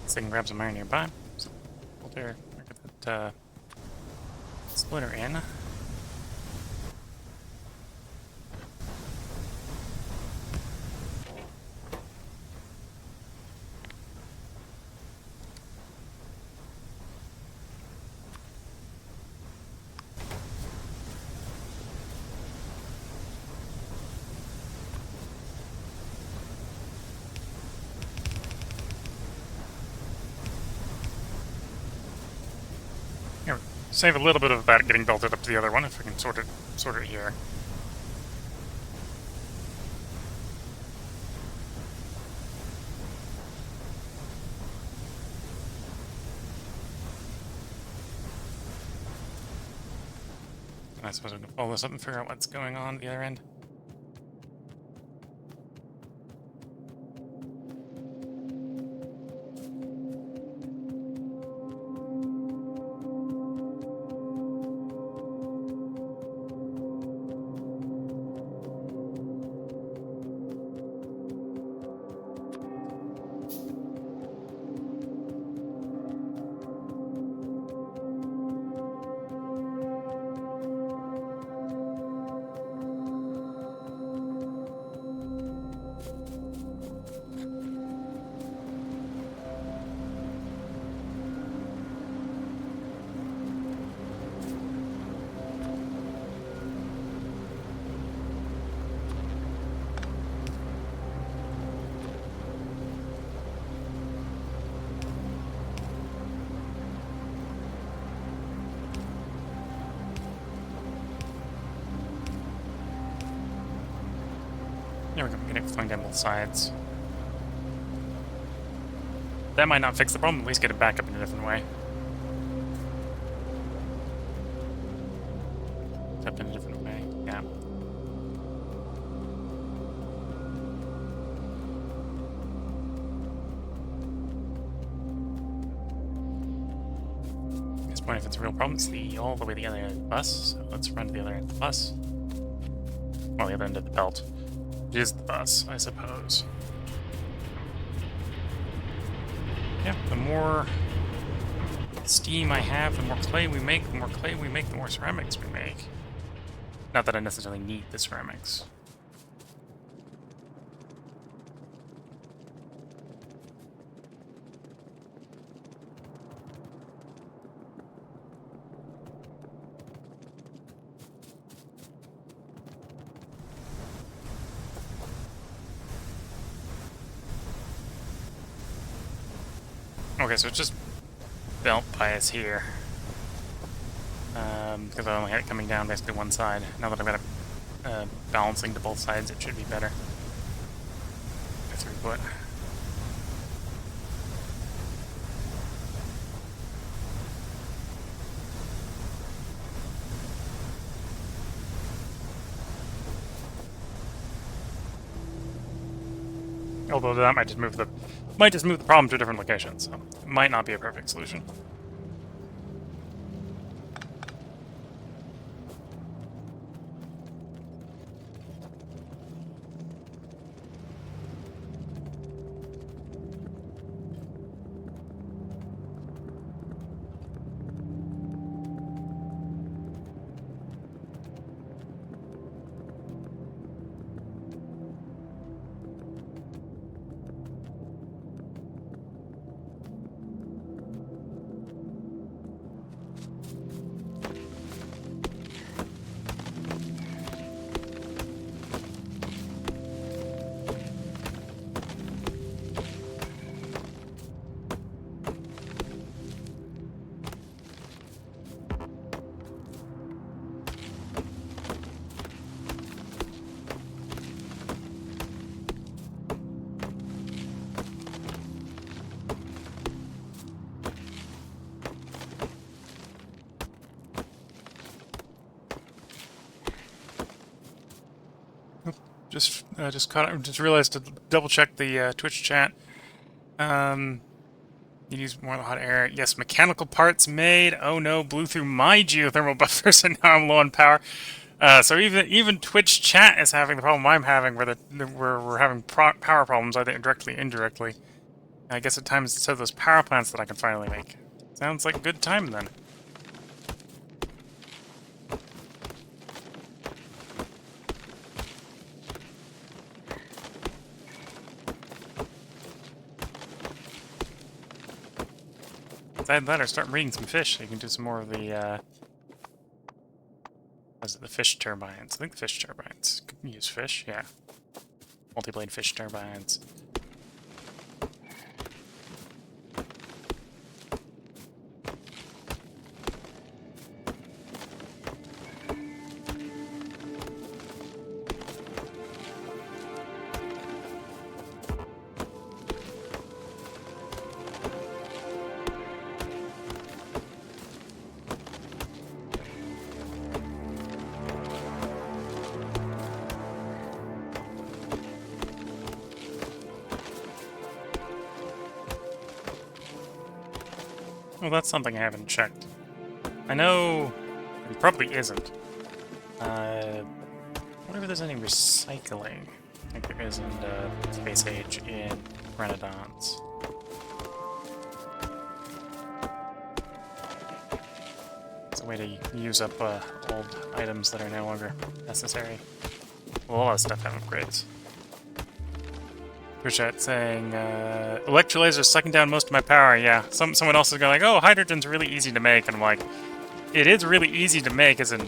So I can grab some iron nearby. So we'll get that splitter in. Save a little bit of that getting belted up to the other one if we can sort it here. And I suppose we can follow this up and figure out what's going on at the other end. There we go, get it flowing down both sides. That might not fix the problem, at least get it back up in a different way. Up in a different way, yeah. At this point, if it's a real problem, it's all the way to the other end of the bus, so let's run to the other end of the bus. Well, the other end of the belt. It is the bus, I suppose. Yeah, the more steam I have, the more clay we make, the more clay we make, the more ceramics we make. Not that I necessarily need the ceramics. Okay, so it's just belt bias here. Because I only had it coming down basically one side. Now that I've got it balancing to both sides, it should be better. Throughput. Although that might just move the problem to a different location, so it might not be a perfect solution. Just realized to double check the Twitch chat. You use more of the hot air. Yes, mechanical parts made. Oh no, blew through my geothermal buffers, and now I'm low on power. So even Twitch chat is having the problem I'm having, where we're having power problems, either directly or indirectly. I guess at times it's those power plants that I can finally make. Sounds like a good time then. Besides that, or start breeding some fish so you can do some more of the, was it the fish turbines? I think the fish turbines. Can use fish, yeah. Multi-blade fish turbines. Well, that's something I haven't checked. I know it probably isn't. I wonder if there's any recycling. I think there is in Space Age in Pyanodons. It's a way to use up old items that are no longer necessary. Well, a lot of stuff have upgrades. Chat saying, electrolyzers sucking down most of my power. Yeah, someone else is going like, oh, hydrogen's really easy to make. And I'm like, it is really easy to make, as in,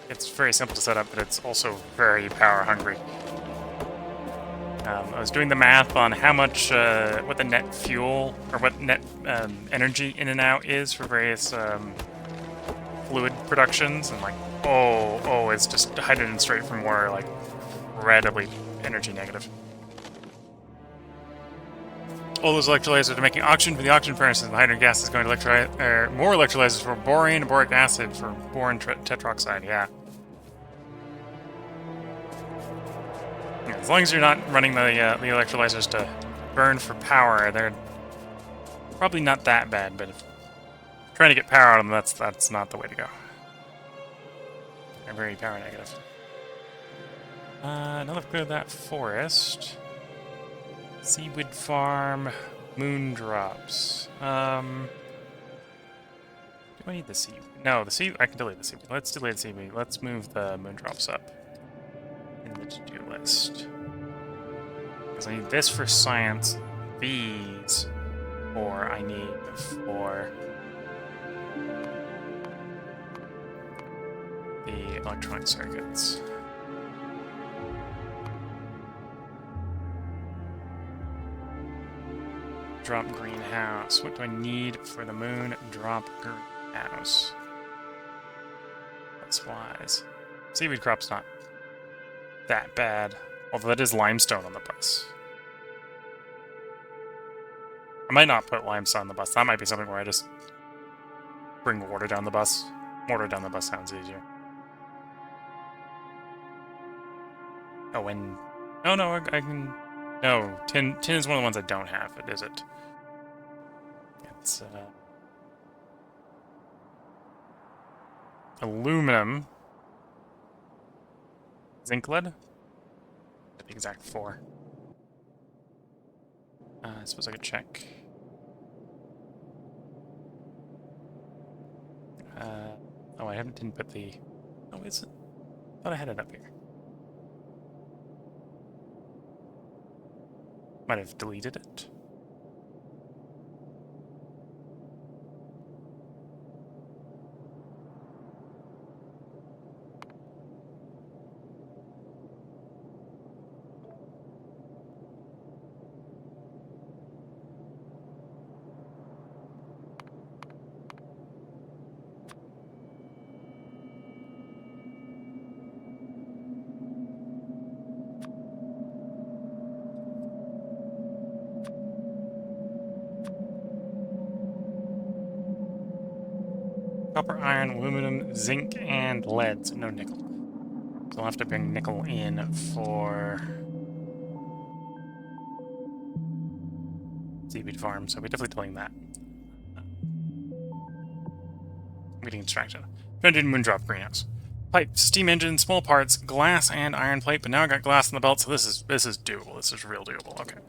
it's very simple to set up, but it's also very power hungry. I was doing the math on how much, what the net fuel, or what net energy in and out is for various fluid productions, and like, oh, it's just hydrogen straight from water, like, incredibly energy negative. All those electrolyzers are making oxygen for the oxygen furnaces, and the hydrogen gas is going to more electrolyzers for boron and boric acid for boron tetroxide, yeah. As long as you're not running the electrolyzers to burn for power, they're probably not that bad, but if trying to get power out of them, that's not the way to go. They're very power negative. Now that I've cleared that forest, seaweed farm, Moon drops. Do I need the seaweed? No, the seaweed. I can delete the seaweed. Let's delete the seaweed. Let's move the moon drops up in the to-do list. Because I need this for science. These, or I need for the electronic circuits. Drop greenhouse. What do I need for the moon drop greenhouse? That's wise. Seaweed crop's not that bad. Although that is limestone on the bus. I might not put limestone on the bus. That might be something where I just bring water down the bus. Water down the bus sounds easier. Oh, and... Oh, no, I can... No, tin is one of the ones I don't have. It isn't. It's, aluminum. Zinc lead? The exact 4. I suppose I could check. Oh, I didn't put the... Oh, is it? I thought I had it up here. Might have deleted it. Copper, iron, aluminum, zinc, and lead, so no nickel. So I'll have to bring nickel in for seaweed farm, so we're definitely doing that. Getting distracted. Vended moondrop greenhouse. Pipe, steam engine, small parts, glass, and iron plate, but now I got glass in the belt, so this is doable. This is real doable. Okay.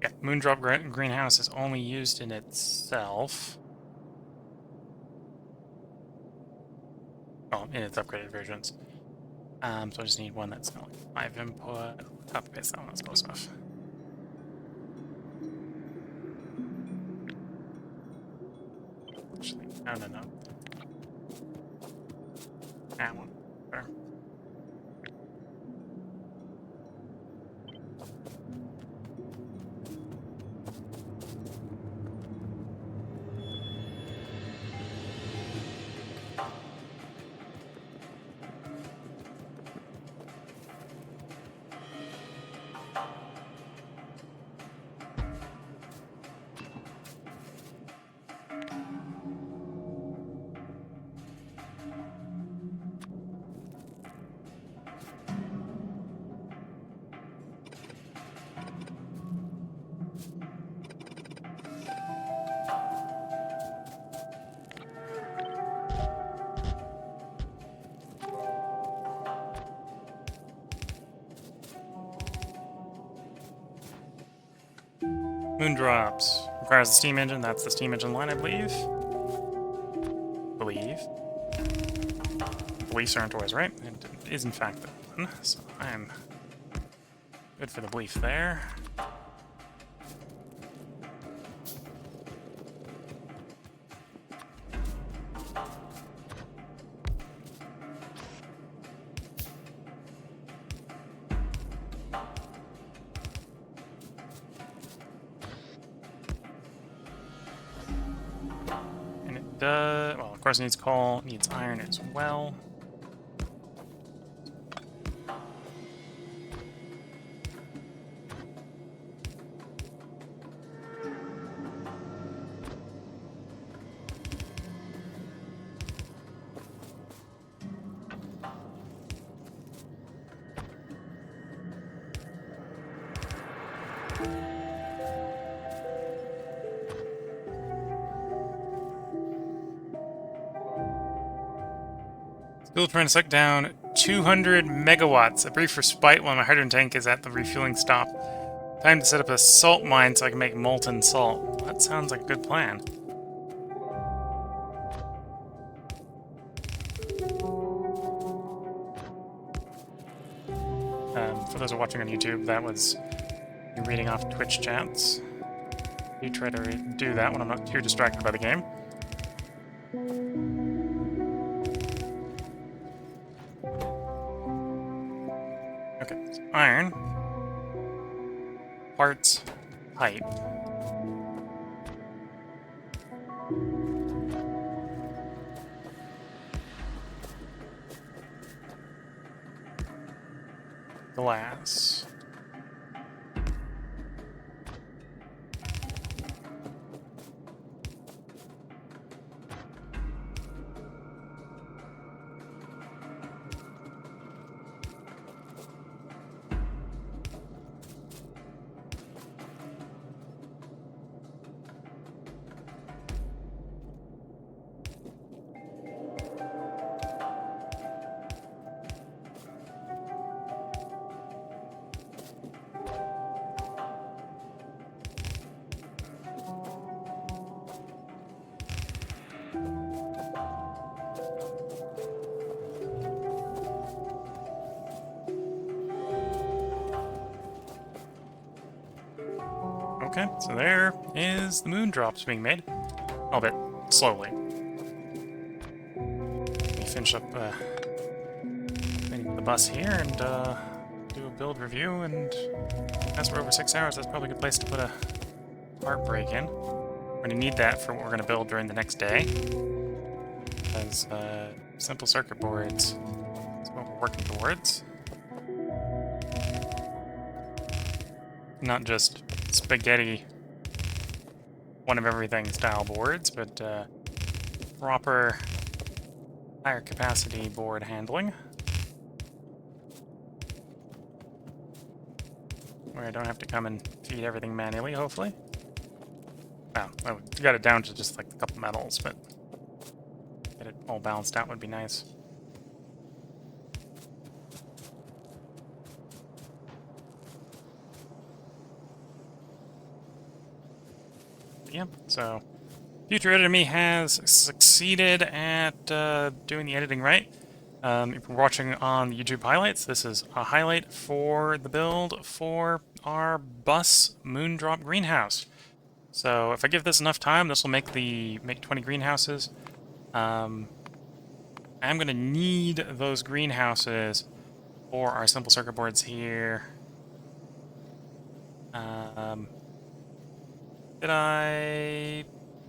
Yeah, moondrop greenhouse is only used in itself. Oh, in its upgraded versions. So I just need one that's not like 5 input. Copy paste that one, that's close enough. Actually, no. That one. There. Moondrops. Requires the steam engine. That's the steam engine line, I believe. Beliefs aren't always right. It is, in fact, the one. So I am good for the belief there. Well, of course it needs coal, needs iron as well. Still trying to suck down 200 megawatts. A brief respite while my hydrogen tank is at the refueling stop. Time to set up a salt mine so I can make molten salt. That sounds like a good plan. For those who are watching on YouTube, that was me reading off Twitch chats. You try to do that when I'm not too distracted by the game. Okay, so iron. Parts. Pipe. Glass. Okay, so there is the moon drops being made. Albeit slowly. Let me finish up the bus here and do a build review, and as we're over 6 hours, that's probably a good place to put a part break in. We're gonna need that for what we're gonna build during the next day. Because simple circuit boards is what we're working towards. Not just spaghetti, one of everything style boards, but proper higher capacity board handling. Where I don't have to come and feed everything manually, hopefully. Well, I got it down to just like a couple metals, but get it all balanced out would be nice. Yeah, so future editor me has succeeded at doing the editing right. If you're watching on the YouTube highlights, this is a highlight for the build for our bus moondrop greenhouse. So if I give this enough time, this will make 20 greenhouses. I'm going to need those greenhouses for our simple circuit boards here. Did I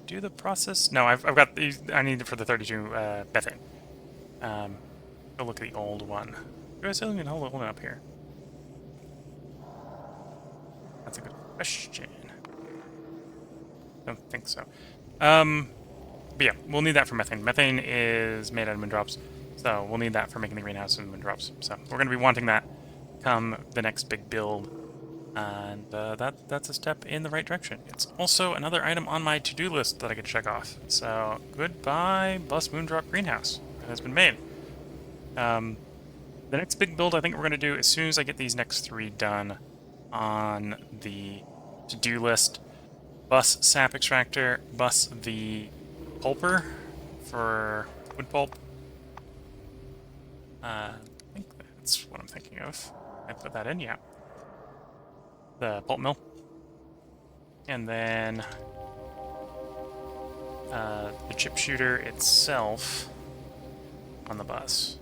do the process? No, I've got these. I need it for the 32 methane. Go look at the old one. Do I still even hold it up here? That's a good question. Don't think so. But yeah, we'll need that for methane. Methane is made out of moondrops, so we'll need that for making the greenhouse and moondrops. So we're going to be wanting that come the next big build. And that's a step in the right direction. It's also another item on my to-do list that I can check off. So, goodbye, Bus Moondrop Greenhouse. It has been made. The next big build I think we're going to do as soon as I get these next 3 done on the to-do list. Bus sap extractor, bus the pulper for wood pulp. I think that's what I'm thinking of. I put that in, yeah. The pulp mill, and then the chip shooter itself on the bus.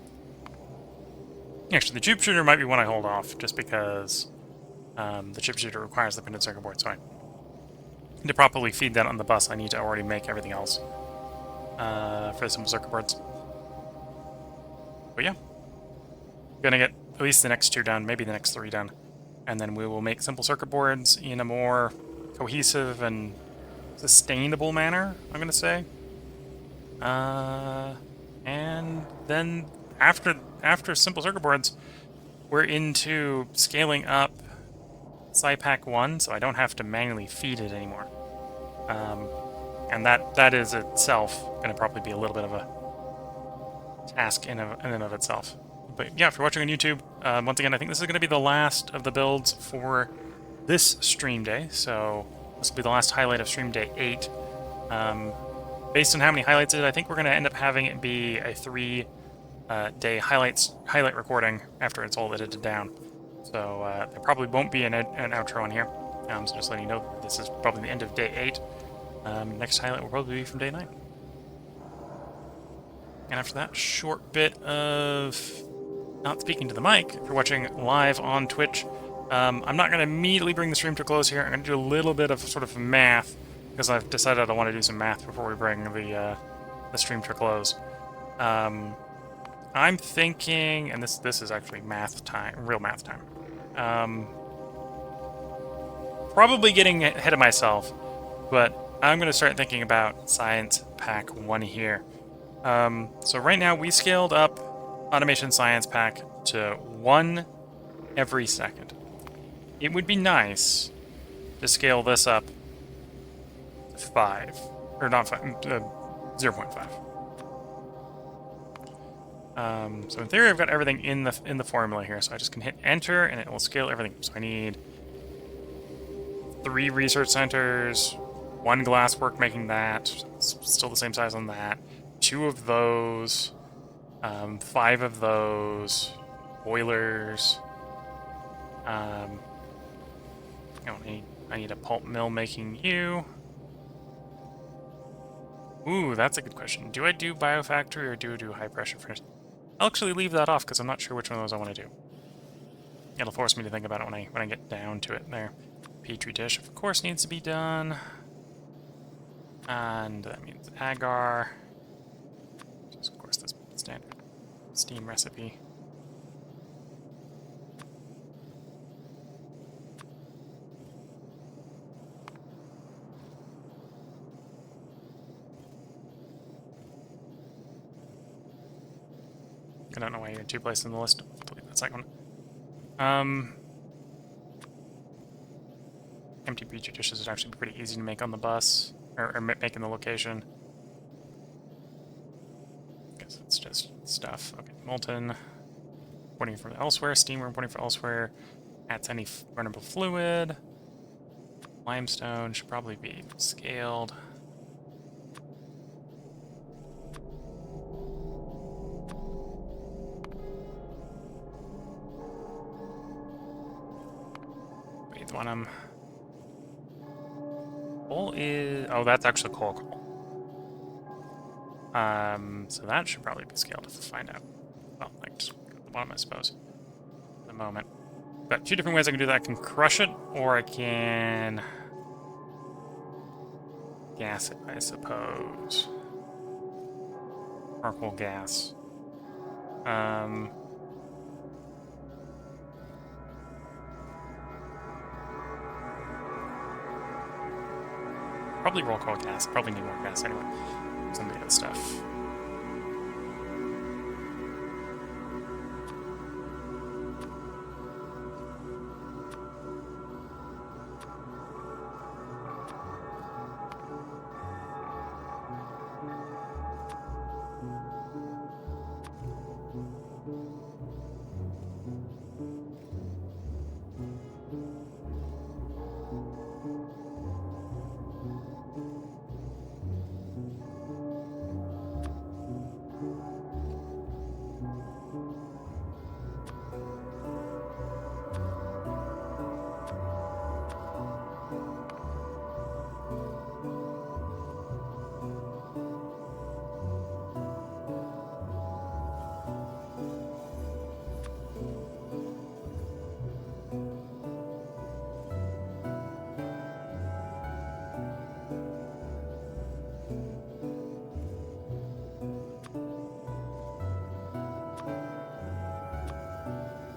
Actually, the chip shooter might be one I hold off, just because the chip shooter requires the printed circuit board, so to properly feed that on the bus, I need to already make everything else for the simple circuit boards. But yeah, gonna get at least the next 2 done, maybe the next 3 done. And then we will make simple circuit boards in a more cohesive and sustainable manner, I'm going to say. And then after simple circuit boards, we're into scaling up SciPack 1, so I don't have to manually feed it anymore. And that is itself going to probably be a little bit of task in and of itself. But yeah, if you're watching on YouTube, once again, I think this is going to be the last of the builds for this stream day. So this will be the last highlight of stream day 8. Based on how many highlights it is, I think we're going to end up having it be a 3-day highlight recording after it's all edited down. So there probably won't be an outro on here. So just letting you know, this is probably the end of day 8. Next highlight will probably be from day 9. And after that, short bit of not speaking to the mic. If you're watching live on Twitch, I'm not going to immediately bring the stream to a close here. I'm going to do a little bit of sort of math, because I've decided I want to do some math before we bring the stream to a close. I'm thinking, and this is actually math time, real math time. Probably getting ahead of myself, but I'm going to start thinking about Science Pack 1 here. So right now we scaled up Automation Science Pack to 1 every second. It would be nice to scale this up to 5, or not 5, 0.5. So in theory I've got everything in the formula here, so I just can hit enter and it will scale everything. So I need 3 research centers, 1 glasswork making that, so it's still the same size on that. 2 of those, 5 of those, boilers. I need a pulp mill making you. Ooh, that's a good question. Do I do biofactory or do I do high pressure furnace? I'll actually leave that off because I'm not sure which one of those I want to do. It'll force me to think about it when I get down to it there. Petri dish, of course, needs to be done. And that means agar. Of course, that's standard steam recipe. I don't know why you're 2 places in the list. Delete that second one. Empty petri dishes is actually pretty easy to make on the bus, or make in the location. Guess it's just stuff. Okay, molten. Importing from elsewhere. Steam we're importing from elsewhere. Adds any burnable fluid. Limestone should probably be scaled. Wait, one coal is... Oh, that's actually coal. So that should probably be scaled if we find out. Well, like, just go to the bottom, I suppose. At the moment. Got 2 different ways I can do that. I can crush it, or I can gas it, I suppose. Charcoal gas. Probably roll call gas. Probably need more gas anyway. Some of the other stuff.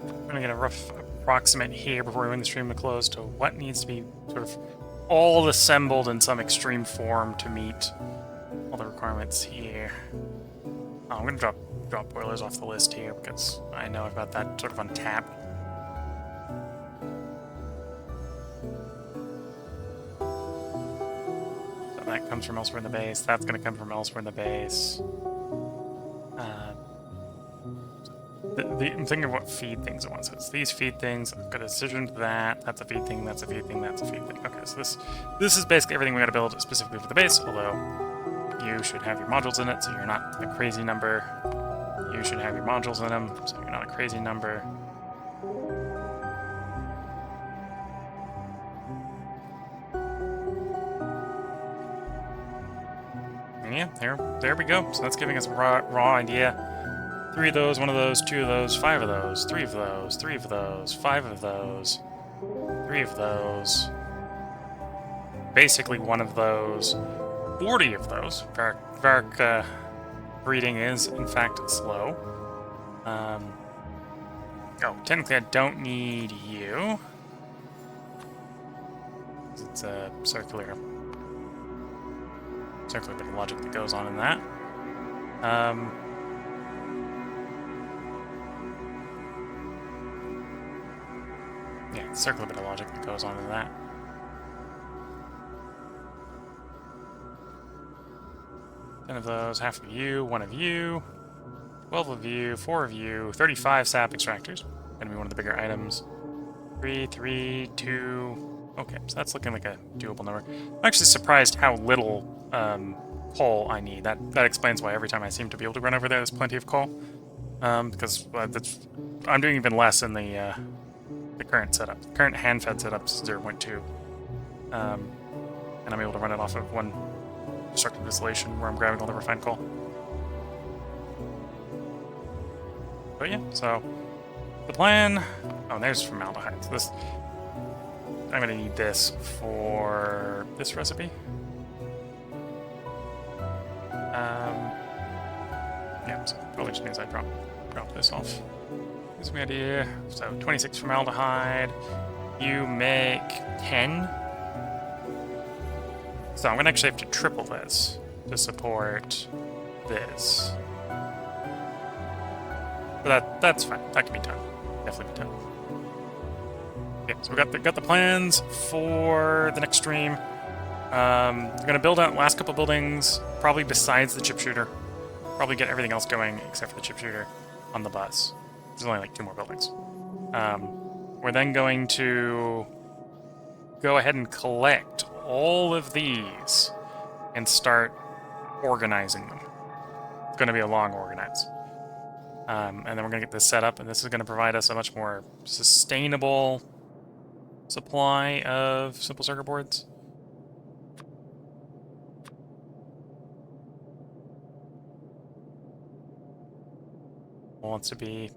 I'm gonna get a rough approximate here before we bring the stream to close to what needs to be sort of all assembled in some extreme form to meet all the requirements here. Oh, I'm gonna drop boilers off the list here because I know I've got that sort of untapped. So that comes from elsewhere in the base. That's gonna come from elsewhere in the base. I'm thinking of what feed things it wants. So it's these feed things. I've got a decision to that. That's a feed thing. That's a feed thing. That's a feed thing. Okay, so this is basically everything we got to build specifically for the base. Although you should have your modules in it, so you're not a crazy number. You should have your modules in them, so you're not a crazy number. And yeah, there we go. So that's giving us a raw idea. 3 of those, 1 of those, 2 of those, 5 of those, 3 of those, 3 of those, 5 of those, 3 of those, basically 1 of those, 40 of those. Vark breeding is, in fact, slow. Oh, technically I don't need you. It's a circular bit of logic that goes on in that. Yeah, circular bit of logic that goes on in that. Ten of those, half of you, 1 of you, 12 of you, 4 of you, 35 sap extractors. Gonna be one of the bigger items. 3, 3, 2. Okay, so that's looking like a doable number. I'm actually surprised how little coal I need. That explains why every time I seem to be able to run over there, there's plenty of coal. Because I'm doing even less in the current setup. The current hand-fed setup is 0.2. And I'm able to run it off of 1 destructive distillation where I'm grabbing all the refined coal. But yeah, so the plan... Oh, there's formaldehyde. So this... I'm going to need this for this recipe. Yeah, so probably just means I drop this off. Gives me an idea. So 26 formaldehyde. You make 10. So I'm going to actually have to triple this to support this. But that's fine. That can be done. Definitely be done. Okay, so we got the plans for the next stream. I'm going to build out the last couple buildings, probably besides the chip shooter. Probably get everything else going except for the chip shooter on the bus. There's only like 2 more buildings. We're then going to go ahead and collect all of these and start organizing them. It's going to be a long organize. And then we're going to get this set up, and this is going to provide us a much more sustainable supply of simple circuit boards. Wants to be...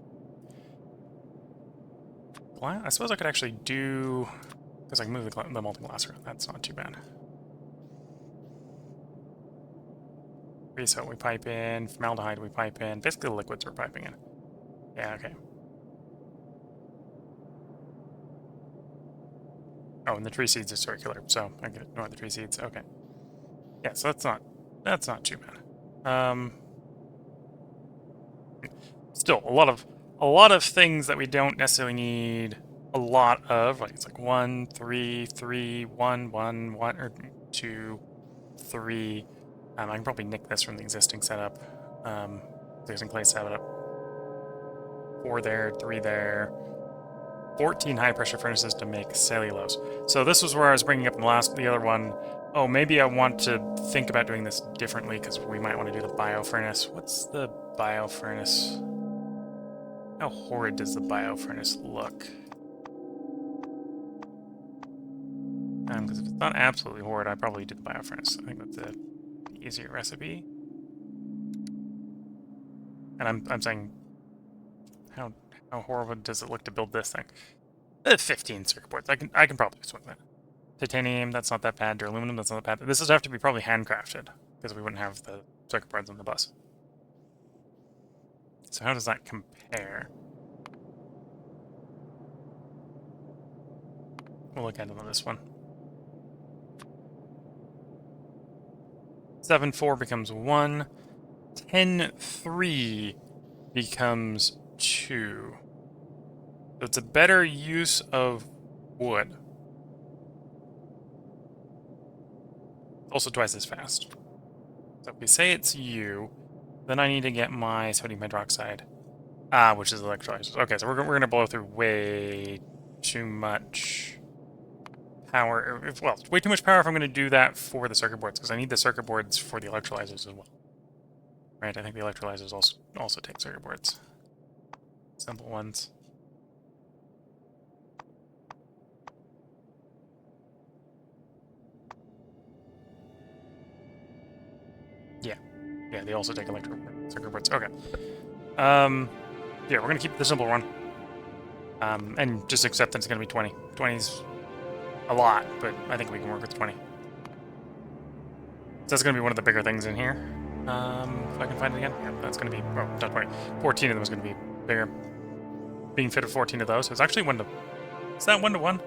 Well, I suppose I could actually do... Because I can move the multi-glass around. That's not too bad. Creosote we pipe in. Formaldehyde we pipe in. Basically the liquids we're piping in. Yeah, okay. Oh, and the tree seeds are circular, so I can ignore the tree seeds. Okay. Yeah, so that's not too bad. Still, a lot of things that we don't necessarily need a lot of. Like it's like 1, 3, 3, 1, 1, 1, or 2, 3. I can probably nick this from the existing setup. Existing clay setup. 4 there, 3 there. 14 high-pressure furnaces to make cellulose. So this was where I was bringing up in the other one. Oh, maybe I want to think about doing this differently because we might want to do the biofurnace. What's the biofurnace? How horrid does the biofurnace look? Because if it's not absolutely horrid, I'd probably do the biofurnace. I think that's the easier recipe. And I'm saying, how horrible does it look to build this thing? 15 circuit boards. I can probably swing that. Titanium, that's not that bad. Aluminum, that's not that bad. This would have to be probably handcrafted because we wouldn't have the circuit boards on the bus. So how does that compare? We'll look at it on this one. 7-4 becomes 1. 10-3 becomes 2. So it's a better use of wood. Also twice as fast. So if we say it's U, then I need to get my sodium hydroxide Which is electrolyzers. Okay, so we're going to blow through way too much power. Well, way too much power if I'm going to do that for the circuit boards, because I need the circuit boards for the electrolyzers as well. Right, I think the electrolyzers also take circuit boards. Simple ones. Yeah, they also take circuit boards. Okay. Yeah, we're gonna keep the simple one. And just accept that it's gonna be 20. 20's a lot, but I think we can work with 20. So that's gonna be one of the bigger things in here. If I can find it again. Yeah, that's gonna be, well, not 20. 14 of them is gonna be bigger. Being fitted 14 of those. So it's actually 1 to... Is that 1 to 1?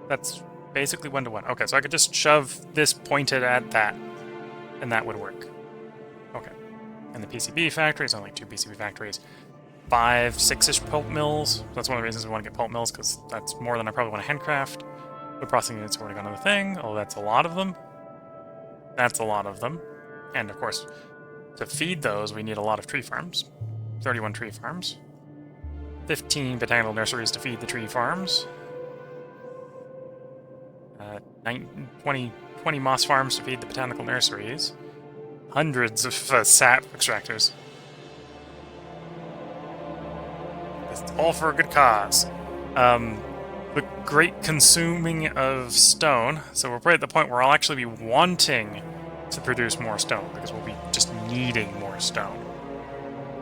That's basically 1 to 1. Okay, so I could just shove this pointed at that, and that would work. Okay. And the PCB factory is only 2 PCB factories. 5, 6-ish pulp mills. That's one of the reasons we want to get pulp mills, because that's more than I probably want to handcraft. The processing units are already another thing. Oh, that's a lot of them. That's a lot of them. And of course, to feed those, we need a lot of tree farms. 31 tree farms. 15 botanical nurseries to feed the tree farms. 20 moss farms to feed the botanical nurseries. Hundreds of sap extractors. It's all for a good cause. The great consuming of stone. So we're probably at the point where I'll actually be wanting to produce more stone, because we'll be just needing more stone.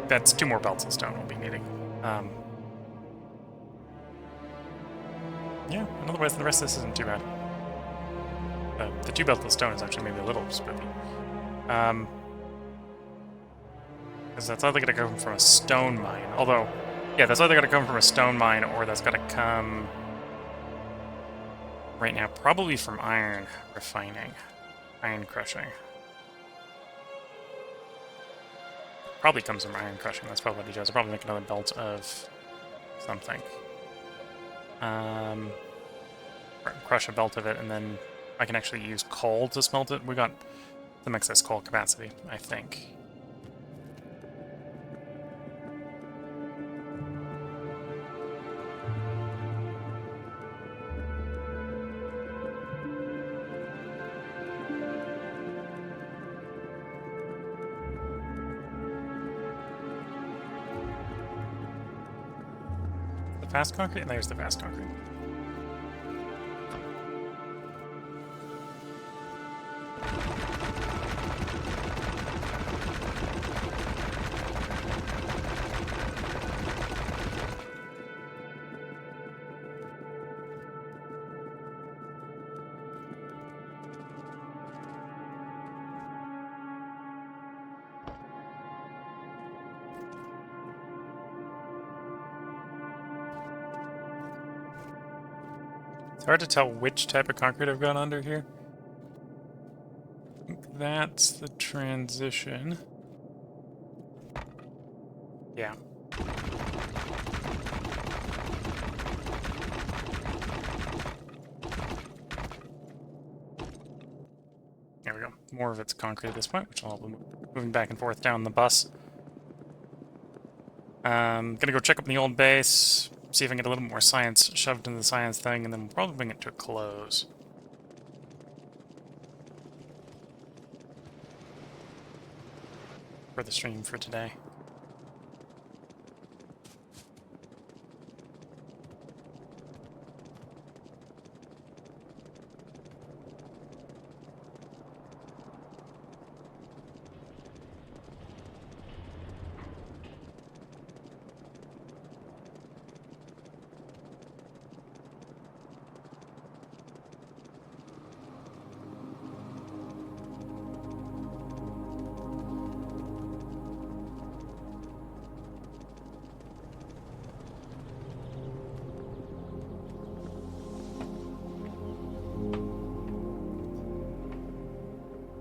That's 2 more belts of stone we'll be needing. Yeah, otherwise the rest of this isn't too bad. The 2 belts of stone is actually maybe a little spooky. Because that's either going to come from a stone mine. Although, yeah, that's either going to come from a stone mine, or that's going to come right now probably from iron refining. Iron crushing. Probably comes from iron crushing. That's probably what he does. I'll probably make another belt of something. Crush a belt of it, and then I can actually use coal to smelt it. We got some excess coal capacity, I think. The fast concrete? And there's the fast concrete. It's hard to tell which type of concrete I've got under here. I think that's the transition. Yeah. There we go. More of it's concrete at this point, which will help moving back and forth down the bus. Gonna go check up the old base, see if I can get a little more science shoved into the science thing, and then we'll probably bring it to a close. For the stream for today.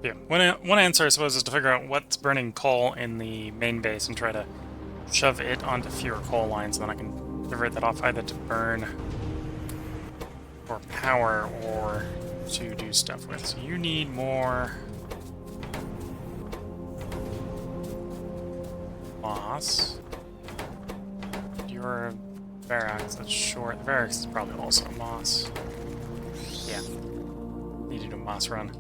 Yeah, one answer, I suppose, is to figure out what's burning coal in the main base and try to shove it onto fewer coal lines, and then I can divert that off either to burn for power or to do stuff with. So you need more moss. over Verax. That's short. Verax is probably also a Moss. Yeah. Need to do a Moss run.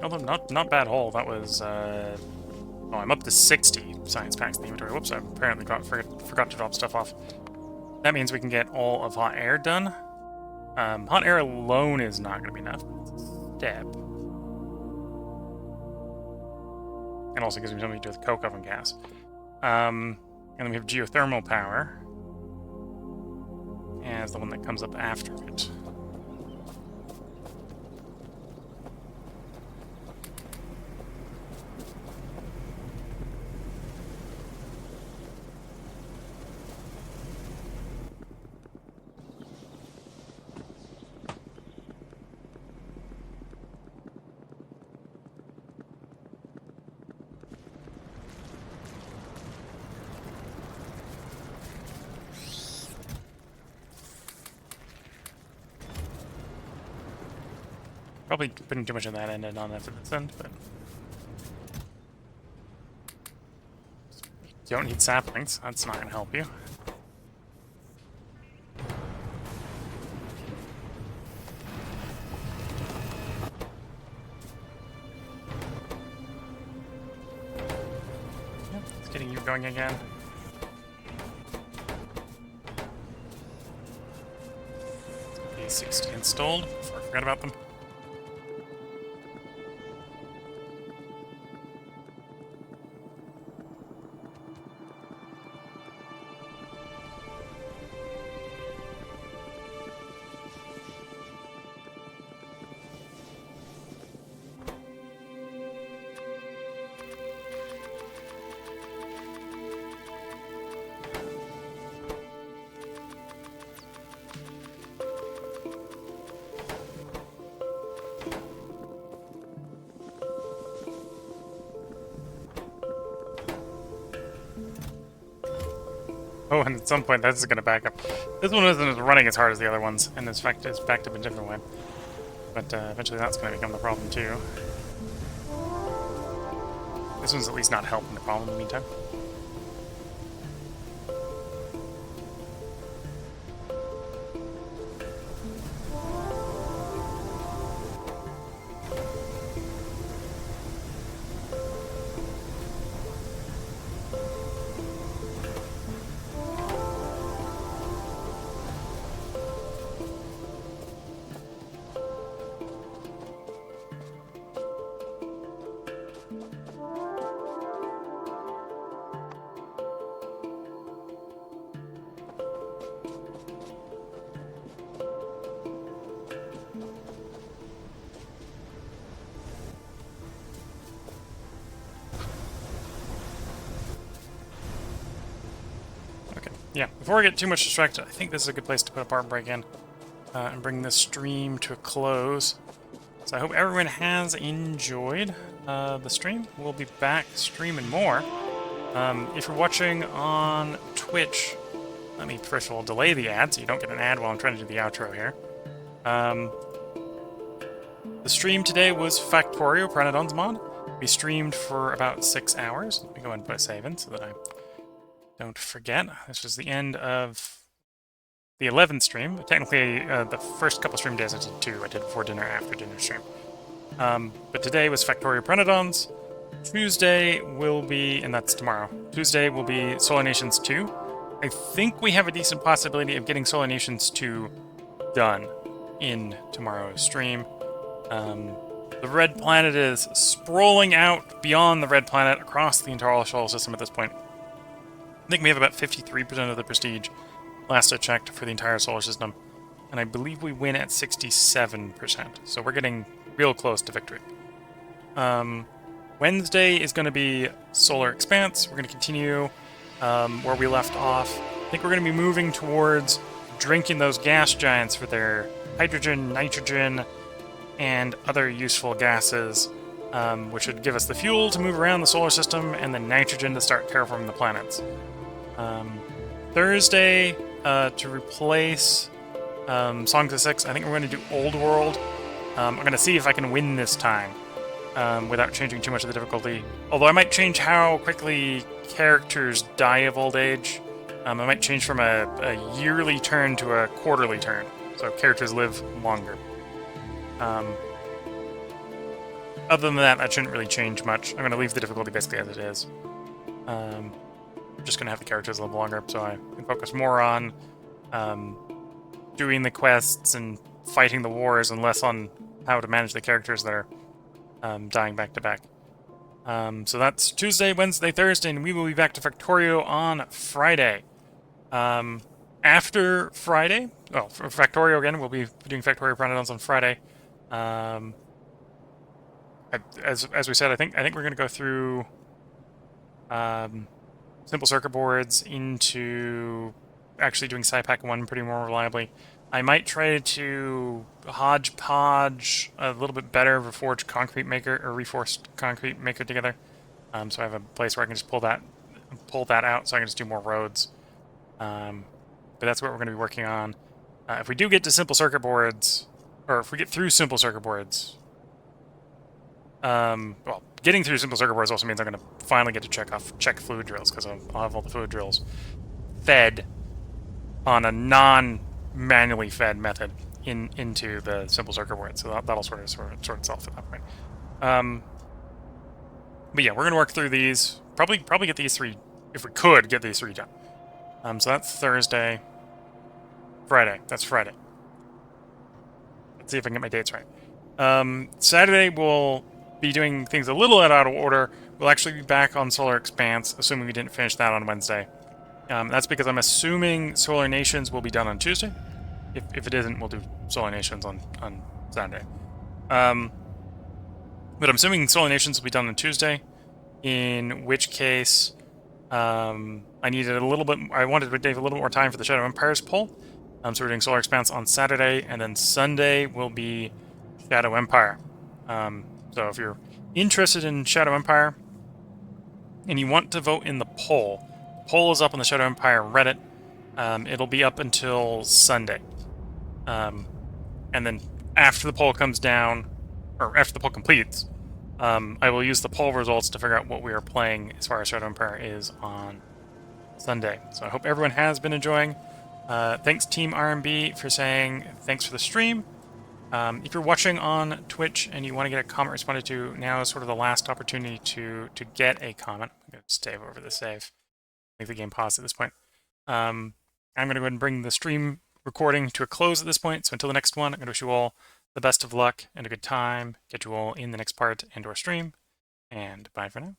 Although, not bad haul. That was, oh, I'm up to 60 science packs in the inventory. Whoops, I apparently forgot to drop stuff off. That means we can get all of hot air done. Hot air alone is not going to be enough. Step. And also gives me something to do with coke oven gas. And then we have geothermal power as the one that comes up after it. Probably putting too much of that end on that for this end, but you don't need saplings. That's not going to help you. Yep, it's getting you going again. These 60 installed before I forgot about them. Oh, and at some point this is going to back up. This one isn't running as hard as the other ones, and in fact it's backed up a different way. But eventually that's going to become the problem too. This one's at least not helping the problem in the meantime. Yeah, before I get too much distracted, I think this is a good place to put a bar break in and bring this stream to a close. So I hope everyone has enjoyed the stream. We'll be back streaming more. If you're watching on Twitch, let me first of all delay the ad so you don't get an ad while I'm trying to do the outro here. The stream today was Factorio Pyanodons Mod. We streamed for about 6 hours. Let me go ahead and put a save in so that I don't forget. This was the end of the 11th stream. Technically, the first couple stream days I did 2. I did before dinner, after dinner stream. But today was Factorio Pyanodons. Tuesday will be, and that's tomorrow, Tuesday will be Solar Nations 2. I think we have a decent possibility of getting Solar Nations 2 done in tomorrow's stream. The red planet is sprawling out beyond the red planet across the entire solar system at this point. I think we have about 53% of the prestige, last I checked, for the entire solar system. And I believe we win at 67%. So we're getting real close to victory. Wednesday is going to be Solar Expanse. We're going to continue where we left off. I think we're going to be moving towards drinking those gas giants for their hydrogen, nitrogen, and other useful gases, which would give us the fuel to move around the solar system and the nitrogen to start terraforming the planets. Thursday, to replace Songs of 6, I think we're going to do Old World. I'm going to see if I can win this time. without changing too much of the difficulty. Although I might change how quickly characters die of old age. I might change from a yearly turn to a quarterly turn, so characters live longer. Other than that, that shouldn't really change much. I'm going to leave the difficulty basically as it is. I'm just going to have the characters live longer, so I can focus more on doing the quests and fighting the wars, and less on how to manage the characters that are dying back to back. So that's Tuesday, Wednesday, Thursday, and we will be back to Factorio on Friday. After Friday, well, for Factorio again, we'll be doing Factorio Pyanodons on Friday. As we said, I think we're going to go through simple circuit boards into actually doing SciPack 1 pretty more reliably. I might try to hodgepodge a little bit better of a forged concrete maker or reforced concrete maker together. So I have a place where I can just pull that out, so I can just do more roads. But that's what we're going to be working on. If we do get to simple circuit boards, or if we get through simple circuit boards, well, getting through simple circuit boards also means I'm going to finally get to check fluid drills, because I'll have all the fluid drills fed on a non-manually fed method into the simple circuit board, so that'll sort itself at that point. But yeah, we're going to work through these. Probably get these three, if we could get these three done. So that's Thursday. Friday. That's Friday. Let's see if I can get my dates right. Saturday we'll be doing things a little out of order. We'll actually be back on Solar Expanse, assuming we didn't finish that on Wednesday. That's because I'm assuming Solar Nations will be done on Tuesday. If it isn't, we'll do Solar Nations on Saturday. But I'm assuming Solar Nations will be done on Tuesday, in which case I needed a little bit. I wanted to give a little more time for the Shadow Empires poll. So we're doing Solar Expanse on Saturday, and then Sunday will be Shadow Empire. So if you're interested in Shadow Empire and you want to vote in the poll is up on the Shadow Empire Reddit. It'll be up until Sunday. And then after the poll comes down, or after the poll completes, I will use the poll results to figure out what we are playing as far as Shadow Empire is on Sunday. So I hope everyone has been enjoying. Thanks Team RMB for saying thanks for the stream. If you're watching on Twitch and you want to get a comment responded to, now is sort of the last opportunity to get a comment. I'm going to save over the save. Make the game pause at this point. I'm going to go ahead and bring the stream recording to a close at this point. So until the next one, I'm going to wish you all the best of luck and a good time. Get you all in the next part and/or stream. And bye for now.